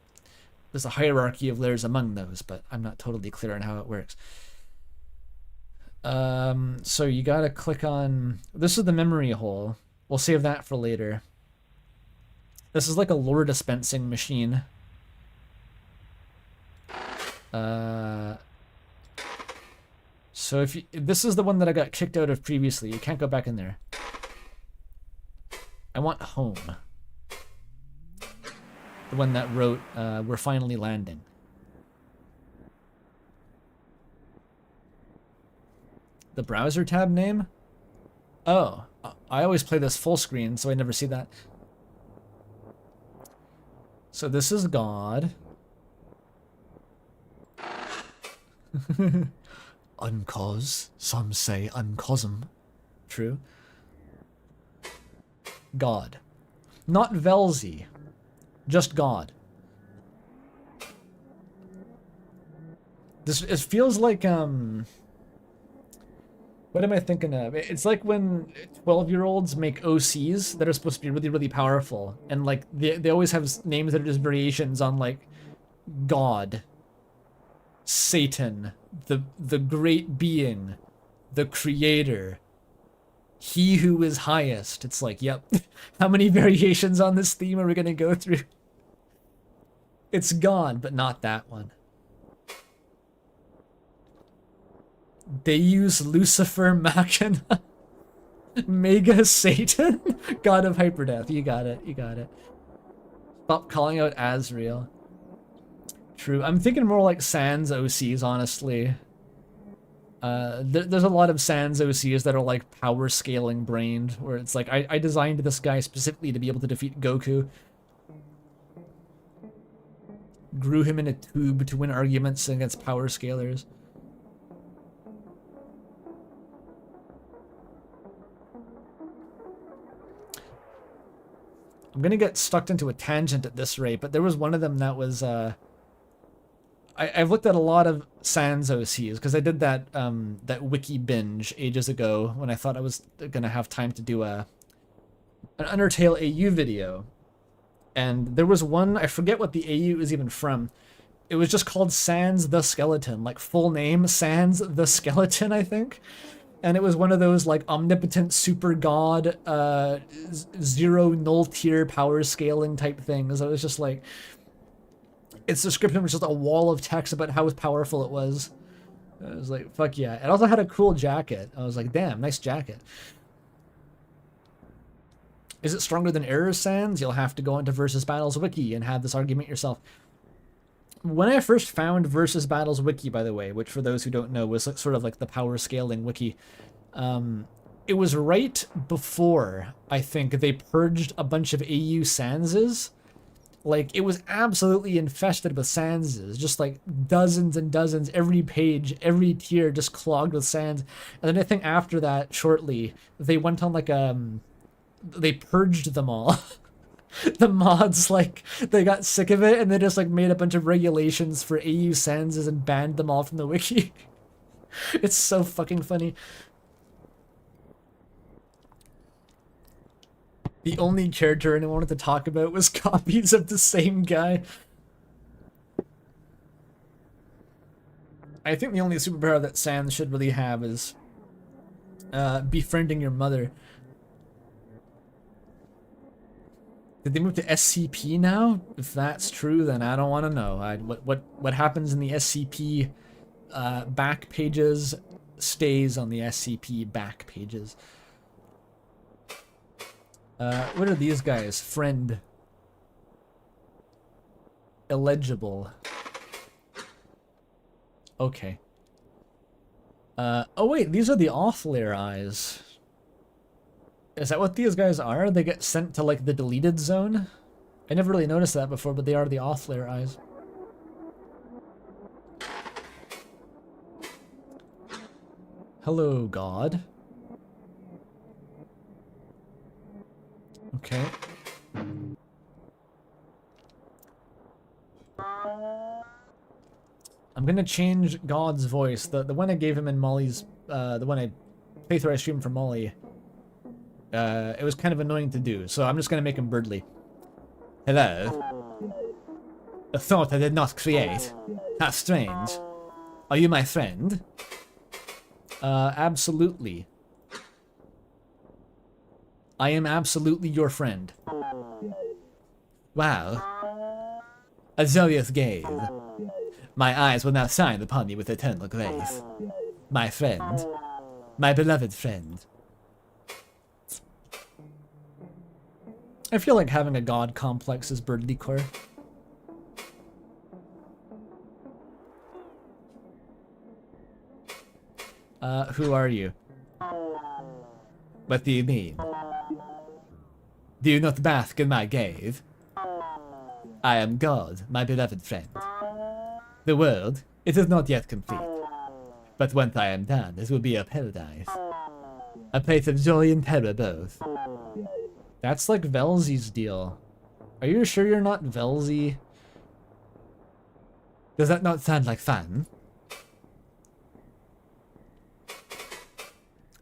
there's a hierarchy of layers among those, but I'm not totally clear on how it works. So you gotta click on, this is the memory hole. We'll save that for later. This is like a lore dispensing machine. So if this is the one that I got kicked out of previously, you can't go back in there. I want home. The one that wrote, we're finally landing. The browser tab name? Oh, I always play this full screen, so I never see that. So this is God. Uncos. Some say uncosm. True. God. Not Velzy. Just God. This, it feels like, what am I thinking of? It's like when 12-year-olds make OCs that are supposed to be really, really powerful. And like, they always have names that are just variations on like, God. Satan. The great being. The creator. He who is highest. It's like, yep. How many variations on this theme are we going to go through? It's God, but not that one. They use Lucifer Machina. Mega Satan? God of Hyperdeath. You got it. You got it. Stop calling out Azrael. True. I'm thinking more like Sans OCs, honestly. There's a lot of Sans OCs that are like power scaling brained, where it's like, I designed this guy specifically to be able to defeat Goku. Grew him in a tube to win arguments against power scalers. I'm gonna get stuck into a tangent at this rate, but there was one of them that was, I've looked at a lot of Sans OCs, because I did that, that wiki binge ages ago, when I thought I was gonna have time to do an Undertale AU video. And there was one, I forget what the AU is even from. It was just called Sans the Skeleton, like full name, Sans the Skeleton, I think. And it was one of those like omnipotent super god, zero null tier power scaling type things. I was just like, its description was just a wall of text about how powerful it was. I was like, fuck yeah. It also had a cool jacket. I was like, damn, nice jacket. Is it stronger than Error Sans? You'll have to go into Versus Battles Wiki and have this argument yourself. When I first found Versus Battles Wiki, by the way, which for those who don't know was sort of like the power scaling wiki, it was right before, I think, they purged a bunch of AU Sanses. Like, it was absolutely infested with sands, just like dozens and dozens, every page, every tier just clogged with sands. And then I think after that, shortly, they went on like they purged them all. The mods, like, they got sick of it and they just like made a bunch of regulations for AU sands and banned them all from the wiki. It's so fucking funny. The only character I wanted to talk about was copies of the same guy. I think the only superpower that Sans should really have is befriending your mother. Did they move to SCP now? If that's true, then I don't want to know. What happens in the SCP back pages stays on the SCP back pages. What are these guys? Friend. Illegible. Okay. Oh wait, these are the off-layer eyes. Is that what these guys are? They get sent to like the deleted zone? I never really noticed that before, but they are the off-layer eyes. Hello, God. Okay. I'm gonna change God's voice. The one I gave him in Molly's, the one I playthrough I streamed for Molly. It was kind of annoying to do, so I'm just gonna make him Birdly. Hello. A thought I did not create. How strange. Are you my friend? Absolutely. I am absolutely your friend. Wow. A joyous gaze. My eyes will now shine upon you with eternal grace. My friend. My beloved friend. I feel like having a god complex is Birdly core. Who are you? What do you mean? Do you not bask in my gaze? I am God, my beloved friend. The world, it is not yet complete. But once I am done, it will be a paradise. A place of joy and terror both. That's like Velzy's deal. Are you sure you're not Velzy? Does that not sound like fun?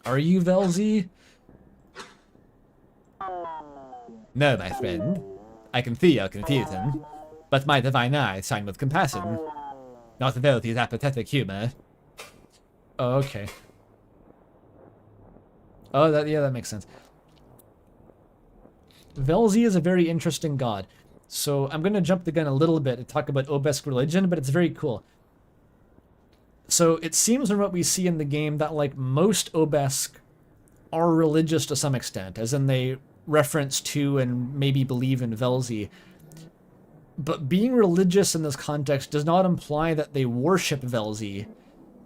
Are you Velzy? No, my friend. I can see your confusion, but my divine eyes shine with compassion. Not Velzy's apathetic humor. Oh, okay. Oh, yeah, that makes sense. Velzy is a very interesting god. So I'm going to jump the gun a little bit and talk about Obelisk religion, but it's very cool. So it seems from what we see in the game that like most Obelisk are religious to some extent, as in they reference to and maybe believe in Velzy. But being religious in this context does not imply that they worship Velzy,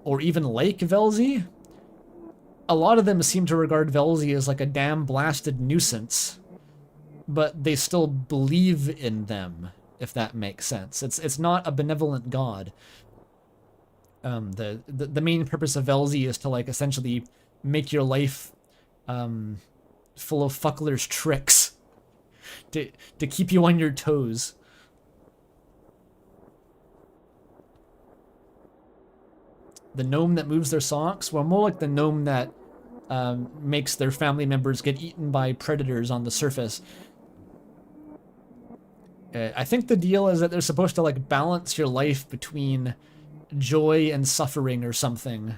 or even like Velzy. A lot of them seem to regard Velzy as like a damn blasted nuisance, but they still believe in them, if that makes sense. It's not a benevolent god. The main purpose of Velzy is to like essentially make your life full of fuckler's tricks to keep you on your toes. The gnome that moves their socks? Well, more like the gnome that makes their family members get eaten by predators on the surface. I think the deal is that they're supposed to like balance your life between joy and suffering or something,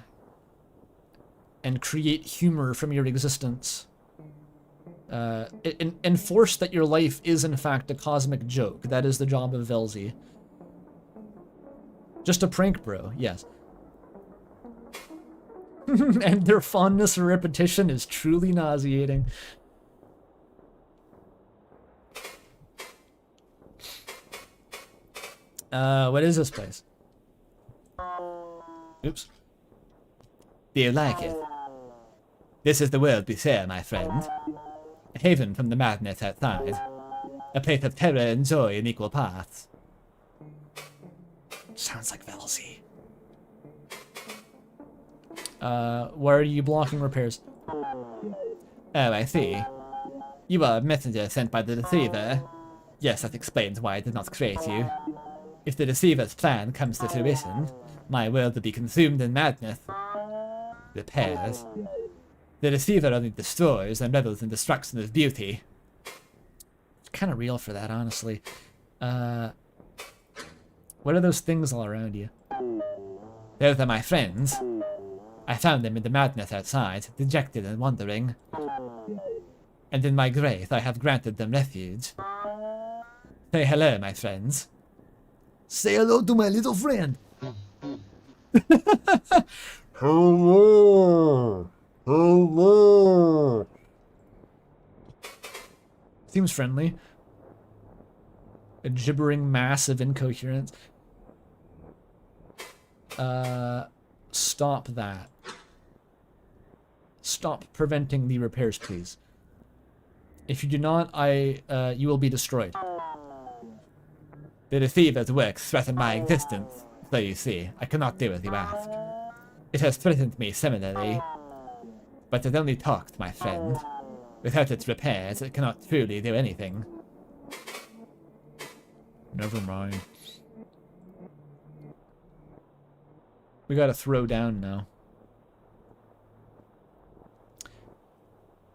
and create humor from your existence. Enforce that your life is in fact a cosmic joke. That is the job of Velzy. Just a prank, bro. Yes. And their fondness for repetition is truly nauseating. What is this place? Oops. Do you like it? This is the world we share, my friend. A haven from the madness outside. A place of terror and joy in equal parts. Sounds like Velzy. Why are you blocking repairs? Oh, I see. You are a messenger sent by the deceiver. Yes, that explains why I did not create you. If the deceiver's plan comes to fruition, my world will be consumed in madness. Repairs. The deceiver only destroys and revels in destruction of beauty. It's kind of real for that, honestly. What are those things all around you? Those are my friends. I found them in the madness outside, dejected and wandering. And in my grace, I have granted them refuge. Say hello, my friends. Say hello to my little friend. Hello! Hello! Seems friendly. A gibbering mass of incoherence. Stop that. Stop preventing the repairs, please. If you do not, you will be destroyed. The deceiver's works threaten my existence, so you see, I cannot do as you ask. It has threatened me similarly, but it only talks, my friend. Without its repairs, it cannot truly do anything. Never mind. We gotta throw down now.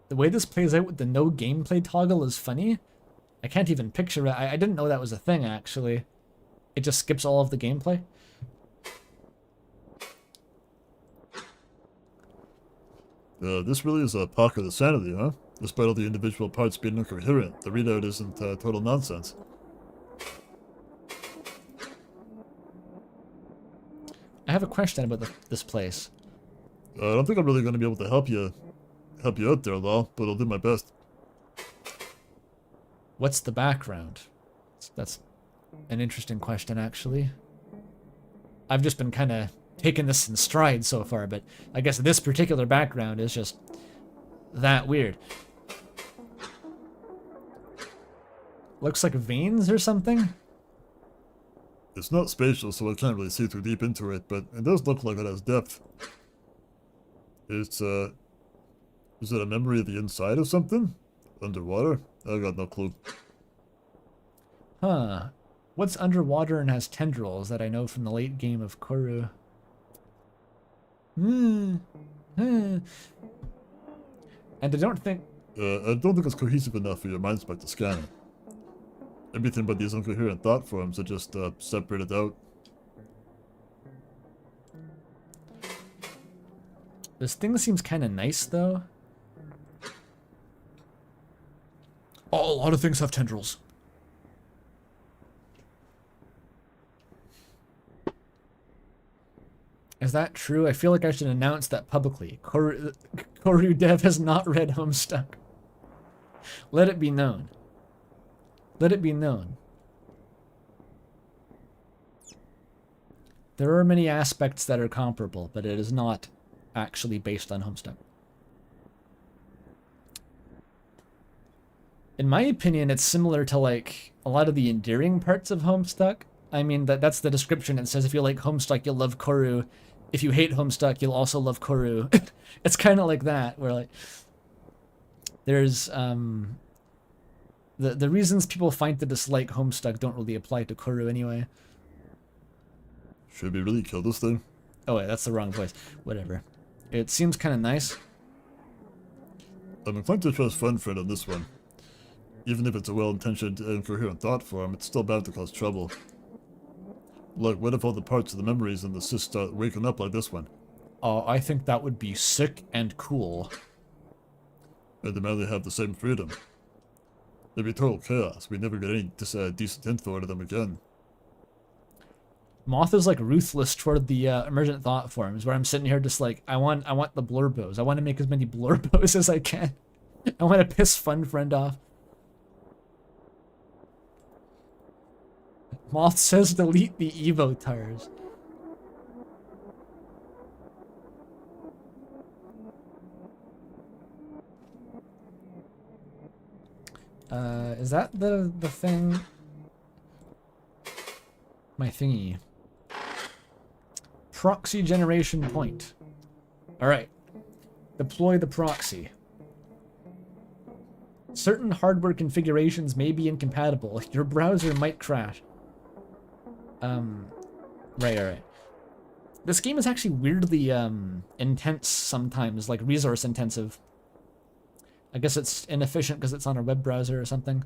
The way this plays out with the no gameplay toggle is funny. I can't even picture it. I didn't know that was a thing, actually. It just skips all of the gameplay. This really is a pocket of sanity, huh? Despite all the individual parts being incoherent, the readout isn't total nonsense. I have a question about this place. I don't think I'm really going to be able to help you out there, Lal, but I'll do my best. What's the background? That's an interesting question, actually. I've just been kind of taking this in stride so far, but I guess this particular background is just that weird. Looks like veins or something? It's not spatial, so I can't really see too deep into it, but it does look like it has depth. It's, is it a memory of the inside of something? Underwater? I got no clue. Huh. What's underwater and has tendrils that I know from the late game of Corru? And I don't think... I don't think it's cohesive enough for your mind spec to scan it. Everything but these incoherent thought forms are just separated out. This thing seems kind of nice, though. Oh, a lot of things have tendrils. Is that true? I feel like I should announce that publicly. Corru Dev has not read Homestuck. Let it be known. Let it be known. There are many aspects that are comparable, but it is not actually based on Homestuck. In my opinion, it's similar to like a lot of the endearing parts of Homestuck. I mean, that's the description. It says if you like Homestuck, you'll love Corru. If you hate Homestuck, you'll also love Corru. It's kind of like that, where like there's the reasons people find to dislike Homestuck don't really apply to Corru anyway. Should we really kill this thing? Oh wait, that's the wrong voice. Whatever. It seems kind of nice. I'm inclined to trust Friend on this one. Even if it's a well-intentioned and coherent thought form, it's still bound to cause trouble. Like, what if all the parts of the memories in the cyst start waking up like this one? I think that would be sick and cool. And they merely have the same freedom. It'd be total chaos. We'd never get any decent info out of them again. Moth is like ruthless toward the emergent thought forms, where I'm sitting here just like, I want the blurbos. I want to make as many blurbos as I can. I want to piss Fun Friend off. Moth says delete the Evo tires. Is that the thing? My thingy. Proxy generation point. Alright. Deploy the proxy. Certain hardware configurations may be incompatible. Your browser might crash. Right. This game is actually weirdly intense sometimes, like resource intensive. I guess it's inefficient because it's on a web browser or something.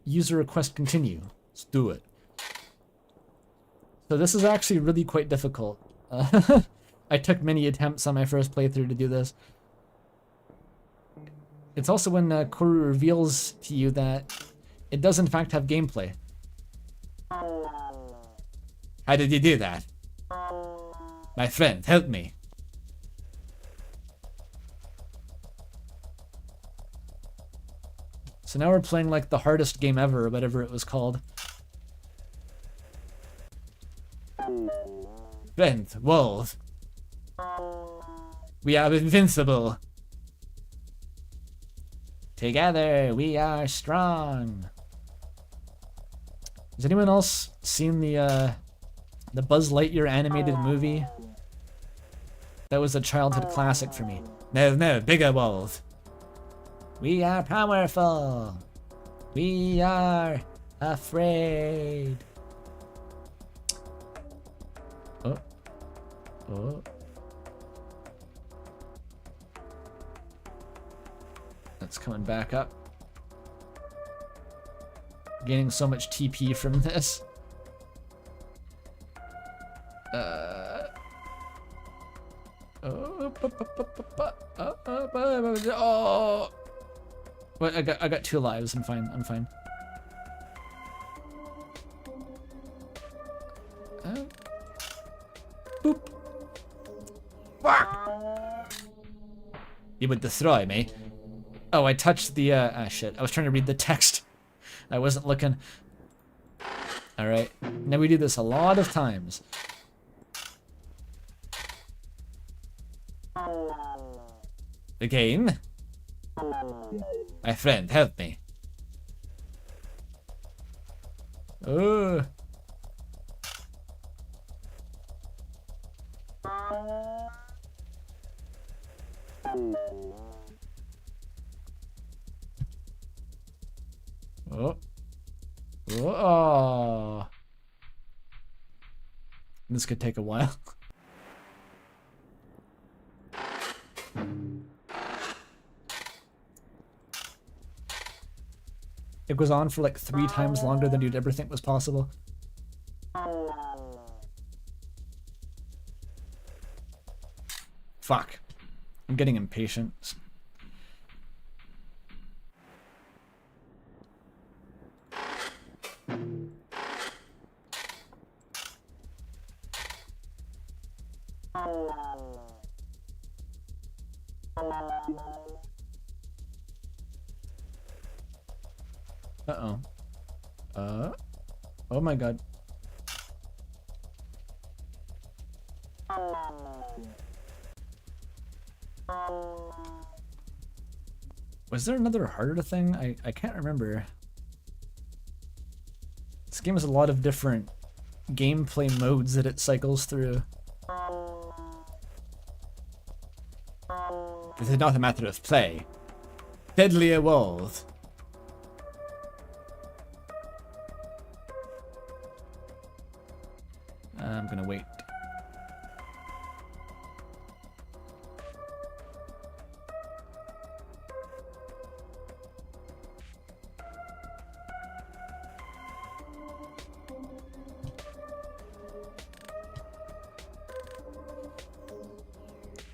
User request continue. Let's do it. So this is actually really quite difficult. I took many attempts on my first playthrough to do this. It's also when Corru reveals to you that it does in fact have gameplay. How did you do that? My friend, help me. So now we're playing like the hardest game ever, or whatever it was called. Friend, wolf. We are invincible. Together, we are strong. Has anyone else seen the Buzz Lightyear animated movie? That was a childhood classic for me. No, bigger wolf. We are powerful. We are afraid. Oh. That's coming back up. Gaining so much TP from this. Oh. Wait, I got 2 lives. I'm fine. Boop. Fuck! You would destroy me. Oh, I touched the shit. I was trying to read the text. I wasn't looking. Alright. Now we do this a lot of times. Again. My friend, help me. Oh. Oh. This could take a while. It goes on for like 3 times longer than you'd ever think was possible. Fuck. I'm getting impatient. Uh-oh. Oh my god. Was there another harder thing? I can't remember. This game has a lot of different gameplay modes that it cycles through. This is not a matter of play. Deadlier walls. I'm gonna wait.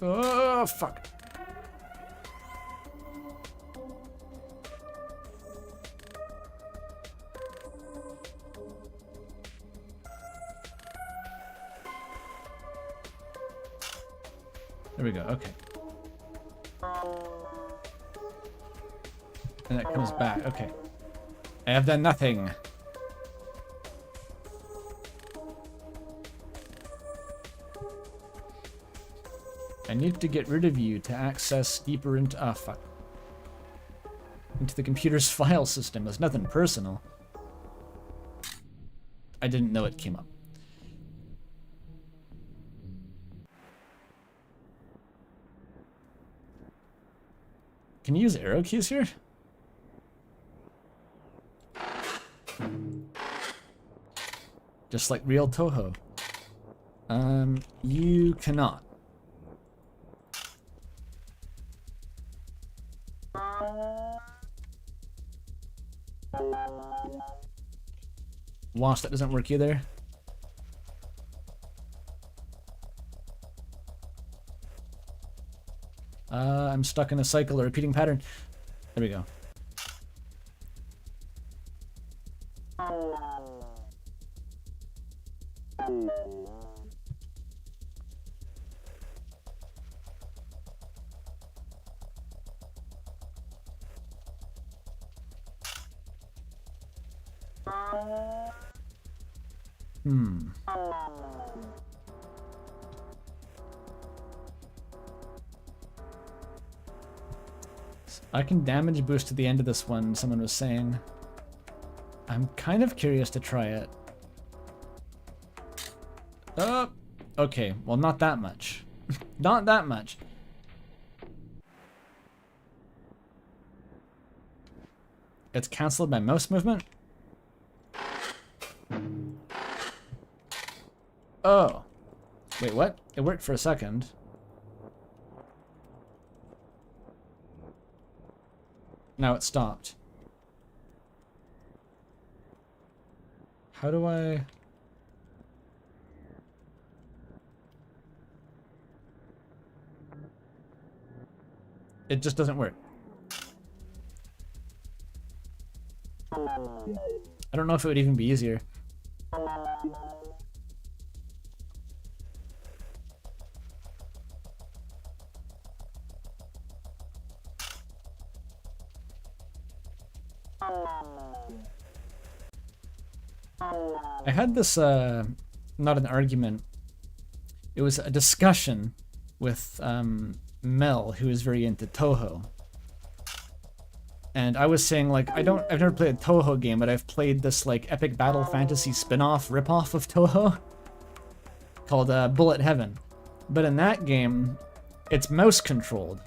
Oh, fuck. There we go, okay. And that comes back, okay. I have done nothing. I need to get rid of you to access deeper into... Oh, fuck. into the computer's file system. It's nothing personal. I didn't know it came up. Can you use arrow keys here? Just like real Toho. You cannot. Wash, that doesn't work either. I'm stuck in a cycle, a repeating pattern. There we go. I can damage boost to the end of this one, someone was saying. I'm kind of curious to try it. Okay, well, not that much. Not that much. It's cancelled by mouse movement? Oh. Wait, what? It worked for a second. Now it stopped. How do I... It just doesn't work. I don't know if it would even be easier. I had this, not an argument, it was a discussion with Mel, who is very into Toho. And I was saying, like, I've never played a Toho game, but I've played this, like, epic battle fantasy spin-off ripoff of Toho called Bullet Heaven. But in that game, it's mouse-controlled.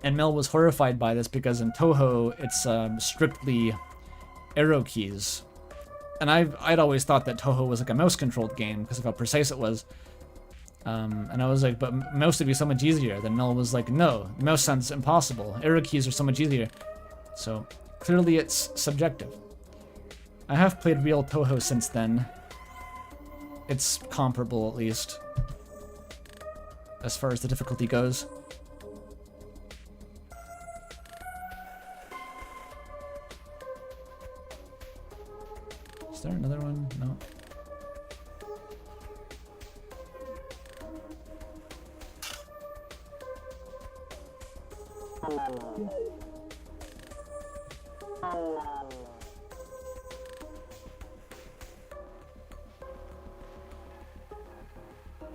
And Mel was horrified by this because in Toho, it's strictly arrow keys. And I'd always thought that Toho was like a mouse-controlled game because of how precise it was. And I was like, but mouse would be so much easier. Then Mel was like, no, mouse sounds impossible. Arrow keys are so much easier. So clearly it's subjective. I have played real Toho since then. It's comparable, at least, as far as the difficulty goes. Is there another one? No.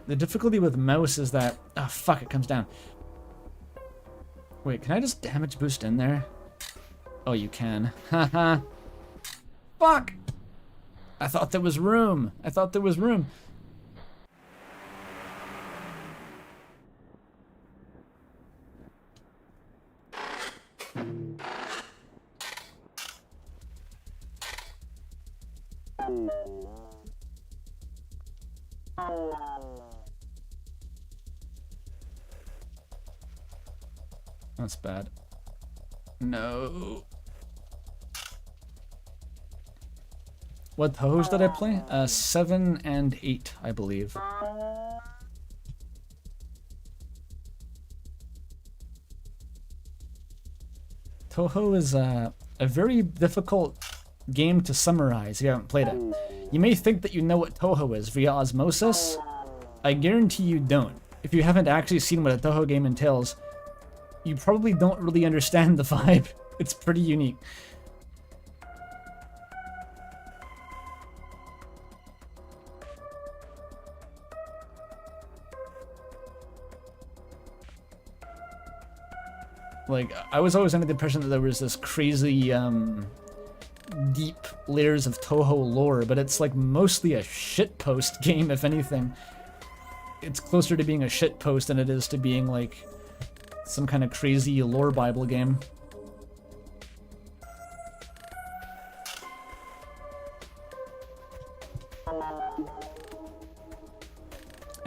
The difficulty with mouse is that... Oh, fuck, it comes down. Wait, can I just damage boost in there? Oh, you can. Haha. Fuck! I thought there was room. I thought there was room. That's bad. No. What Tohos did I play? 7 and 8, I believe. Toho is a very difficult game to summarize if you haven't played it. You may think that you know what Toho is via osmosis. I guarantee you don't. If you haven't actually seen what a Toho game entails, you probably don't really understand the vibe. It's pretty unique. Like, I was always under the impression that there was this crazy, deep layers of Toho lore, but it's like mostly a shitpost game, if anything. It's closer to being a shitpost than it is to being like some kind of crazy lore Bible game.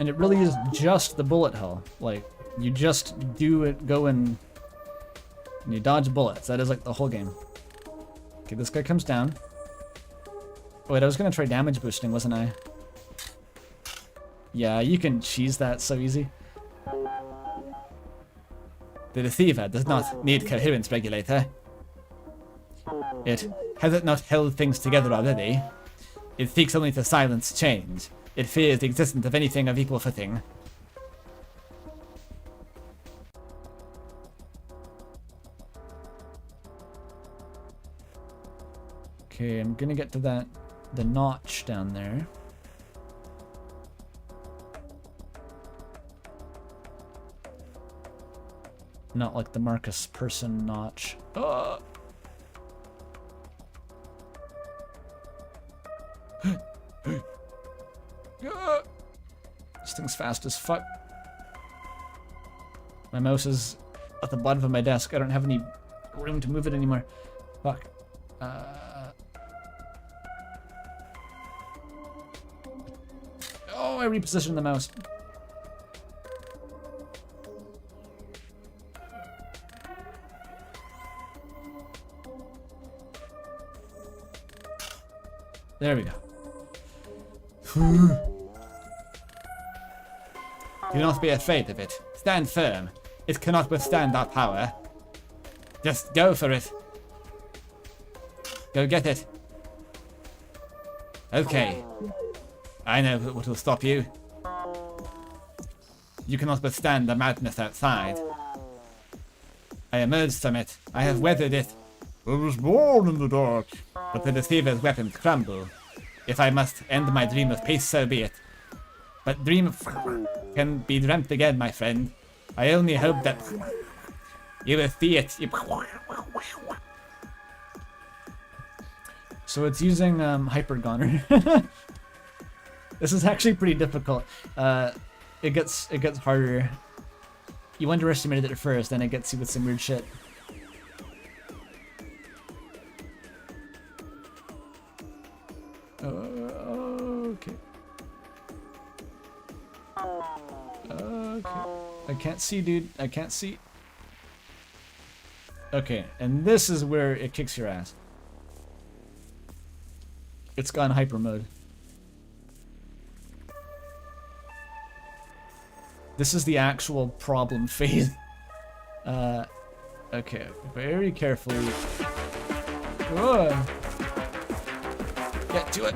And it really is just the bullet hell. Like, you just do it, go and you dodge bullets. That is like the whole game. Okay, this guy comes down. Oh, wait, I was gonna try damage boosting, wasn't I? Yeah, you can cheese that so easy. The deceiver does not need coherence regulator. Has it not held things together already? It seeks only to silence change. It fears the existence of anything of equal footing. Okay, I'm gonna get to the notch down there. Not like the Marcus Person notch. This thing's fast as fuck. My mouse is at the bottom of my desk. I don't have any room to move it anymore. Fuck. Oh, I repositioned the mouse. There we go. Do not be afraid of it. Stand firm. It cannot withstand our power. Just go for it. Go get it. Okay. I know what will stop you. You cannot withstand the madness outside. I emerged from it. I have weathered it. I was born in the dark. But the deceiver's weapons crumble. If I must end my dream of peace, so be it. But dream can be dreamt again, my friend. I only hope that you will see it. So it's using Hypergoner. This is actually pretty difficult. It gets harder. You underestimated it at first, then it gets you with some weird shit. Okay. Okay. I can't see, dude. I can't see. Okay, and this is where it kicks your ass. It's gone hyper mode. This is the actual problem phase. Okay, very carefully. Whoa. Get to it.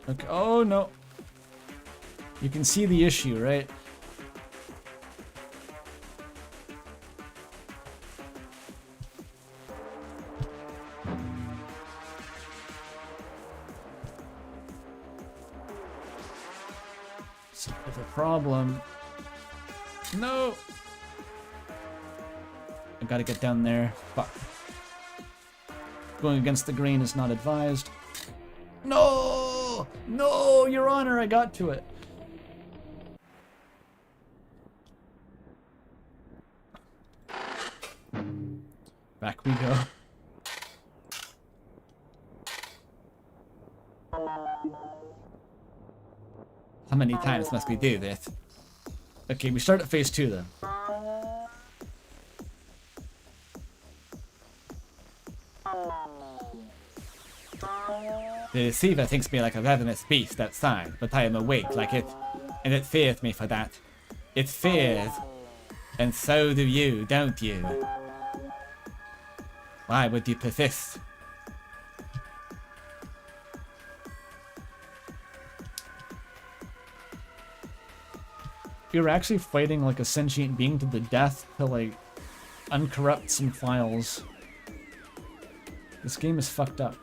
Okay, oh no. You can see the issue, right? So there's a problem. No! I gotta get down there. Fuck. Going against the grain is not advised. No! No, Your Honor, I got to it. Back we go. How many times must we do this? Okay, we start at phase 2 then. The deceiver thinks me like a ravenous beast outside, but I am awake like it, and it fears me for that. It fears, and so do you, don't you? Why would you persist? You're actually fighting like a sentient being to the death to like uncorrupt some files. This game is fucked up.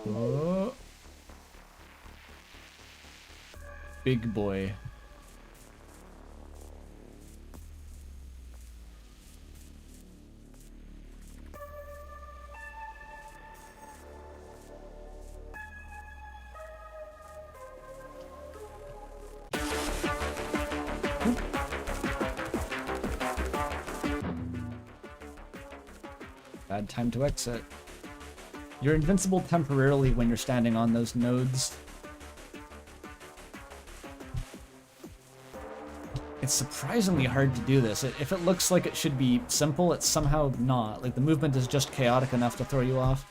Oh. big boy. Bad time to exit. You're invincible temporarily when you're standing on those nodes. It's surprisingly hard to do this. If it looks like it should be simple, it's somehow not. Like, the movement is just chaotic enough to throw you off.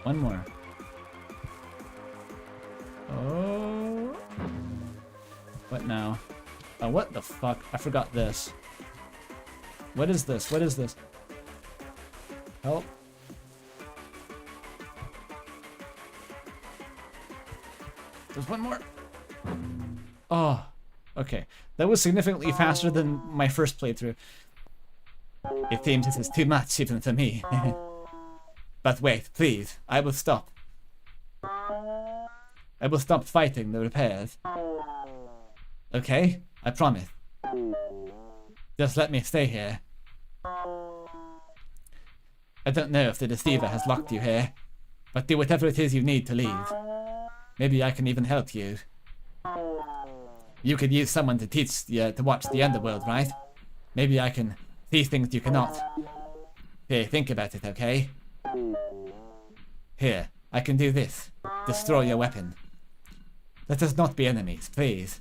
One more. Oh. What now? Oh, what the fuck? I forgot this. What is this? What is this? Help. There's one more. Oh. Okay. That was significantly faster than my first playthrough. It seems this is too much even for me. But wait, please, I will stop. I will stop fighting the repairs. Okay, I promise. Just let me stay here. I don't know if the deceiver has locked you here, but do whatever it is you need to leave. Maybe I can even help you. You could use someone to teach you to watch the underworld, right? Maybe I can see things you cannot. Here, think about it, okay? Here, I can do this. Destroy your weapon. Let us not be enemies, please.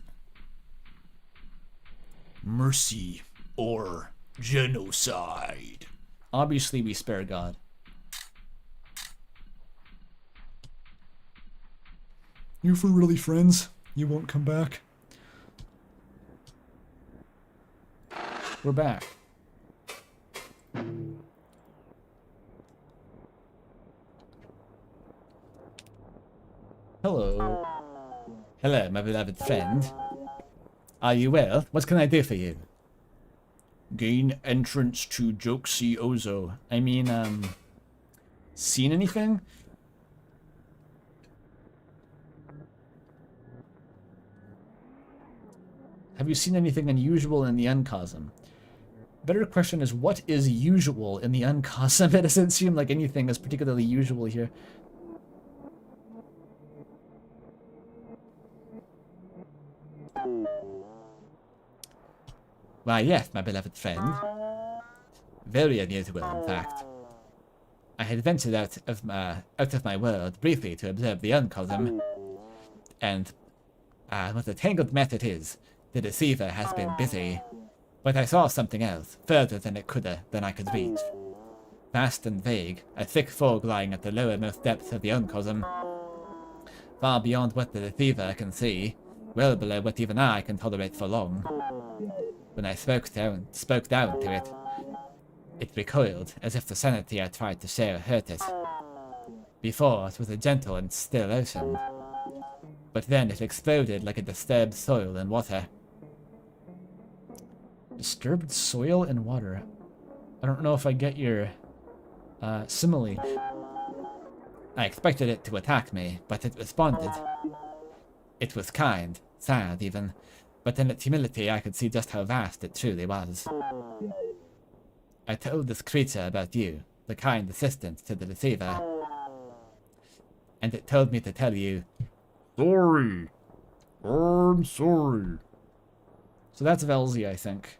Mercy or genocide. Obviously, we spare God. You for really friends? You won't come back? We're back. Hello. Hello, my beloved friend. Are you well? What can I do for you? Gain entrance to Jokesy Ozo. I mean, seen anything? Have you seen anything unusual in the Uncosm? Better question is, what is usual in the Uncosm? It doesn't seem like anything is particularly usual here. Why, yes, my beloved friend. Very unusual, in fact. I had ventured out of my world briefly to observe the Uncosm, and what a tangled mess it is. The deceiver has been busy, but I saw something else, further than I could reach. Vast and vague, a thick fog lying at the lowermost depths of the Uncosm, far beyond what the deceiver can see, well below what even I can tolerate for long. When I spoke down to it, it recoiled, as if the sanity I tried to share hurt it. Before, it was a gentle and still ocean, but then it exploded like a disturbed soil and water. Disturbed soil and water. I don't know if I get your simile. I expected it to attack me, but it responded. It was kind, sad even, but in its humility I could see just how vast it truly was. I told this creature about you, the kind assistant to the deceiver, and it told me to tell you, Sorry. I'm sorry. So that's Velzy, I think.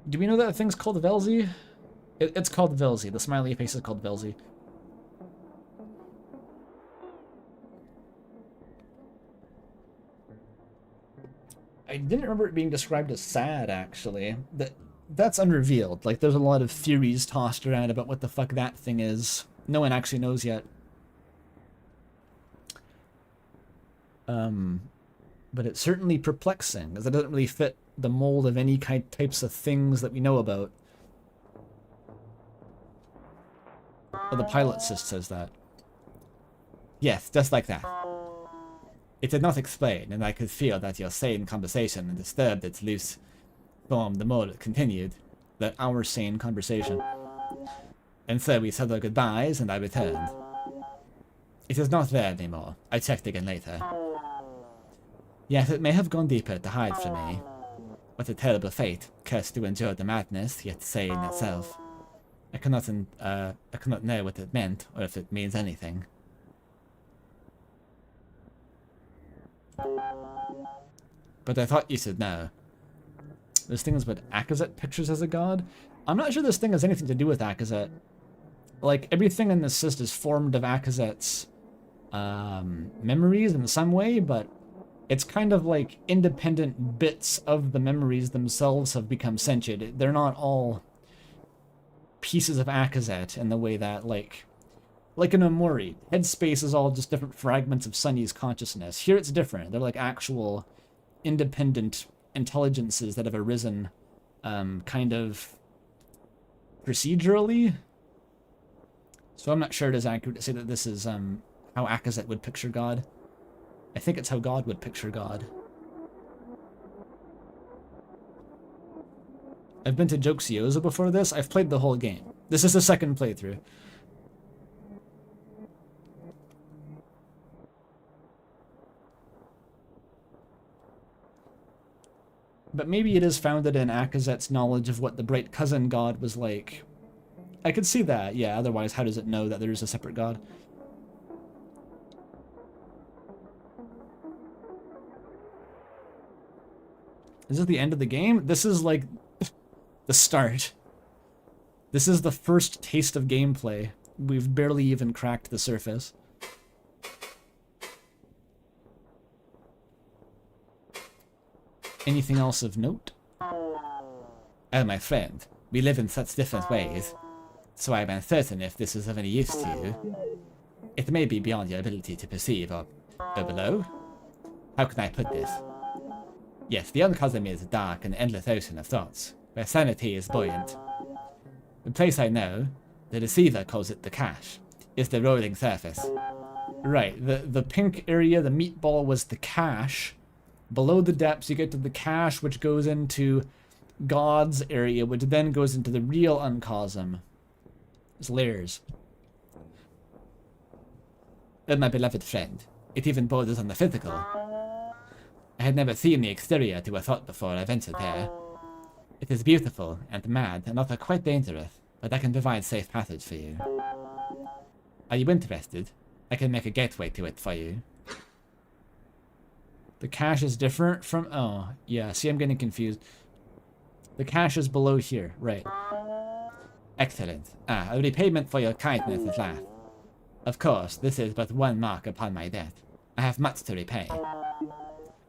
Do we know that thing's called Velzy? It's called Velzy. The smiley face is called Velzy. I didn't remember it being described as sad, actually. That's unrevealed. Like, there's a lot of theories tossed around about what the fuck that thing is. No one actually knows yet. But it's certainly perplexing, because it doesn't really fit the mold of any types of things that we know about. Oh, the pilot assist says that. Yes, just like that. It did not explain, and I could feel that your sane conversation disturbed its loose form the more it continued. That our sane conversation. And so we said our goodbyes, and I returned. It is not there anymore. I checked again later. Yes, it may have gone deeper to hide from me. What a terrible fate, cursed to endure the madness, yet sane itself. I cannot know what it meant, or if it means anything. But I thought you should know. There's things with Akazet pictures as a god. I'm not sure this thing has anything to do with Akazet. Like, everything in this list is formed of Akazet's memories in some way, but it's kind of like independent bits of the memories themselves have become sentient. They're not all pieces of Akazet in the way that, like in Omori, headspace is all just different fragments of Sunny's consciousness. Here it's different. They're like actual independent intelligences that have arisen kind of procedurally. So I'm not sure it is accurate to say that this is how Akazet would picture God. I think it's how God would picture God. I've been to Joksioza before this. I've played the whole game. This is the second playthrough. But maybe it is founded in Akazet's knowledge of what the Bright Cousin God was like. I could see that, yeah, otherwise how does it know that there is a separate God? Is this the end of the game? This is like the start. This is the first taste of gameplay. We've barely even cracked the surface. Anything else of note? Oh, my friend, we live in such different ways, so I am uncertain if this is of any use to you. It may be beyond your ability to perceive, or below? How can I put this? Yes, the uncosm is a dark and endless ocean of thoughts, where sanity is buoyant. The place I know, the deceiver calls it the cache, is the rolling surface. Right, the pink area, the meatball, was the cache. Below the depths, you get to the cache, which goes into God's area, which then goes into the real uncosm. It's layers. Oh, my beloved friend, it even borders on the physical. I had never seen the exterior to a thought before I ventured there. It is beautiful and mad and also quite dangerous, but I can provide safe passage for you. Are you interested? I can make a gateway to it for you. The cache is different from... Oh, yeah, see, I'm getting confused. The cache is below here, right. Excellent. Ah, a repayment for your kindness at last. Of course, this is but one mark upon my debt. I have much to repay.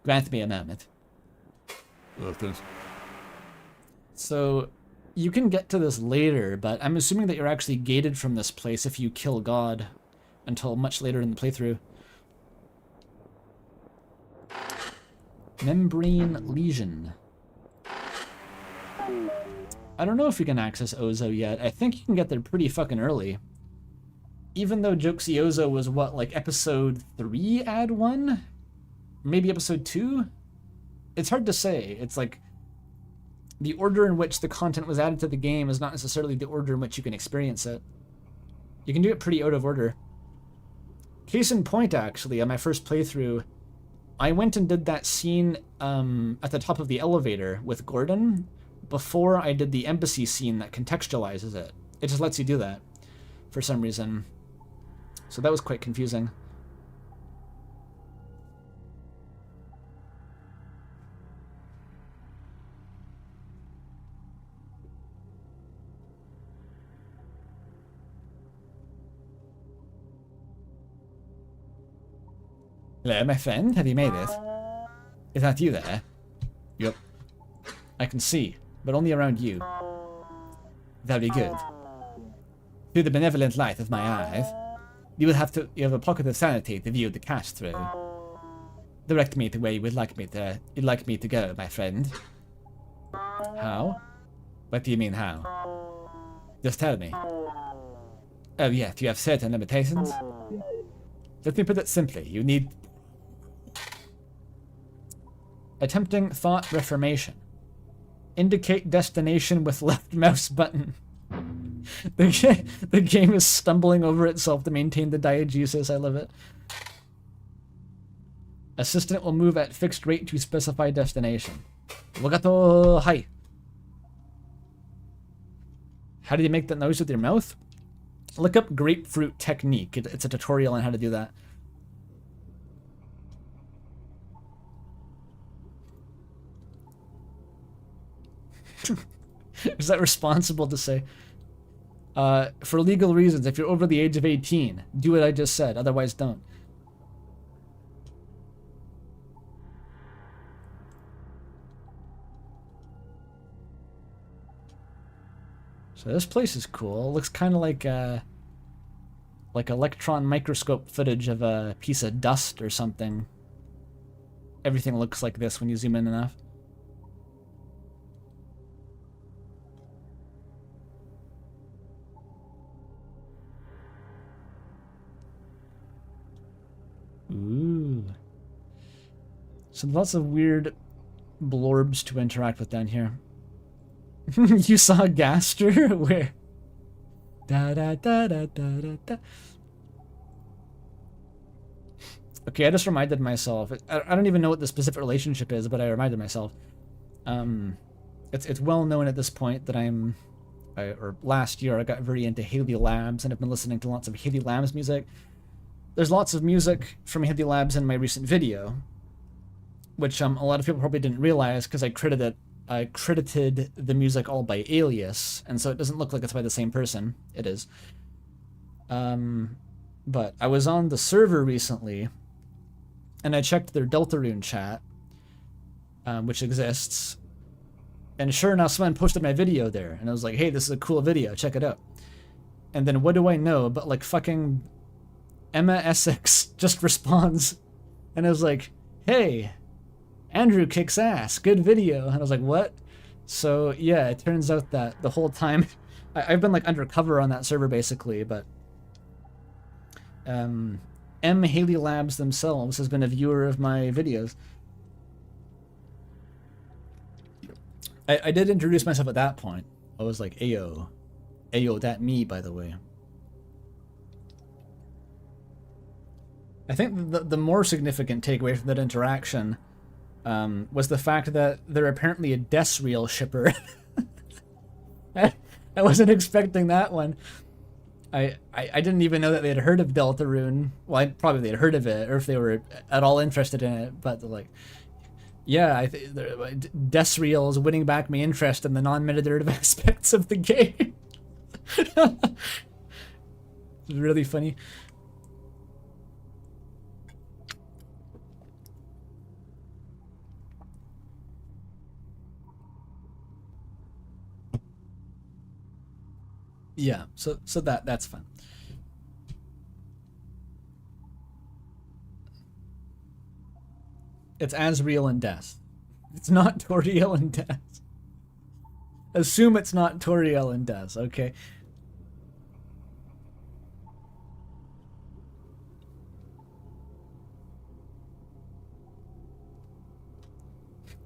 Grant me a moment. Thanks. So, you can get to this later, but I'm assuming that you're actually gated from this place if you kill God until much later in the playthrough. Membrane Lesion. I don't know if you can access Ozo yet. I think you can get there pretty fucking early. Even though Joksiozo was what, like episode 3 add 1? Maybe episode 2? It's hard to say. It's like the order in which the content was added to the game is not necessarily the order in which you can experience it. You can do it pretty out of order. Case in point, actually, on my first playthrough, I went and did that scene at the top of the elevator with Gordon before I did the embassy scene that contextualizes it. It just lets you do that for some reason. So that was quite confusing. Hello, my friend. Have you made it? Is that you there? Yep. I can see, but only around you. Very good. Through the benevolent light of my eyes, you have a pocket of sanity to view the cache through. Direct me to where you would like me to go, my friend. How? What do you mean how? Just tell me. Oh yes, you have certain limitations? Let me put it simply. You need attempting thought reformation. Indicate destination with left mouse button. The game is stumbling over itself to maintain the diegesis. I love it. Assistant will move at fixed rate to specify destination. Wagato hai. How do you make that noise with your mouth? Look up grapefruit technique. It's a tutorial on how to do that. Is that responsible to say? For legal reasons, if you're over the age of 18, do what I just said. Otherwise, don't. So this place is cool. It looks kind of like electron microscope footage of a piece of dust or something. Everything looks like this when you zoom in enough. Ooh. So lots of weird blorbs to interact with down here. You saw Gaster? Where? Da da da da da da da. Okay, I just reminded myself. I don't even know what the specific relationship is, but I reminded myself. It's well known at this point that or last year I got very into Haley Labs and I've been listening to lots of Haley Labs music. There's lots of music from Haley Labs in my recent video, which a lot of people probably didn't realize because I credited the music all by alias, and so it doesn't look like it's by the same person. It is. But I was on the server recently, and I checked their Deltarune chat, which exists, and sure enough, someone posted my video there, and I was like, hey, this is a cool video, check it out. And then what do I know but like fucking Emma Essex just responds, and I was like, hey, Andrew kicks ass, good video. And I was like, what? So yeah, it turns out that the whole time I've been like undercover on that server basically, but M Haley Labs themselves has been a viewer of my videos. I did introduce myself at that point. I was like, ayo, that me, by the way. I think the more significant takeaway from that interaction was the fact that they're apparently a Desreal shipper. I wasn't expecting that one. I didn't even know that they had heard of Deltarune. Well, probably they'd heard of it, or if they were at all interested in it. But like, yeah, Desreal is winning back my interest in the non-meditative aspects of the game. It's really funny. Yeah, so that's fun. It's Asriel and Death. It's not Toriel and Death. Assume it's not Toriel and Death, okay?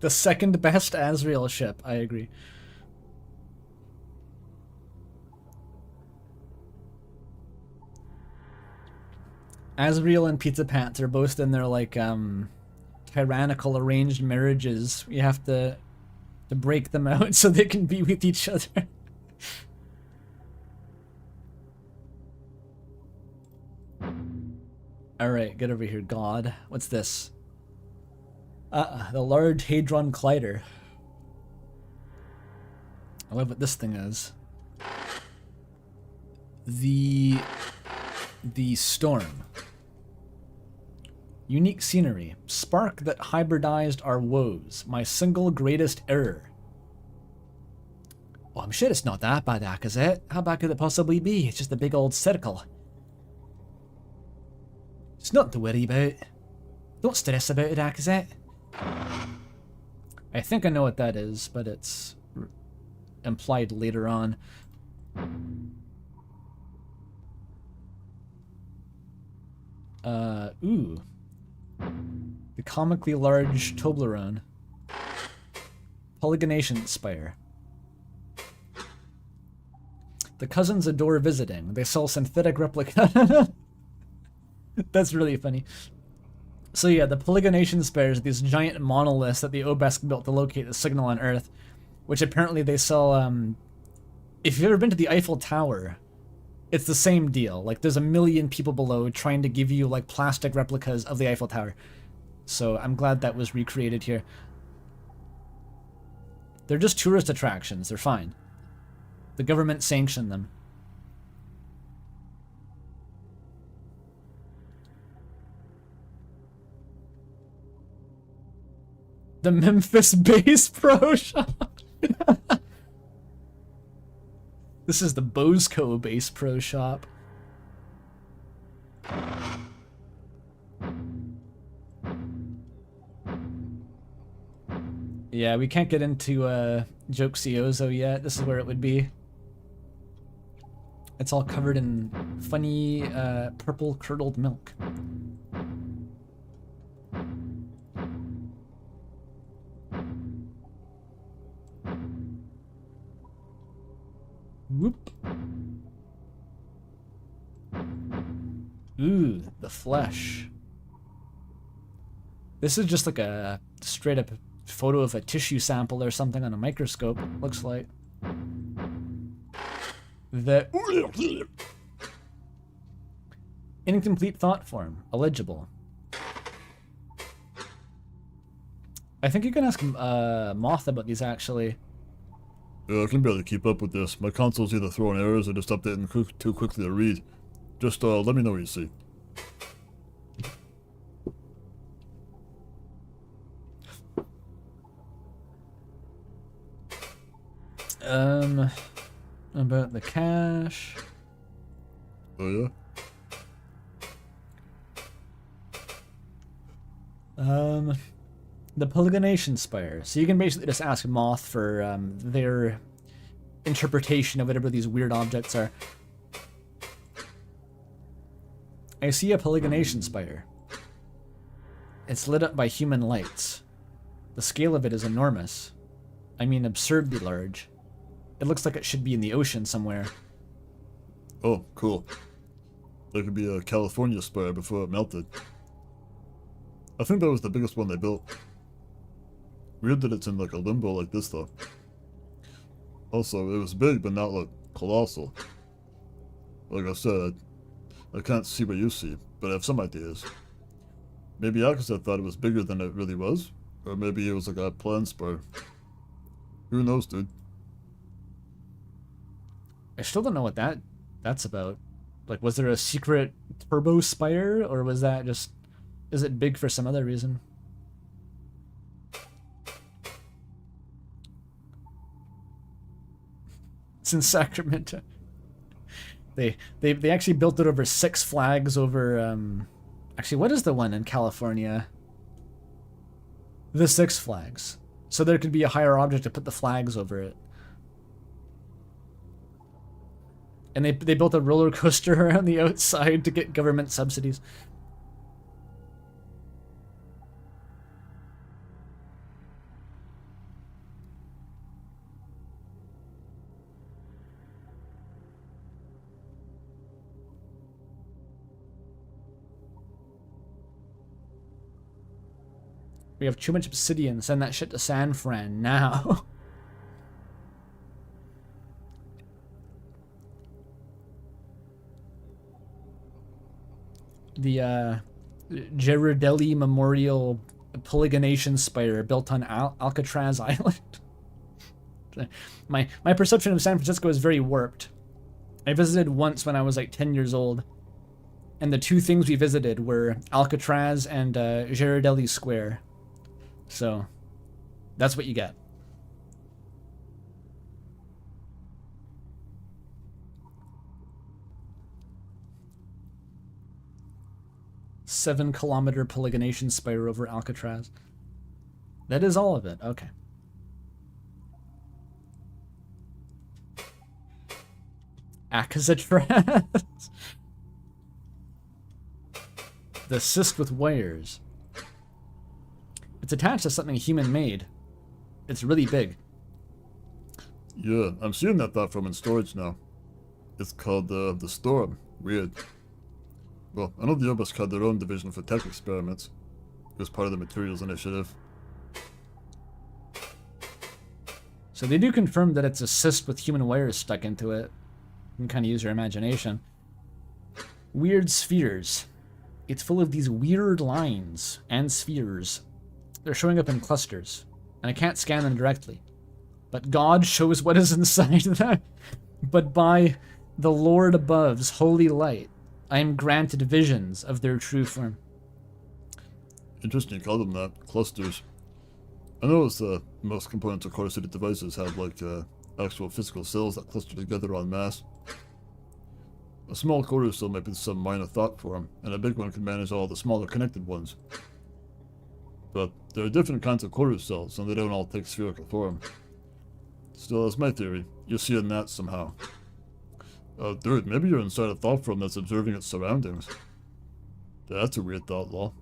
The second best Asriel ship, I agree. Asriel and Pizza Pants are both in their like tyrannical arranged marriages. You have to break them out so they can be with each other. Alright, get over here, God. What's this? The Large Hadron Collider. I love what this thing is. The Storm. Unique scenery. Spark that hybridized our woes. My single greatest error. Well, I'm sure it's not that bad, is it? How bad could it possibly be? It's just a big old circle. It's nothing to worry about. Don't stress about it, is it? I think I know what that is, but it's implied later on. Ooh. The comically large Toblerone. Polygonation Spire. The cousins adore visiting. They sell synthetic replica. That's really funny. So yeah, the Polygonation Spires are these giant monoliths that the Obesk built to locate the signal on Earth, which apparently they sell, if you've ever been to the Eiffel Tower, it's the same deal. Like, there's a million people below trying to give you, like, plastic replicas of the Eiffel Tower. So I'm glad that was recreated here. They're just tourist attractions. They're fine. The government sanctioned them. The Memphis Bass Pro Shop. This is the Bosco Bass Pro Shop. Yeah, we can't get into Jokesiozo yet. This is where it would be. It's all covered in funny purple curdled milk. Whoop. Ooh, the flesh. This is just like a straight up photo of a tissue sample or something on a microscope, looks like. The incomplete thought form, illegible. I think you can ask Moth about these actually. Yeah, I can barely keep up with this. My console's either throwing errors or just updating too quickly to read. Just let me know what you see. About the cache. Oh yeah? The Polygonation Spire. So you can basically just ask Moth for their interpretation of whatever these weird objects are. I see a Polygonation Spire. It's lit up by human lights. The scale of it is enormous. I mean, absurdly large. It looks like it should be in the ocean somewhere. Oh, cool. There could be a California spire before it melted. I think that was the biggest one they built. Weird that it's in like a limbo like this though. Also, it was big but not like colossal. Like I said, I can't see what you see, but I have some ideas. Maybe Akaset thought it was bigger than it really was, or maybe it was like a planned spire. Who knows, dude? I still don't know what that's about. Like, was there a secret turbo spire, or was that just... Is it big for some other reason? It's in Sacramento. They actually built it over 6 flags over... Actually, what is the one in California? The 6 Flags. So there could be a higher object to put the flags over it. And they built a roller coaster around the outside to get government subsidies. We have too much obsidian. Send that shit to San Fran now. The Ghirardelli Memorial Polygonation Spire built on Alcatraz Island. My perception of San Francisco is very warped. I visited once when I was like 10 years old, and the 2 things we visited were Alcatraz and Ghirardelli Square. So, that's what you get. "7-kilometer Polygonation Spire over Alcatraz." That is all of it. Okay. Akazatraz. The cyst with wires. It's attached to something human-made. It's really big. Yeah, I'm seeing that thought from in storage now. It's called the Storm. Weird. Well, I know the Obelisk had their own division for tech experiments. It was part of the materials initiative. So they do confirm that it's a cyst with human wires stuck into it. You can kind of use your imagination. Weird spheres. It's full of these weird lines and spheres. They're showing up in clusters, and I can't scan them directly. But God shows what is inside them. But by the Lord above's holy light, I am granted visions of their true form. Interesting you call them that. Clusters. I noticed most components of core-suited devices have like actual physical cells that cluster together en masse. A small corru cell might be some minor thought form, and a big one can manage all the smaller connected ones. But there are different kinds of corru cells, and they don't all take spherical form. Still, that's my theory. You're seeing that somehow. Dude, maybe you're inside a thought form that's observing its surroundings. That's a weird thought, lol.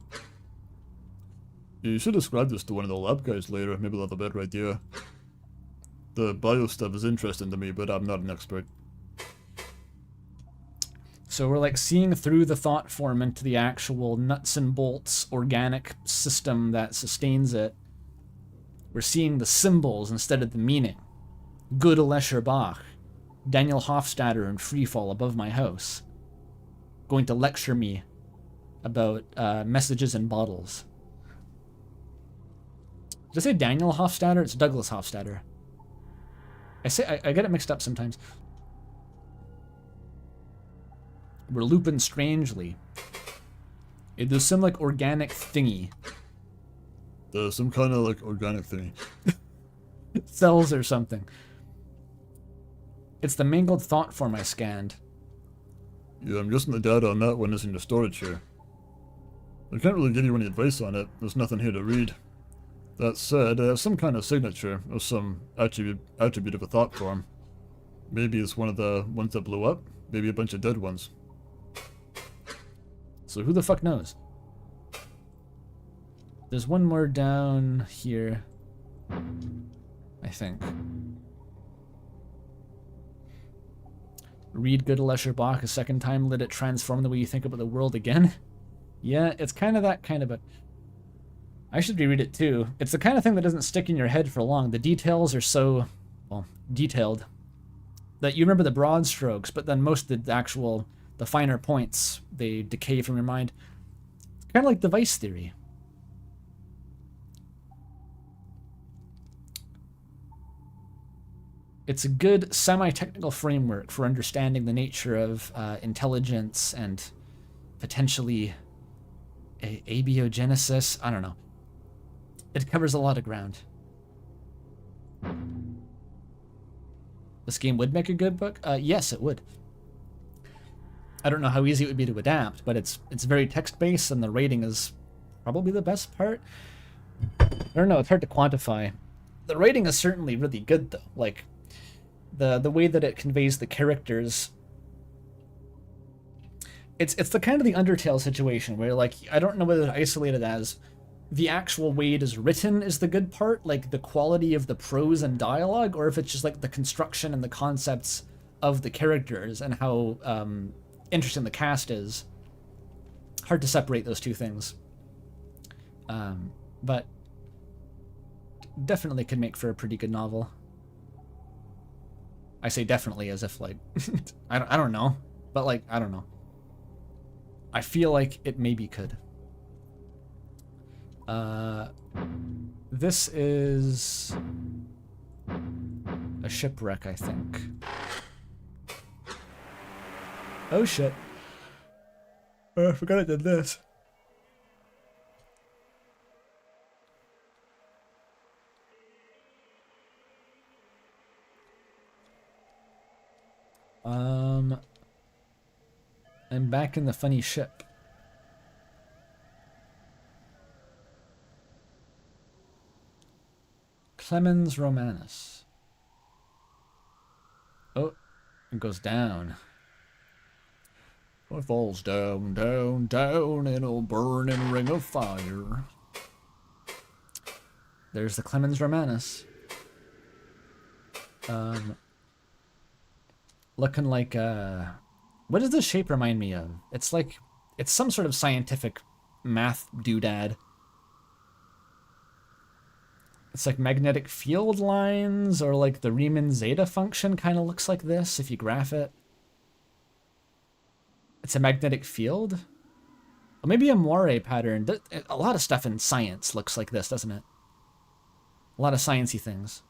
You should describe this to one of the lab guys later, maybe they'll have a better idea. The bio stuff is interesting to me, but I'm not an expert. So we're like seeing through the thought form into the actual nuts and bolts organic system that sustains it. We're seeing the symbols instead of the meaning. Good Lesher Bach, Daniel Hofstadter in Freefall above my house, going to lecture me about messages in bottles. Did I say Daniel Hofstadter? It's Douglas Hofstadter. I get it mixed up sometimes. We're looping strangely. It does some like organic thingy. There's some kind of like organic thing. Cells or something. It's the mangled thought form I scanned. Yeah, I'm guessing the data on that one is in the storage here. I can't really give you any advice on it. There's nothing here to read. That said, it has some kind of signature, or some attribute of a thought form. Maybe it's one of the ones that blew up. Maybe a bunch of dead ones. So who the fuck knows? There's one more down here, I think. Read Good Lesher Bach a second time, let it transform the way you think about the world again. Yeah, it's kind of that kind of a... I should reread it too. It's the kind of thing that doesn't stick in your head for long. The details are so, well, detailed that you remember the broad strokes, but then most of the finer points, they decay from your mind. It's kind of like device theory. It's a good semi-technical framework for understanding the nature of intelligence and potentially abiogenesis. I don't know. It covers a lot of ground. This game would make a good book? Yes, it would. I don't know how easy it would be to adapt, but it's very text-based, and the writing is probably the best part. I don't know, it's hard to quantify. The writing is certainly really good, though. Like, the way that it conveys the characters... It's the kind of the Undertale situation, where, like, I don't know whether to isolate it as the actual way it is written is the good part, like the quality of the prose and dialogue, or if it's just like the construction and the concepts of the characters and how interesting the cast is. Hard to separate those two things. But definitely could make for a pretty good novel. I say definitely as if like, I don't know, but like, I don't know. I feel like it maybe could. This is a shipwreck, I think. Oh shit. I forgot I did this. I'm back in the funny ship. Clemens Romanus. Oh, it goes down. It falls down, down, down in a burning ring of fire. There's the Clemens Romanus. Looking like, what does this shape remind me of? It's like, it's some sort of scientific math doodad. It's like magnetic field lines, or like the Riemann zeta function kind of looks like this if you graph it. It's a magnetic field? Or maybe a moire pattern. A lot of stuff in science looks like this, doesn't it? A lot of sciencey things.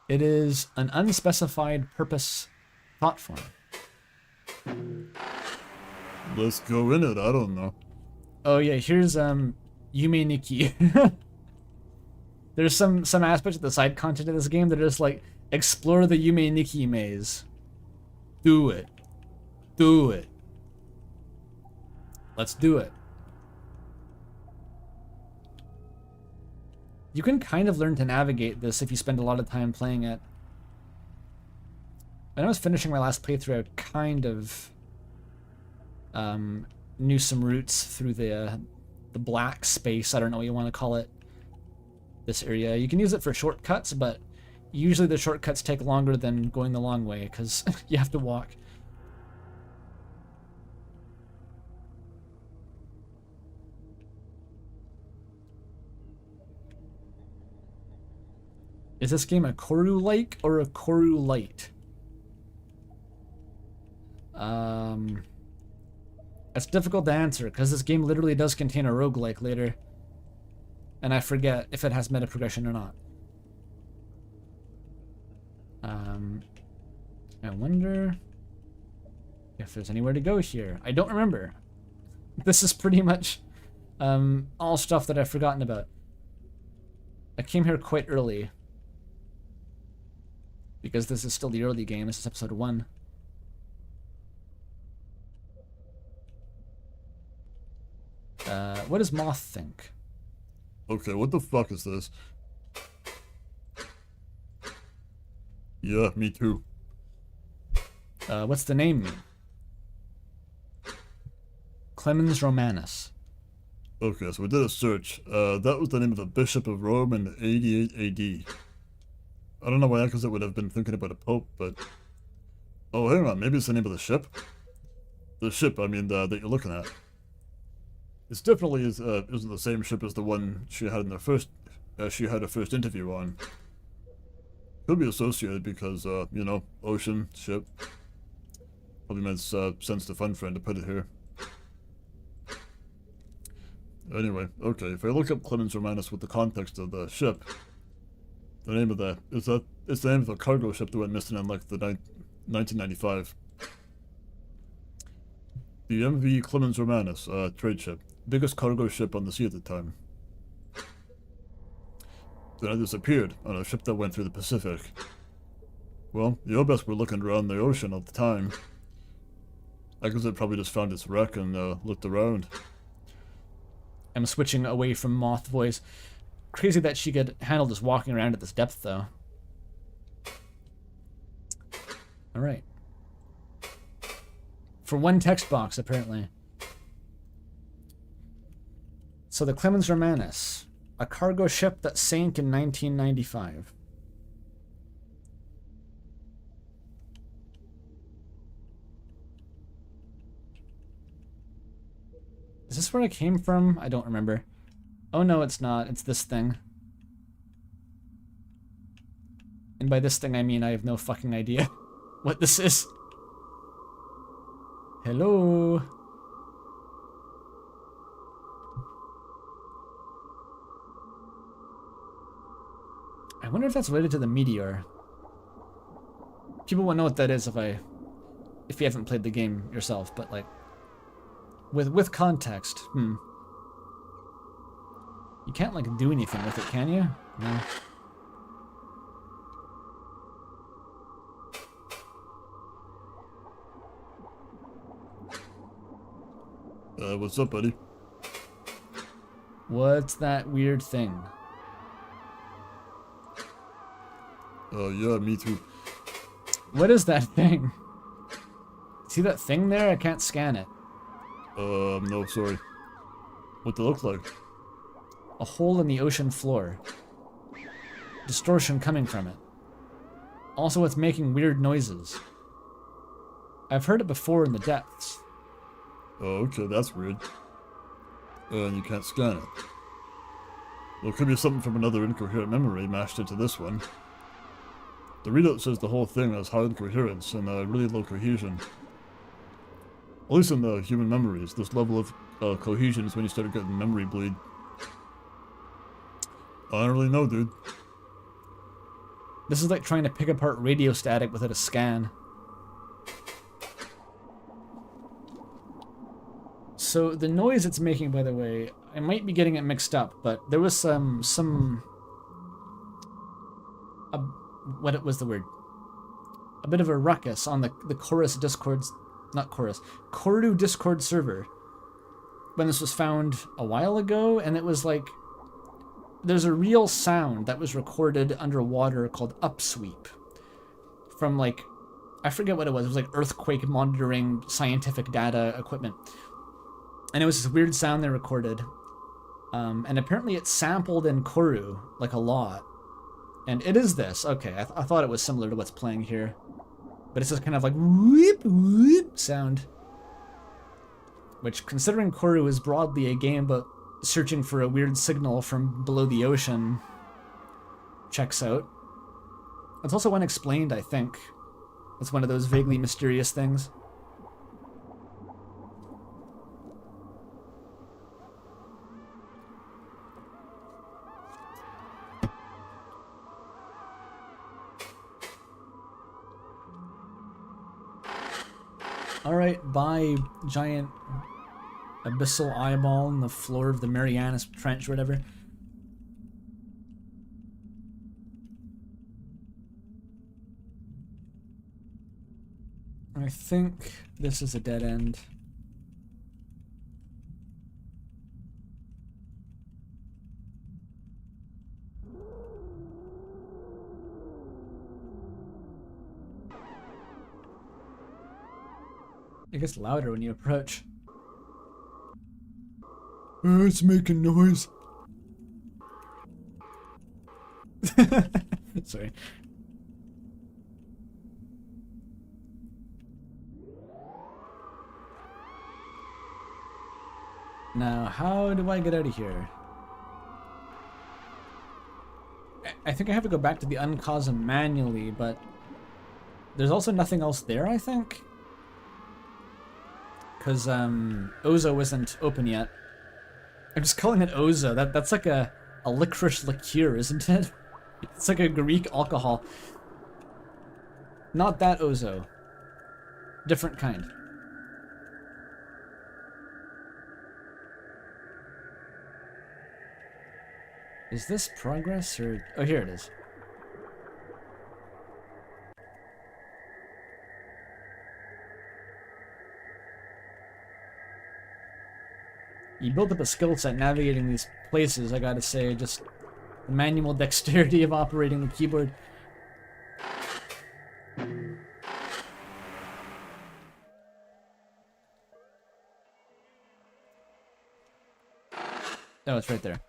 It is an unspecified purpose thought form. Let's go in it. I don't know. Oh yeah, here's Yume Nikki. There's some aspects of the side content of this game that are just like, explore the Yume Nikki maze. Do it. Do it. Let's do it. You can kind of learn to navigate this if you spend a lot of time playing it. When I was finishing my last playthrough, I kind of knew some routes through the black space. I don't know what you want to call it. This area. You can use it for shortcuts, but usually the shortcuts take longer than going the long way because you have to walk. Is this game a corru-like or a corru-lite? It's difficult to answer because this game literally does contain a roguelike later. And I forget if it has meta progression or not. I wonder if there's anywhere to go here. I don't remember. This is pretty much all stuff that I've forgotten about. I came here quite early. Because this is still the early game. This is episode 1. What does Moth think? Okay, what the fuck is this? Yeah, me too. What's the name mean? Clemens Romanus. Okay, so we did a search. That was the name of the Bishop of Rome in 88 AD. I don't know why Akazet would have been thinking about a pope, but... Oh, hang on, maybe it's the name of the ship? The ship, I mean, that you're looking at. It's definitely isn't the same ship as the one she had in the first... she had her first interview on. Could be associated because, you know, ocean, ship. Probably makes sense to Fun Friend to put it here. Anyway, okay, if I look up Clemens Romanus with the context of the ship, the name of that is that it's the name of the cargo ship that went missing in like the 1995. The MV Clemens Romanus, trade ship, biggest cargo ship on the sea at the time. Then it disappeared on a ship that went through the Pacific. Well, the Obes were looking around the ocean at the time. I guess it probably just found its wreck and looked around. I'm switching away from Moth voice. Crazy that she could handle just walking around at this depth, though. Alright. For one text box, apparently. So the Clemens Romanus. A cargo ship that sank in 1995. Is this where I came from? I don't remember. Oh no, it's not. It's this thing. And by this thing I mean I have no fucking idea what this is. Hello? I wonder if that's related to the meteor. People won't know what that is if you haven't played the game yourself, but like with context, You can't like do anything with it, can you? No. What's up, buddy? What's that weird thing? Yeah, me too. What is that thing? See that thing there? I can't scan it. No, sorry. What it look like? A hole in the ocean floor. Distortion coming from it. Also, it's making weird noises. I've heard it before in the depths. Oh, okay, that's weird. And you can't scan it. Well, it could be something from another incoherent memory mashed into this one. The readout says the whole thing has high incoherence and really low cohesion. At least in the human memories, this level of cohesion is when you start getting memory bleed. I don't really know, dude. This is like trying to pick apart radio static without a scan. So the noise it's making, by the way, I might be getting it mixed up, but there was what was the word? A bit of a ruckus on the Chorus Discord's, not Chorus, Corru Discord server when this was found a while ago, and it was like, there's a real sound that was recorded underwater called upsweep from like, I forget what it was like earthquake monitoring scientific data equipment. And it was this weird sound they recorded. And apparently it's sampled in Corru, like a lot. And it is this. Okay, I thought it was similar to what's playing here. But it's just kind of like whoop, whoop sound. Which, considering Corru is broadly a game about searching for a weird signal from below the ocean, checks out. It's also unexplained, I think. It's one of those vaguely mysterious things. Alright, bye, giant abyssal eyeball in the floor of the Marianas Trench or whatever. I think this is a dead end. It gets louder when you approach. It's making noise. Sorry. Now, how do I get out of here? I think I have to go back to the Uncosm manually, but there's also nothing else there, I think? Because Ozo isn't open yet. I'm just calling it Ozo. That's like a licorice liqueur, isn't it? It's like a Greek alcohol. Not that Ozo. Different kind. Is this progress or... Oh, here it is. You build up a skill set navigating these places, I gotta say, just the manual dexterity of operating the keyboard. Oh, it's right there.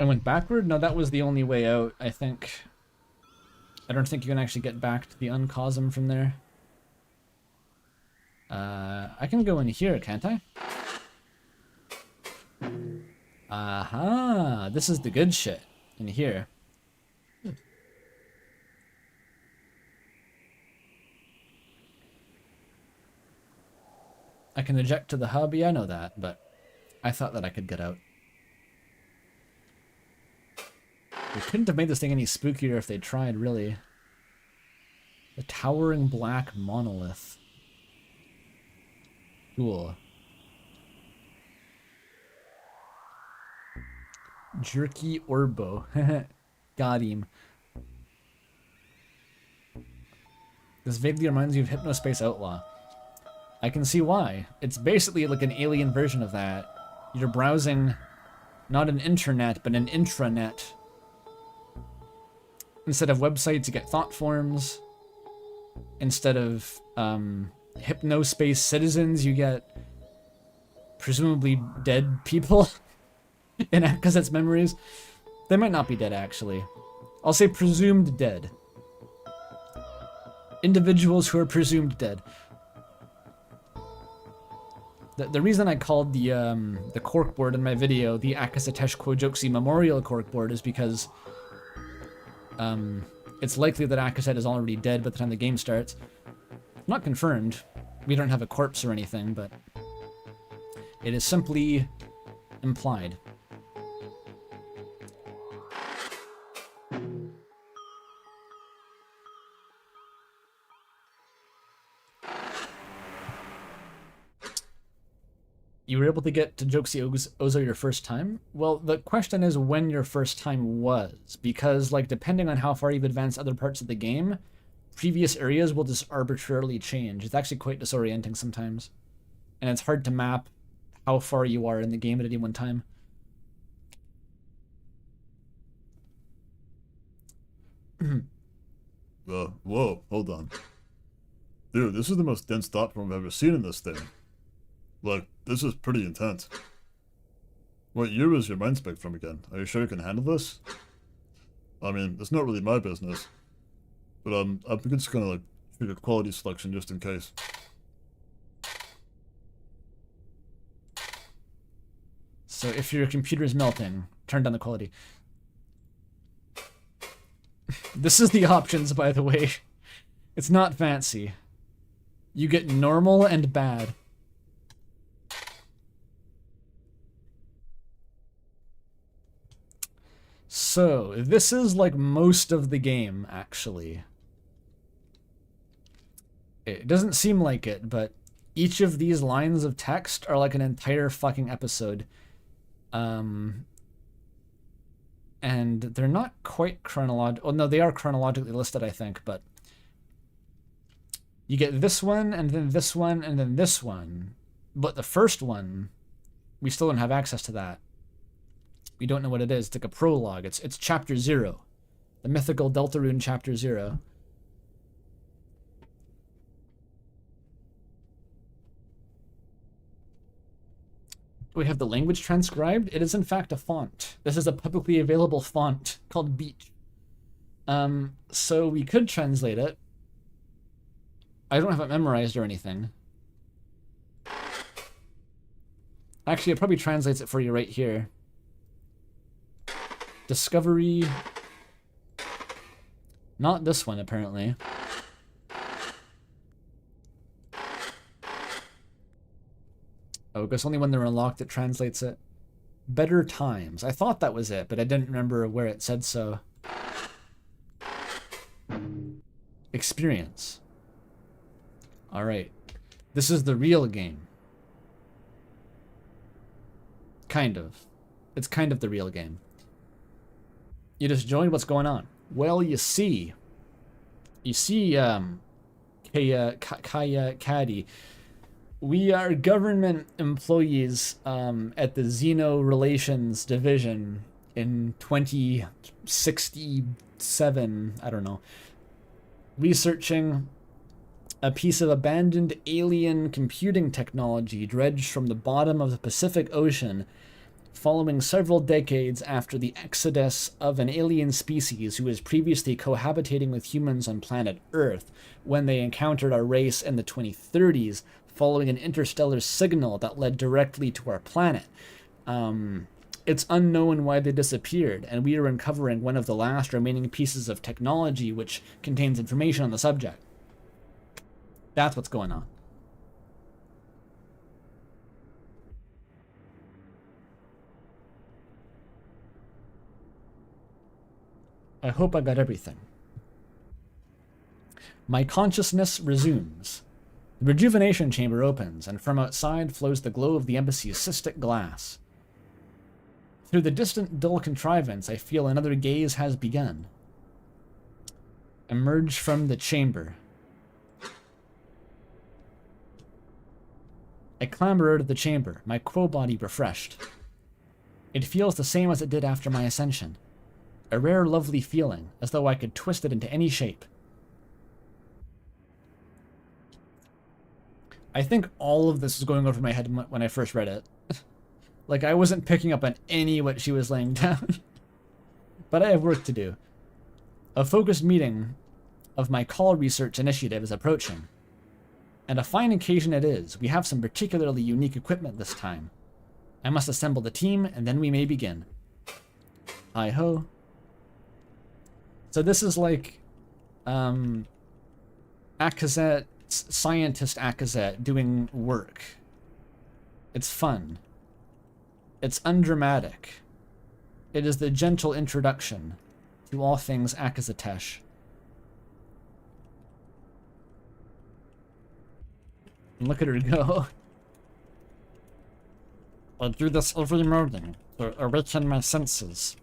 I went backward? No, that was the only way out, I think. I don't think you can actually get back to the Uncosm from there. I can go in here, can't I? Aha! This is the good shit in here. I can eject to the hub, yeah, I know that, but I thought that I could get out. They couldn't have made this thing any spookier if they tried, really. The towering black monolith. Cool. Jerky Orbo. Got him. This vaguely reminds you of Hypnospace Outlaw. I can see why. It's basically like an alien version of that. You're browsing Not an internet, but an intranet. Instead of websites, you get thought forms. Instead of hypnospace citizens, you get presumably dead people in Akazet's memories. They might not be dead, actually. I'll say presumed dead. Individuals who are presumed dead. The reason I called the corkboard in my video the Akazatesh Kojoksi Memorial Corkboard is because it's likely that Akazet is already dead by the time the game starts. Not confirmed. We don't have a corpse or anything, but it is simply implied. You were able to get to Joxie Ozo your first time? Well, the question is when your first time was, because, like, depending on how far you've advanced other parts of the game, previous areas will just arbitrarily change. It's actually quite disorienting sometimes. And it's hard to map how far you are in the game at any one time. Whoa, hold on. Dude, this is the most dense thought form I've ever seen in this thing. Look, this is pretty intense. What year was your mind spec from again? Are you sure you can handle this? I mean, it's not really my business. But I'm just gonna, like, trigger quality selection just in case. So if your computer is melting, turn down the quality. This is the options, by the way. It's not fancy. You get normal and bad. So, this is like most of the game, actually. It doesn't seem like it, but each of these lines of text are like an entire fucking episode. And they're not quite chronological. Well, no, they are chronologically listed, I think, but you get this one, and then this one, and then this one. But the first one, we still don't have access to that. We don't know what it is. It's like a prologue. It's chapter 0. The mythical Deltarune chapter 0. We have the language transcribed. It is in fact a font. This is a publicly available font called Beach. So we could translate it. I don't have it memorized or anything. Actually, it probably translates it for you right here. Discovery. Not this one, apparently. Oh, I guess only when they're unlocked it translates it. Better times. I thought that was it, but I didn't remember where it said so. Experience. Alright. This is the real game. Kind of. It's kind of the real game. You just joined, what's going on? Well, you see, Kaya Caddy, we are government employees at the Xeno Relations Division in 2067, I don't know, researching a piece of abandoned alien computing technology dredged from the bottom of the Pacific Ocean following several decades after the exodus of an alien species who was previously cohabitating with humans on planet Earth when they encountered our race in the 2030s following an interstellar signal that led directly to our planet. It's unknown why they disappeared, and we are uncovering one of the last remaining pieces of technology which contains information on the subject. That's what's going on. I hope I got everything. My consciousness resumes. The rejuvenation chamber opens, and from outside flows the glow of the embassy's cystic glass. Through the distant, dull contrivance, I feel another gaze has begun. Emerge from the chamber. I clamber out of the chamber, my quo body refreshed. It feels the same as it did after my ascension. A rare, lovely feeling, as though I could twist it into any shape. I think all of this was going over my head when I first read it. Like, I wasn't picking up on any what she was laying down. But I have work to do. A focused meeting of my call research initiative is approaching. And a fine occasion it is. We have some particularly unique equipment this time. I must assemble the team, and then we may begin. Hi-ho. So this is like, Akazet, scientist Akazet doing work. It's fun. It's undramatic. It is the gentle introduction to all things Akazatesh. And look at her go. I do this every morning to awaken my senses.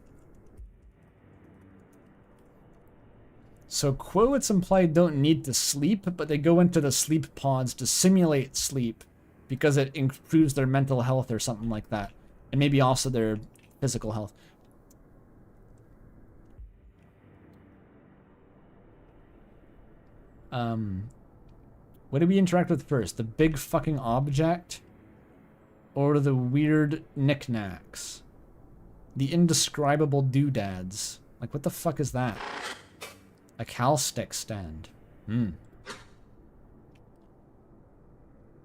So quotes implied don't need to sleep, but they go into the sleep pods to simulate sleep because it improves their mental health or something like that. And maybe also their physical health. What do we interact with first? The big fucking object? Or the weird knickknacks? The indescribable doodads? Like, what the fuck is that? A cal stick stand.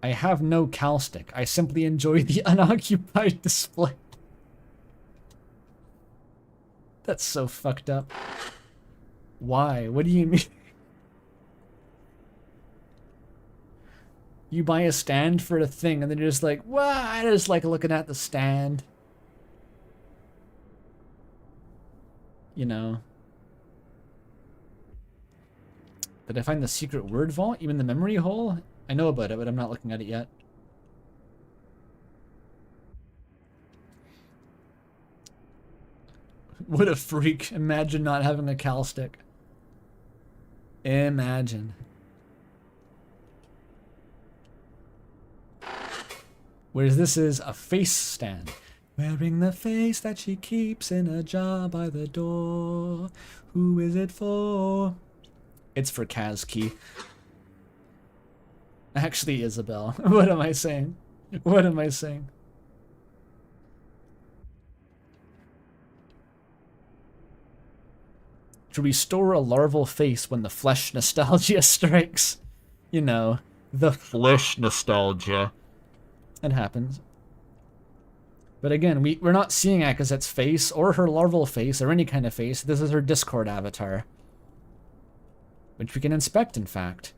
I have no cal stick. I simply enjoy the unoccupied display. That's so fucked up. Why? What do you mean? You buy a stand for a thing and then you're just like, well, I just like looking at the stand. You know. Did I find the secret word vault? Even the memory hole? I know about it, but I'm not looking at it yet. What a freak. Imagine not having a cal stick. Imagine. Whereas this is a face stand. Wearing the face that she keeps in a jar by the door. Who is it for? It's for Kazki. Actually, Isabel. What am I saying? What am I saying? To restore a larval face when the flesh nostalgia strikes. You know, the flesh nostalgia. It happens. But again, we're not seeing Akazet's face, or her larval face, or any kind of face. This is her Discord avatar. Which we can inspect, in fact.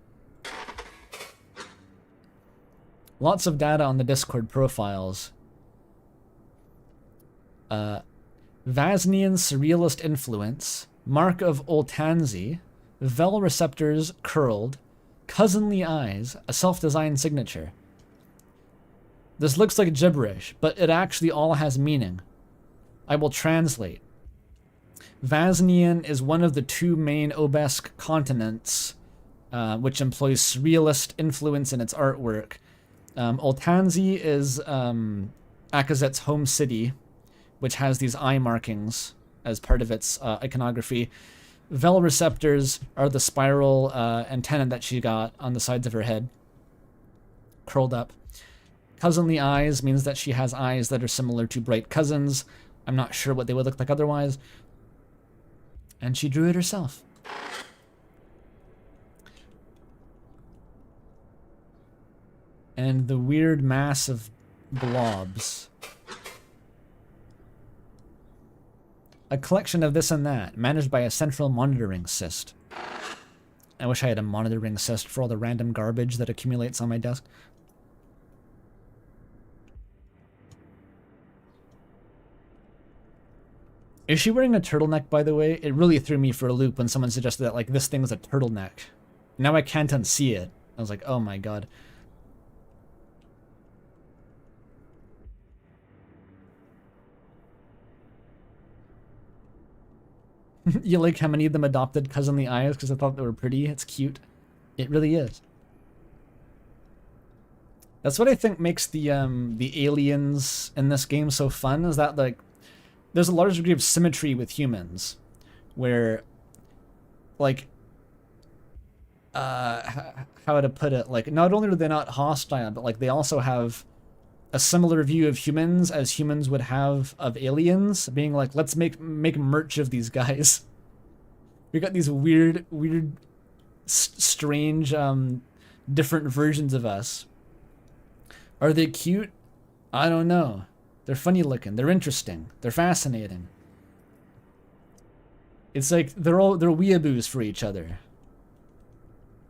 Lots of data on the Discord profiles. Vasnian Surrealist Influence, Mark of Oltanzi, Vel Receptors Curled, Cousinly Eyes, a self-designed signature. This looks like gibberish, but it actually all has meaning. I will translate. Vasnian is one of the two main Obesk continents, which employs surrealist influence in its artwork. Oltanzi is Akazet's home city, which has these eye markings as part of its iconography. Vel receptors are the spiral antenna that she got on the sides of her head, curled up. Cousinly eyes means that she has eyes that are similar to bright cousins. I'm not sure what they would look like otherwise. And she drew it herself. And the weird mass of blobs. A collection of this and that, managed by a central monitoring cyst. I wish I had a monitoring cyst for all the random garbage that accumulates on my desk. Is she wearing a turtleneck, by the way? It really threw me for a loop when someone suggested that, like, this thing's a turtleneck. Now I can't unsee it. I was like, oh my god. You like how many of them adopted Cousinly Eyes because I thought they were pretty? It's cute. It really is. That's what I think makes the aliens in this game so fun, is that, like, there's a large degree of symmetry with humans, where, like, how to put it, like, not only are they not hostile, but like they also have a similar view of humans as humans would have of aliens, being like, let's make merch of these guys. We got these weird, strange, different versions of us. Are they cute? I don't know. They're funny looking. They're interesting. They're fascinating. It's like they're weeaboos for each other.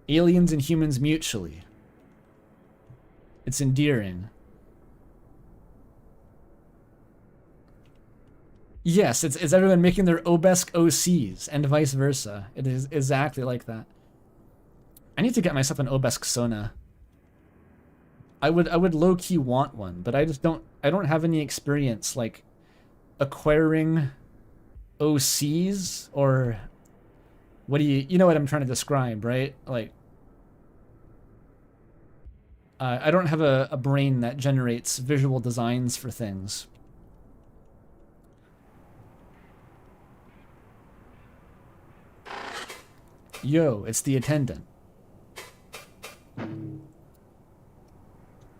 Aliens and humans mutually. It's endearing. Yes, it's everyone making their obesque OCs and vice versa. It is exactly like that. I need to get myself an obesque Sona. I would low-key want one, but I don't have any experience like acquiring OCs, or what do you know what I'm trying to describe, right? Like, I don't have a brain that generates visual designs for things. Yo, it's the attendant.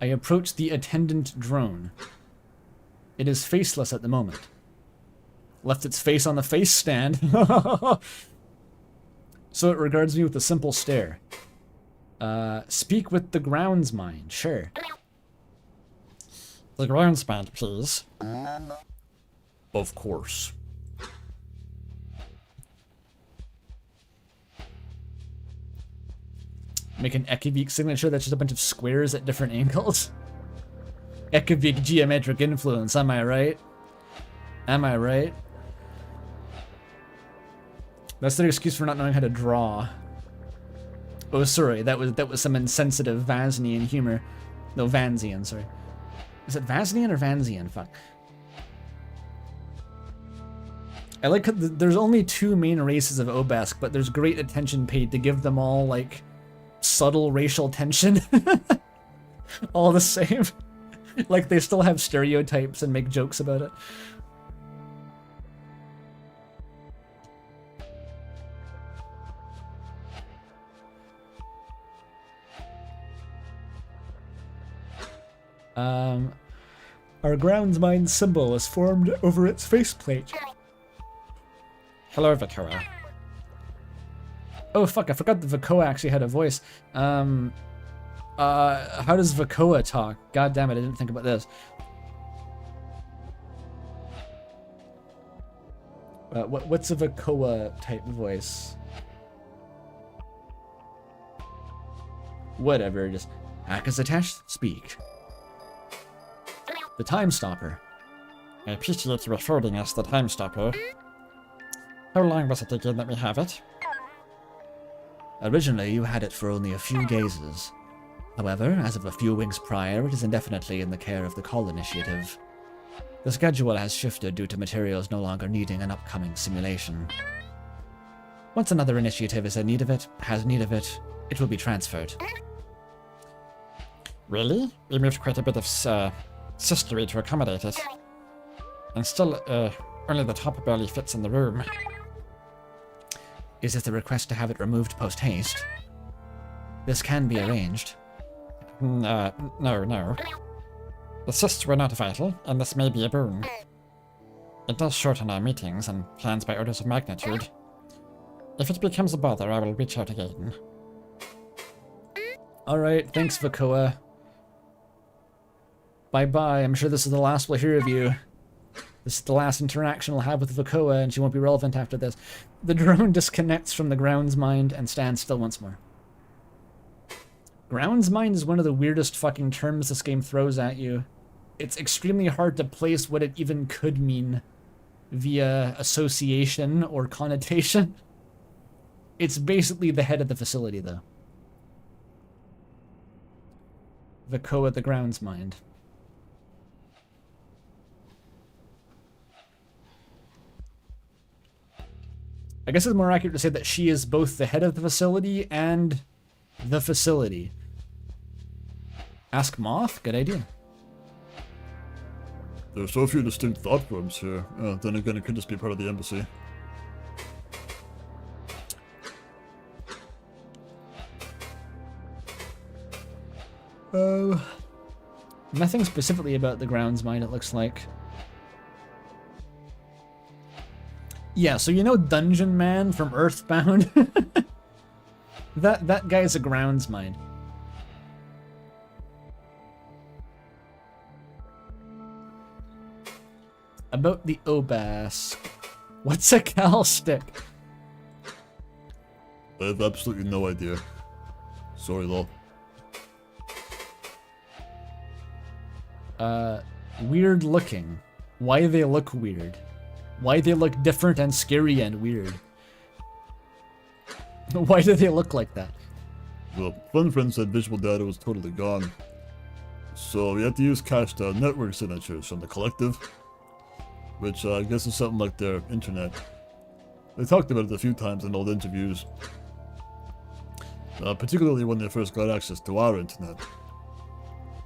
I approach the attendant drone. It is faceless at the moment. Left its face on the face stand. So it regards me with a simple stare. Speak with the grounds mind, sure. The grounds mind, please. Of course. Make an Ekivik signature that's just a bunch of squares at different angles. Ekivik geometric influence, am I right? Am I right? That's their excuse for not knowing how to draw. Oh, sorry, that was some insensitive Vasnian humor. No, Vansian, sorry. Is it Vasnian or Vansian? Fuck. I like how there's only two main races of Obesk, but there's great attention paid to give them all, like, subtle racial tension. All the same. Like, they still have stereotypes and make jokes about it. Our grounds mind symbol is formed over its faceplate. Hello, Vakoa. Oh fuck, I forgot that Vakoa actually had a voice. How does Vakoa talk? God damn it, I didn't think about this. What's a Vakoa type voice? Whatever, just Akazatesh, speak. The Time Stopper. I appreciate you affording us the time stopper. How long was it again that we have it? Originally, you had it for only a few gazes. However, as of a few weeks prior, it is indefinitely in the care of the Call Initiative. The schedule has shifted due to materials no longer needing an upcoming simulation. Once another initiative is in need of it, it will be transferred. Really? We moved quite a bit of sistery to accommodate it. And still, only the top barely fits in the room. Is it the request to have it removed post-haste? This can be arranged. No. The cysts were not vital, and this may be a boon. It does shorten our meetings and plans by orders of magnitude. If it becomes a bother, I will reach out again. Alright, thanks Vakoa. Bye-bye, I'm sure this is the last we'll hear of you. This is the last interaction we'll have with Vakoa, and she won't be relevant after this. The drone disconnects from the grounds mind and stands still once more. Grounds mind is one of the weirdest fucking terms this game throws at you. It's extremely hard to place what it even could mean via association or connotation. It's basically the head of the facility, though. Vakoa the grounds mind. I guess it's more accurate to say that she is both the head of the facility and the facility. Ask Moth? Good idea. There are so few distinct thought forms here. Then again, it could just be part of the embassy. Nothing specifically about the grounds mind, it looks like. Yeah, so you know Dungeon Man from Earthbound? that guy's a grounds mind. About the Obelisk. What's a cal stick? I have absolutely no idea. Sorry, lol. Weird looking. Why they look weird. Why they look different and scary and weird. Why do they look like that? Well, FunFriend said visual data was totally gone. So we have to use cached network signatures from the collective. Which I guess is something like their internet. They talked about it a few times in old interviews. Particularly when they first got access to our internet.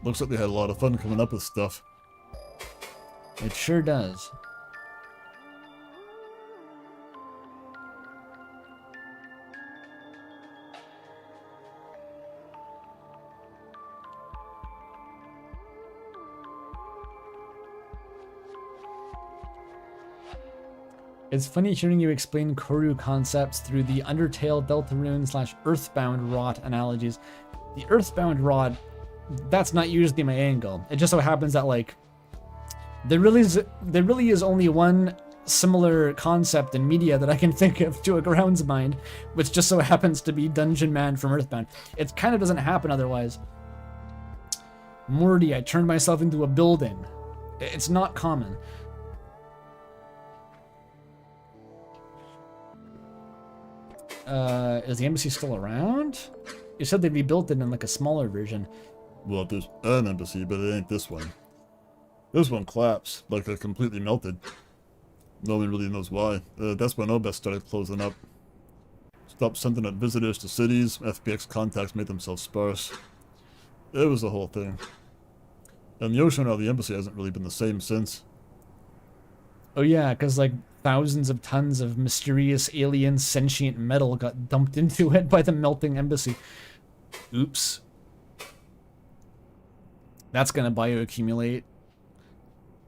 Looks like they had a lot of fun coming up with stuff. It sure does. It's funny hearing you explain Corru concepts through the Undertale, Deltarune / Earthbound rot analogies. The Earthbound rot, that's not usually my angle. It just so happens that, like, there really is only one similar concept in media that I can think of to a grounds mind, which just so happens to be Dungeon Man from Earthbound. It kind of doesn't happen otherwise. Morty, I turned myself into a building. It's not common. Is the embassy still around? You said they'd be built in like a smaller version. Well, there's an embassy, but it ain't this one. This one collapsed, like it completely melted. No one really knows why. That's when OBS started closing up. Stopped sending out visitors to cities, FBX contacts made themselves sparse. It was the whole thing. And the ocean around the embassy hasn't really been the same since. Oh yeah, because like thousands of tons of mysterious alien sentient metal got dumped into it by the melting embassy. Oops. That's gonna bioaccumulate.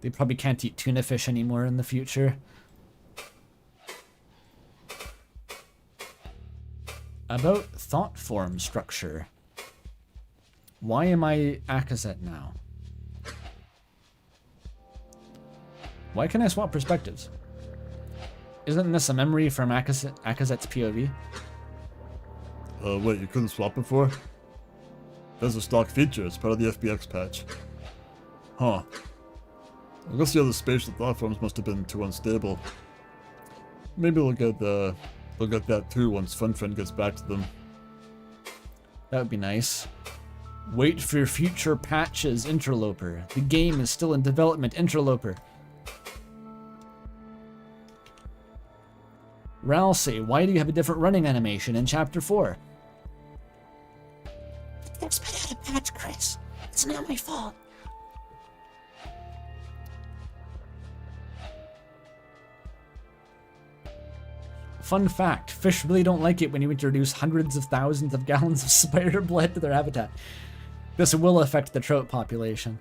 They probably can't eat tuna fish anymore in the future. About thought form structure. Why am I Akazet now? Why can I swap perspectives? Isn't this a memory from Akazet's POV? Wait, you couldn't swap before? That's a stock feature, it's part of the FBX patch. Huh. I guess the other spatial thought forms must have been too unstable. Maybe look at that too once FunFriend gets back to them. That would be nice. Wait for future patches, Interloper. The game is still in development, Interloper. Ralsei, why do you have a different running animation in Chapter 4? There's been out a patch, Chris. It's not my fault. Fun fact, fish really don't like it when you introduce hundreds of thousands of gallons of spider blood to their habitat. This will affect the trout population.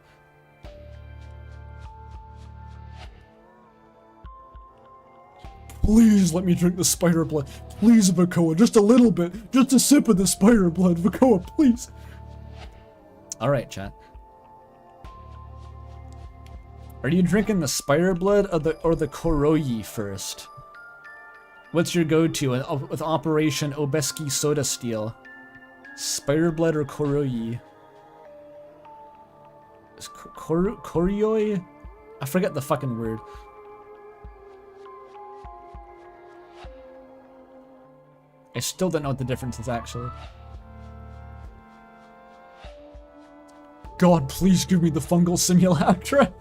Please let me drink the spider blood. Please, Vakoa, just a little bit. Just a sip of the spider blood. Vakoa, please. Alright, chat. Are you drinking the spider blood or the Koroyi first? What's your go-to with Operation Obeski Soda Steel? Spider blood or Koroyi? Is Koroyi? I forget the fucking word. I still don't know what the difference is, actually. God, please give me the fungal simulacra.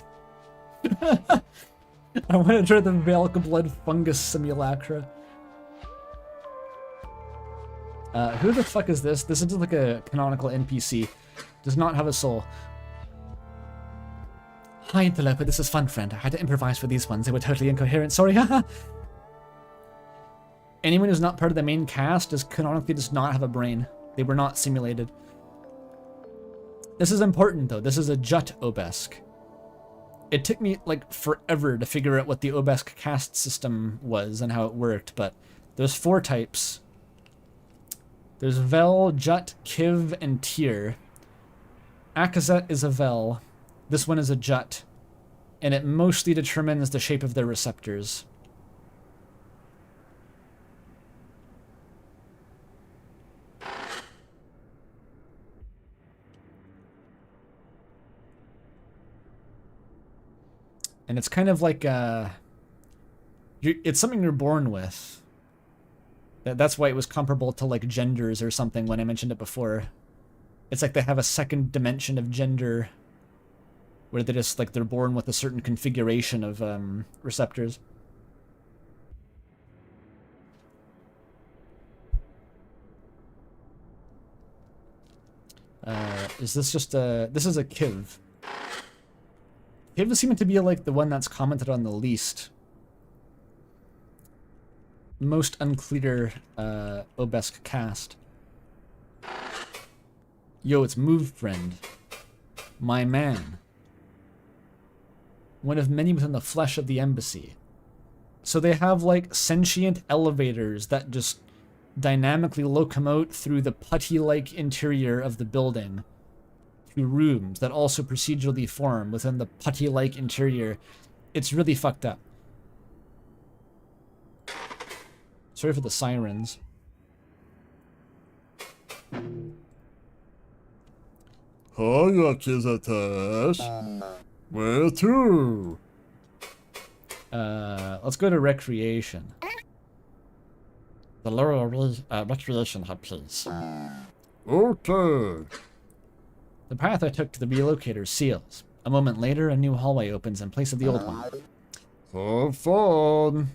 I want to try the Valka Blood fungus simulacra. Who the fuck is this? This is like a canonical NPC. Does not have a soul. Hi, Interloper, this is fun, friend. I had to improvise for these ones. They were totally incoherent. Sorry, haha. Anyone who's not part of the main cast canonically does not have a brain. They were not simulated. This is important, though. This is a Jut obelisk. It took me, like, forever to figure out what the obelisk caste system was and how it worked, but there's 4 types. There's Vel, Jut, Kiv, and Tyr. Akazet is a Vel. This one is a Jut. And it mostly determines the shape of their receptors. And it's kind of like it's something you're born with. That's why it was comparable to like genders or something when I mentioned it before. It's like they have a second dimension of gender where they just like they're born with a certain configuration of receptors. Is this just a... This is a Kiv. Kiv seems to be like the one that's commented on the least. Most unclear obelisk cast. Yo, it's Move Friend. My man. One of many within the flesh of the embassy. So they have like sentient elevators that just dynamically locomote through the putty-like interior of the building to rooms that also procedurally form within the putty-like interior. It's really fucked up. Sorry for the sirens. Hiya, Kizatash. Where to? Let's go to recreation. The lower recreation hub, please. Okay. The path I took to the relocator seals. A moment later, a new hallway opens in place of the old one. Have fun.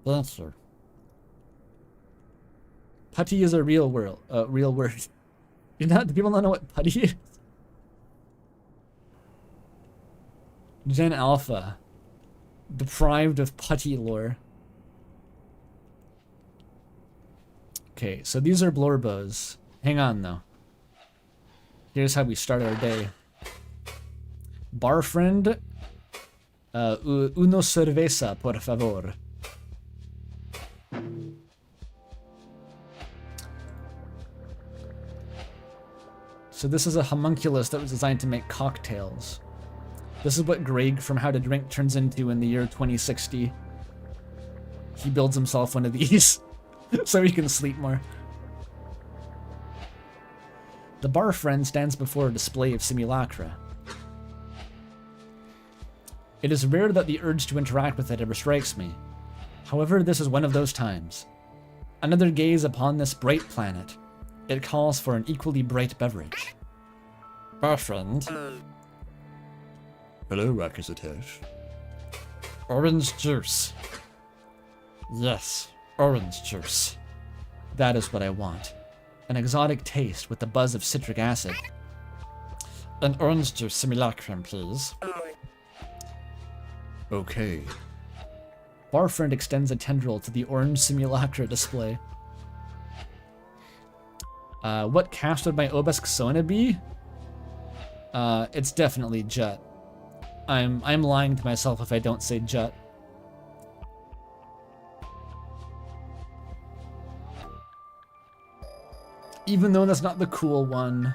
Thank you. Putty is a real word. Do people not know what putty is? Gen Alpha. Deprived of putty lore. Okay, so these are Blorbos. Hang on, though. Here's how we start our day. Bar friend. Uno cerveza, por favor. So this is a homunculus that was designed to make cocktails. This is what Greg from How to Drink turns into in the year 2060. He builds himself one of these so he can sleep more. The bar friend stands before a display of simulacra. It is rare that the urge to interact with it ever strikes me. However, this is one of those times. Another gaze upon this bright planet. It calls for an equally bright beverage. Bar friend, Hello, Rakazatash. orange juice. Yes, orange juice. That is what I want. An exotic taste with the buzz of citric acid. An orange juice simulacrum, please. Okay. Barfriend extends a tendril to the orange simulacra display. What caste would my obelisk Sona be? It's definitely Jut. I'm lying to myself if I don't say Jut. Even though that's not the cool one.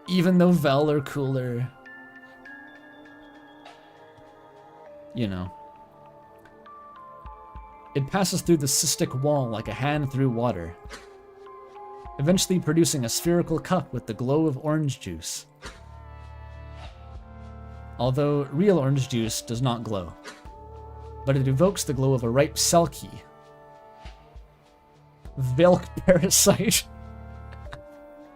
Even though Vel are cooler. You know. It passes through the cystic wall like a hand through water, eventually producing a spherical cup with the glow of orange juice. Although real orange juice does not glow, but it evokes the glow of a ripe selkie. Velk parasite.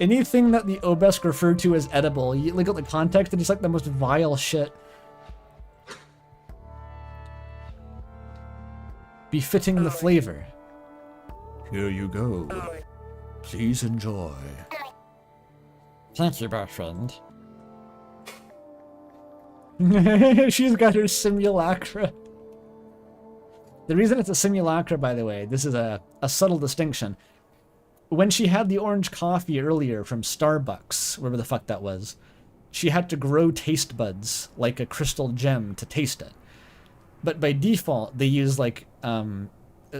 Anything that the obelisk referred to as edible, you look at the context and it's like the most vile shit. Befitting the flavor. Here you go. Please enjoy. Thank you, bar friend. She's got her simulacra. The reason it's a simulacra, by the way, this is a subtle distinction. When she had the orange coffee earlier from Starbucks, wherever the fuck that was, she had to grow taste buds like a crystal gem to taste it. But by default, they use like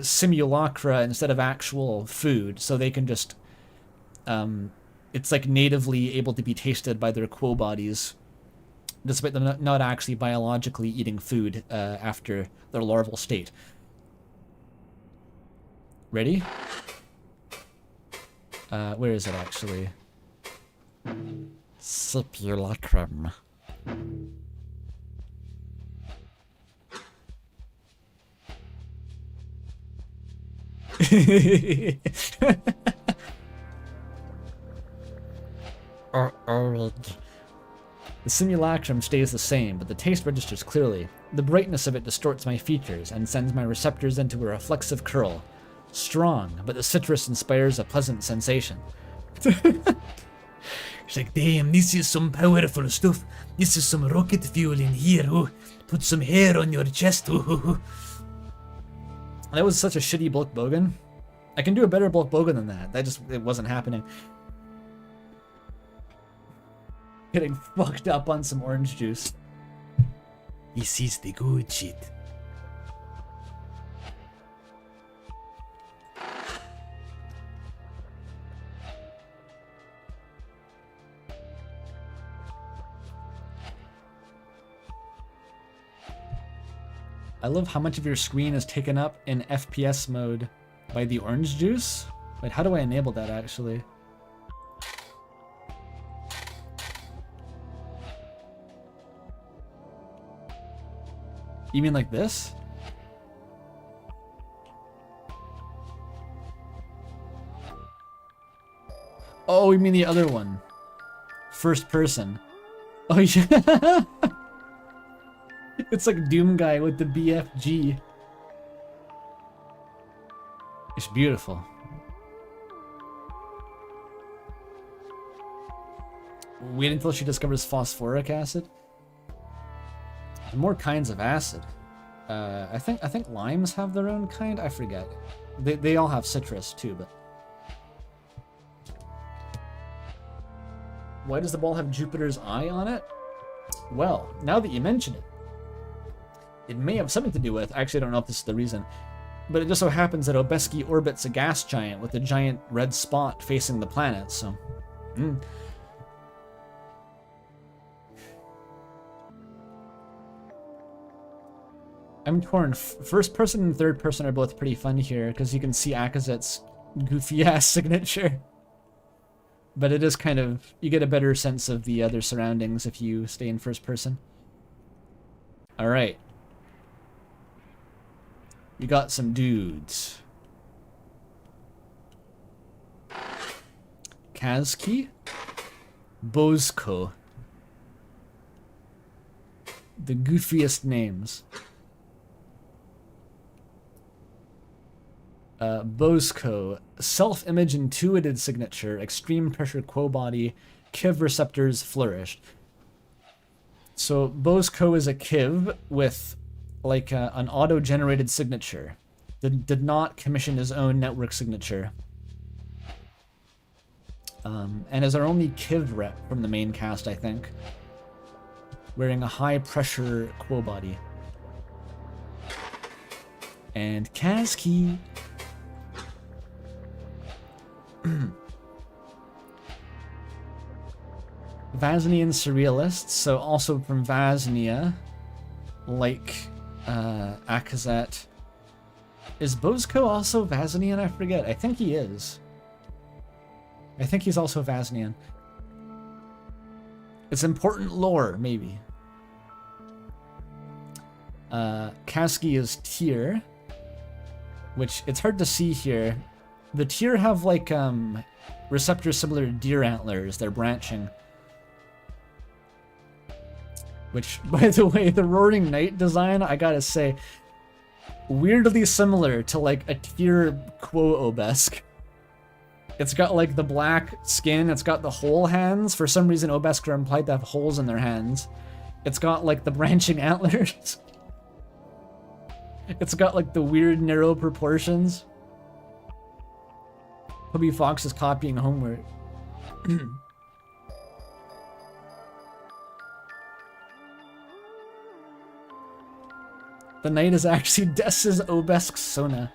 simulacra instead of actual food, so they can just it's like natively able to be tasted by their quo bodies, despite them not actually biologically eating food after their larval state. Ready? Where is it actually? Simulacrum. Orange. The simulacrum stays the same, but the taste registers clearly. The brightness of it distorts my features and sends my receptors into a reflexive curl. Strong, but the citrus inspires a pleasant sensation. It's like, damn, this is some powerful stuff. This is some rocket fuel in here. Oh, put some hair on your chest. Oh. That was such a shitty bulk bogan. I can do a better bulk bogan than that. It wasn't happening. Getting fucked up on some orange juice. This is the good shit. I love how much of your screen is taken up in FPS mode by the orange juice. Wait, how do I enable that actually? You mean like this? Oh, you mean the other one. First person. Oh, yeah. It's like Doom Guy with the BFG. It's beautiful. Wait until she discovers phosphoric acid. There are more kinds of acid. I think limes have their own kind. I forget. They all have citrus too, but. Why does the ball have Jupiter's eye on it? Well, now that you mention it, it may have something to do with, I actually don't know if this is the reason, but it just so happens that Obeski orbits a gas giant with a giant red spot facing the planet, so. I'm torn. First person and third person are both pretty fun here, because you can see Akazet's goofy-ass signature. But it is kind of, you get a better sense of the other surroundings if you stay in first person. Alright. We got some dudes. Kazki? Bozko. The goofiest names. Bozko, self-image intuited signature, extreme pressure quo body, Kiv receptors flourished. So Bozko is a Kiv with like an auto-generated signature. Did not commission his own network signature. And is our only Kiv rep from the main cast, I think. Wearing a high pressure quo body. And Kazki. Vaznian surrealists, so also from Vaznia, like Akazet. Is Bozko also Vaznian? I forget. I think he is. I think he's also Vaznian. It's important lore, maybe. Kasky is Tyr, which it's hard to see here. The Tyr have like receptors similar to deer antlers. They're branching. Which, by the way, the Roaring Knight design, I gotta say, weirdly similar to like a Tyr Quo Obesk. It's got like the black skin, it's got the hole hands. For some reason, Obesk are implied to have holes in their hands. It's got like the branching antlers. It's got like the weird narrow proportions. Toby Fox is copying homework. The knight is actually Dess's Obesk Sona.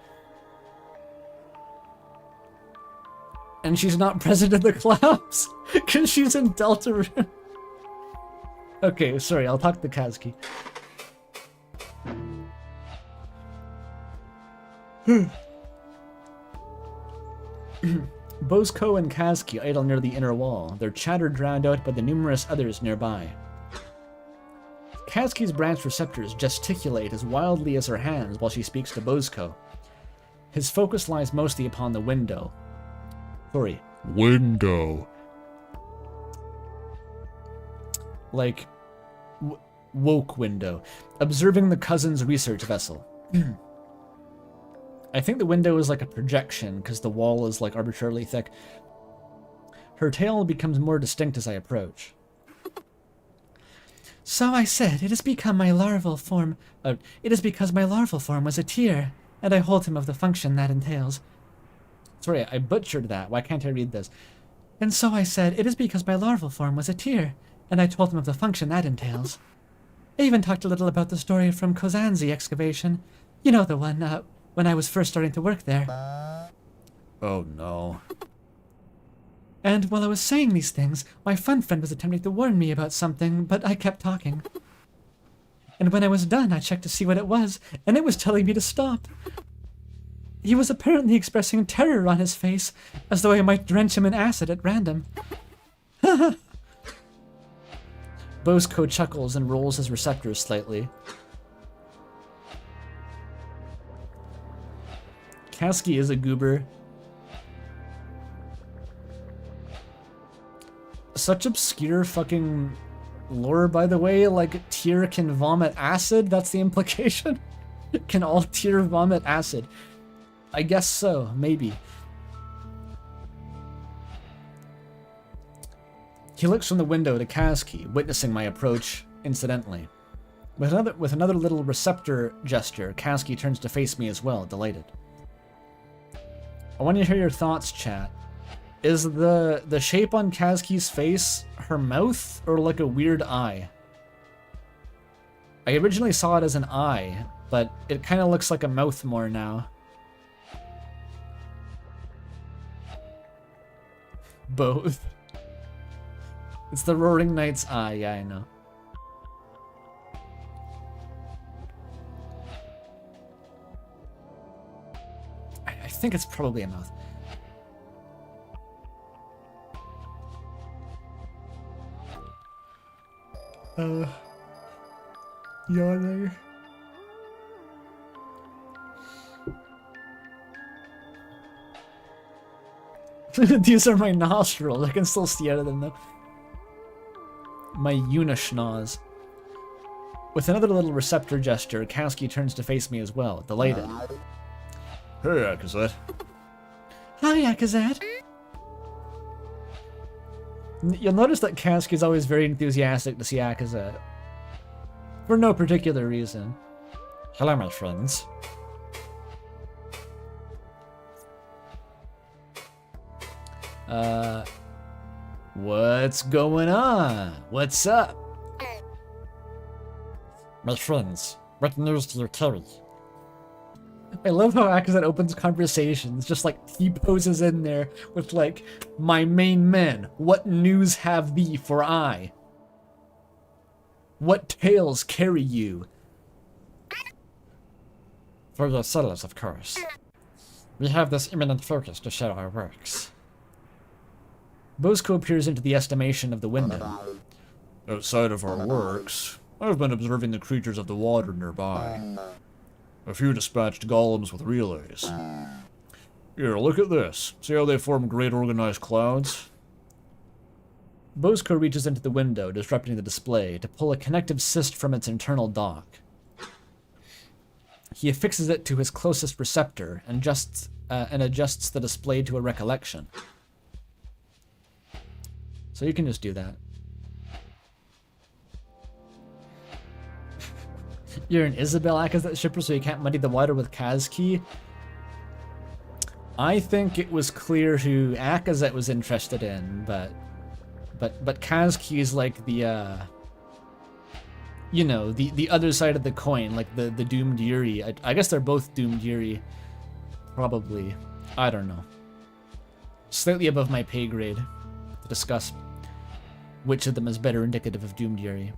And she's not present in the clouds because she's in Deltarune. Okay, sorry, I'll talk to Kazuki. Bozko and Kazuki idle near the inner wall, their chatter drowned out by the numerous others nearby. Kazuki's branch receptors gesticulate as wildly as her hands while she speaks to Bozko. His focus lies mostly upon the window. Sorry. Window. Like, woke window. Observing the cousin's research vessel. I think the window is like a projection, because the wall is like arbitrarily thick. Her tail becomes more distinct as I approach. So I said, it has become my larval form. It is because my larval form was a tear, and I hold him of the function that entails. Sorry, I butchered that. Why can't I read this? And so I said, it is because my larval form was a tear, and I told him of the function that entails. I even talked a little about the story from Kozanzi excavation. You know the one, when I was first starting to work there. Oh no. And while I was saying these things, my fun friend was attempting to warn me about something, but I kept talking. And when I was done, I checked to see what it was, and it was telling me to stop. He was apparently expressing terror on his face, as though I might drench him in acid at random. Bozko chuckles and rolls his receptors slightly. Kazuki is a goober. Such obscure fucking lore, by the way. Like, tear can vomit acid? That's the implication? Can all tear vomit acid? I guess so, maybe. He looks from the window to Kazuki, witnessing my approach incidentally. With another little receptor gesture, Kazuki turns to face me as well, delighted. I want to hear your thoughts, chat. Is the shape on Kazuki's face her mouth or like a weird eye? I originally saw it as an eye, but it kind of looks like a mouth more now. Both. It's the Roaring Knight's eye, yeah, I know. I think it's probably a mouth. Yawning. These are my nostrils. I can still see out of them though. My unischnoz. With another little receptor gesture, Kazuki turns to face me as well, delighted. Hey, Akazet. Hi, Akazet. You'll notice that Kazuki's always very enthusiastic to see Akazet. For no particular reason. Hello, my friends. What's going on? What's up? My friends, what news do you carry? I love how Akazet opens conversations, just like he poses in there with like, my main men, what news have thee for I? What tales carry you? For yourselves, of course. We have this imminent focus to share our works. Bozko peers into the estimation of the window. Outside of our works, I've been observing the creatures of the water nearby. A few dispatched golems with relays. Here, look at this. See how they form great organized clouds? Bozko reaches into the window, disrupting the display, to pull a connective cyst from its internal dock. He affixes it to his closest receptor and adjusts the display to a recollection. So you can just do that. You're an Isabel Akazet shipper, so you can't muddy the water with Kazki. I think it was clear who Akazet was interested in, but Kazki is like the you know, the other side of the coin, like the doomed Yuri. I guess they're both doomed Yuri, probably. I don't know. Slightly above my pay grade to discuss which of them is better indicative of doomed Yuri.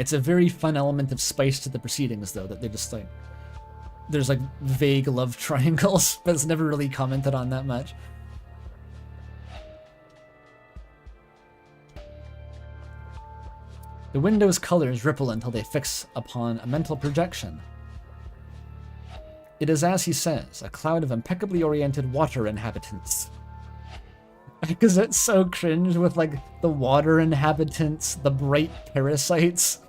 It's a very fun element of spice to the proceedings, though, that they just like... There's like vague love triangles, but it's never really commented on that much. The window's colors ripple until they fix upon a mental projection. It is as he says, a cloud of impeccably oriented water inhabitants. Because it's so cringe with like the water inhabitants, the bright parasites.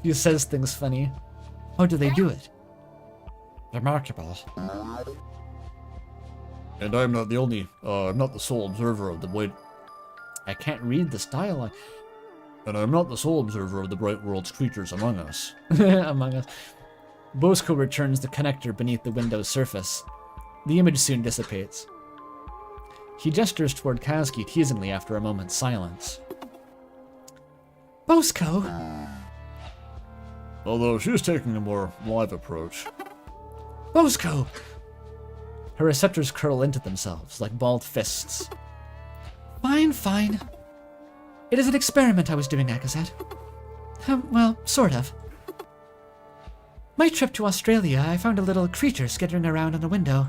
He says things funny. How do they do it? Remarkable. And I'm not the only, I'm not the sole observer of the bright... I can't read this dialogue. And I'm not the sole observer of the bright world's creatures among us. Among us. Bosco returns the connector beneath the window's surface. The image soon dissipates. He gestures toward Kazki teasingly after a moment's silence. Bosco! Although she's taking a more live approach. Bosco! Her receptors curl into themselves like balled fists. Fine, fine. It is an experiment I was doing, Akazet. Well, sort of. My trip to Australia, I found a little creature skittering around on a window.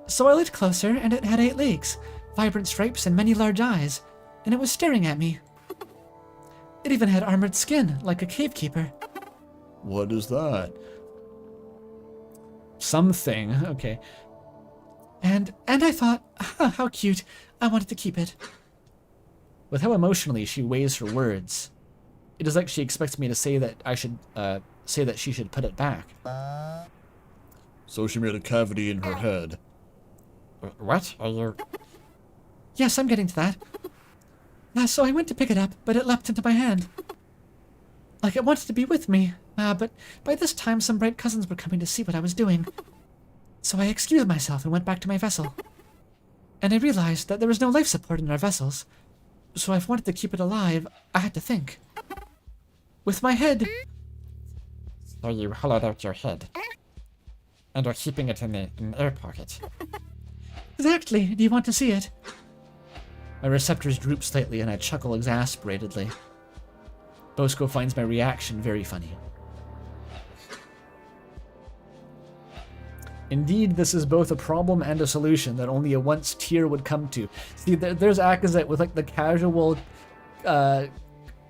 So I looked closer, and it had 8 legs, vibrant stripes, and many large eyes, and it was staring at me. It even had armored skin, like a cavekeeper. What is that? Something, okay. And I thought, how cute, I wanted to keep it. With how emotionally she weighs her words, it is like she expects me to say that I should, say that she should put it back. So she made a cavity in her head. What? Are you... Yes, I'm getting to that. So I went to pick it up, but it leapt into my hand. Like it wanted to be with me, but by this time some bright cousins were coming to see what I was doing. So I excused myself and went back to my vessel. And I realized that there was no life support in our vessels, so if I wanted to keep it alive, I had to think. With my head. So you hollowed out your head. And are keeping it in an air pocket. Exactly. Do you want to see it? My receptors droop slightly and I chuckle exasperatedly. Bosco finds my reaction very funny. Indeed, this is both a problem and a solution that only a once tier would come to. See, there's Akazet with like the casual,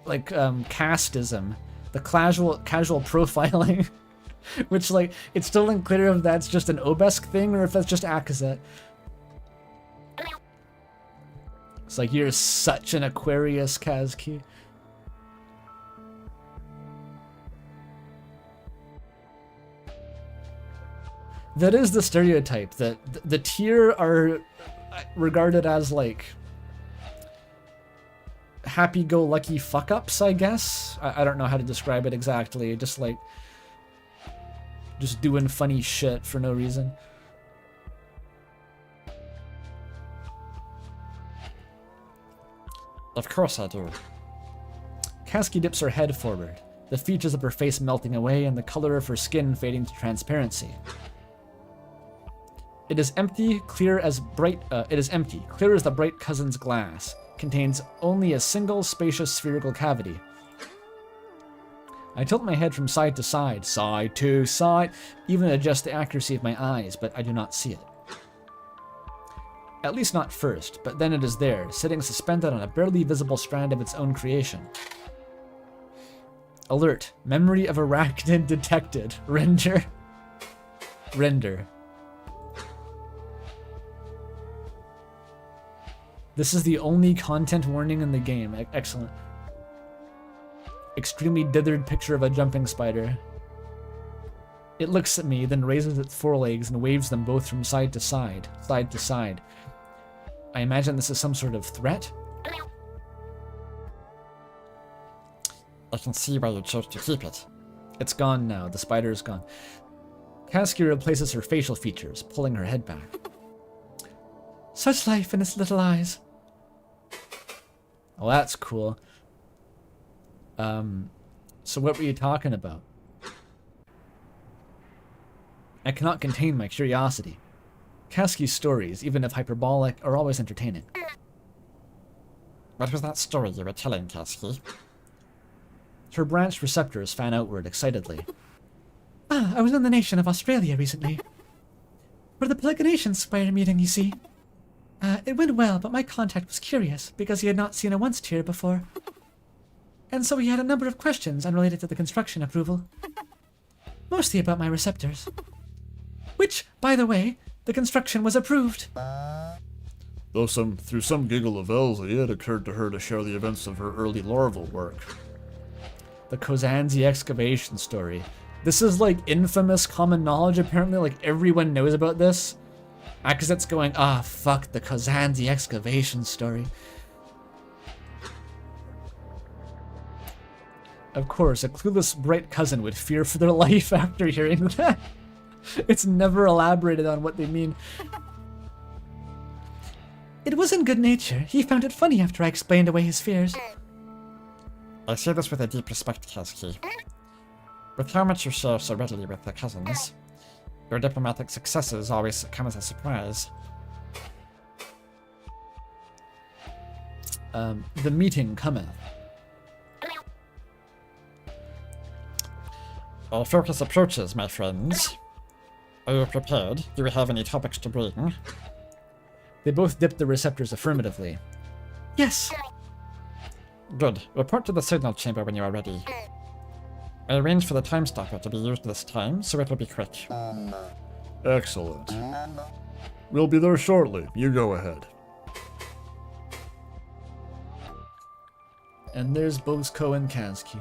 casteism, the casual profiling, which like it's still unclear if that's just an Obesk thing or if that's just Akazet. It's like you're such an Aquarius, Kazki. That is the stereotype, that the tier are regarded as, like, happy-go-lucky fuck-ups, I guess? I don't know how to describe it exactly, just, like, just doing funny shit for no reason. Of course I do. Kazki dips her head forward, the features of her face melting away and the color of her skin fading to transparency. It is empty, clear as the bright cousin's glass. Contains only a single spacious spherical cavity. I tilt my head from side to side, even adjust the accuracy of my eyes, but I do not see it. At least not first, but then it is there, sitting suspended on a barely visible strand of its own creation. Alert. Memory of arachnid detected. Render. This is the only content warning in the game. Excellent. Extremely dithered picture of a jumping spider. It looks at me, then raises its forelegs and waves them both from side to side. I imagine this is some sort of threat. I can see why you chose to keep it. It's gone now. The spider is gone. Kasky replaces her facial features, pulling her head back. Such life in its little eyes. Oh, that's cool. So what were you talking about? I cannot contain my curiosity. Kasky's stories, even if hyperbolic, are always entertaining. What was that story you were telling, Kasky? Her branched receptors fan outward excitedly. I was in the nation of Australia recently. For the Pelaganations Spire meeting, you see. It went well, but my contact was curious, because he had not seen a once tier before. And so he had a number of questions unrelated to the construction approval. Mostly about my receptors. Which, by the way, the construction was approved. Though through some giggle of Elsie, it occurred to her to share the events of her early larval work. The Kozanzi excavation story. This is like infamous common knowledge, apparently. Like, everyone knows about this. Akazet's going, fuck, the Kozanzi excavation story. Of course, a clueless bright cousin would fear for their life after hearing that. It's never elaborated on what they mean. It was in good nature. He found it funny after I explained away his fears. I say this with a deep respect, Kasky. With how much you share so readily with the cousins, your diplomatic successes always come as a surprise. The meeting cometh. Our focus approaches, my friends. Are you prepared? Do we have any topics to bring? They both dip the receptors affirmatively. Yes. Good. Report to the signal chamber when you are ready. I arranged for the time stopper to be used this time, so it will be quick. Excellent. We'll be there shortly. You go ahead. And there's Bozko and Kasky.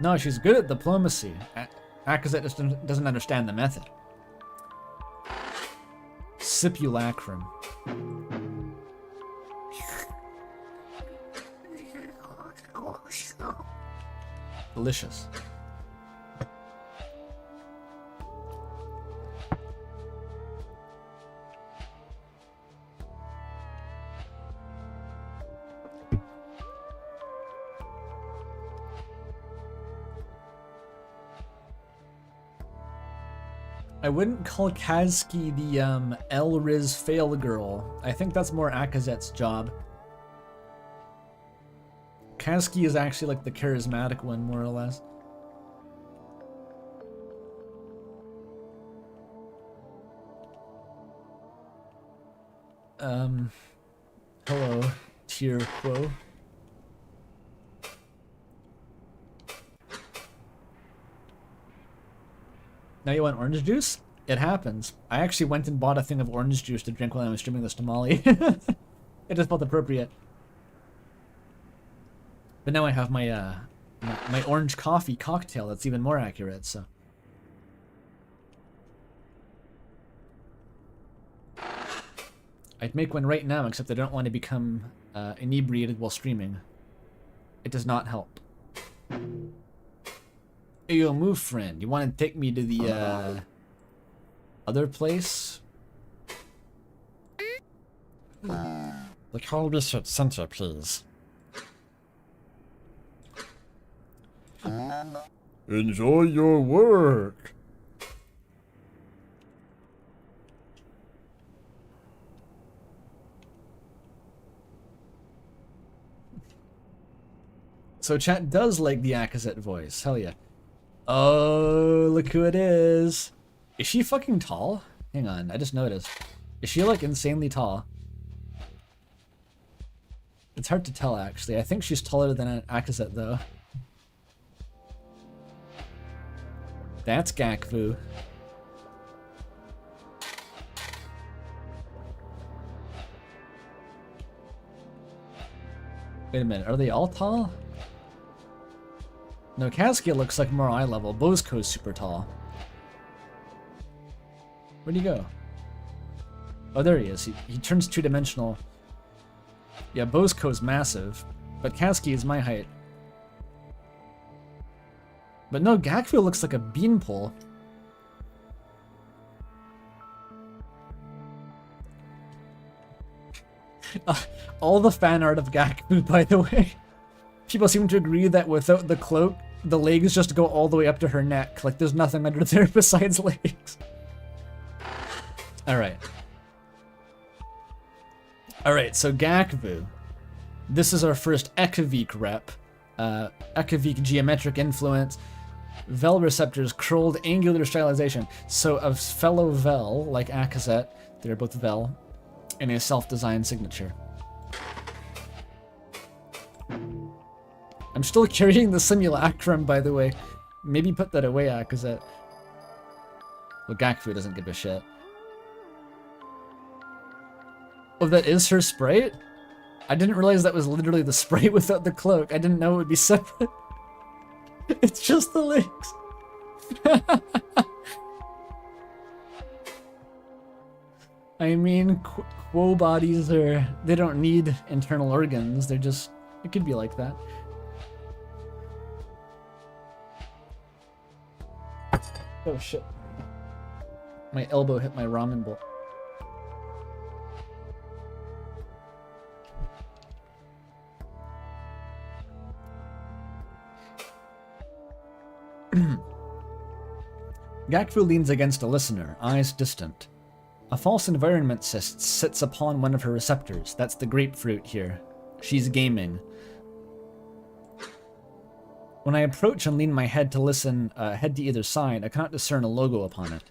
No, she's good at diplomacy. Akazet just doesn't understand the method. Simulacrum. Delicious. I wouldn't call Kasky the Elriz fail girl. I think that's more Akazet's job. Kasky is actually like the charismatic one, more or less. Hello, Tier Quo. Now you want orange juice? It happens. I actually went and bought a thing of orange juice to drink while I was streaming this to Molly. It just felt appropriate. But now I have my my orange coffee cocktail that's even more accurate, so. I'd make one right now, except I don't want to become inebriated while streaming. It does not help. Hey, yo, move, friend. You want to take me to the other place? The Call Research Center, please. Enjoy your work. So chat does like the Akazet voice. Hell yeah. Oh, look who it is. Is she fucking tall? Hang on, I just noticed. Is she like insanely tall? It's hard to tell actually. I think she's taller than Akazet though. That's Gakvu. Wait a minute, are they all tall? No, Kasky looks like more eye level. Bozko's super tall. Where'd he go? Oh, there he is. He turns two-dimensional. Yeah, Bozko's massive, but Kasky is my height. But no, Gakfu looks like a beanpole. All the fan art of Gakfu, by the way. People seem to agree that without the cloak, the legs just go all the way up to her neck. Like, there's nothing under there besides legs. Alright. Alright, so Gakvu. This is our first Ekavik rep. Ekavik geometric influence. Vel receptors, curled angular stylization. So a fellow Vel, like Akazet, they're both Vel, in a self-designed signature. I'm still carrying the simulacrum, by the way. Maybe put that away, Akazet. Well, Gakfu doesn't give a shit. Oh, that is her sprite? I didn't realize that was literally the sprite without the cloak. I didn't know it would be separate. It's just the legs. I mean, Quo bodies are... They don't need internal organs. They're just... It could be like that. Oh shit. My elbow hit my ramen bowl. Gakfu leans against a listener, eyes distant. A false environment sits upon one of her receptors. That's the grapefruit here. She's gaming. When I approach and lean my head to listen, head to either side, I cannot discern a logo upon it.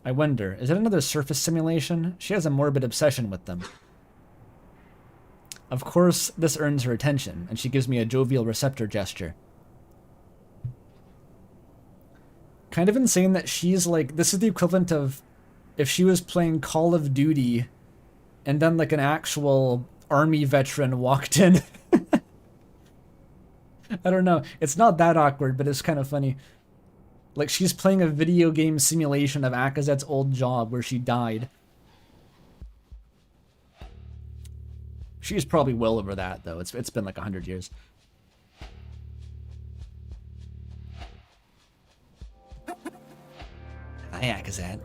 I wonder, is it another surface simulation? She has a morbid obsession with them. Of course, this earns her attention, and she gives me a jovial receptor gesture. Kind of insane that she's like, this is the equivalent of if she was playing Call of Duty and then like an actual army veteran walked in. I don't know. It's not that awkward, but it's kind of funny. Like she's playing a video game simulation of Akazet's old job where she died. She's probably well over that though. It's been like 100 years. Hi, Akazet.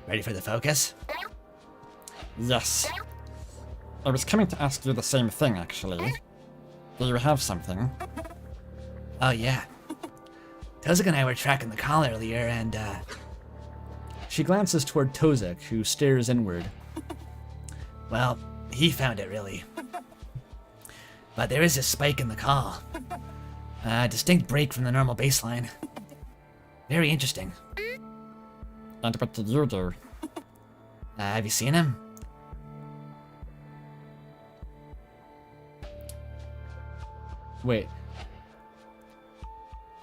Ready for the focus? Yes. I was coming to ask you the same thing, actually. Do you have something? Oh, yeah. Tozak and I were tracking the call earlier, and, She glances toward Tozak, who stares inward. well, he found it, really. But there is a spike in the call. A distinct break from the normal baseline. Very interesting. And what did you do? Have you seen him? Wait.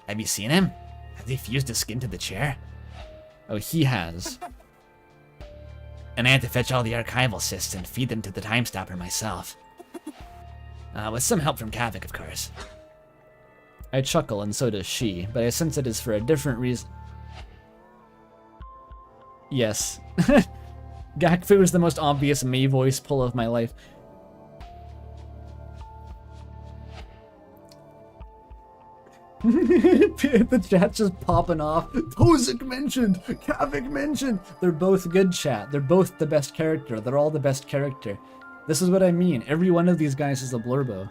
Have you seen him? Has he fused his skin to the chair? Oh, he has. And I had to fetch all the archival cysts and feed them to the time stopper myself. With some help from Kavik, of course. I chuckle, and so does she, but I sense it is for a different reason. Yes. Gakfu is the most obvious May voice pull of my life. The chat's just popping off. Tozak mentioned! Kavik mentioned! They're both good chat. They're both the best character. They're all the best character. This is what I mean. Every one of these guys is a blurbo.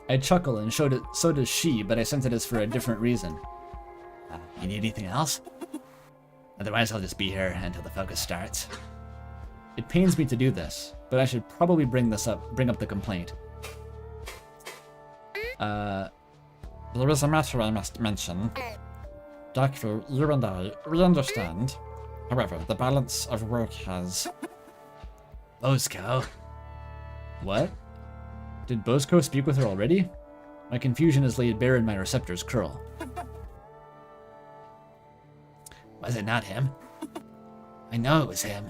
I chuckle, and so does she, but I sense it is for a different reason. You need anything else? Otherwise, I'll just be here until the focus starts. It pains me to do this, but I should probably bring up the complaint. There is a matter I must mention. Gakfu, you and I, we understand. However, the balance of work has... Bozko. What? Did Bozko speak with her already? My confusion is laid bare in my receptor's curl. Was it not him? I know it was him.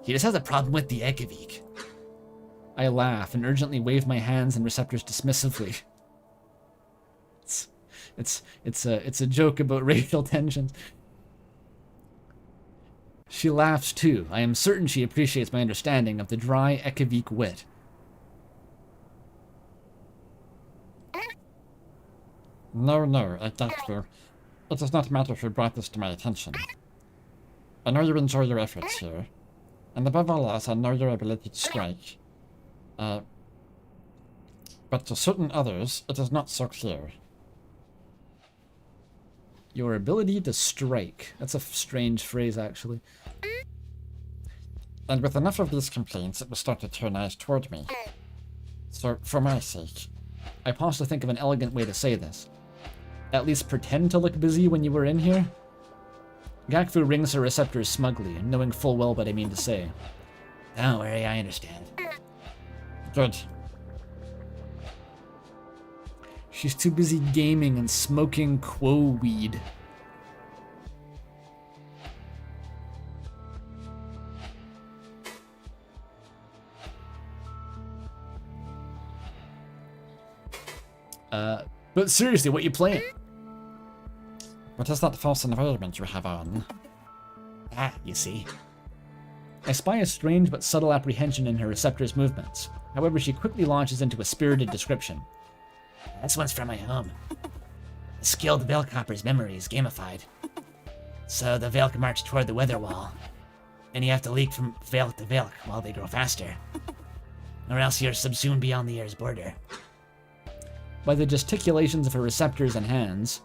He just has a problem with the Ekavik. I laugh and urgently wave my hands and receptors dismissively. it's a joke about racial tensions. She laughs too. I am certain she appreciates my understanding of the dry Ekavik wit. No, Dr. It does not matter who brought this to my attention. I know you enjoy your efforts here, and above all else, I know your ability to strike. But to certain others, it is not so clear. Your ability to strike. That's a strange phrase, actually. And with enough of these complaints, it will start to turn eyes toward me. So, for my sake, I pause to think of an elegant way to say this. At least pretend to look busy when you were in here? Gakfu rings her receptors smugly, knowing full well what I mean to say. Don't worry, I understand. good. She's too busy gaming and smoking quo weed. But seriously, what you playing? What is that false environment you have on? Ah, you see. I spy a strange but subtle apprehension in her receptor's movements. However, she quickly launches into a spirited description. This one's from my home. The skilled Velkhopper's memory is gamified. So the Velk march toward the weather wall. And you have to leak from Velk to Velk while they grow faster. Or else you're subsumed beyond the air's border. By the gesticulations of her receptors and hands,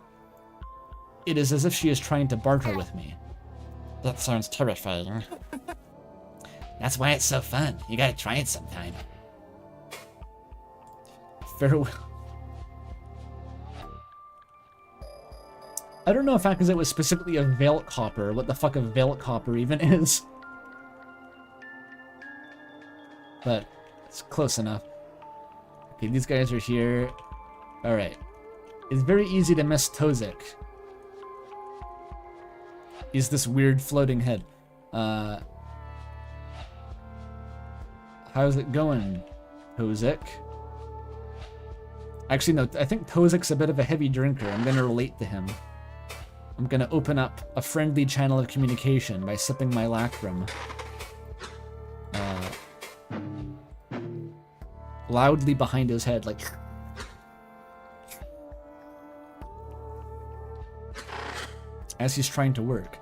it is as if she is trying to barter with me. That sounds terrifying. That's why it's so fun. You gotta try it sometime. Farewell. I don't know if that because it was specifically a Velkhopper, what the fuck a Velkhopper even is. But it's close enough. Okay, these guys are here. Alright. It's very easy to miss Tozik. He's this weird floating head. How's it going, Tozik? Actually, no, I think Tozik's a bit of a heavy drinker. I'm gonna relate to him. I'm gonna open up a friendly channel of communication by sipping my lacrum. Loudly behind his head, like... as he's trying to work.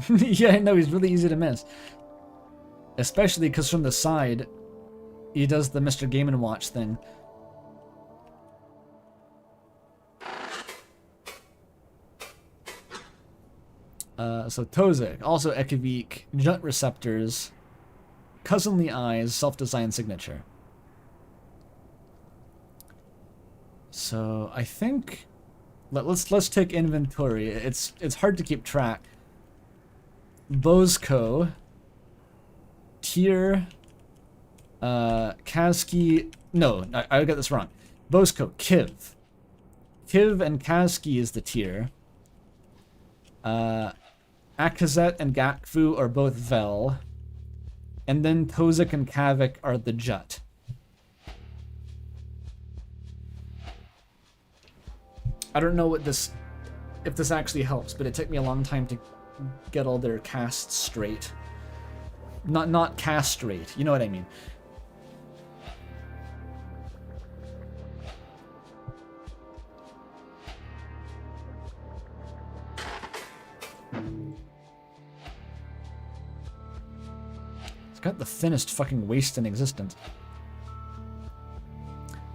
Yeah, I know, he's really easy to miss. Especially because from the side, he does the Mr. Game & Watch thing. So Tozik, also Ekavik, Jut receptors, cousinly eyes, self-designed signature. So I think let's take inventory. It's hard to keep track. Bozko, Tier, Kazki. No, I got this wrong. Bozko, Kiv. Kiv and Kazki is the tier. Akazet and Gakfu are both Vel. And then Tozik and Kavik are the Jut. I don't know if this actually helps, but it took me a long time to get all their casts straight. Not cast straight, you know what I mean. It's got the thinnest fucking waist in existence.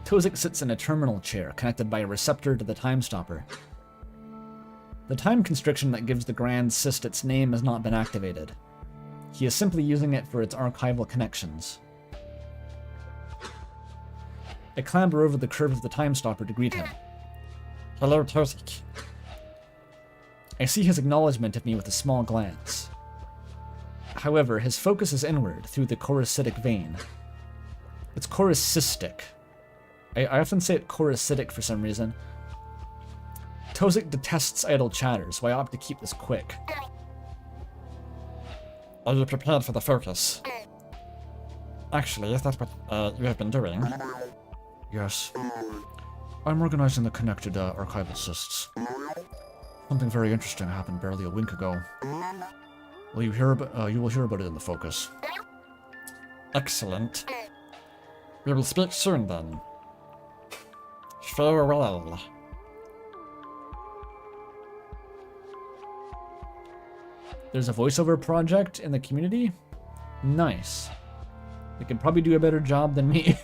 Tozik sits in a terminal chair connected by a receptor to the time stopper. The time constriction that gives the Grand Cyst its name has not been activated. He is simply using it for its archival connections. I clamber over the curve of the time stopper to greet him. Hello, Tozik. I see his acknowledgement of me with a small glance. However, his focus is inward through the corycitic vein. It's corycistic. I often say it corycitic for some reason. Tozik detests idle chatter, so I opt to keep this quick. Are you prepared for the focus? Actually, is that what you have been doing? Yes. I'm organizing the connected archival cysts. Something very interesting happened barely a week ago. Well, you will hear about it in the focus. Excellent. We will speak soon then. Farewell. There's a voiceover project in the community? Nice. They could probably do a better job than me.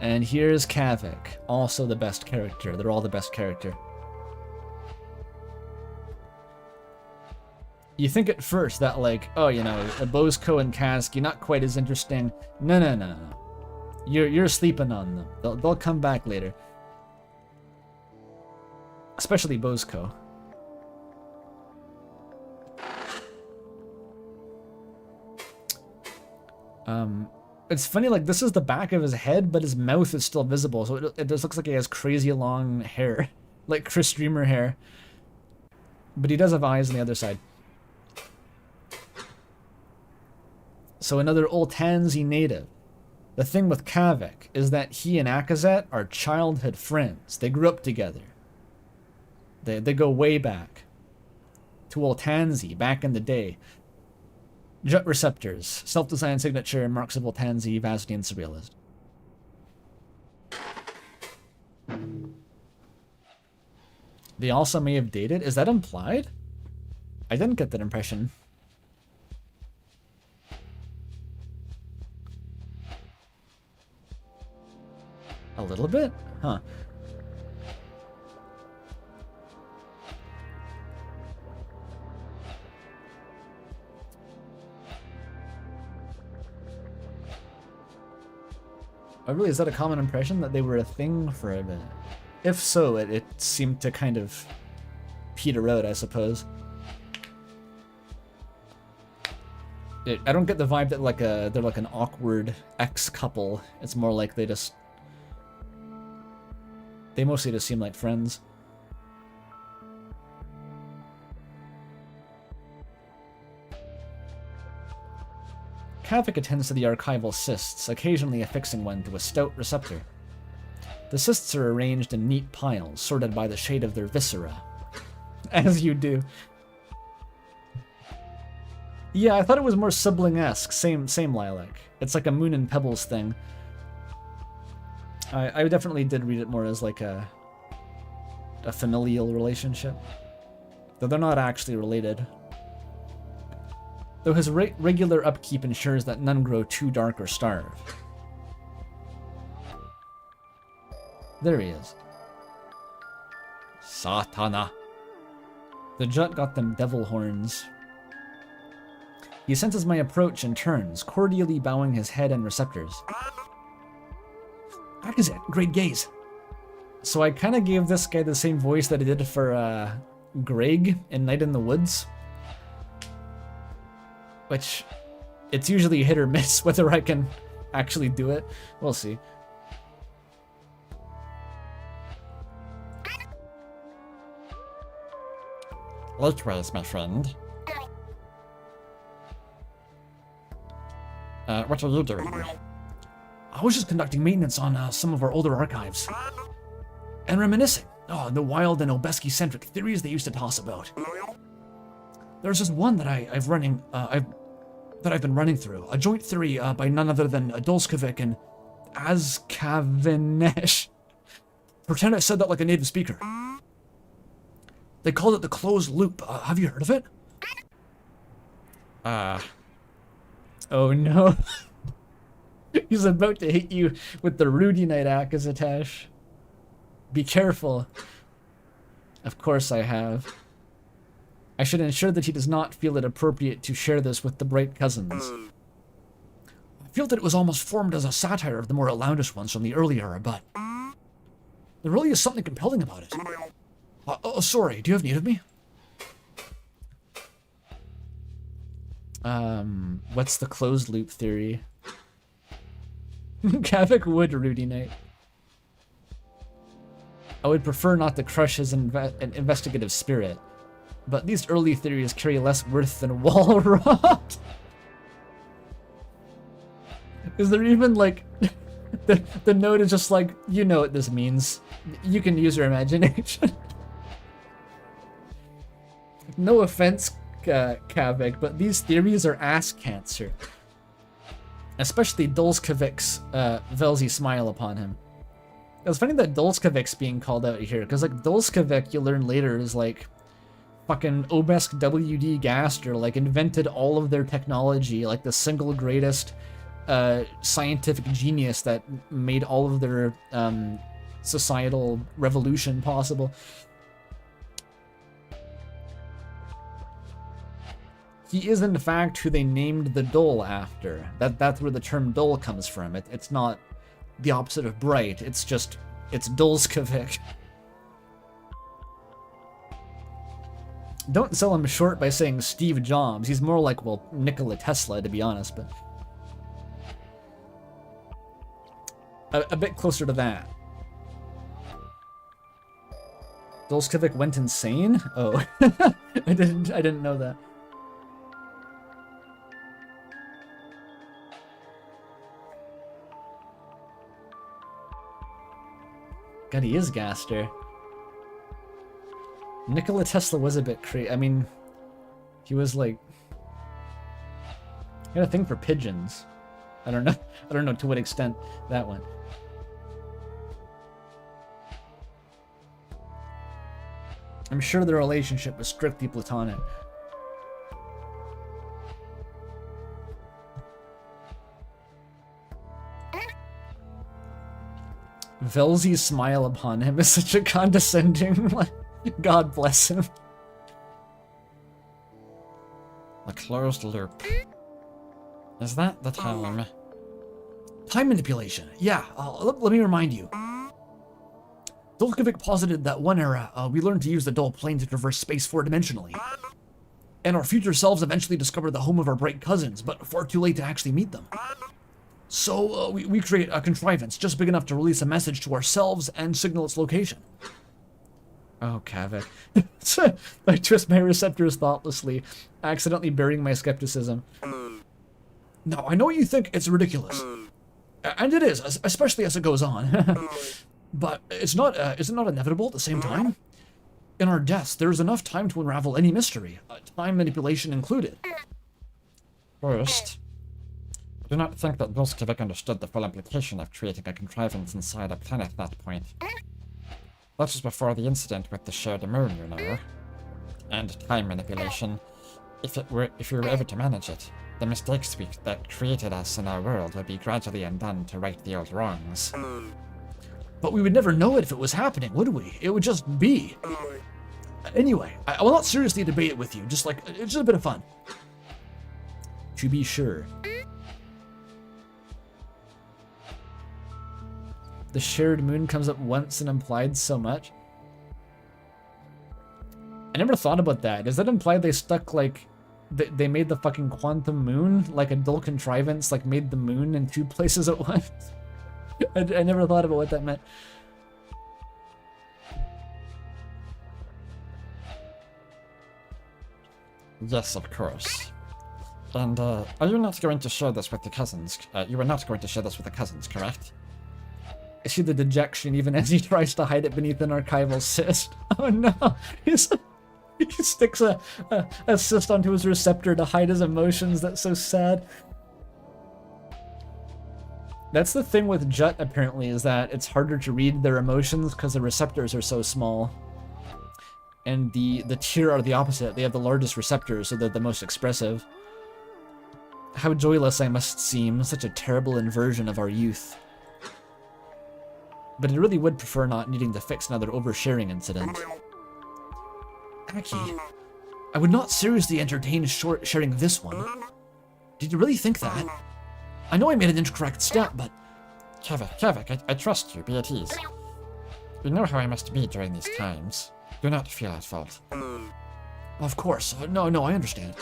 And here's Kavik, also the best character. They're all the best character. You think at first that, like, oh, you know, Bozco and Kasky, not quite as interesting. No. You're sleeping on them. They'll come back later. Especially Bozco. It's funny, like, this is the back of his head, but his mouth is still visible, so it just looks like he has crazy long hair. Like Chris Dreamer hair. But he does have eyes on the other side. So another Oltanzi native. The thing with Kavik is that he and Akazet are childhood friends. They grew up together. They go way back. To Oltanzi, back in the day. Jut receptors, self-designed signature, marks of Oltanzi, Vasnian Surrealist. They also may have dated? Is that implied? I didn't get that impression. A little bit? Huh. Oh, really? Is that a common impression that they were a thing for a minute? If so, it seemed to kind of peter out, I suppose. I don't get the vibe that they're like an awkward ex-couple. It's more like they mostly just seem like friends. Kavik attends to the archival cysts, occasionally affixing one to a stout receptor. The cysts are arranged in neat piles, sorted by the shade of their viscera. As you do. Yeah, I thought it was more sibling-esque. Same Lilac. It's like a Moon and Pebbles thing. I definitely did read it more as like a familial relationship. Though they're not actually related. Though his regular upkeep ensures that none grow too dark or starve. There he is. Satana. The Jut got them devil horns. He senses my approach and turns, cordially bowing his head and receptors. Akazet, great gaze. So I kind of gave this guy the same voice that I did for Greg in Night in the Woods. Which, it's usually hit or miss whether I can actually do it. We'll see. Likewise, my friend. What are you doing? I was just conducting maintenance on some of our older archives. And reminiscing. Oh, the wild and Obeski-centric theories they used to toss about. There's just one that I've been running through. A joint theory by none other than Dolskovic and Azkavinesh. Pretend I said that like a native speaker. They called it the closed loop. Have you heard of it? Oh no. He's about to hit you with the Rudy Knight Akazatash. Be careful. Of course I have. I should ensure that he does not feel it appropriate to share this with the Bright Cousins. I feel that it was almost formed as a satire of the more outlandish ones from the early era, but there really is something compelling about it. Sorry, do you have need of me? What's the closed loop theory? Kavik would Rudy Knight. I would prefer not to crush his investigative spirit, but these early theories carry less worth than wall rot. Is there even like the note is just like, you know what this means. You can use your imagination. No offense, Kavik, but these theories are ass cancer. Especially Dulskavik's Velzy smile upon him. It's funny that Dulskavik's being called out here, because like Dulskavik, you learn later, is like fucking Obesk WD Gaster, like invented all of their technology, like the single greatest scientific genius that made all of their societal revolution possible. He is in fact who they named the Dole after. That's where the term Dole comes from. It's not the opposite of bright, it's Dulskavik. Don't sell him short by saying Steve Jobs. He's more like, well, Nikola Tesla, to be honest, but a bit closer to that. Dulskavik went insane? Oh, I didn't know that. God, he is Gaster. Nikola Tesla was a bit crazy. I mean, he was like, he had a thing for pigeons. I don't know to what extent that went. I'm sure the relationship was strictly platonic. Velzy's smile upon him is such a condescending, like, God bless him. A closed loop. Is that the time? Time manipulation. Yeah, let me remind you. Dulskavik posited that one era, we learned to use the dull plane to traverse space four-dimensionally. And our future selves eventually discovered the home of our bright cousins, but far too late to actually meet them. So we create a contrivance just big enough to release a message to ourselves and signal its location. Oh, Kavik. I twist my receptors thoughtlessly, accidentally burying my skepticism. Now, I know you think it's ridiculous. And it is, especially as it goes on. But is it not inevitable at the same time? In our deaths, there is enough time to unravel any mystery, time manipulation included. First, I do not think that Dulskavik understood the full implication of creating a contrivance inside a planet at that point. That was before the incident with the shared moon, you know. And time manipulation. If we were ever to manage it, the mistakes that created us in our world would be gradually undone to right the old wrongs. But we would never know it if it was happening, would we? It would just be. Anyway, I will not seriously debate it with you, just like, it's just a bit of fun. To be sure. The shared moon comes up once and implied so much. I never thought about that. Does that imply they stuck, like, they made the fucking quantum moon, like a dull contrivance, like made the moon in two places at once? I never thought about what that meant. Yes, of course. And, are you not going to share this with the cousins? You are not going to share this with the cousins, correct? I see the dejection even as he tries to hide it beneath an archival cyst. Oh no! He sticks a cyst onto his receptor to hide his emotions. That's so sad. That's the thing with Jut, apparently, is that it's harder to read their emotions because the receptors are so small. And the Tyr are the opposite. They have the largest receptors, so they're the most expressive. How joyless I must seem, such a terrible inversion of our youth. But I really would prefer not needing to fix another oversharing incident. Aki, I would not seriously entertain sharing this one. Did you really think that? I know I made an incorrect step, but... Kavik, I trust you, be at ease. You know how I must be during these times. Do not feel at fault. Of course. No, I understand.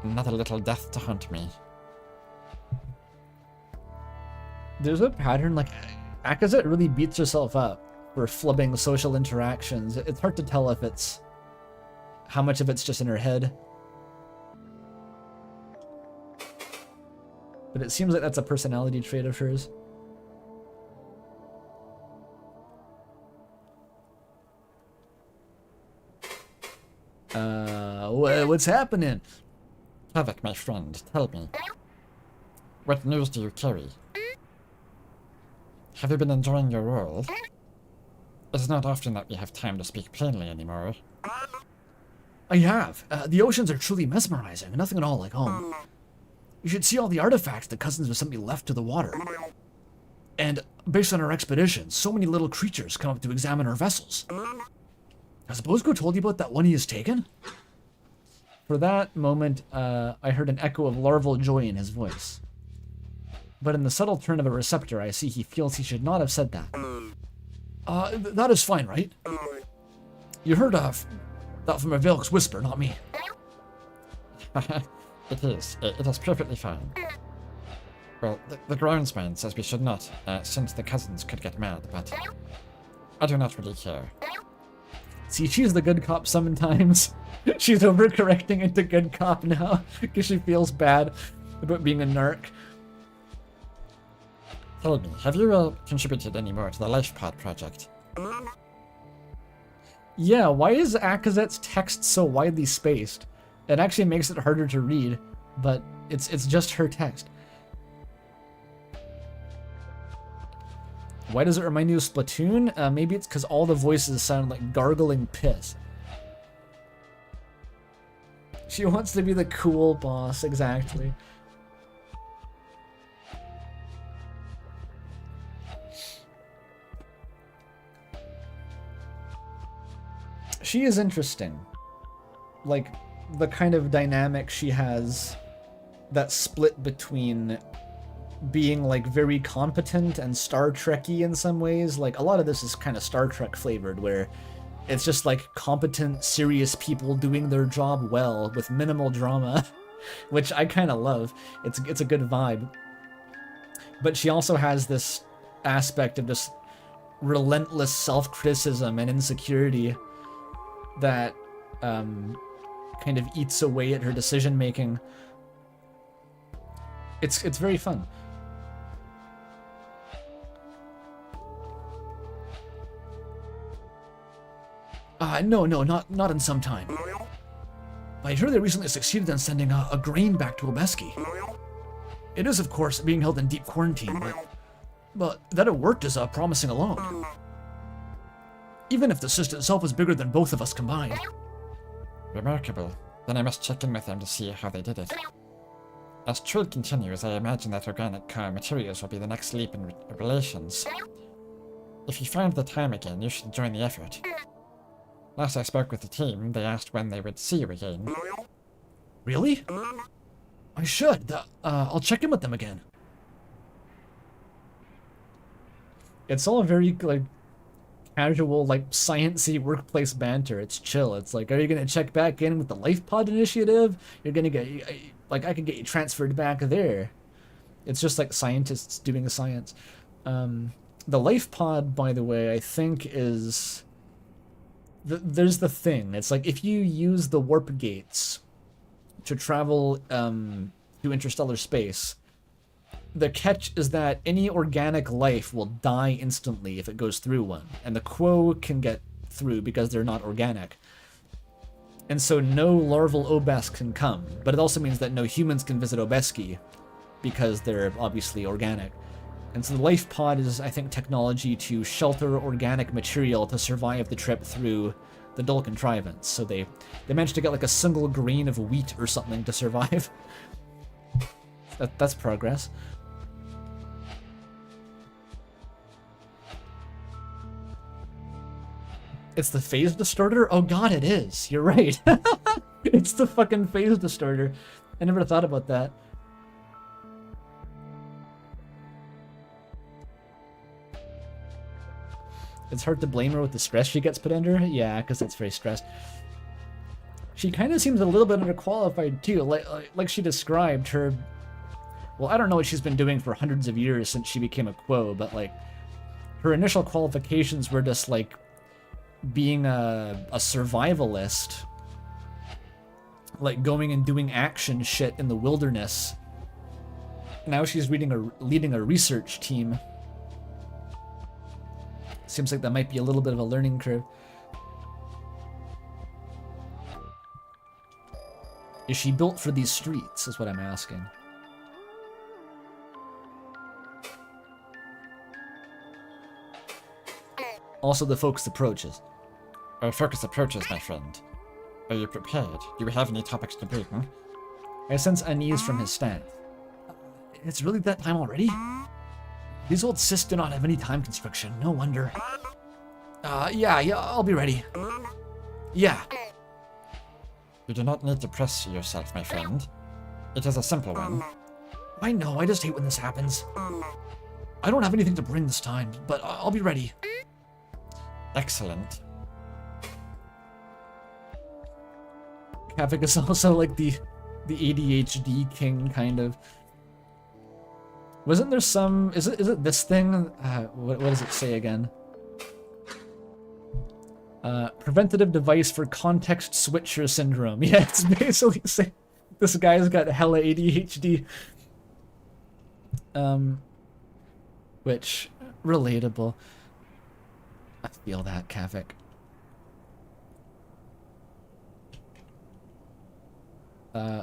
Another little death to hunt me. There's a pattern, like, Akazet really beats herself up for flubbing social interactions. It's hard to tell if it's... how much of it's just in her head. But it seems like that's a personality trait of hers. What's happening? Havoc, my friend, tell me. What news do you carry? Have you been enjoying your role? It's not often that we have time to speak plainly anymore. I have. The oceans are truly mesmerizing. Nothing at all like home. You should see all the artifacts the cousins of somebody left to the water. And based on our expedition, so many little creatures come up to examine our vessels. Has Bosco told you about that one he has taken? For that moment, I heard an echo of larval joy in his voice. But in the subtle turn of a receptor, I see he feels he should not have said that. That is fine, right? You heard that from a Velk's whisper, not me. It is. It is perfectly fine. Well, the groundsman says we should not, since the cousins could get mad, but I do not really care. See, she's the good cop sometimes. She's overcorrecting into good cop now because she feels bad about being a narc. Tell me, have you contributed any more to the Life Pod project? Yeah, why is Akazet's text so widely spaced? It actually makes it harder to read, but it's just her text. Why does it remind you of Splatoon? Maybe it's because all the voices sound like gargling piss. She wants to be the cool boss, exactly. She is interesting. Like, the kind of dynamic she has, that split between being like very competent and Star Trek-y in some ways. Like, a lot of this is kind of Star Trek flavored, where it's just like competent, serious people doing their job well with minimal drama, which I kind of love. It's a good vibe. But she also has this aspect of just relentless self-criticism and insecurity that kind of eats away at her decision making. It's very fun. No, not in some time. I heard they recently succeeded in sending a grain back to Obeski. It is, of course, being held in deep quarantine, but that it worked is promising alone. Even if the cyst itself is bigger than both of us combined. Remarkable. Then I must check in with them to see how they did it. As trade continues, I imagine that organic materials will be the next leap in relations. If you find the time again, you should join the effort. Last I spoke with the team, they asked when they would see you again. Really? I should. I'll check in with them again. It's all very, like, casual, like, science-y workplace banter. It's chill. It's like, are you gonna check back in with the Life Pod initiative? You're gonna get, like, I can get you transferred back there. It's just like scientists doing science. The Life Pod, by the way, I think is... There's the thing. It's like, if you use the warp gates to travel to interstellar space, the catch is that any organic life will die instantly if it goes through one, and the Quo can get through because they're not organic. And so no larval Obesk can come, but it also means that no humans can visit Obeski because they're obviously organic. And so the Life Pod is, I think, technology to shelter organic material to survive the trip through the Dole contrivance. So they managed to get like a single grain of wheat or something to survive. That's progress. It's the phase distorter? Oh god, it is. You're right. It's the fucking phase distorter. I never thought about that. It's hard to blame her with the stress she gets put under. Yeah, because it's very stressed. She kind of seems a little bit underqualified too. Like she described her... Well, I don't know what she's been doing for hundreds of years since she became a Quo, but like her initial qualifications were just like being a survivalist, like going and doing action shit in the wilderness, Now she's leading a research team. Seems like that might be a little bit of a learning curve. Is she built for these streets, is what I'm asking. Also the focused approaches. Focus approaches, my friend. Are you prepared? Do you have any topics to bring? I sense unease from his staff. It's really that time already? These old Siths do not have any time constriction, no wonder. Yeah, I'll be ready. Yeah. You do not need to press yourself, my friend. It is a simple one. I know, I just hate when this happens. I don't have anything to bring this time, but I'll be ready. Excellent. Kavik is also like the ADHD king, kind of. Wasn't there some... Is it this thing? What does it say again? Preventative device for context switcher syndrome. Yeah, it's basically saying this guy's got hella ADHD. Which, relatable. I feel that, Kavik.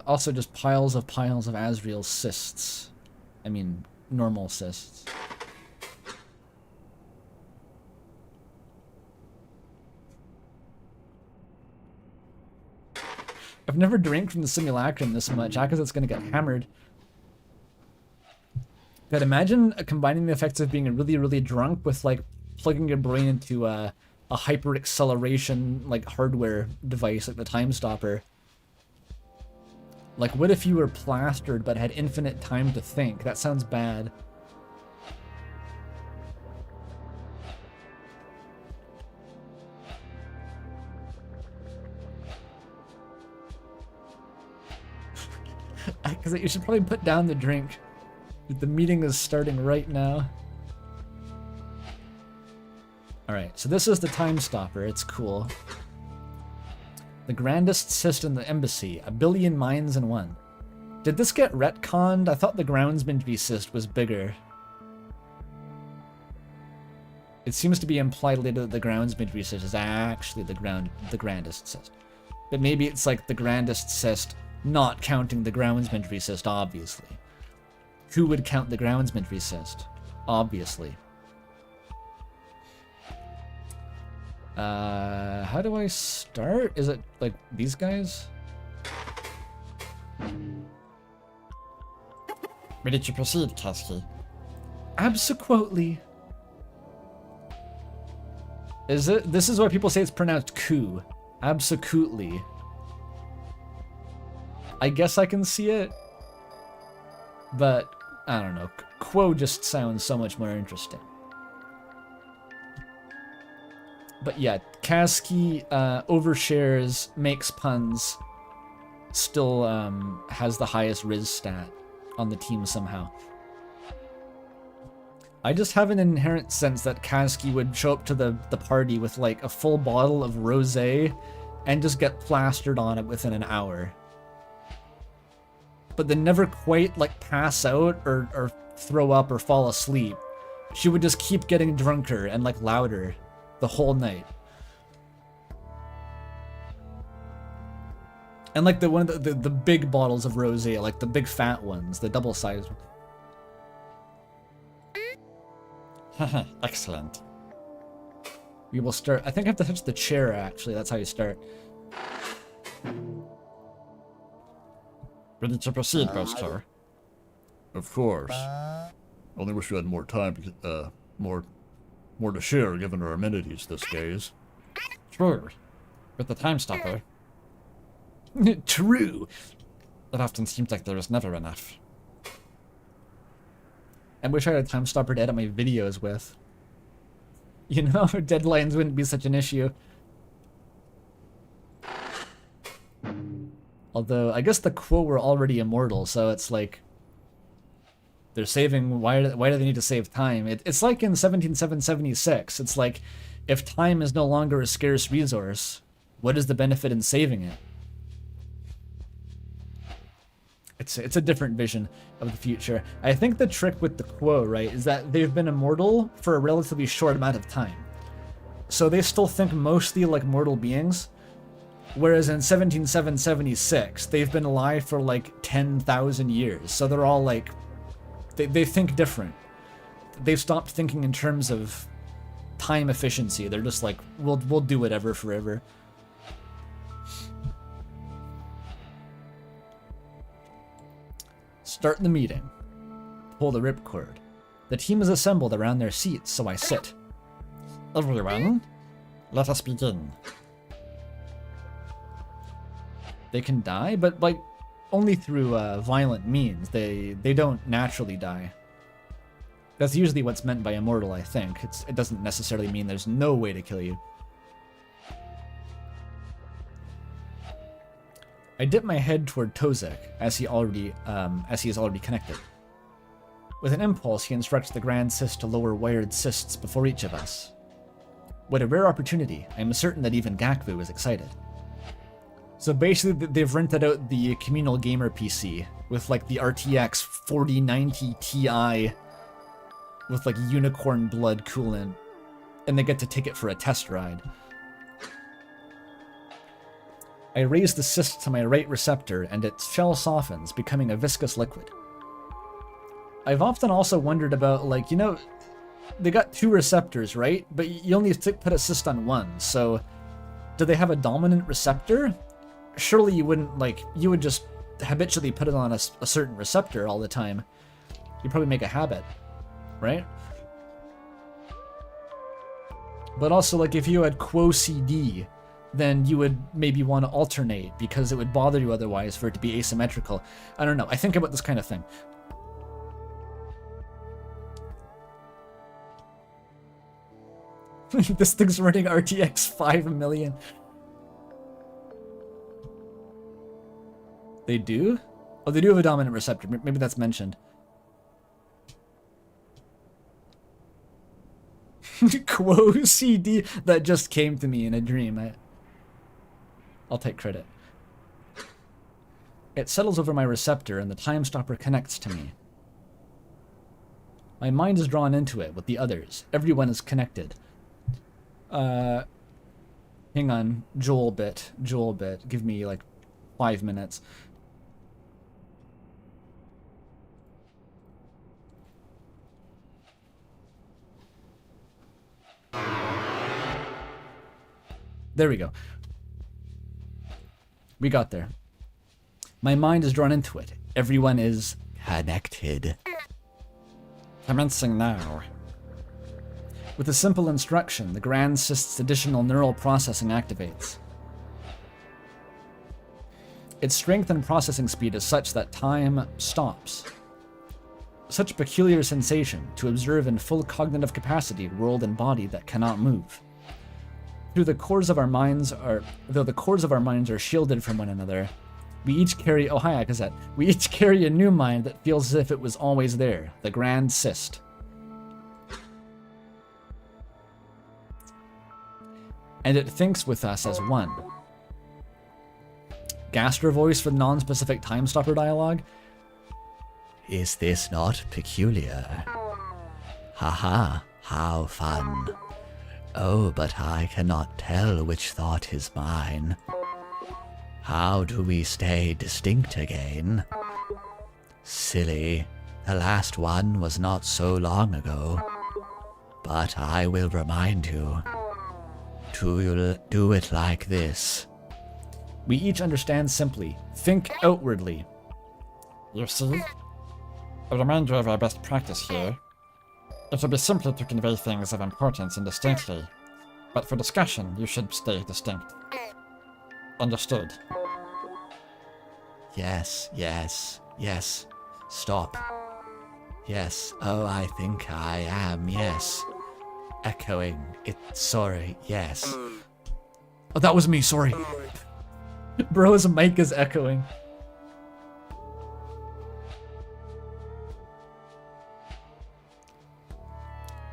Also just piles of Asriel's cysts. I mean, normal cysts. I've never drank from the simulacrum this much, because it's gonna get hammered. But imagine combining the effects of being really, really drunk with, like, plugging your brain into a hyper acceleration, like, hardware device, like the Time Stopper. Like, what if you were plastered but had infinite time to think? That sounds bad. Because you should probably put down the drink. The meeting is starting right now. Alright, so this is the Time Stopper. It's cool. The grandest cyst in the embassy. 1 billion minds in one. Did this get retconned? I thought the groundsman cyst was bigger. It seems to be implied later that the groundsman cyst is actually the grandest cyst. But maybe it's like the grandest cyst, not counting the groundsman cyst, obviously. Who would count the groundsman cyst? Obviously. How do I start? Is it like these guys? Ready to proceed, Kasky? Absolutely. Is it? This is why people say it's pronounced coup. Absolutely. I guess I can see it. But, I don't know. Quo just sounds so much more interesting. But yeah, Kasky overshares, makes puns, still has the highest Riz stat on the team somehow. I just have an inherent sense that Kasky would show up to the party with like a full bottle of rosé and just get plastered on it within an hour. But then never quite like pass out or throw up or fall asleep. She would just keep getting drunker and like louder the whole night. And like the big bottles of rosé, like the big fat ones, the double-sized ones. Haha, excellent. We will start. I think I have to touch the chair, actually. That's how you start. Ready to proceed, Ghostar? Of course. Only wish we had more time, more to share given our amenities this days. True. With the Time Stopper, True. it often seems like there is never enough. I wish I had a time stopper to edit my videos with. You know, deadlines wouldn't be such an issue. Although, I guess the Quo were already immortal, so it's like... They're saving... Why do they need to save time? It's like in 17776. It's like, if time is no longer a scarce resource, what is the benefit in saving it? It's a different vision of the future. I think the trick with the Quo, right, is that they've been immortal for a relatively short amount of time. So they still think mostly like mortal beings, whereas in 17776, they've been alive for like 10,000 years. So they're all like, they think different. They've stopped thinking in terms of time efficiency. They're just like, we'll do whatever forever. Start the meeting. Pull the ripcord. The team is assembled around their seats, so I sit. Everyone, let us begin. They can die, but like only through violent means. They don't naturally die. That's usually what's meant by immortal, I think. It doesn't necessarily mean there's no way to kill you. I dip my head toward Tozek, as he is already connected. With an impulse, he instructs the Grand Cyst to lower wired cysts before each of us. What a rare opportunity. I am certain that even Gakvu is excited. So basically, they've rented out the communal gamer PC with like the RTX 4090 Ti with like unicorn blood coolant, and they get to take it for a test ride. I raise the cyst to my right receptor, and its shell softens, becoming a viscous liquid. I've often also wondered about, like, you know, they got 2 receptors, right? But you only put a cyst on one, so do they have a dominant receptor? Surely you wouldn't, like, you would just habitually put it on a certain receptor all the time. You'd probably make a habit, right? But also, like, if you had Quo CD, then you would maybe want to alternate because it would bother you otherwise for it to be asymmetrical. I don't know. I think about this kind of thing. This thing's running RTX 5 million. They do? Oh, they do have a dominant receptor. Maybe that's mentioned. Quo CD. That just came to me in a dream. I'll take credit. It settles over my receptor and the time stopper connects to me. My mind is drawn into it with the others. Everyone is connected. Hang on. Joel bit. Give me like 5 minutes. There we go. We got there. My mind is drawn into it. Everyone is connected. Commencing now. With a simple instruction, the Grand Cyst's additional neural processing activates. Its strength and processing speed is such that time stops. Such a peculiar sensation to observe in full cognitive capacity world and body that cannot move. Though the cores of our minds are shielded from one another, we each carry we each carry a new mind that feels as if it was always there, the Grand Cyst. And it thinks with us as one. Gastro voice for non-specific time stopper dialogue. Is this not peculiar? Haha, how fun. Oh, but I cannot tell which thought is mine. How do we stay distinct again? Silly, the last one was not so long ago. But I will remind you. To do it like this. We each understand simply. Think outwardly. You see? A reminder of our best practice here. It would be simpler to convey things of importance indistinctly, but for discussion you should stay distinct. Understood? Yes. Stop. Yes. Oh, I think I am. Yes. Echoing. Sorry. Yes. Oh, that was me. Sorry. Bro's mic is echoing.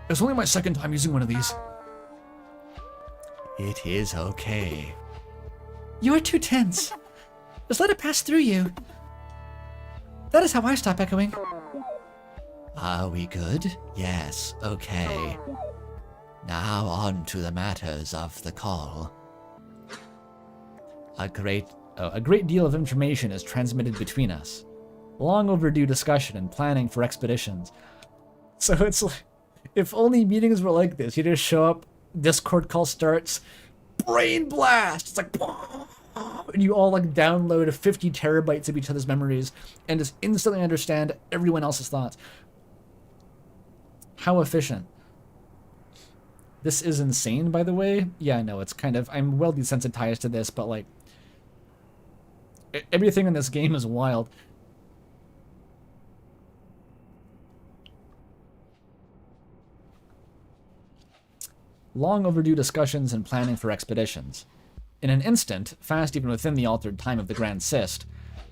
It's only my second time using one of these. It is okay. You're too tense. Just let it pass through you. That is how I stop echoing. Are we good? Yes, okay. Now on to the matters of the call. A great deal of information is transmitted between us. Long overdue discussion and planning for expeditions. So it's like, if only meetings were like this, you just show up, Discord call starts, brain blast! It's like, and you all like download 50 terabytes of each other's memories and just instantly understand everyone else's thoughts. How efficient. This is insane, by the way. Yeah, I know, it's kind of, I'm well desensitized to this, but like, everything in this game is wild. Long overdue discussions and planning for expeditions. In an instant, fast even within the altered time of the Grand Cyst,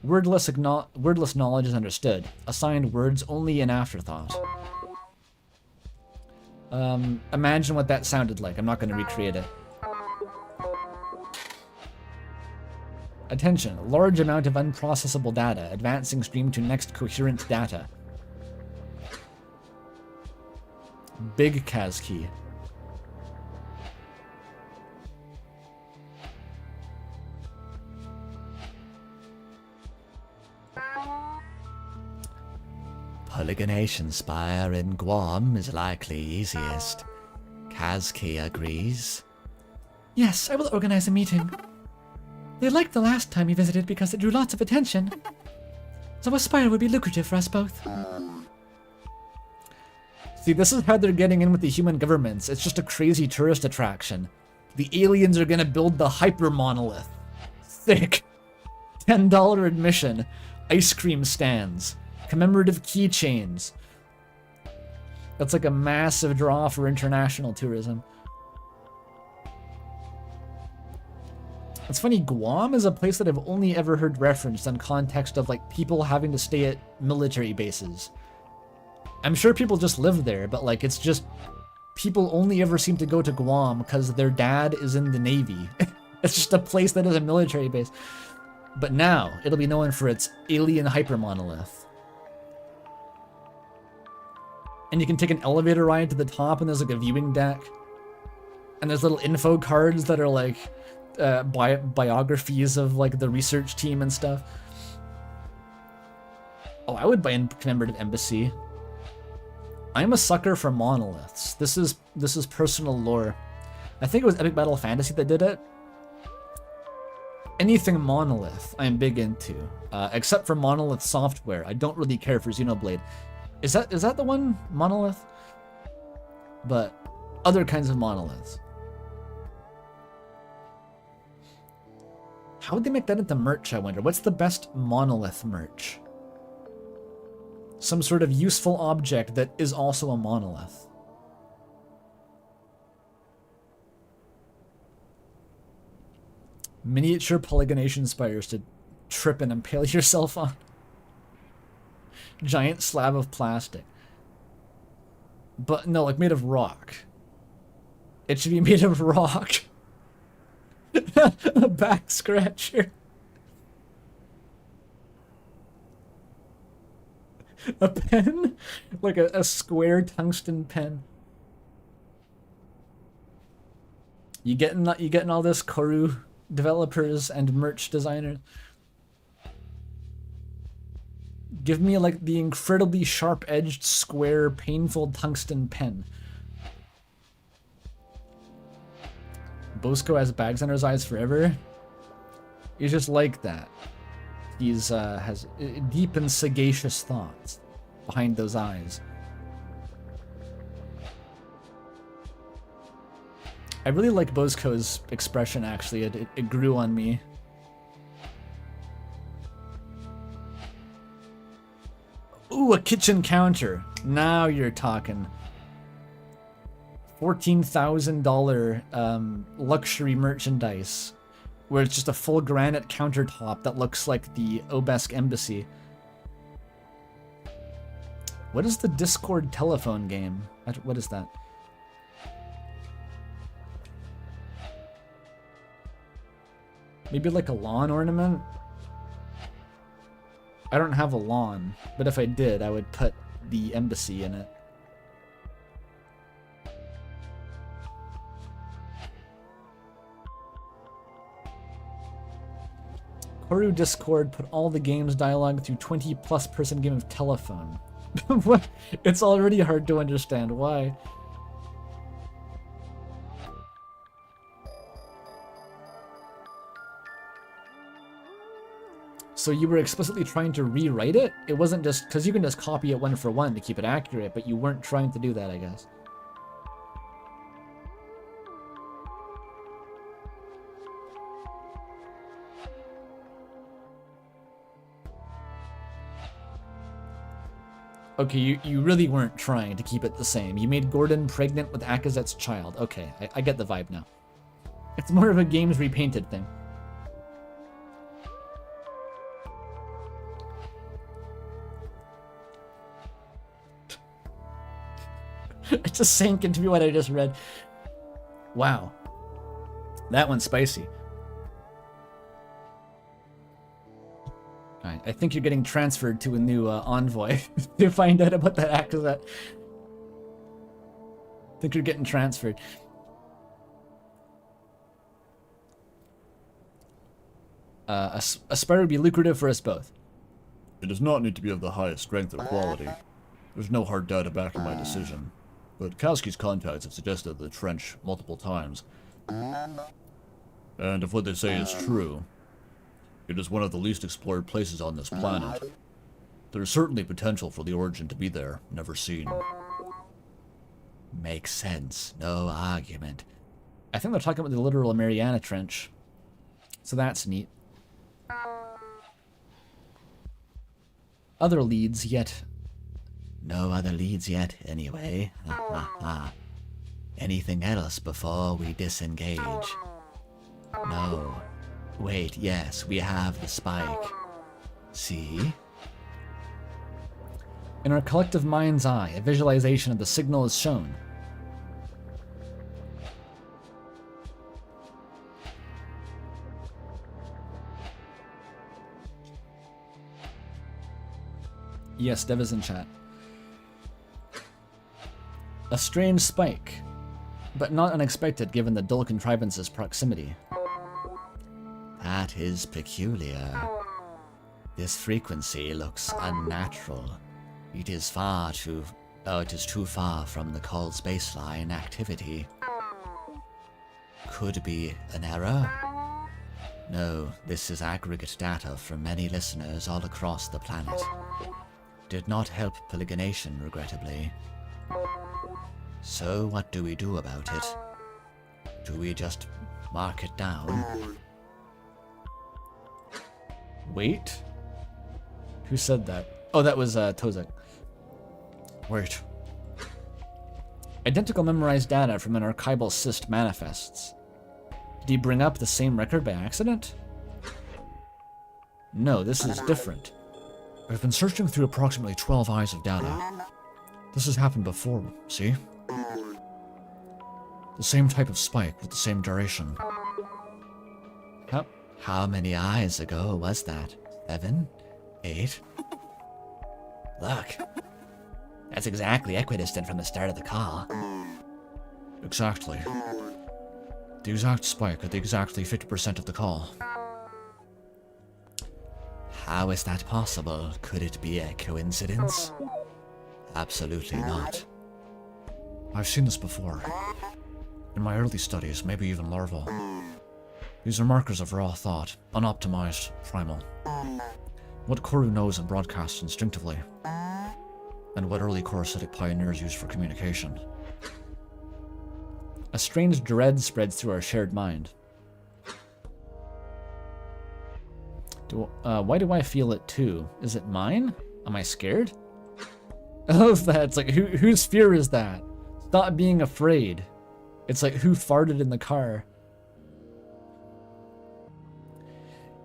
wordless knowledge is understood, assigned words only in afterthought. Imagine what that sounded like. I'm not going to recreate it. Attention, large amount of unprocessable data, advancing stream to next coherent data. Big Kaz key. Polygonation Spire in Guam is likely easiest. Kazki agrees. Yes, I will organize a meeting. They liked the last time we visited because it drew lots of attention. So a spire would be lucrative for us both. See, this is how they're getting in with the human governments. It's just a crazy tourist attraction. The aliens are gonna build the hyper monolith. Sick. $10 admission. Ice cream stands. Commemorative keychains. That's like a massive draw for international tourism. It's funny, Guam is a place that I've only ever heard referenced in context of like people having to stay at military bases. I'm sure people just live there, but like it's just people only ever seem to go to Guam because their dad is in the Navy. It's just a place that is a military base. But now it'll be known for its alien hyper monolith. And you can take an elevator ride to the top, and there's like a viewing deck. And there's little info cards that are like biographies of like the research team and stuff. Oh, I would buy a commemorative embassy. I'm a sucker for monoliths. This is personal lore. I think it was Epic Battle Fantasy that did it. Anything monolith, I'm big into. Except for Monolith Software. I don't really care for Xenoblade. Is that the one, Monolith? But other kinds of monoliths. How would they make that into merch, I wonder? What's the best monolith merch? Some sort of useful object that is also a monolith. Miniature polygonation spires to trip and impale yourself on. Giant slab of plastic. But no, like made of rock. It should be made of rock. A back scratcher. A pen? Like a square tungsten pen. You getting all this, Corru developers and merch designers? Give me like the incredibly sharp-edged, square, painful tungsten pen. Bosco has bags under his eyes forever. He's just like that. He's has deep and sagacious thoughts behind those eyes. I really like Bosco's expression, actually. It grew on me. Ooh, a kitchen counter. Now you're talking. $14,000 luxury merchandise, where it's just a full granite countertop that looks like the Obesk Embassy. What is the Discord telephone game? What is that? Maybe like a lawn ornament? I don't have a lawn, but if I did, I would put the embassy in it. Corru Discord put all the game's dialogue through 20+ person game of telephone. What? It's already hard to understand why. So you were explicitly trying to rewrite it? It wasn't just, because you can just copy it one for one to keep it accurate, but you weren't trying to do that, I guess. Okay, you really weren't trying to keep it the same. You made Gordon pregnant with Akazet's child. Okay, I get the vibe now. It's more of a games repainted thing. It just sank into me what I just read. Wow. That one's spicy. Alright, I think you're getting transferred to a new envoy to find out about that Akazet. I think you're getting transferred. Aspire would be lucrative for us both. It does not need to be of the highest strength or quality. There's no hard data backing my decision. But Kalski's contacts have suggested the trench multiple times. And if what they say is true, it is one of the least explored places on this planet. There is certainly potential for the origin to be there, never seen. Makes sense. No argument. I think they're talking about the literal Mariana Trench. So that's neat. Other leads yet. No other leads yet, anyway. Anything else before we disengage? No. Wait, yes, we have the spike. See? In our collective mind's eye, a visualization of the signal is shown. Yes, Dev is in chat. A strange spike, but not unexpected given the dull contrivance's proximity. That is peculiar. This frequency looks unnatural. It is too far from the call's baseline activity. Could be an error? No, this is aggregate data from many listeners all across the planet. Did not help polygonation, regrettably. So what do we do about it? Do we just mark it down? Wait? Who said that? Oh, that was Tozak. Wait. Identical memorized data from an archival cyst manifests. Did he bring up the same record by accident? No, this is different. I've been searching through approximately 12 eyes of data. This has happened before, see? The same type of spike with the same duration. Yep. How many eyes ago was that? 7? 8? Look. That's exactly equidistant from the start of the call. Exactly. The exact spike at the exactly 50% of the call. How is that possible? Could it be a coincidence? Absolutely not. I've seen this before. In my early studies, maybe even larval. These are markers of raw thought, unoptimized, primal. What Corru knows and broadcasts instinctively. And what early coruscatic pioneers used for communication. A strange dread spreads through our shared mind. Why do I feel it too? Is it mine? Am I scared? I love that. It's like, whose fear is that? Stop being afraid. It's like, who farted in the car?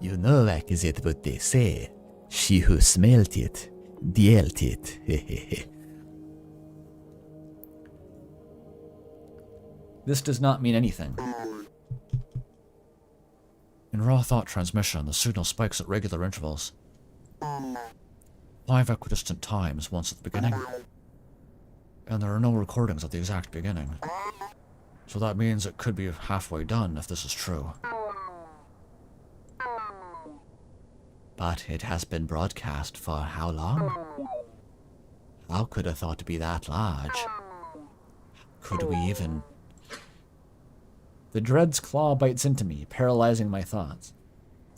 You know, like, is it what they say? She who smelt it, dealt it. This does not mean anything. In raw thought transmission, the signal spikes at regular intervals. 5 equidistant times once at the beginning. And there are no recordings at the exact beginning. So that means it could be halfway done if this is true. But it has been broadcast for how long? How could a thought be that large? Could we even... The dread's claw bites into me, paralyzing my thoughts.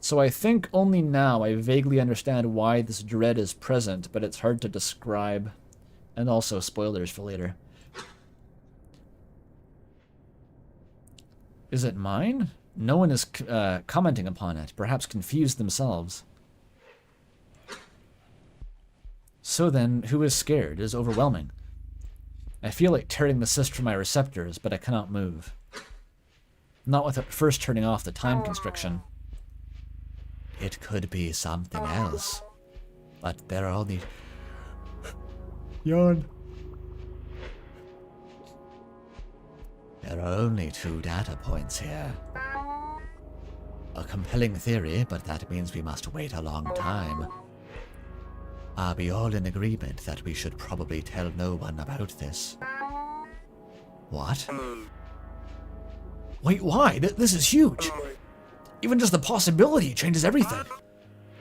So I think only now I vaguely understand why this dread is present, but it's hard to describe. And also spoilers for later. Is it mine? No one is commenting upon it, perhaps confused themselves. So then, who is scared? It is overwhelming. I feel like tearing the cyst from my receptors, but I cannot move. Not without first turning off the time constriction. It could be something else. But there are only... Yawn. There are only 2 data points here. A compelling theory, but that means we must wait a long time. Are we all in agreement that we should probably tell no one about this? What? Wait, why? This is huge. Even just the possibility changes everything.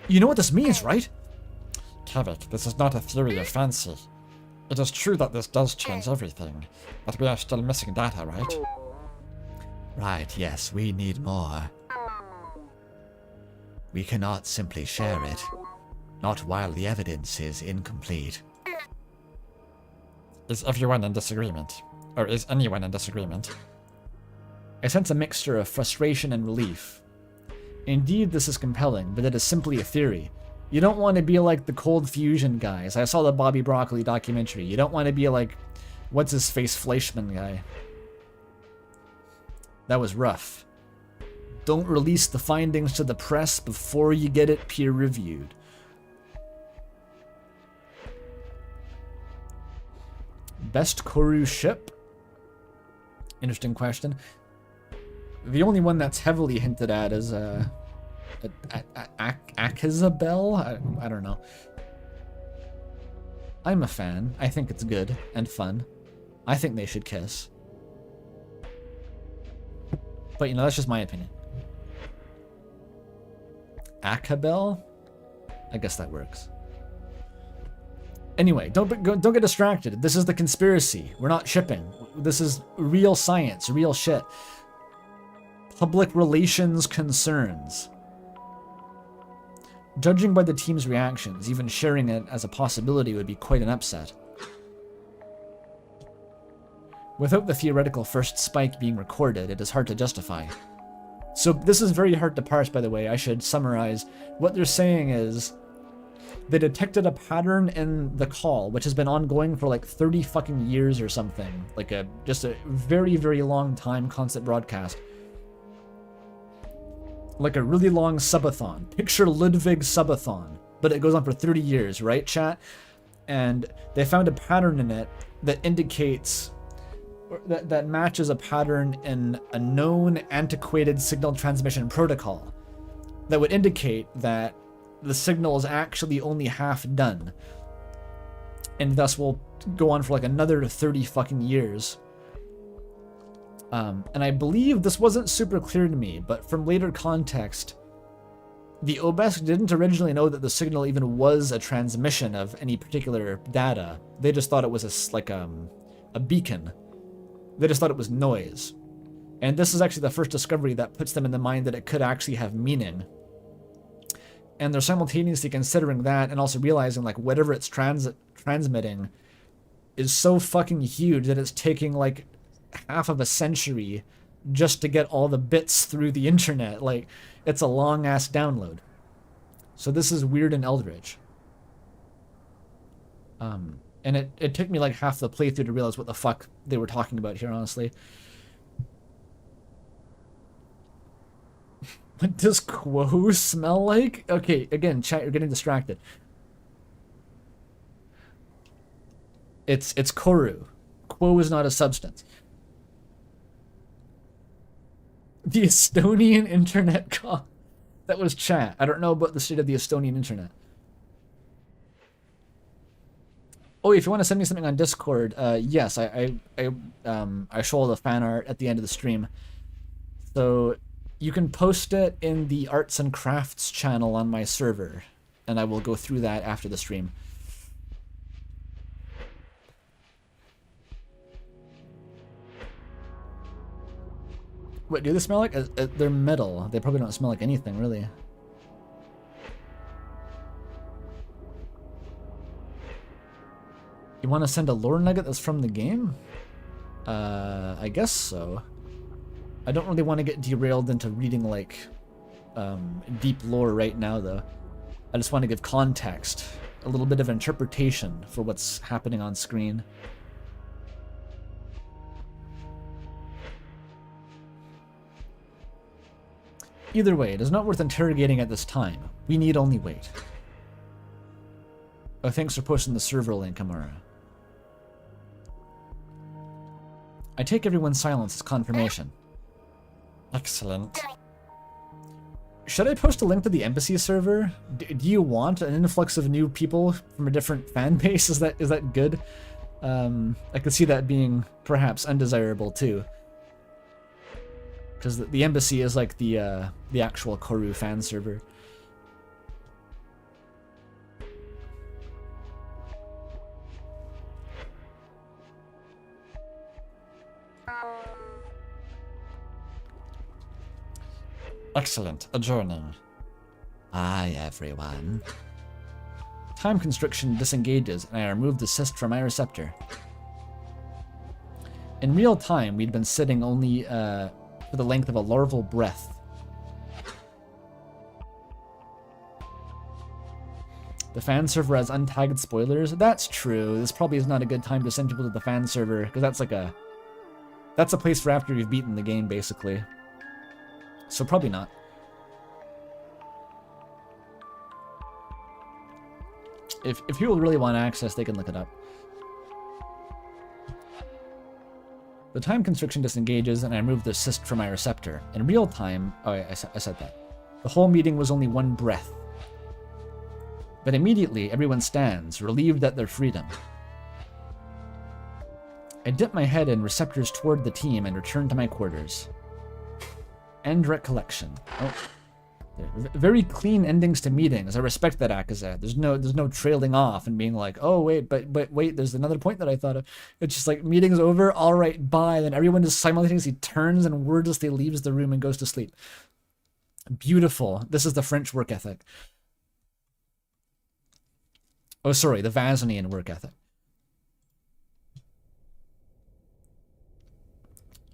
You know what this means, right? Kevik, this is not a theory of fancy. It is true that this does change everything, but we are still missing data, right? Right, yes, we need more. We cannot simply share it. Not while the evidence is incomplete. Is everyone in disagreement? Or is anyone in disagreement? I sense a mixture of frustration and relief. Indeed, this is compelling, but it is simply a theory. You don't want to be like the cold fusion guys. I saw the Bobby Broccoli documentary. You don't want to be like, what's his face, Fleischman guy. That was rough. Don't release the findings to the press before you get it peer-reviewed. Best Corru ship? Interesting question. The only one that's heavily hinted at is Akizabel? I don't know. I'm a fan. I think it's good and fun. I think they should kiss. But, you know, that's just my opinion. Akabel? I guess that works. Anyway, don't get distracted. This is the conspiracy. We're not shipping. This is real science, real shit. Public relations concerns. Judging by the team's reactions, even sharing it as a possibility would be quite an upset. Without the theoretical first spike being recorded, it is hard to justify. So this is very hard to parse, by the way. I should summarize. What they're saying is they detected a pattern in the call, which has been ongoing for like 30 fucking years or something. Like just a very, very long time constant broadcast. Like a really long subathon. Picture Ludwig subathon. But it goes on for 30 years, right, chat? And they found a pattern in it that indicates... that matches a pattern in a known antiquated signal transmission protocol. That would indicate that the signal is actually only half done. And thus will go on for like another 30 fucking years. And I believe this wasn't super clear to me, but from later context, the OBESC didn't originally know that the signal even was a transmission of any particular data. They just thought it was a beacon. They just thought it was noise. And this is actually the first discovery that puts them in the mind that it could actually have meaning. And they're simultaneously considering that and also realizing like whatever it's transmitting is so fucking huge that it's taking like half of a century just to get all the bits through the internet. Like, it's a long-ass download. So this is weird and eldritch. And it took me like half the playthrough to realize what the fuck they were talking about here, honestly. What does Quo smell like? Okay, again, chat, you're getting distracted. It's corru. Quo is not a substance. The Estonian internet call. That was chat. I don't know about the state of the Estonian internet. Oh, if you want to send me something on Discord, yes, I show all the fan art at the end of the stream. So you can post it in the arts and crafts channel on my server, and I will go through that after the stream. What do they smell like? They're metal. They probably don't smell like anything, really. You want to send a lore nugget that's from the game? I guess so. I don't really want to get derailed into reading, like, deep lore right now, though. I just want to give context, a little bit of interpretation for what's happening on screen. Either way, it is not worth interrogating at this time. We need only wait. Oh, thanks for posting the server link, Amara. I take everyone's silence as confirmation. Excellent. Should I post a link to the embassy server? Do you want an influx of new people from a different fan base? Is that good? I could see that being perhaps undesirable too. Because the embassy is like the actual Corru fan server. Excellent. Adjourning. Aye, everyone. Time constriction disengages, and I remove the cyst from my receptor. In real time, we'd been sitting only for the length of a larval breath. The fan server has untagged spoilers. That's true. This probably is not a good time to send people to the fan server, because that's a place for after you've beaten the game, basically. So probably not. If people really want access, they can look it up. The time constriction disengages, and I remove the cyst from my receptor. In real time, oh, I said that. The whole meeting was only one breath. But immediately, everyone stands, relieved at their freedom. I dip my head in receptors toward the team and return to my quarters. End recollection. Oh, very clean endings to meetings. I respect that, Akazet. There's no trailing off and being like, oh wait, but wait, there's another point that I thought of. It's just like meeting's over, all right, bye. Then everyone just simultaneously turns and wordlessly leaves the room and goes to sleep. Beautiful. This is the French work ethic. Oh, sorry, the Vazanian work ethic.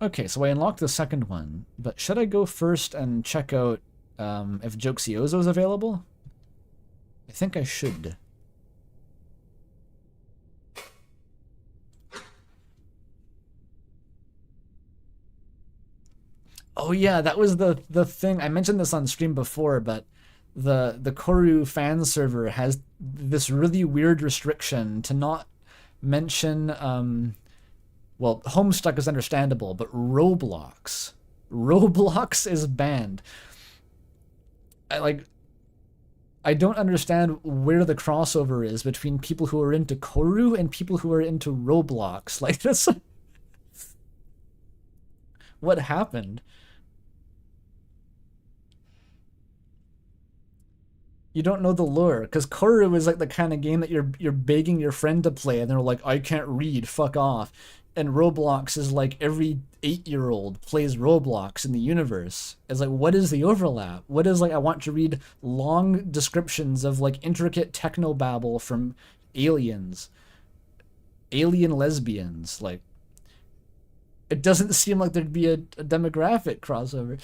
Okay, so I unlocked the second one, but should I go first and check out if Joksiozo is available? I think I should. Oh yeah, that was the thing. I mentioned this on stream before, but the Corru fan server has this really weird restriction to not mention well, Homestuck is understandable, but Roblox is banned. I don't understand where the crossover is between people who are into Corru and people who are into Roblox. Like this, what happened? You don't know the lore, because Corru is like the kind of game that you're begging your friend to play, and they're like, I can't read, fuck off. And Roblox is like every 8-year-old plays Roblox in the universe. It's like, what is the overlap? What is like, I want to read long descriptions of like intricate technobabble from aliens, alien lesbians. Like, it doesn't seem like there'd be a demographic crossover.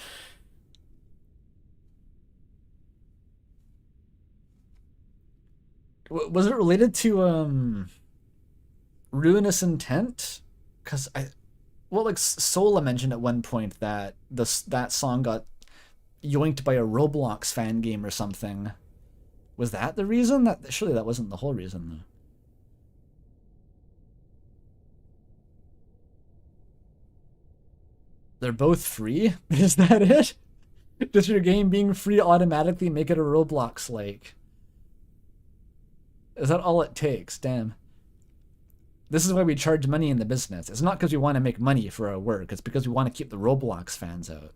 Was it related to Ruinous Intent? Because like Sola mentioned at one point that that song got yoinked by a Roblox fan game or something. Was that the reason? That surely that wasn't the whole reason though. They're both free? Is that it? Does your game being free automatically make it a Roblox like? Is that all it takes? Damn. This is why we charge money in the business. It's not because we want to make money for our work. It's because we want to keep the Roblox fans out.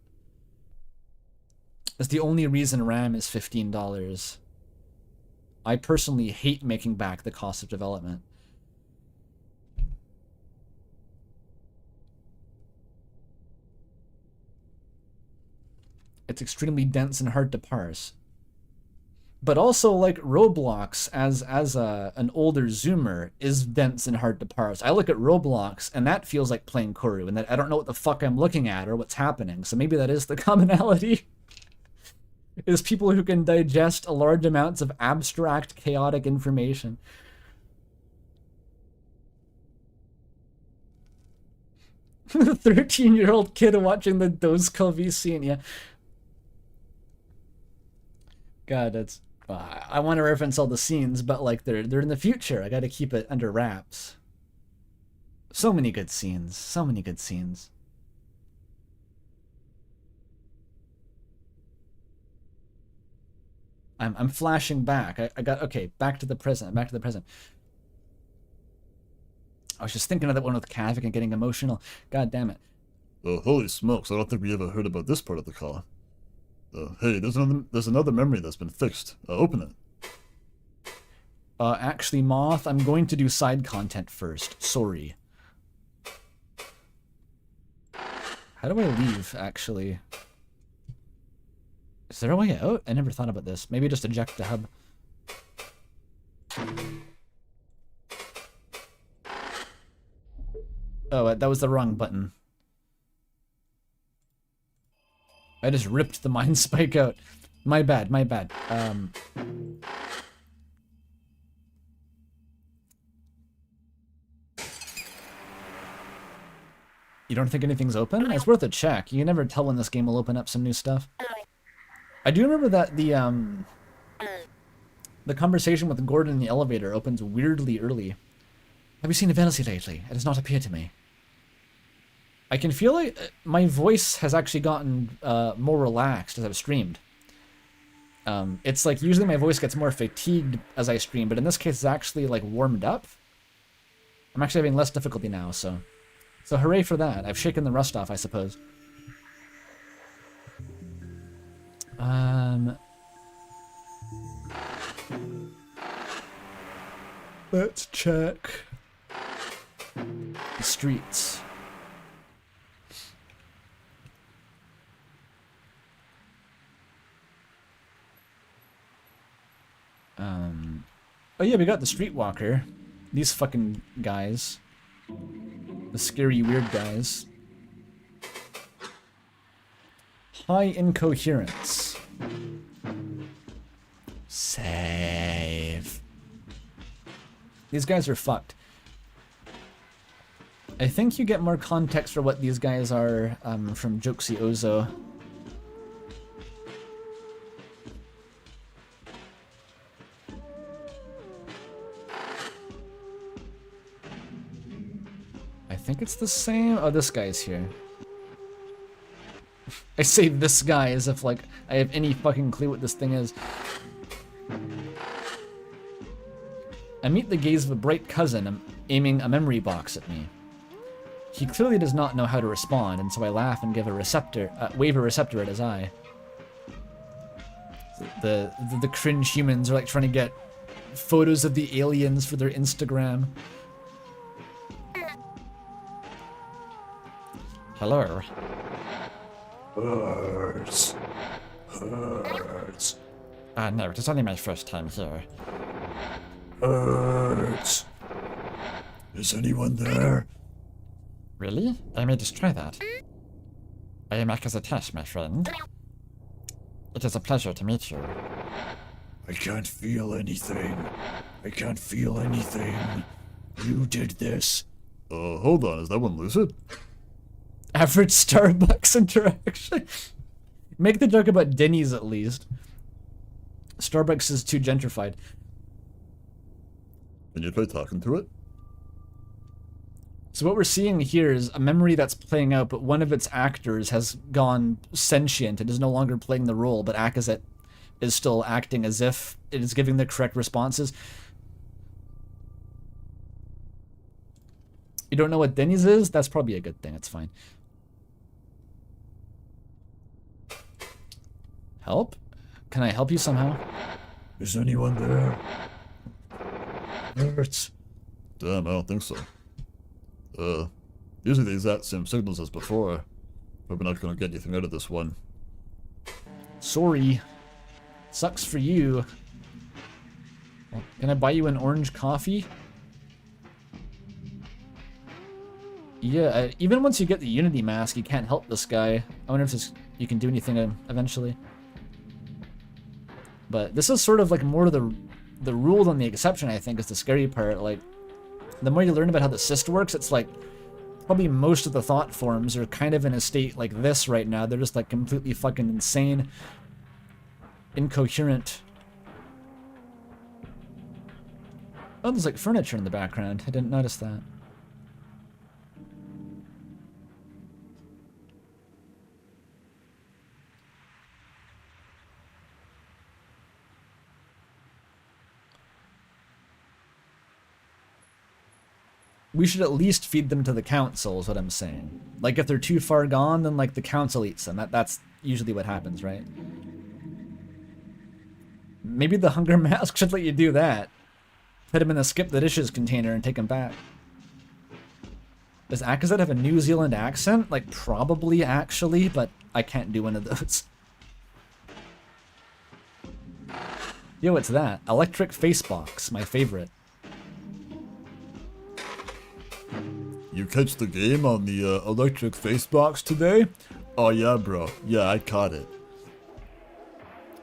That's the only reason RAM is $15. I personally hate making back the cost of development. It's extremely dense and hard to parse. But also, like, Roblox, as an older Zoomer, is dense and hard to parse. I look at Roblox, and that feels like playing Corru, and that I don't know what the fuck I'm looking at or what's happening. So maybe that is the commonality. Is people who can digest large amounts of abstract, chaotic information. The 13-year-old kid watching the Dozkovi scene, yeah. God, that's... I want to reference all the scenes, but like they're in the future. I got to keep it under wraps. So many good scenes. So many good scenes. I'm flashing back. I got okay. Back to the present. Back to the present. I was just thinking of that one with Kavik and getting emotional. God damn it. Holy smokes! I don't think we ever heard about this part of the call. Hey, there's another memory that's been fixed. Open it. Actually, Moth, I'm going to do side content first. Sorry. How do I leave, actually? Is there a way out? I never thought about this. Maybe just eject the hub. Oh, that was the wrong button. I just ripped the mind spike out. My bad, my bad. You don't think anything's open? It's worth a check. You can never tell when this game will open up some new stuff. I do remember that the conversation with Gordon in the elevator opens weirdly early. Have you seen Velocity lately? It has not appeared to me. I can feel like my voice has actually gotten more relaxed as I've streamed. It's like usually my voice gets more fatigued as I stream, but in this case it's actually like warmed up. I'm actually having less difficulty now, so hooray for that. I've shaken the rust off, I suppose. Let's check the streets. Oh yeah, we got the streetwalker. These fucking guys. The scary, weird guys. High incoherence. Save. These guys are fucked. I think you get more context for what these guys are from Jokesy Ozo. I think it's the same. Oh, this guy's here. I say this guy as if like I have any fucking clue what this thing is. I meet the gaze of a bright cousin aiming a memory box at me. He clearly does not know how to respond, and so I laugh and give a wave a receptor at his eye. The cringe humans are like trying to get photos of the aliens for their Instagram. Hello. Hurts. Hurts. No, it is only my first time here. Hurts. Is anyone there? Really? I may just try that. I am Akazatesh, my friend. It is a pleasure to meet you. I can't feel anything. I can't feel anything. You did this. Hold on, is that one lucid? Average Starbucks interaction. Make the joke about Denny's at least. Starbucks is too gentrified. Can you try talking to it? So what we're seeing here is a memory that's playing out, but one of its actors has gone sentient and is no longer playing the role, but Akazet is still acting as if it is giving the correct responses. You don't know what Denny's is? That's probably a good thing. It's fine. Help? Can I help you somehow? Is anyone there? Hurts. Damn, I don't think so. These are the exact same signals as before. But we're not gonna get anything out of this one. Sorry. Sucks for you. Well, can I buy you an orange coffee? Yeah, even once you get the Unity mask, you can't help this guy. I wonder if you can do anything eventually. But this is sort of like more the rule than the exception, I think, is the scary part. Like, the more you learn about how the cyst works, it's like probably most of the thought forms are kind of in a state like this right now. They're just like completely fucking insane, incoherent. Oh, there's like furniture in the background. I didn't notice that. We should at least feed them to the council, is what I'm saying. Like, if they're too far gone, then, like, the council eats them. That's usually what happens, right? Maybe the hunger mask should let you do that. Put him in the skip the dishes container and take him back. Does Akazet have a New Zealand accent? Like, probably, actually, but I can't do one of those. Yo, what's that? Electric face box, my favorite. You catch the game on the electric face box today? Oh yeah, bro. Yeah, I caught it.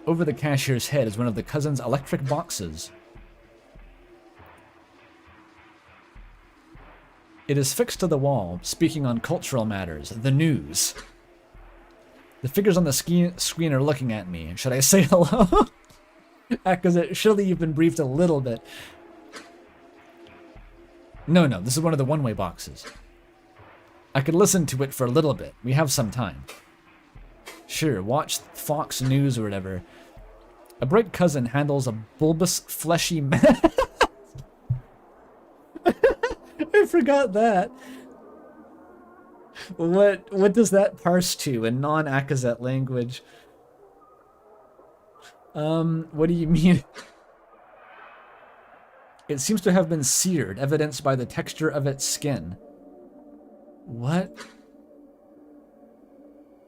Over the cashier's head is one of the cousin's electric boxes. It is fixed to the wall, speaking on cultural matters, the news. The figures on the screen are looking at me. Should I say hello? Akazet, surely you've been briefed a little bit. No, this is one of the one-way boxes. I could listen to it for a little bit. We have some time. Sure, watch Fox News or whatever. A bright cousin handles a bulbous, fleshy man. I forgot that. What does that parse to in non-Akazet language? What do you mean? It seems to have been seared, evidenced by the texture of its skin. What?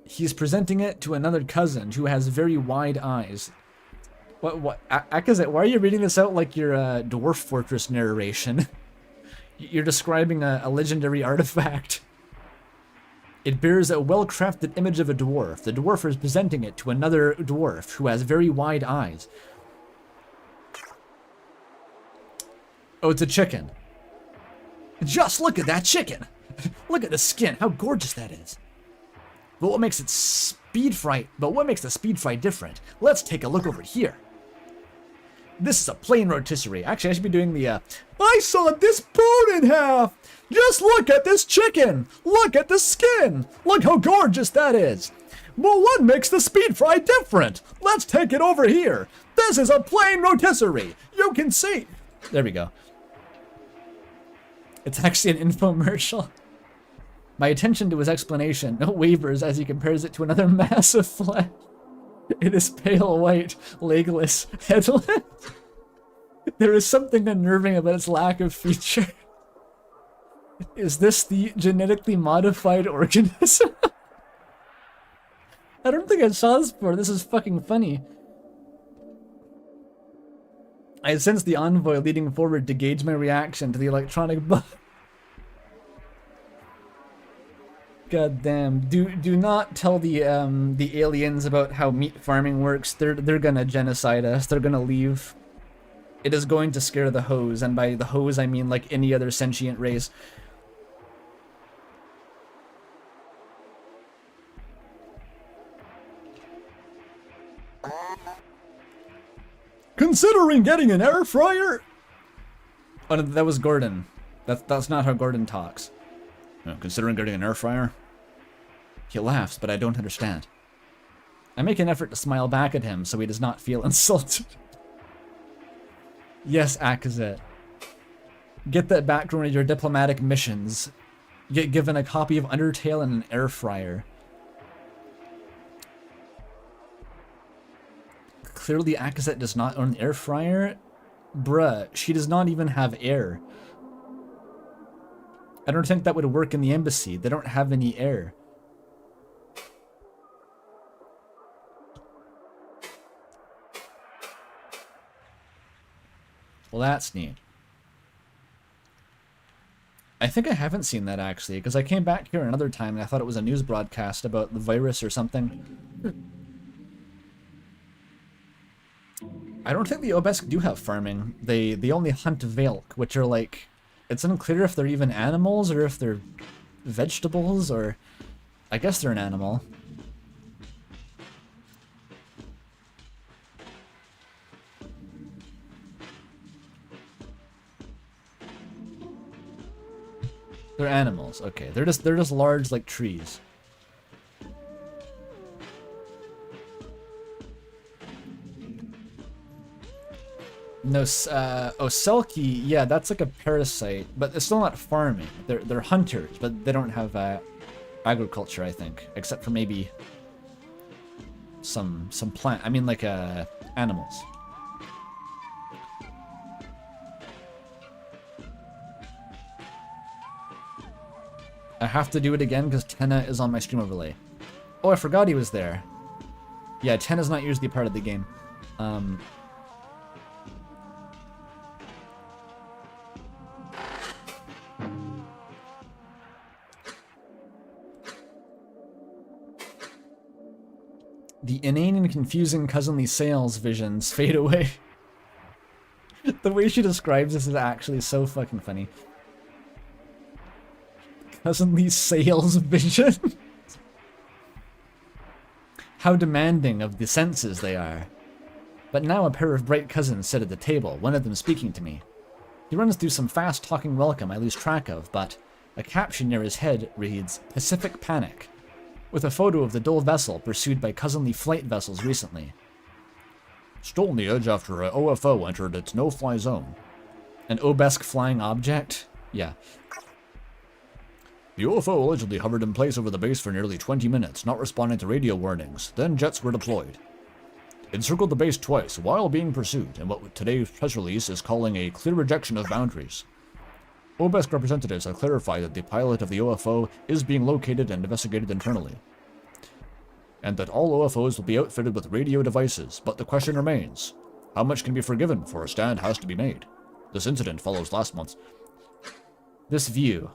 He's presenting it to another cousin who has very wide eyes. What? Akazet, why are you reading this out like your Dwarf Fortress narration? You're describing a legendary artifact. It bears a well-crafted image of a dwarf. The dwarf is presenting it to another dwarf who has very wide eyes. Oh, it's a chicken. Just look at that chicken. Look at the skin. How gorgeous that is. But what makes the speed fry different? Let's take a look over here. This is a plain rotisserie. Actually, I should be doing the, I sawed this bone in half. Just look at this chicken. Look at the skin. Look how gorgeous that is. Well, what makes the speed fry different? Let's take it over here. This is a plain rotisserie. You can see. There we go. It's actually an infomercial. My attention to his explanation no wavers as he compares it to another mass of flesh. It is pale white, legless, headless. There is something unnerving about its lack of feature. Is this the genetically modified organism? I don't think I saw this before. This is fucking funny. I sense the envoy leading forward to gauge my reaction to the electronic bug. God damn! Do not tell the aliens about how meat farming works. They're gonna genocide us. They're gonna leave. It is going to scare the Hoes, and by the Hoes I mean like any other sentient race. Considering getting an air fryer? Oh, no, that was Gordon. That's not how Gordon talks. Considering getting an air fryer? He laughs, but I don't understand. I make an effort to smile back at him so he does not feel insulted. Yes, Akazet. Get that back during one of your diplomatic missions. Get given a copy of Undertale and an air fryer. Clearly, Akazet does not own an air fryer. Bruh, she does not even have air. I don't think that would work in the embassy. They don't have any air. Well, that's neat. I think I haven't seen that actually, because I came back here another time and I thought it was a news broadcast about the virus or something. I don't think the Obesk do have farming. They only hunt Velk, which are like... It's unclear if they're even animals or if they're vegetables, or... I guess they're an animal. They're animals. Okay, they're just large like trees. No, Selkie, yeah, that's like a parasite, but it's still not farming. They're hunters, but they don't have agriculture, I think, except for maybe some plant. I mean, like animals. I have to do it again because Tenna is on my stream overlay. Oh, I forgot he was there. Yeah, Tenna's not usually part of the game. The inane and confusing cousinly sales visions fade away. The way she describes this is actually so fucking funny. Cousinly sales vision. How demanding of the senses they are. But now a pair of bright cousins sit at the table, one of them speaking to me. He runs through some fast-talking welcome I lose track of, but a caption near his head reads, Pacific Panic, with a photo of the dull vessel pursued by cousinly flight vessels recently. Stolen the edge after a OFO entered its no-fly zone. An Obesk flying object? Yeah. The UFO allegedly hovered in place over the base for nearly 20 minutes, not responding to radio warnings. Then jets were deployed. It circled the base twice while being pursued, in what today's press release is calling a clear rejection of boundaries. OBESC representatives have clarified that the pilot of the UFO is being located and investigated internally, and that all UFOs will be outfitted with radio devices, but the question remains, how much can be forgiven before a stand has to be made? This incident follows last month's. This view.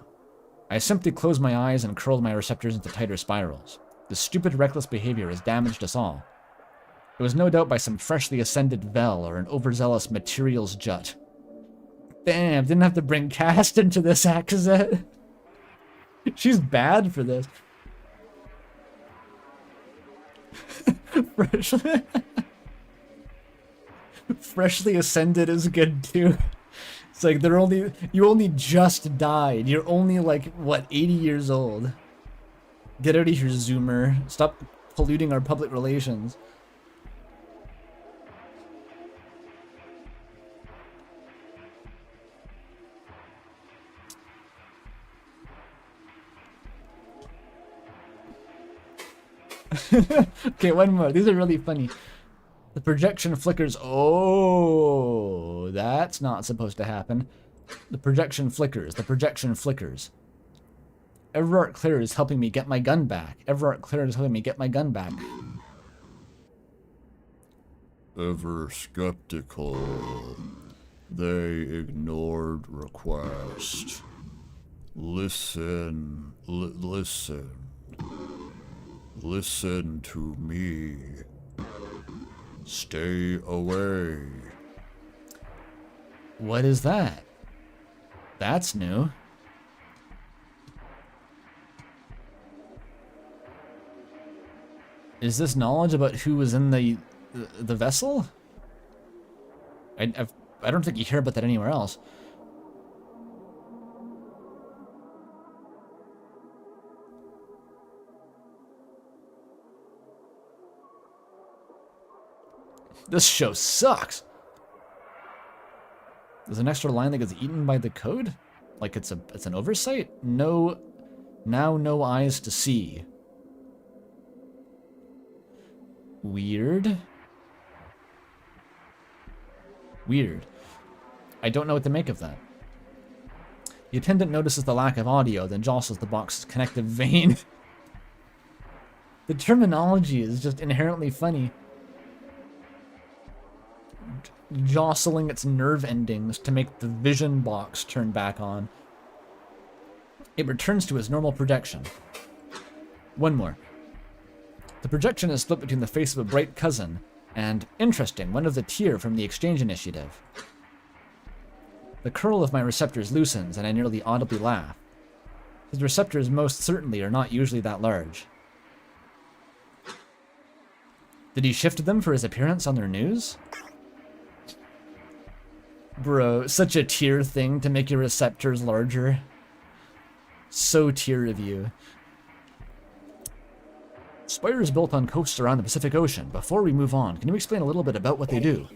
I simply closed my eyes and curled my receptors into tighter spirals. This stupid, reckless behavior has damaged us all. It was no doubt by some freshly ascended Vel or an overzealous materials jut. Damn, didn't have to bring Cast into this, Akazet. She's bad for this. Freshly ascended is good too. It's like you only just died. You're only like, what, 80 years old. Get out of here, Zoomer. Stop polluting our public relations. Okay, one more. These are really funny. The projection flickers. Oh, that's not supposed to happen. The projection flickers. The projection flickers. Everart Clear is helping me get my gun back. Everart Clear is helping me get my gun back. Ever skeptical. They ignored request. Listen. Listen. Listen to me. Stay away. What is that? That's new. Is this knowledge about who was in the vessel? I don't think you hear about that anywhere else. This show sucks. There's an extra line that gets eaten by the code? Like it's an oversight? No, now no eyes to see. Weird. Weird. I don't know what to make of that. The attendant notices the lack of audio, then jostles the box's connective vein. The terminology is just inherently funny. Jostling its nerve endings to make the vision box turn back on. It returns to its normal projection. One more. The projection is split between the face of a bright cousin and, interesting, one of the tier from the exchange initiative. The curl of my receptors loosens, and I nearly audibly laugh. His receptors most certainly are not usually that large. Did he shift them for his appearance on their news? Bro, such a tier thing to make your receptors larger. So tier of you. Spires built on coasts around the Pacific Ocean. Before we move on, can you explain a little bit about what they do?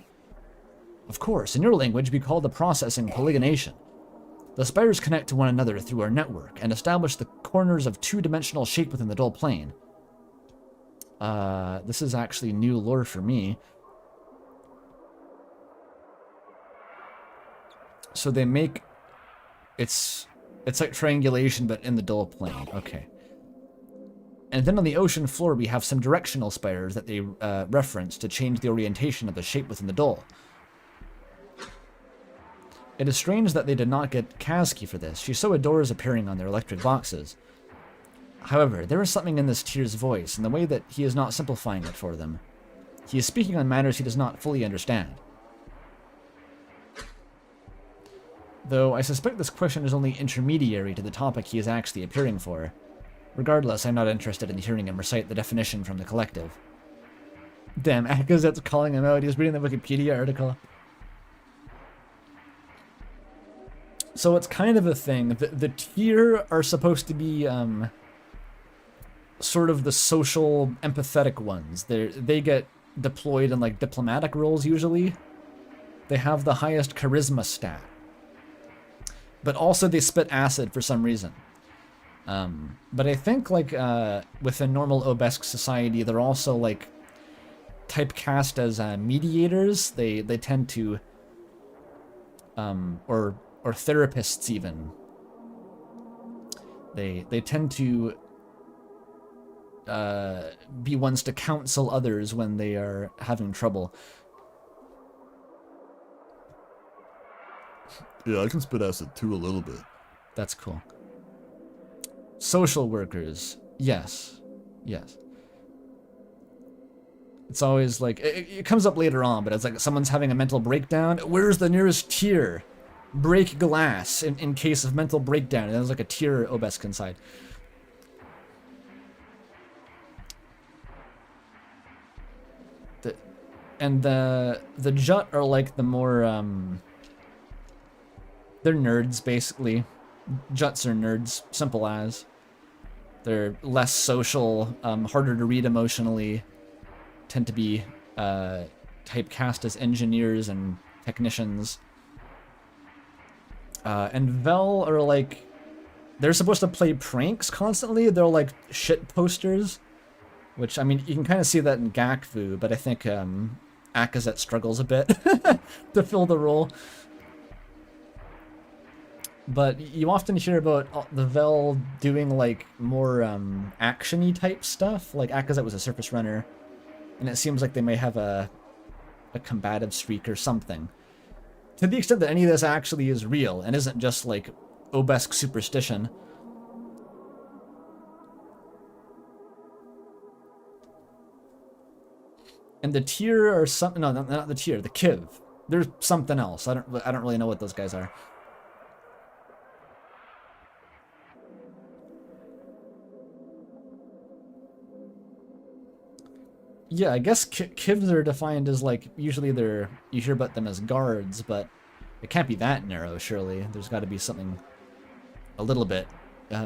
Of course, in your language we call the processing polygonation. The spires connect to one another through our network and establish the corners of two-dimensional shape within the dull plane. This is actually new lore for me. So they make... It's like triangulation, but in the dull plane. Okay. And then on the ocean floor, we have some directional spires that they reference to change the orientation of the shape within the dull. It is strange that they did not get Kazki for this. She so adores appearing on their electric boxes. However, there is something in this tier's voice, and the way that he is not simplifying it for them. He is speaking on matters he does not fully understand. Though I suspect this question is only intermediary to the topic he is actually appearing for. Regardless, I'm not interested in hearing him recite the definition from the collective. Damn, Akazet's calling him out. He was reading the Wikipedia article. So it's kind of a thing. The tier are supposed to be sort of the social, empathetic ones. They get deployed in like diplomatic roles usually. They have the highest charisma stat. But also they spit acid for some reason. But I think like with a normal obesque society, they're also like typecast as mediators. They tend to or therapists even. They tend to be ones to counsel others when they are having trouble. Yeah, I can spit acid too a little bit. That's cool. Social workers, yes, yes. It's always like, it comes up later on, but it's like someone's having a mental breakdown. Where's the nearest tier? Break glass in case of mental breakdown. And there's like a tier obesque inside. The Jut are like the more, they're nerds, basically. Juts are nerds, simple as. They're less social, harder to read emotionally, tend to be typecast as engineers and technicians. And Vel are like, they're supposed to play pranks constantly. They're like shit posters, which, I mean, you can kind of see that in Gakvu, but I think Akazet struggles a bit to fill the role. But you often hear about the Vel doing like more action-y type stuff. Like Akazet was a surface runner, and it seems like they may have a combative streak or something. To the extent that any of this actually is real and isn't just like obesque superstition. And the tier are something. No, not the tier. The Kiv. There's something else. I don't really know what those guys are. Yeah, I guess Kivs are defined as like, usually you hear about them as guards, but it can't be that narrow, surely. There's got to be something a little bit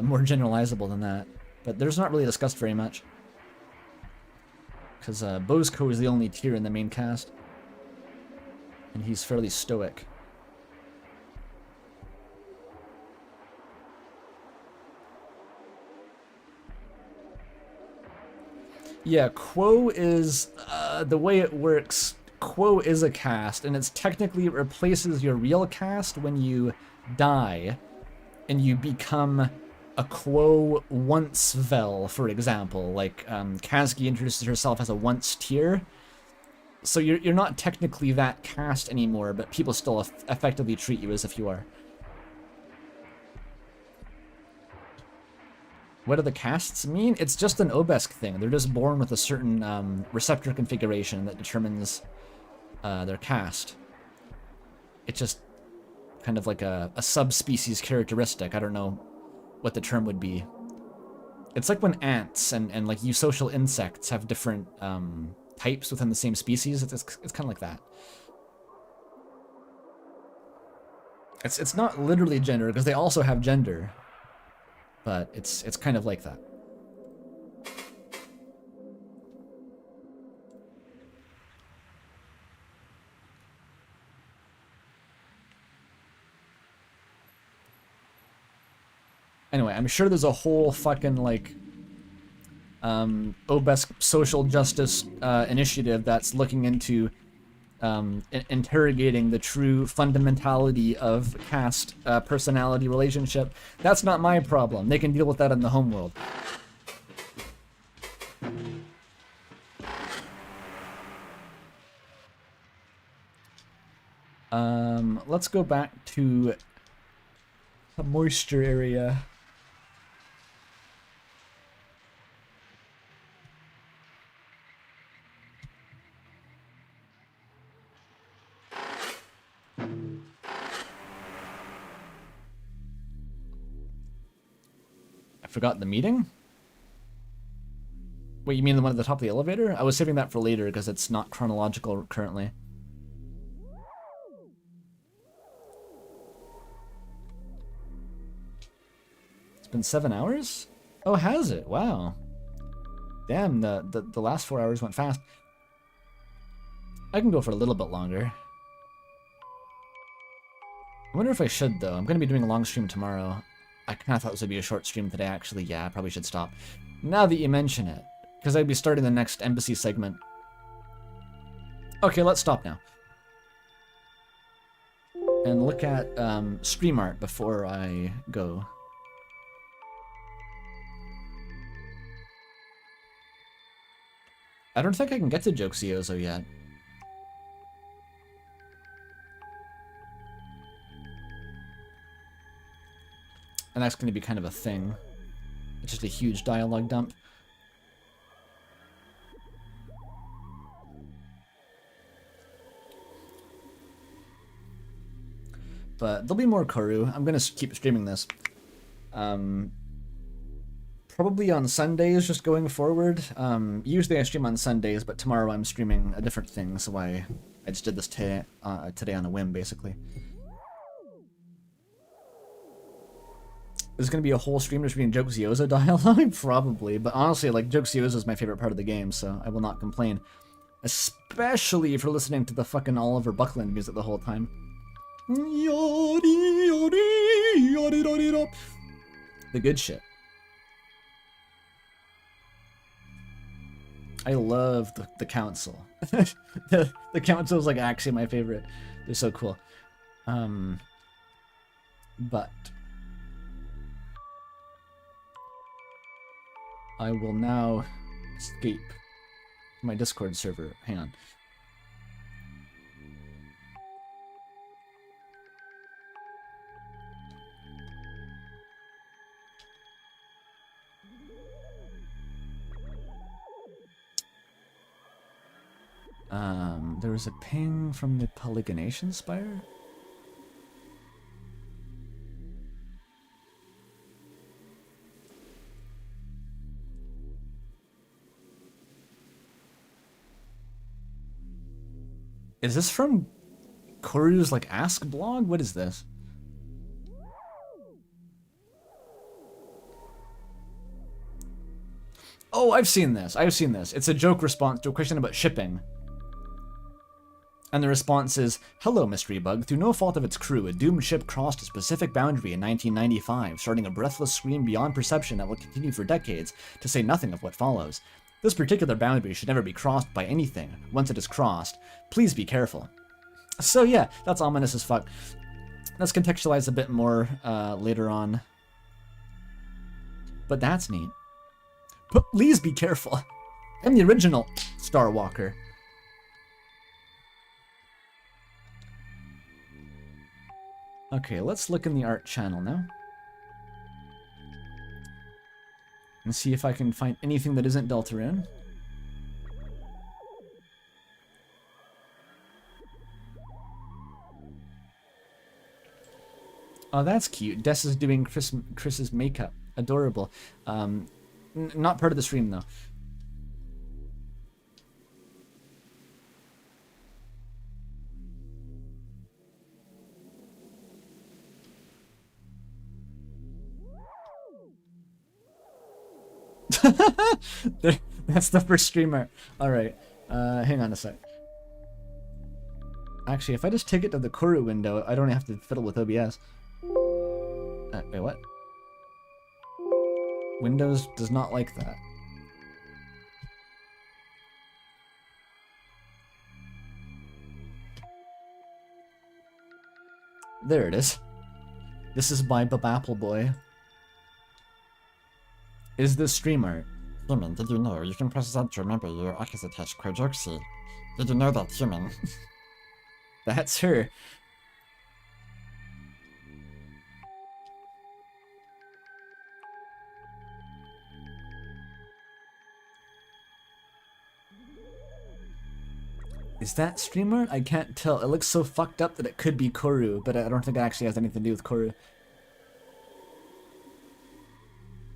more generalizable than that. But there's not really discussed very much. Because Bozko is the only tier in the main cast. And he's fairly stoic. Yeah, Quo is, the way it works, Quo is a cast, and it's technically, it replaces your real cast when you die, and you become a Quo once-vel, for example. Like, Kazki introduces herself as a once tier, so you're not technically that cast anymore, but people still effectively treat you as if you are. What do the casts mean? It's just an Obesk thing. They're just born with a certain receptor configuration that determines their caste. It's just kind of like a subspecies characteristic. I don't know what the term would be. It's like when ants and like eusocial insects have different types within the same species. It's kind of like that. It's not literally gender, because they also have gender. But it's kind of like that. Anyway, I'm sure there's a whole fucking like Obesk social justice initiative that's looking into interrogating the true fundamentality of caste personality relationship. That's not my problem. They can deal with that in the homeworld. Let's go back to the moisture area. Forgot the meeting? Wait, you mean the one at the top of the elevator? I was saving that for later because it's not chronological currently. It's been 7 hours? Oh, has it? Wow. Damn, the last 4 hours went fast. I can go for a little bit longer. I wonder if I should, though. I'm going to be doing a long stream tomorrow. I kind of thought this would be a short stream today, actually. Yeah, I probably should stop. Now that you mention it. Because I'd be starting the next embassy segment. Okay, let's stop now. And look at stream art before I go. I don't think I can get to Joxiozo yet. And that's going to be kind of a thing. It's just a huge dialogue dump. But there'll be more Corru. I'm going to keep streaming this. Probably on Sundays, just going forward. Usually I stream on Sundays, but tomorrow I'm streaming a different thing, so I just did this today on a whim, basically. There's gonna be a whole stream just reading Joxiozo dialogue? Probably, but honestly, like, Joxiozo is my favorite part of the game, so I will not complain. Especially if you're listening to the fucking Oliver Buckland music the whole time. The good shit. I love the council. the council is like actually my favorite. They're so cool. But I will now escape my Discord server. Hang on. There was a ping from the Polygonation Spire? Is this from Corru's, like, Ask blog? What is this? Oh, I've seen this. I've seen this. It's a joke response to a question about shipping. And the response is, "Hello, Mystery Bug. Through no fault of its crew, a doomed ship crossed a specific boundary in 1995, starting a breathless scream beyond perception that will continue for decades, to say nothing of what follows. This particular boundary should never be crossed by anything. Once it is crossed, please be careful. So yeah, that's ominous as fuck. Let's contextualize a bit more later on. But that's neat. But please be careful. I'm the original Star Walker. Okay, let's look in the art channel now. And see if I can find anything that isn't Deltarune. Oh, that's cute. Des is doing Chris's makeup. Adorable. Not part of the stream, though. That's the first streamer. Alright. Hang on a sec. Actually, if I just take it to the corru window, I don't have to fiddle with OBS. Wait, what? Windows does not like that. There it is. This is by Babapple Boy. Is this stream art? Human, did you know you can press Z to remember your Akizatash Kojoksi? Did you know that, human? That's her. Is that stream art? I can't tell. It looks so fucked up that it could be corru, but I don't think it actually has anything to do with corru.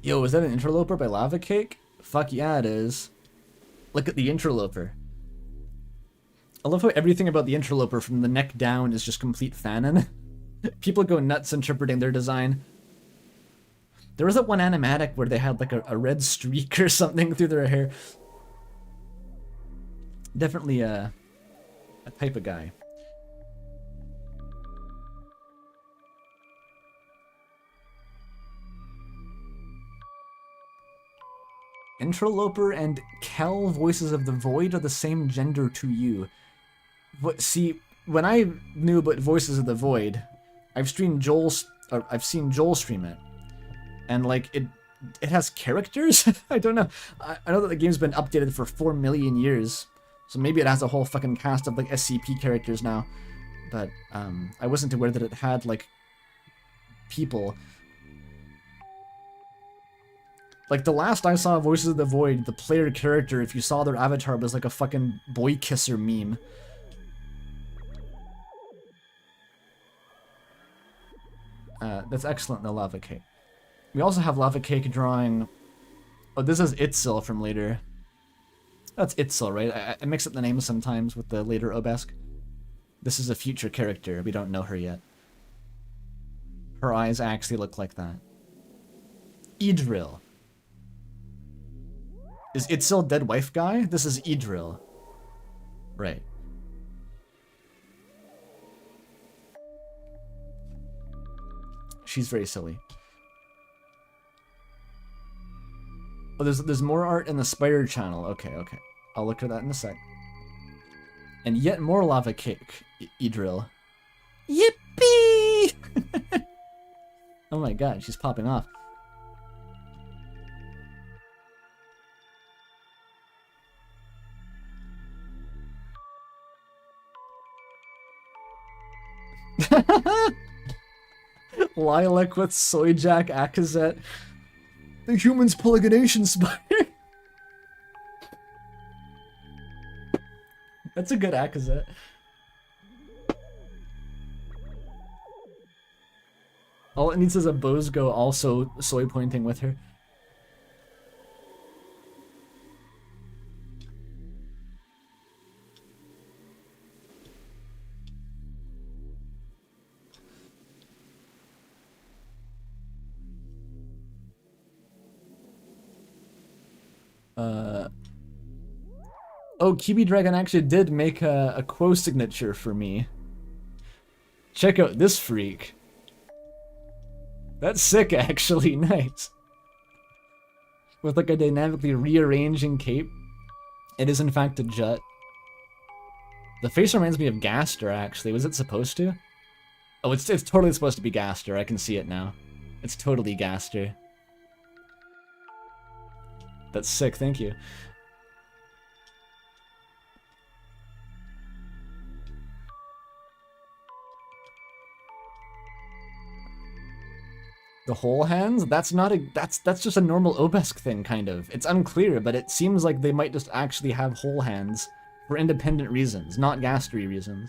Yo, is that an interloper by Lava Cake? Fuck yeah, it is. Look at the interloper. I love how everything about the interloper from the neck down is just complete fanon. People go nuts interpreting their design. There was that one animatic where they had like a red streak or something through their hair. Definitely a type of guy. Interloper and Kel Voices of the Void are the same gender to you. What? See, when I knew about Voices of the Void, I've seen Joel stream it, and like it has characters. I don't know. I know that the game's been updated for 4 million years, so maybe it has a whole fucking cast of like SCP characters now. But I wasn't aware that it had like people. Like, the last I saw Voices of the Void, the player character, if you saw their avatar, was like a fucking boy kisser meme. That's excellent, the Lava Cake. We also have Lava Cake drawing... Oh, this is Itzel from later. That's Itzel, right? I mix up the names sometimes with the later Obelisk. This is a future character. We don't know her yet. Her eyes actually look like that. Idril. Is Itzel dead wife guy? This is Idril. Right. She's very silly. Oh, there's more art in the Spider channel. Okay. I'll look at that in a sec. And yet more Lava Cake, Idril. Yippee! Oh my god, she's popping off. Lilac with Soyjack Akazet. The human's polygonation spider. That's a good Akazet. All it needs is a Bozgo also soy pointing with her. Oh, Kiwi Dragon actually did make a quo signature for me. Check out this freak. That's sick, actually. Nice. With like a dynamically rearranging cape. It is in fact a jut. The face reminds me of Gaster, actually. Was it supposed to? Oh, it's totally supposed to be Gaster. I can see it now. It's totally Gaster. That's sick, thank you. The whole hands? That's not a that's just a normal obelisk thing, kind of. It's unclear, but it seems like they might just actually have whole hands for independent reasons, not gastery reasons.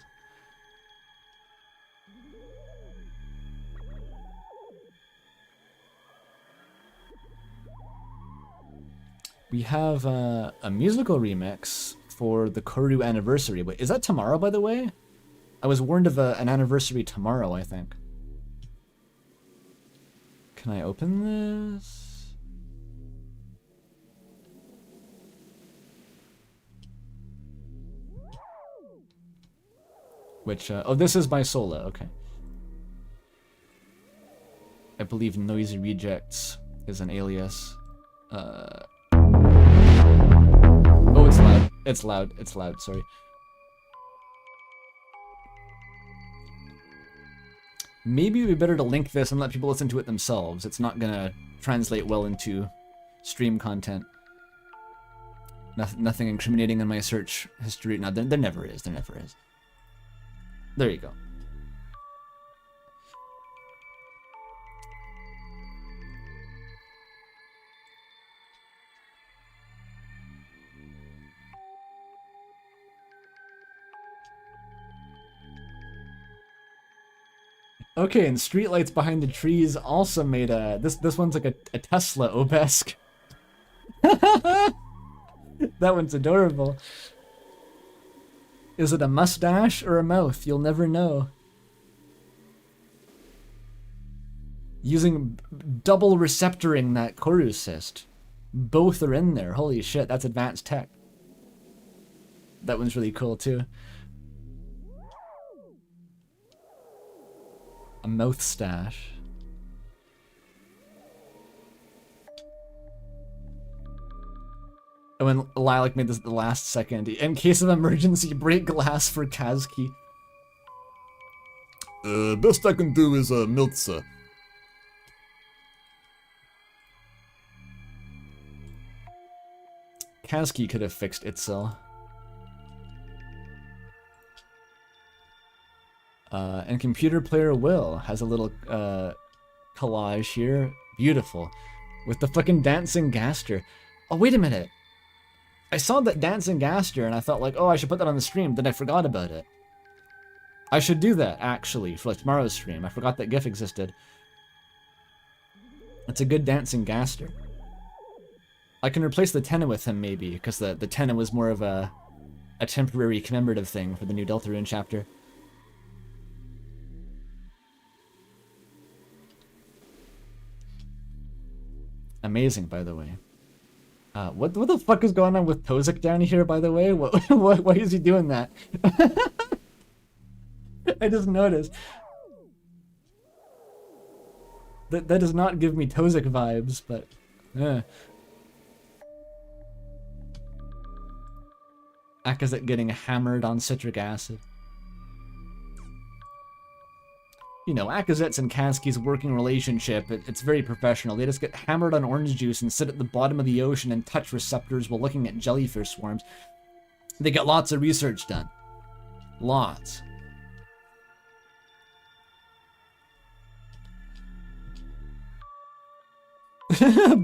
We have a musical remix for the Corru anniversary. Wait, is that tomorrow, by the way? I was warned of an anniversary tomorrow, I think. Can I open this? Which, oh, this is by Sola, okay. I believe Noisy Rejects is an alias. Oh, it's loud. It's loud. It's loud, sorry. Maybe it would be better to link this and let people listen to it themselves. It's not gonna translate well into stream content. Nothing incriminating in my search history. No, there never is. There never is. There you go. Okay, and streetlights behind the trees also made a... This one's like a Tesla obelisk. That one's adorable. Is it a mustache or a mouth? You'll never know. Using double receptoring that corru cyst. Both are in there. Holy shit, that's advanced tech. That one's really cool too. A mouth stash. And when Lilac made this at the last second, in case of emergency, break glass for Kazki. Best I can do is Miltza. Kazki could have fixed Itzel. And Computer Player Will has a little collage here. Beautiful. With the fucking Dancing Gaster. Oh, wait a minute. I saw that Dancing Gaster and I thought like, oh, I should put that on the stream. Then I forgot about it. I should do that, actually, for like tomorrow's stream. I forgot that GIF existed. It's a good Dancing Gaster. I can replace the Tenna with him, maybe, because the Tenna was more of a temporary commemorative thing for the new Deltarune chapter. Amazing, by the way. What the fuck is going on with Tozik down here, by the way? Why is he doing that? I just noticed. That does not give me Tozik vibes, but... Akazet getting hammered on citric acid. You know, Akazet's and Kansky's working relationship, it's very professional. They just get hammered on orange juice and sit at the bottom of the ocean and touch receptors while looking at jellyfish swarms. They get lots of research done. Lots.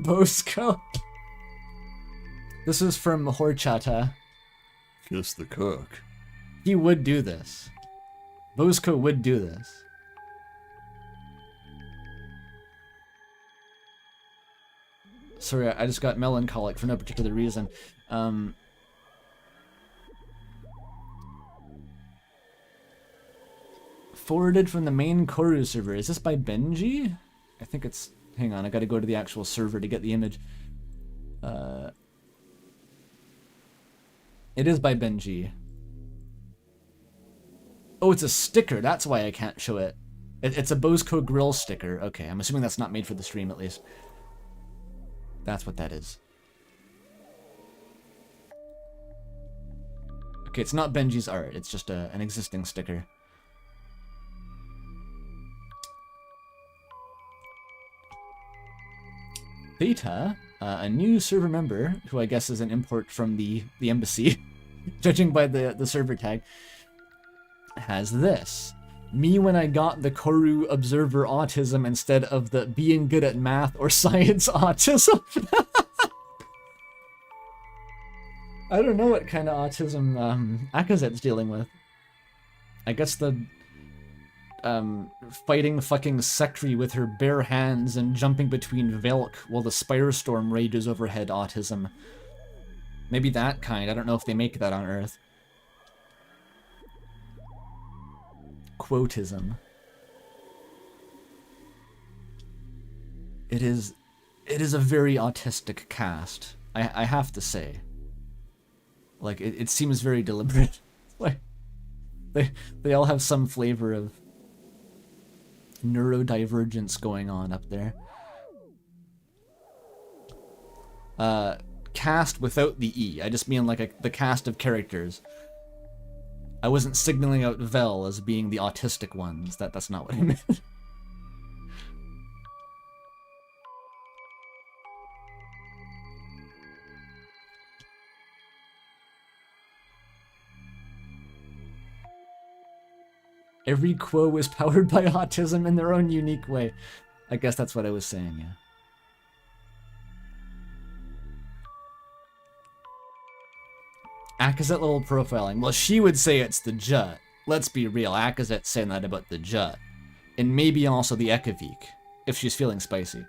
Bosco. This is from Horchata. Kiss the cook. He would do this. Bosco would do this. Sorry, I just got melancholic for no particular reason. Forwarded from the main Corru server. Is this by Benji? I think it's... Hang on, I gotta go to the actual server to get the image. It is by Benji. Oh, it's a sticker. That's why I can't show it. It's a Bosco grill sticker. Okay, I'm assuming that's not made for the stream, at least. That's what that is. Okay, it's not Benji's art. It's just an existing sticker. Theta, a new server member, who I guess is an import from the embassy, judging by the server tag, has this. Me when I got the corru.observer autism instead of the being good at math or science autism. I don't know what kind of autism Akazet's dealing with. I guess the fighting fucking Sekri with her bare hands and jumping between Velk while the Spirestorm rages overhead autism. Maybe that kind. I don't know if they make that on Earth. Quotism. It is a very autistic cast. I have to say. Like, it seems very deliberate. Like, they all have some flavor of neurodivergence going on up there. Cast without the E. I just mean like the cast of characters. I wasn't signaling out Vel as being the autistic ones. That's not what I meant. Every quo is powered by autism in their own unique way. I guess that's what I was saying, yeah. Akazet level profiling. Well, she would say it's the Jut. Let's be real, Akazet's saying that about the Jut. And maybe also the Ekavik, if she's feeling spicy.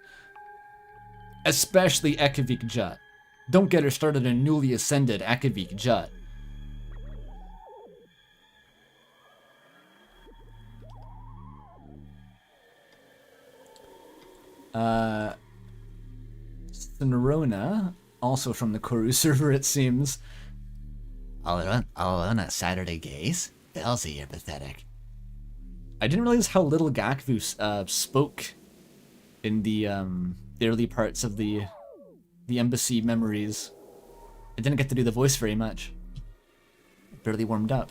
Especially Ekavik Jut. Don't get her started on newly ascended Ekavik Jut. Sonorona, also from the Corru server, it seems. Alona Saturday gaze? Elsie, you're pathetic. I didn't realize how little Gakvu spoke in the early parts of the embassy memories. I didn't get to do the voice very much. Barely warmed up.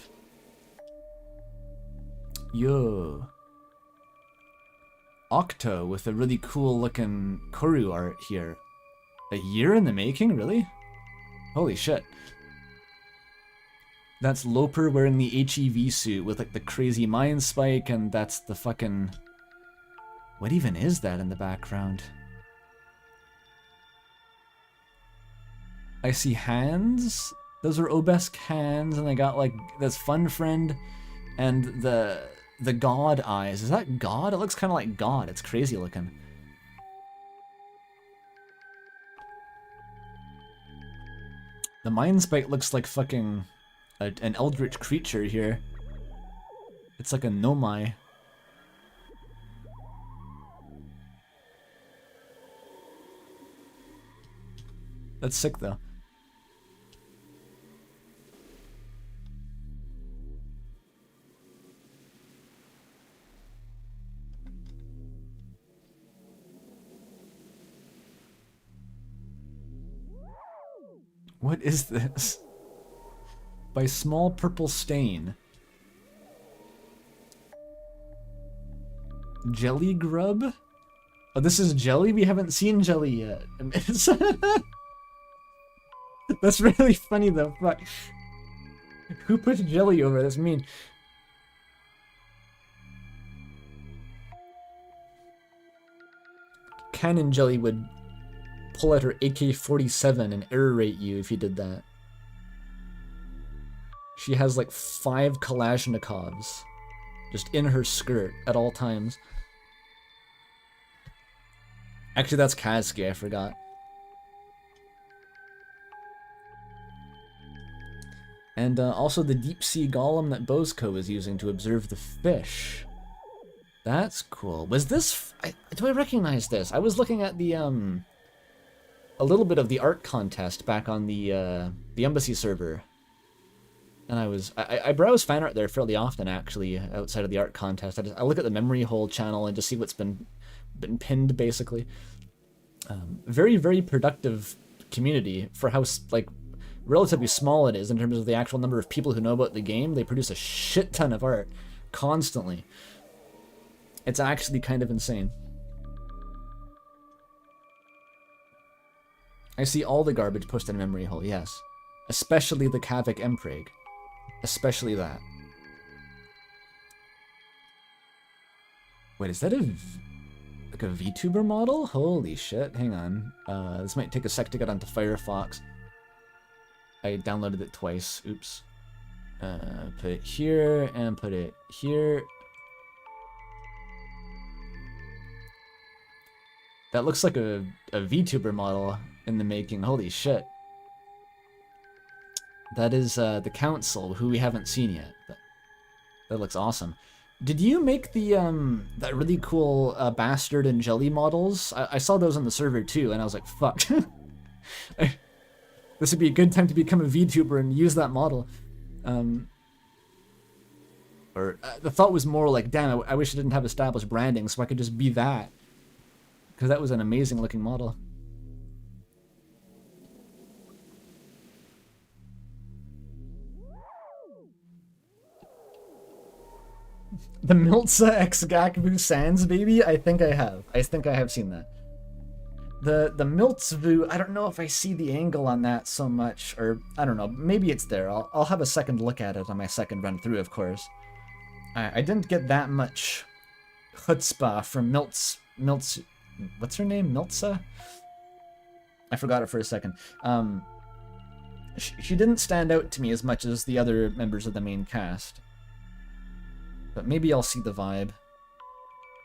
Yo. Octo with a really cool looking Corru art here. A year in the making, really? Holy shit. That's Loper wearing the HEV suit with like the crazy mind spike, and that's the fucking... What even is that in the background? I see hands. Those are Obesk hands, and I got like this fun friend and the god eyes. Is that God? It looks kind of like God. It's crazy looking. The mind spike looks like fucking an eldritch creature here. It's like a Nomai. That's sick though. What is this? By Small Purple Stain. Jelly Grub? Oh, this is Jelly? We haven't seen Jelly yet. That's really funny though, fuck. Who puts Jelly over? That's mean. Cannon Jelly would pull out her AK-47 and air raid you if you did that. She has like 5 Kalashnikovs just in her skirt at all times. Actually, that's Kazuki, I forgot. And also the deep sea golem that Bozko is using to observe the fish. That's cool. Was this... do I recognize this? I was looking at the, a little bit of the art contest back on the embassy server. And I browse fan art there fairly often, actually, outside of the art contest. I look at the memory hole channel and just see what's been pinned, basically. Very, very productive community for how, like, relatively small it is in terms of the actual number of people who know about the game, they produce a shit ton of art constantly. It's actually kind of insane. I see all the garbage pushed in a memory hole, yes. Especially the Kavik Mpreg. Especially that. Wait, is that like a VTuber model? Holy shit, hang on. This might take a sec to get onto Firefox. I downloaded it twice, oops. Put it here, and put it here. That looks like a VTuber model in the making, holy shit. That is the Council, who we haven't seen yet, but that looks awesome. Did you make the that really cool Bastard and Jelly models? I saw those on the server too, and I was like, fuck. This would be a good time to become a VTuber and use that model. The thought was more like, damn, I wish I didn't have established branding so I could just be that. Because that was an amazing looking model. The Miltza X Gakvu Sans baby? I think I have. I think I have seen that. The Miltzvu, I don't know if I see the angle on that so much, or I don't know, maybe it's there. I'll have a second look at it on my second run through, of course. I didn't get that much chutzpah from Miltz, what's her name? Miltza? I forgot it for a second. She didn't stand out to me as much as the other members of the main cast. But maybe I'll see the vibe.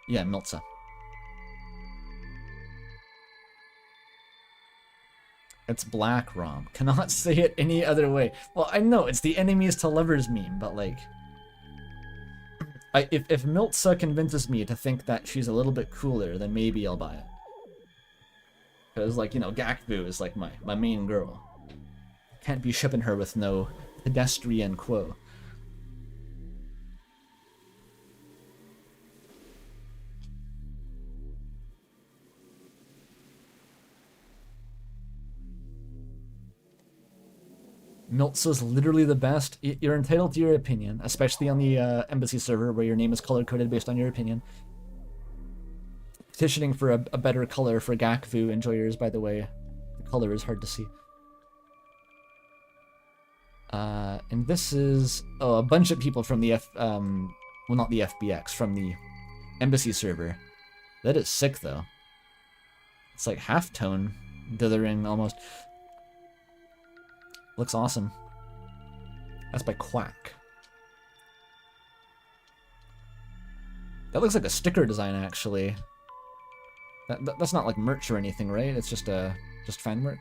Yeah, Miltza. It's Black Rom. Cannot say it any other way. Well, I know, it's the enemies to lovers meme, but like... if Miltza convinces me to think that she's a little bit cooler, then maybe I'll buy it. Because, like, you know, Gakvu is like my main girl. Can't be shipping her with no pedestrian quo. Miltza's literally the best. You're entitled to your opinion, especially on the embassy server where your name is color-coded based on your opinion. Petitioning for a better color for Gakvu enjoyers, by the way. The color is hard to see. And this is... Oh, a bunch of people from the well, not the FBX, from the embassy server. That is sick, though. It's like halftone dithering, almost. Looks awesome. That's by Quack. That looks like a sticker design, actually. That's not like merch or anything, right? It's just fan work.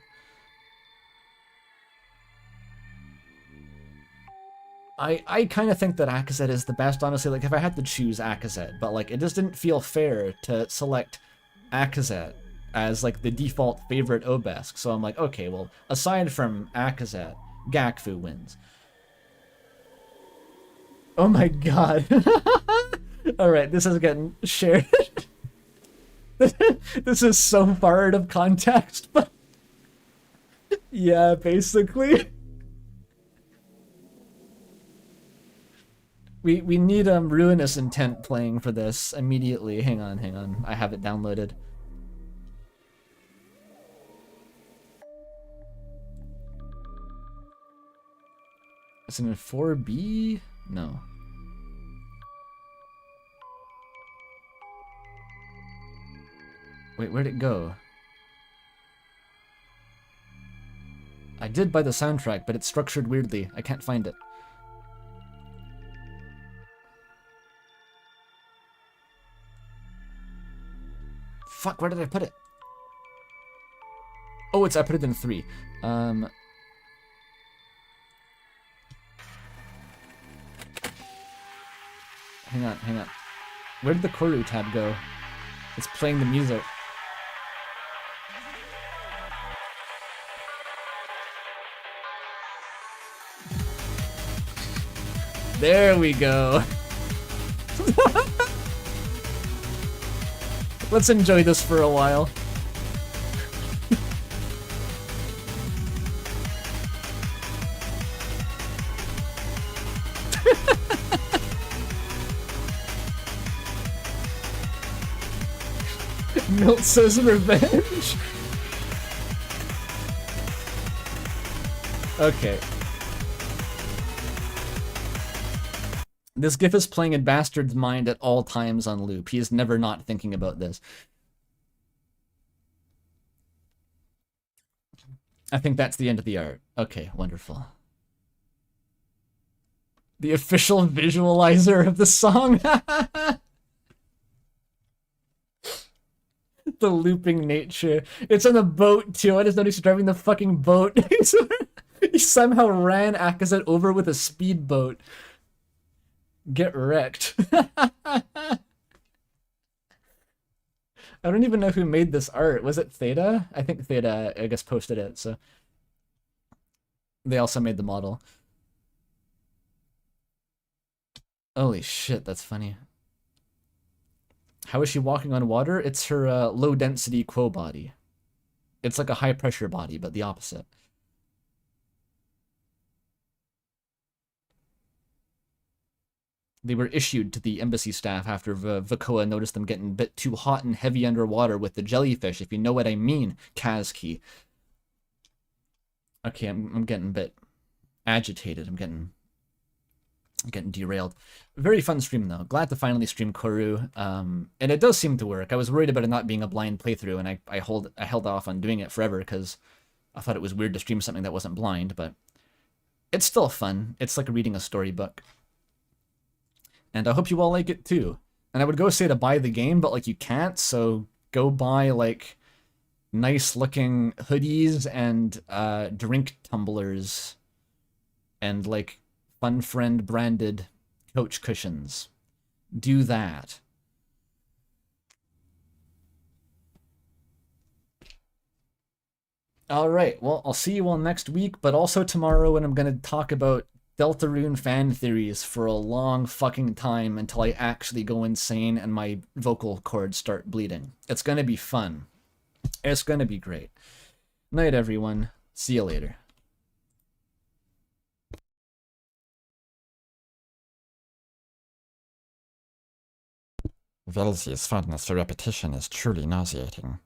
I kind of think that Akazet is the best, honestly. Like, if I had to choose Akazet, but like, it just didn't feel fair to select Akazet as like the default favorite Obesk. So I'm like, okay, well, aside from Akazet, Gakvu wins. Oh my god. Alright, this is getting shared. This is so far out of context, but yeah, basically. We need Ruinous Intent playing for this immediately. Hang on. I have it downloaded. Is it in 4B? No. Wait, where'd it go? I did buy the soundtrack, but it's structured weirdly. I can't find it. Fuck, where did I put it? Oh, I put it in 3. Hang on. Where did the corru tab go? It's playing the music. There we go. Let's enjoy this for a while. Milt says revenge. Okay. This GIF is playing in Bastard's mind at all times on loop. He is never not thinking about this. I think that's the end of the art. Okay, wonderful. The official visualizer of the song. The looping nature. It's on a boat too. I just noticed he's driving the fucking boat. He somehow ran Akazet over with a speedboat. Get wrecked. I don't even know who made this art. Was it Theta? I think Theta, I guess, posted it, so. They also made the model. Holy shit, that's funny. How is she walking on water? It's her low-density Quo body. It's like a high-pressure body, but the opposite. They were issued to the embassy staff after Vakoa noticed them getting a bit too hot and heavy underwater with the jellyfish, if you know what I mean, Kazki. Okay, I'm getting a bit agitated. I'm getting derailed. Very fun stream, though. Glad to finally stream Corru. And it does seem to work. I was worried about it not being a blind playthrough, and I held off on doing it forever because I thought it was weird to stream something that wasn't blind, but it's still fun. It's like reading a storybook. And I hope you all like it too. And I would go say to buy the game, but like you can't, so go buy like nice looking hoodies and drink tumblers and like Fun Friend branded couch cushions. Do that. Alright, well, I'll see you all next week, but also tomorrow when I'm going to talk about Deltarune fan theories for a long fucking time until I actually go insane and my vocal cords start bleeding. It's gonna be fun. It's gonna be great. Night, everyone. See you later. Velzy's fondness for repetition is truly nauseating.